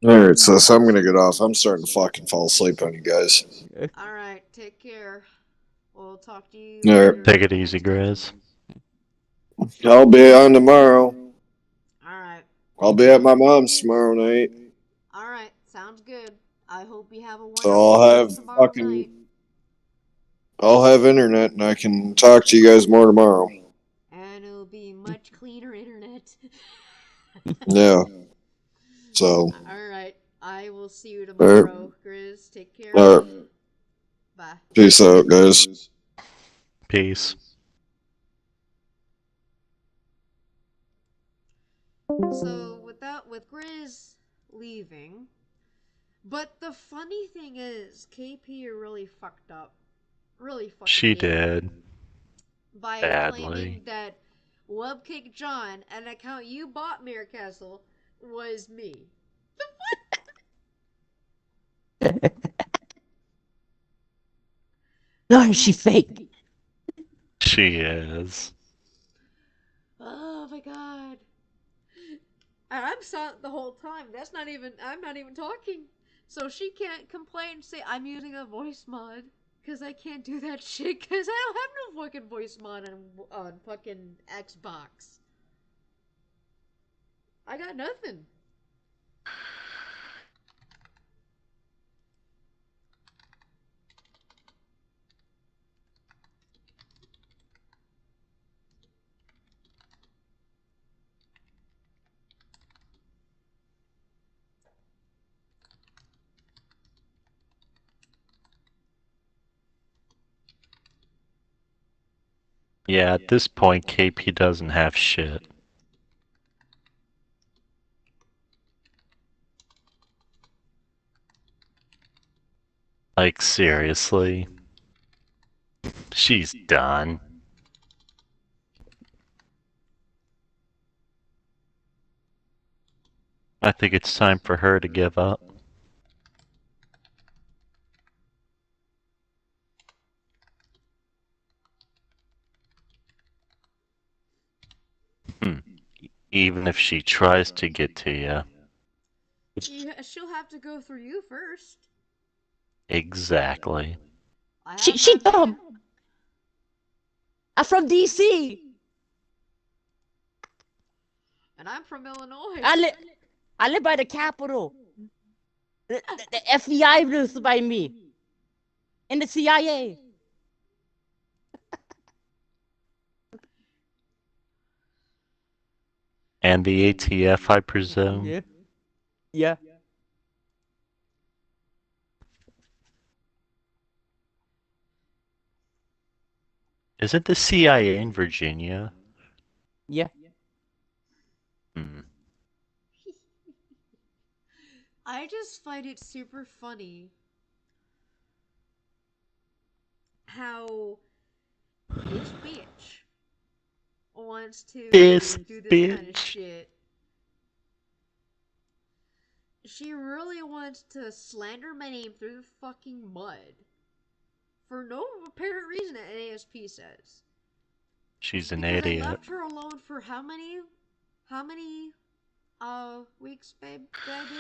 C: Alright, so I'm gonna get off. I'm starting to fucking fall asleep on you guys.
B: Alright, take care. We'll talk to you
C: later.
A: Take it easy, Grizz.
C: I'll be on tomorrow.
B: Alright.
C: I'll be at my mom's tomorrow night.
B: Alright, sounds good. I hope you have a wonderful
C: So I'll have
B: tomorrow night.
C: I'll have internet and I can talk to you guys more tomorrow.
B: And it'll be much cleaner internet.
C: Yeah. So.
B: Alright, I will see you tomorrow, Grizz. Take care. Bye.
C: Peace out, guys.
A: Peace.
B: So with Grizz leaving, but the funny thing is, KP really fucked up. Really fucking
A: She did.
B: by
A: badly.
B: claiming that Webcake John, an account you bought, Mayor Castle, was me.
F: No, she fake.
A: She is.
B: Oh my god. And I'm silent the whole time. I'm not even talking. So she can't complain and say I'm using a voice mod. Because I can't do that shit. Because I don't have no fucking voice mod on fucking Xbox. I got nothing.
A: Yeah, at this point, KP doesn't have shit. Like, seriously? She's done. I think it's time for her to give up. Even if she tries to get to you.
B: She'll have to go through you first.
A: Exactly.
F: She dumb. I'm from DC.
B: And I'm from Illinois.
F: I live by the Capitol. The FBI lives by me. And the CIA.
A: And the ATF, I presume.
F: Yeah. Yeah.
A: Isn't the CIA in Virginia?
F: Yeah.
B: I just find it super funny how this bitch wants to
A: This
B: do this kind of
A: bitch.
B: shit. She really wants to slander my name through the fucking mud. For no apparent reason, ASP says.
A: She's an
B: Because
A: idiot.
B: I left her alone for how many weeks, babe, did I do?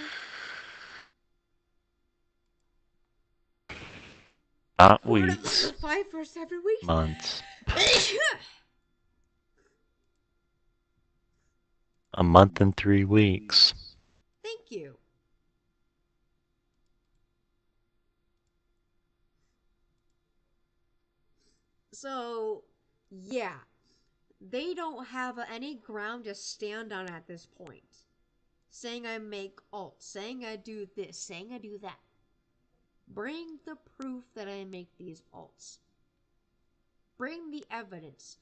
A: Not weeks.
B: 5 or 7 weeks?
A: Months. A month and 3 weeks.
B: Thank you. So, yeah. They don't have any ground to stand on at this point. Saying I make alt, saying I do this, saying I do that. Bring the proof that I make these alts. Bring the evidence,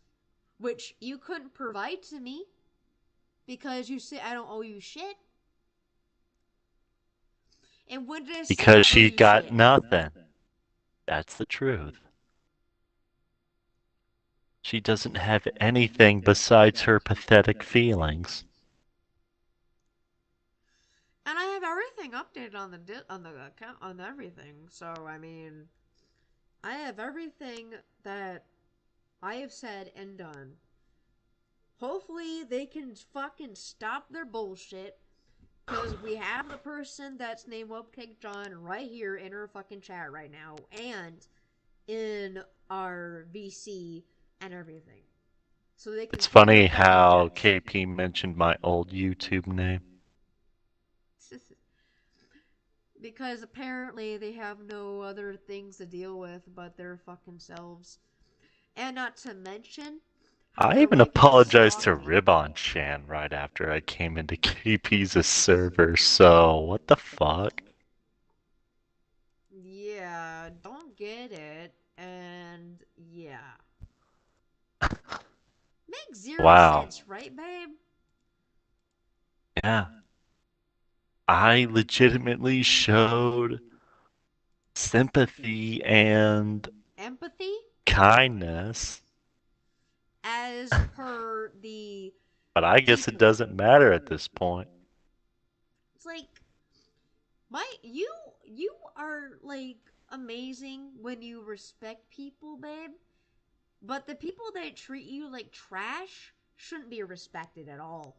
B: which you couldn't provide to me because you say I don't owe you shit. And when did I say I
A: Because
B: owe
A: she
B: you
A: got
B: shit?
A: nothing. That's the truth. She doesn't have anything besides her pathetic feelings.
B: And I have everything updated on the account on everything. So I mean, I have everything that I have said and done. Hopefully they can fucking stop their bullshit. Because we have the person that's named Webcake John right here in our fucking chat right now. And in our VC and everything. So they can
A: It's
B: keep their
A: funny
B: fucking
A: how
B: jets.
A: KP mentioned my old YouTube name.
B: Because apparently they have no other things to deal with but their fucking selves. And not to mention how
A: I
B: they're
A: even
B: like to
A: apologized to
B: stalk me.
A: Ribbon Chan right after I came into KP's server, so what the fuck?
B: Yeah, don't get it. And yeah. Makes zero
A: Wow.
B: sense, right, babe?
A: Yeah. I legitimately showed sympathy and
B: Empathy?
A: kindness,
B: As per the
A: but I guess it doesn't matter at this point.
B: It's like you are like amazing when you respect people, babe. But the people that treat you like trash shouldn't be respected at all.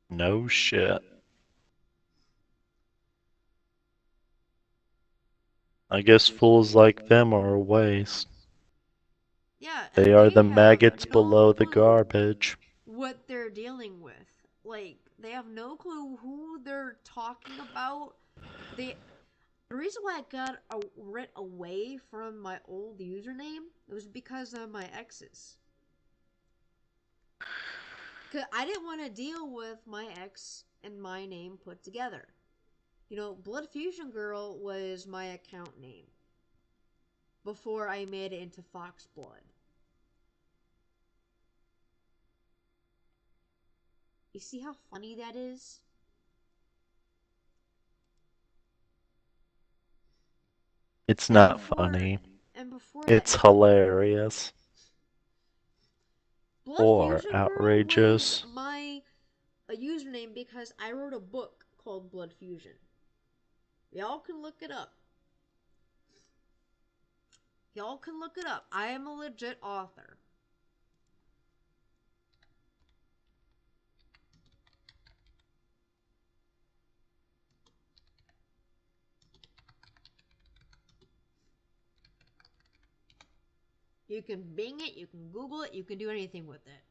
A: No shit. I guess fools like them are a waste.
B: Yeah,
A: They
B: and
A: are
B: they
A: the
B: have
A: maggots
B: no
A: below the
B: clue
A: garbage.
B: what they're dealing with. Like they have no clue who they're talking about. They The reason why I got rid away from my old username was because of my exes. Cause I didn't want to deal with my ex and my name put together. You know, Blood Fusion Girl was my account name before I made it into Fox Blood. You see how funny that is?
A: It's
B: And
A: not
B: before,
A: funny.
B: and before that,
A: It's hilarious.
B: Blood
A: Or
B: Fusion Girl was
A: outrageous.
B: my username because I wrote a book called Blood Fusion. Y'all can look it up. Y'all can look it up. I am a legit author. You can Bing it, you can Google it, you can do anything with it.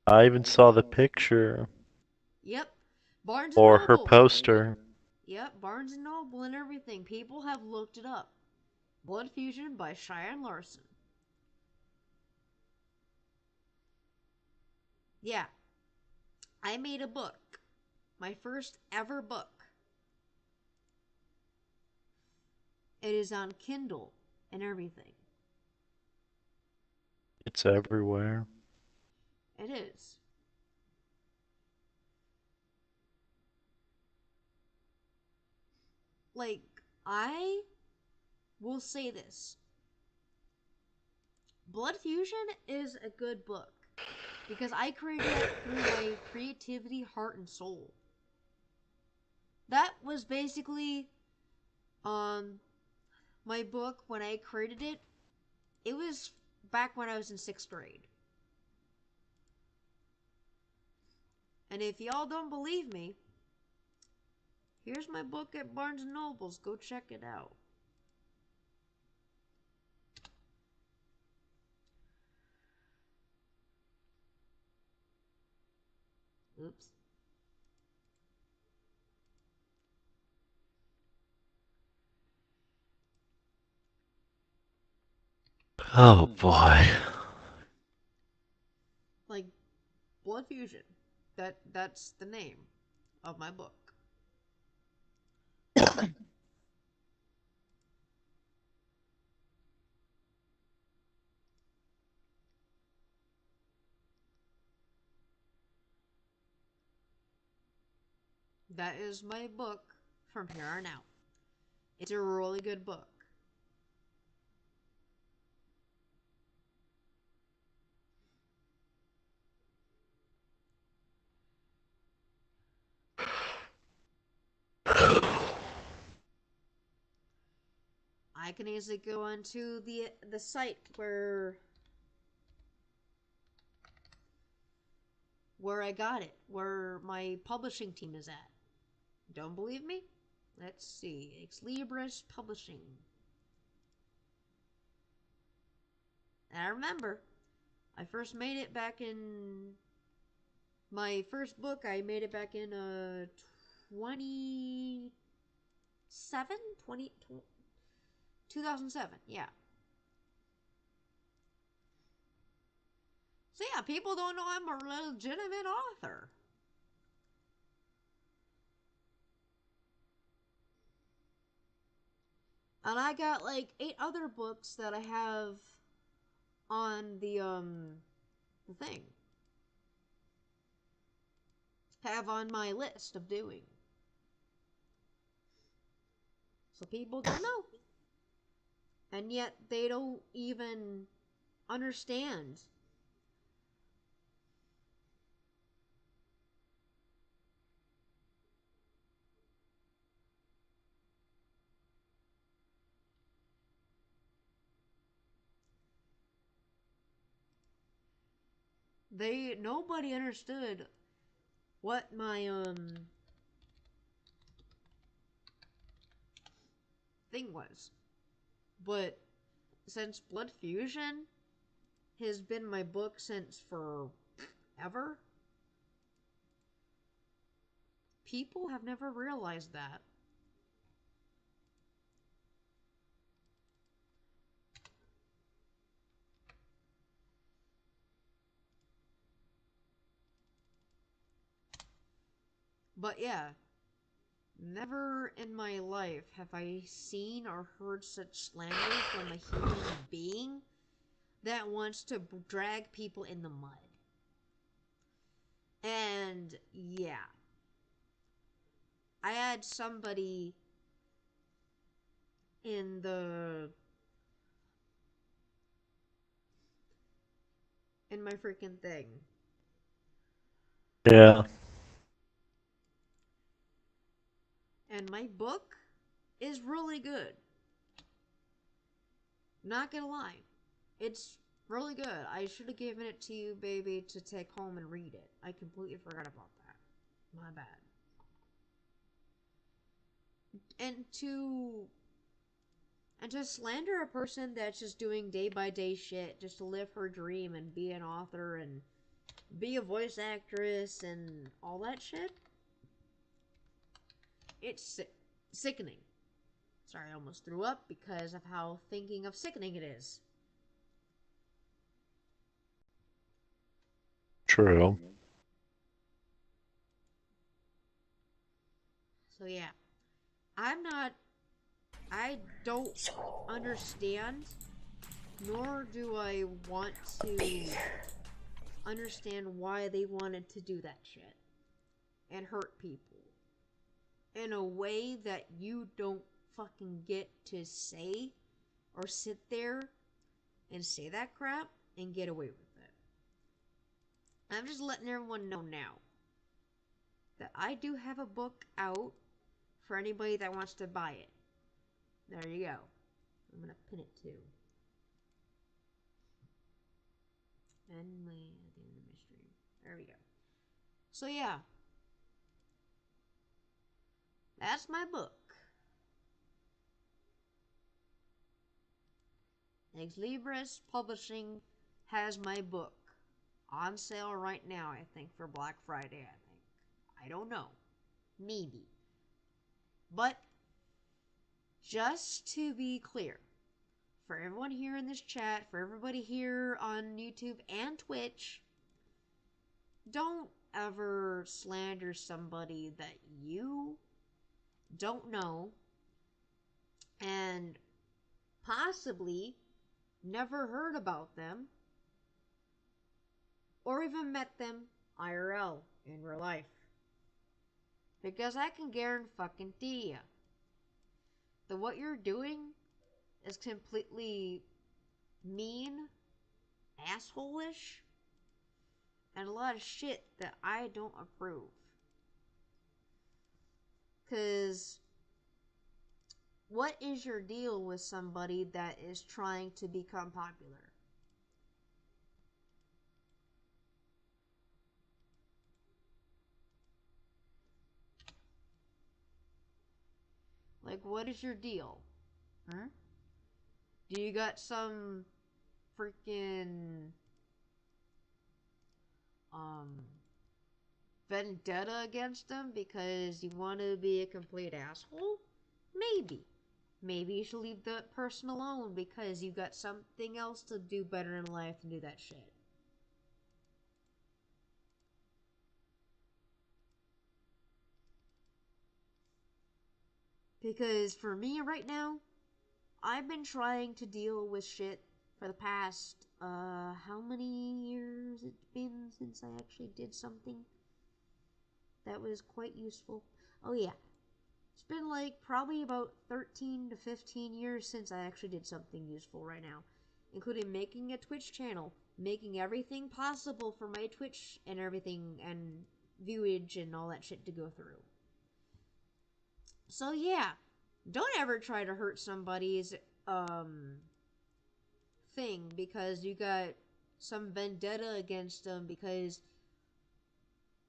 A: I even saw the picture.
B: Yep. Barnes and
A: Or her
B: Noble.
A: poster.
B: Yep, Barnes and Noble and everything. People have looked it up. Blood Fusion by Cheyenne Larson. Yeah. I made a book. My first ever book. It is on Kindle and everything.
A: It's everywhere.
B: It is. Like, I will say this. Blood Fusion is a good book because I created it through my creativity, heart, and soul. That was basically my book when I created it. It was back when I was in 6th grade. And if y'all don't believe me, here's my book at Barnes and Nobles. Go check it out. Oops.
A: Oh boy.
B: Like Blood Fusion. That's the name of my book. That is my book from here on out. It's a really good book. I can easily go onto the site where I got it, where my publishing team is at. Don't believe me? Let's see. Ex Libris Publishing. And I remember, I first made it back in my first book. I made it back in 27 20 2007. Yeah. So yeah, people don't know I'm a legitimate author. And I got like 8 other books that I have on the thing. Have on my list of doing. So people don't know. And yet they don't even understand. Nobody understood what my thing was. But since Blood Fusion has been my book since forever, people have never realized that. But yeah, Never in my life have I seen or heard such slander from a human being that wants to drag people in the mud. And yeah, I had somebody in my freaking thing.
A: Yeah.
B: And my book is really good. Not gonna lie. It's really good. I should have given it to you, baby, to take home and read it. I completely forgot about that. My bad. And to slander a person that's just doing day by day shit just to live her dream and be an author and be a voice actress and all that shit, it's sickening. Sorry, I almost threw up because of how thinking of sickening it is.
A: True.
B: So yeah, I don't understand, nor do I want to understand why they wanted to do that shit and hurt people in a way that you don't fucking get to say or sit there and say that crap and get away with it. I'm just letting everyone know now that I do have a book out for anybody that wants to buy it. There you go. I'm gonna pin it too. And my at the end of my stream. There we go. So yeah, that's my book. Ex Libris Publishing has my book on sale right now, I think, for Black Friday, I think. I don't know. Maybe. But, just to be clear, for everyone here in this chat, for everybody here on YouTube and Twitch, don't ever slander somebody that you don't know and possibly never heard about them or even met them IRL in real life. Because I can guarantee you that what you're doing is completely mean, asshole-ish, and a lot of shit that I don't approve. Cause what is your deal with somebody that is trying to become popular? Like, what is your deal? Huh? Do you got some freaking vendetta against them because you want to be a complete asshole? Maybe. Maybe you should leave that person alone because you got something else to do better in life than do that shit. Because for me right now, I've been trying to deal with shit for the past, how many years it's been since I actually did something that was quite useful? Oh yeah, it's been like probably about 13 to 15 years since I actually did something useful right now, including making a Twitch channel, making everything possible for my Twitch and everything, and viewage and all that shit to go through. So yeah, don't ever try to hurt somebody's thing because you got some vendetta against them because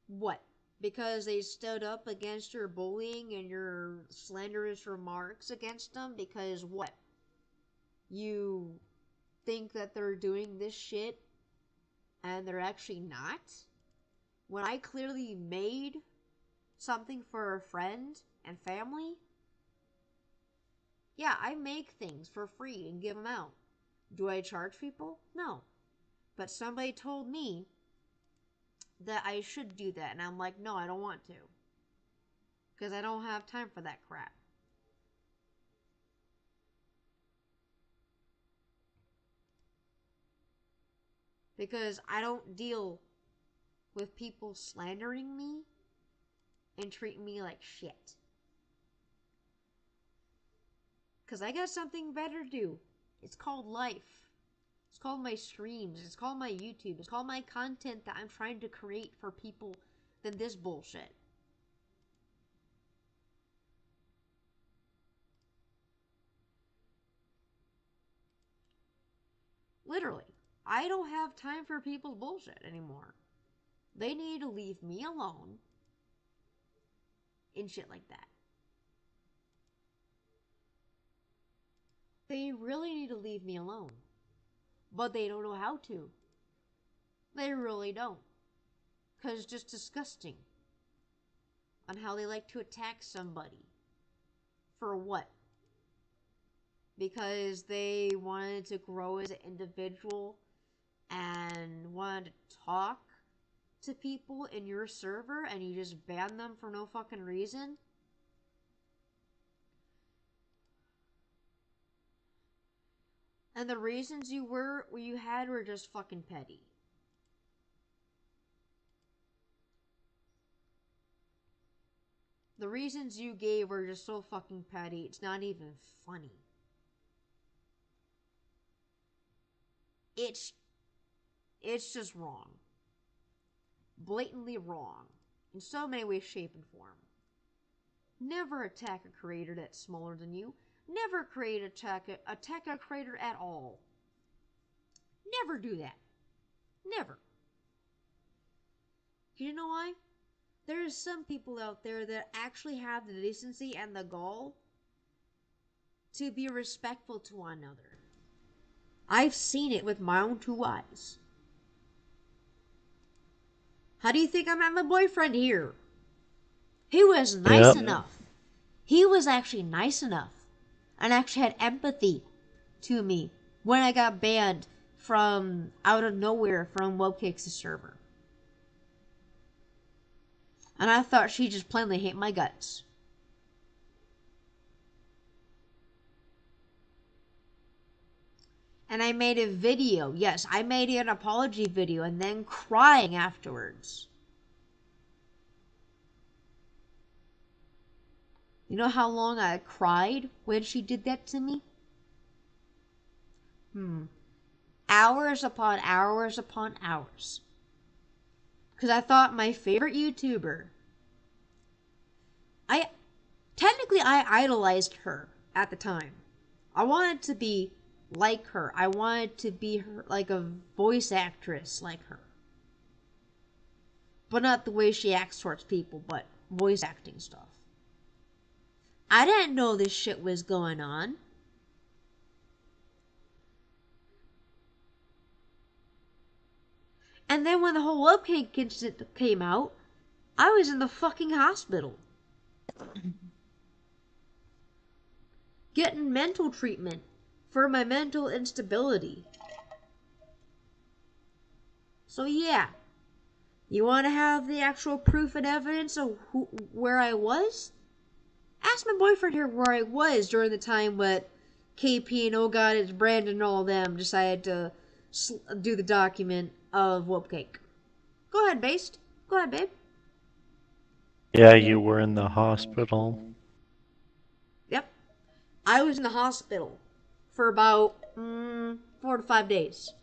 B: what? Because they stood up against your bullying and your slanderous remarks against them because what? You think that they're doing this shit and they're actually not? When I clearly made something for a friend and family, yeah, I make things for free and give them out. Do I charge people? No. But somebody told me that I should do that, and I'm like, no, I don't want to. Because I don't have time for that crap. Because I don't deal with people slandering me and treating me like shit. Because I got something better to do. It's called life. It's called my streams. It's called my YouTube. It's called my content that I'm trying to create for people than this bullshit. Literally. I don't have time for people's bullshit anymore. They need to leave me alone and shit like that. They really need to leave me alone. But they don't know how to. They really don't. Because it's just disgusting on how they like to attack somebody. For what? Because they wanted to grow as an individual and wanted to talk to people in your server and you just ban them for no fucking reason? And the reasons you had were just fucking petty. The reasons you gave were just so fucking petty, it's not even funny. It's just wrong. Blatantly wrong. In so many ways, shape, and form. Never attack a creator that's smaller than you. Never attack a creator at all. Never do that. Never. You know why? There's some people out there that actually have the decency and the gall to be respectful to one another. I've seen it with my own two eyes. How do you think I met my boyfriend here? He was nice enough. He was actually nice enough and actually had empathy to me when I got banned from out of nowhere from Webcake's server. And I thought she just plainly hate my guts. And I made a video. Yes, I made an apology video and then crying afterwards. You know how long I cried when she did that to me? Hours upon hours upon hours. Because I thought my favorite YouTuber, I idolized her at the time. I wanted to be like her. I wanted to be her, like a voice actress like her. But not the way she acts towards people, but voice acting stuff. I didn't know this shit was going on. And then when the whole Webcake incident came out, I was in the fucking hospital. Getting mental treatment for my mental instability. So yeah, you want to have the actual proof and evidence of where I was? Ask my boyfriend here where I was during the time when KP and Oh God It's Brandon and all of them decided to do the document of Whoopcake. Go ahead, Based. Go ahead, babe.
A: Yeah, you were in the hospital.
B: Yep. I was in the hospital for about 4 to 5 days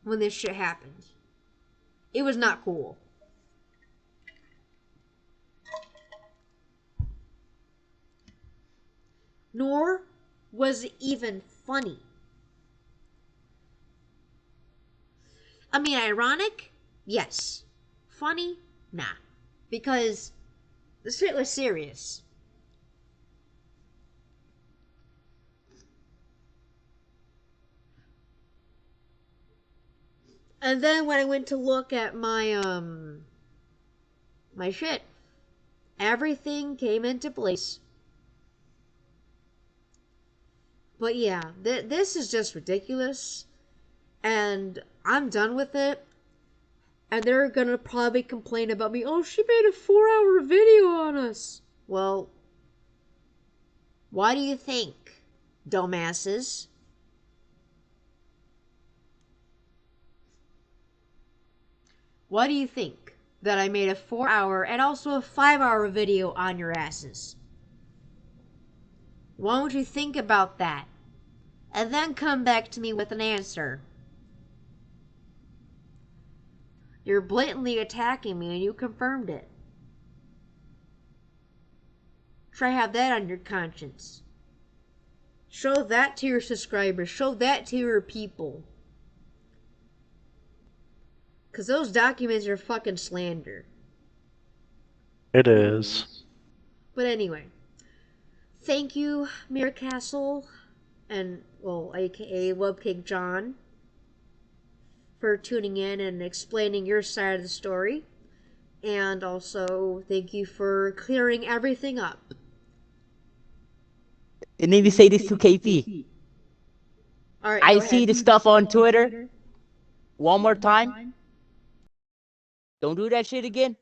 B: when this shit happened. It was not cool. Nor was it even funny. I mean, ironic? Yes. Funny? Nah. Because the shit was serious. And then when I went to look at my my shit, everything came into place. But yeah, this is just ridiculous. And I'm done with it. And they're gonna probably complain about me. Oh, she made a 4-hour video on us. Well, why do you think, dumbasses? Why do you think that I made a 4-hour and also a 5-hour video on your asses? Why don't you think about that? And then come back to me with an answer. You're blatantly attacking me and you confirmed it. Try to have that on your conscience. Show that to your subscribers. Show that to your people. Because those documents are fucking slander.
A: It is.
B: But anyway. Thank you, Mirror Castle. And, well, aka Webcake John. For tuning in and explaining your side of the story. And also, thank you for clearing everything up.
F: And let me say this to KP.
B: Alright,
F: I see the stuff on Twitter. One more time. Don't do that shit again.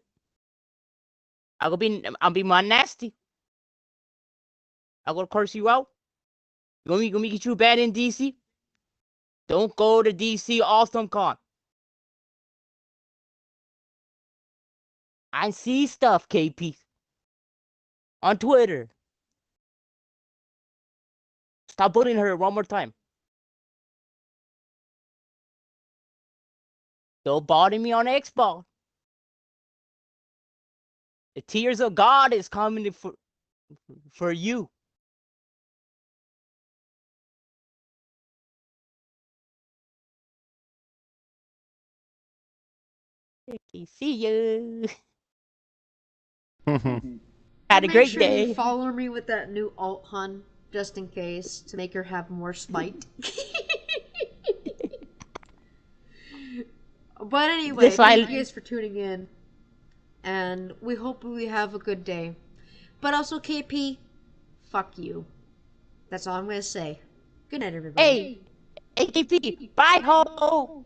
F: I'll be more nasty. I'm gonna curse you out. You want me to get you bad in DC? Don't go to DC Awesome Con. I see stuff, KP. On Twitter. Stop bullying her one more time. Don't bother me on Xbox. The tears of God is coming for you. Okay, see you. Had a
B: Make
F: great
B: sure
F: day.
B: you follow me with that new alt hun, just in case, to make her have more spite. But anyway, thank you guys for tuning in. And we hope we have a good day. But also, KP, fuck you. That's all I'm gonna say. Good night, everybody.
F: Hey, KP, bye ho.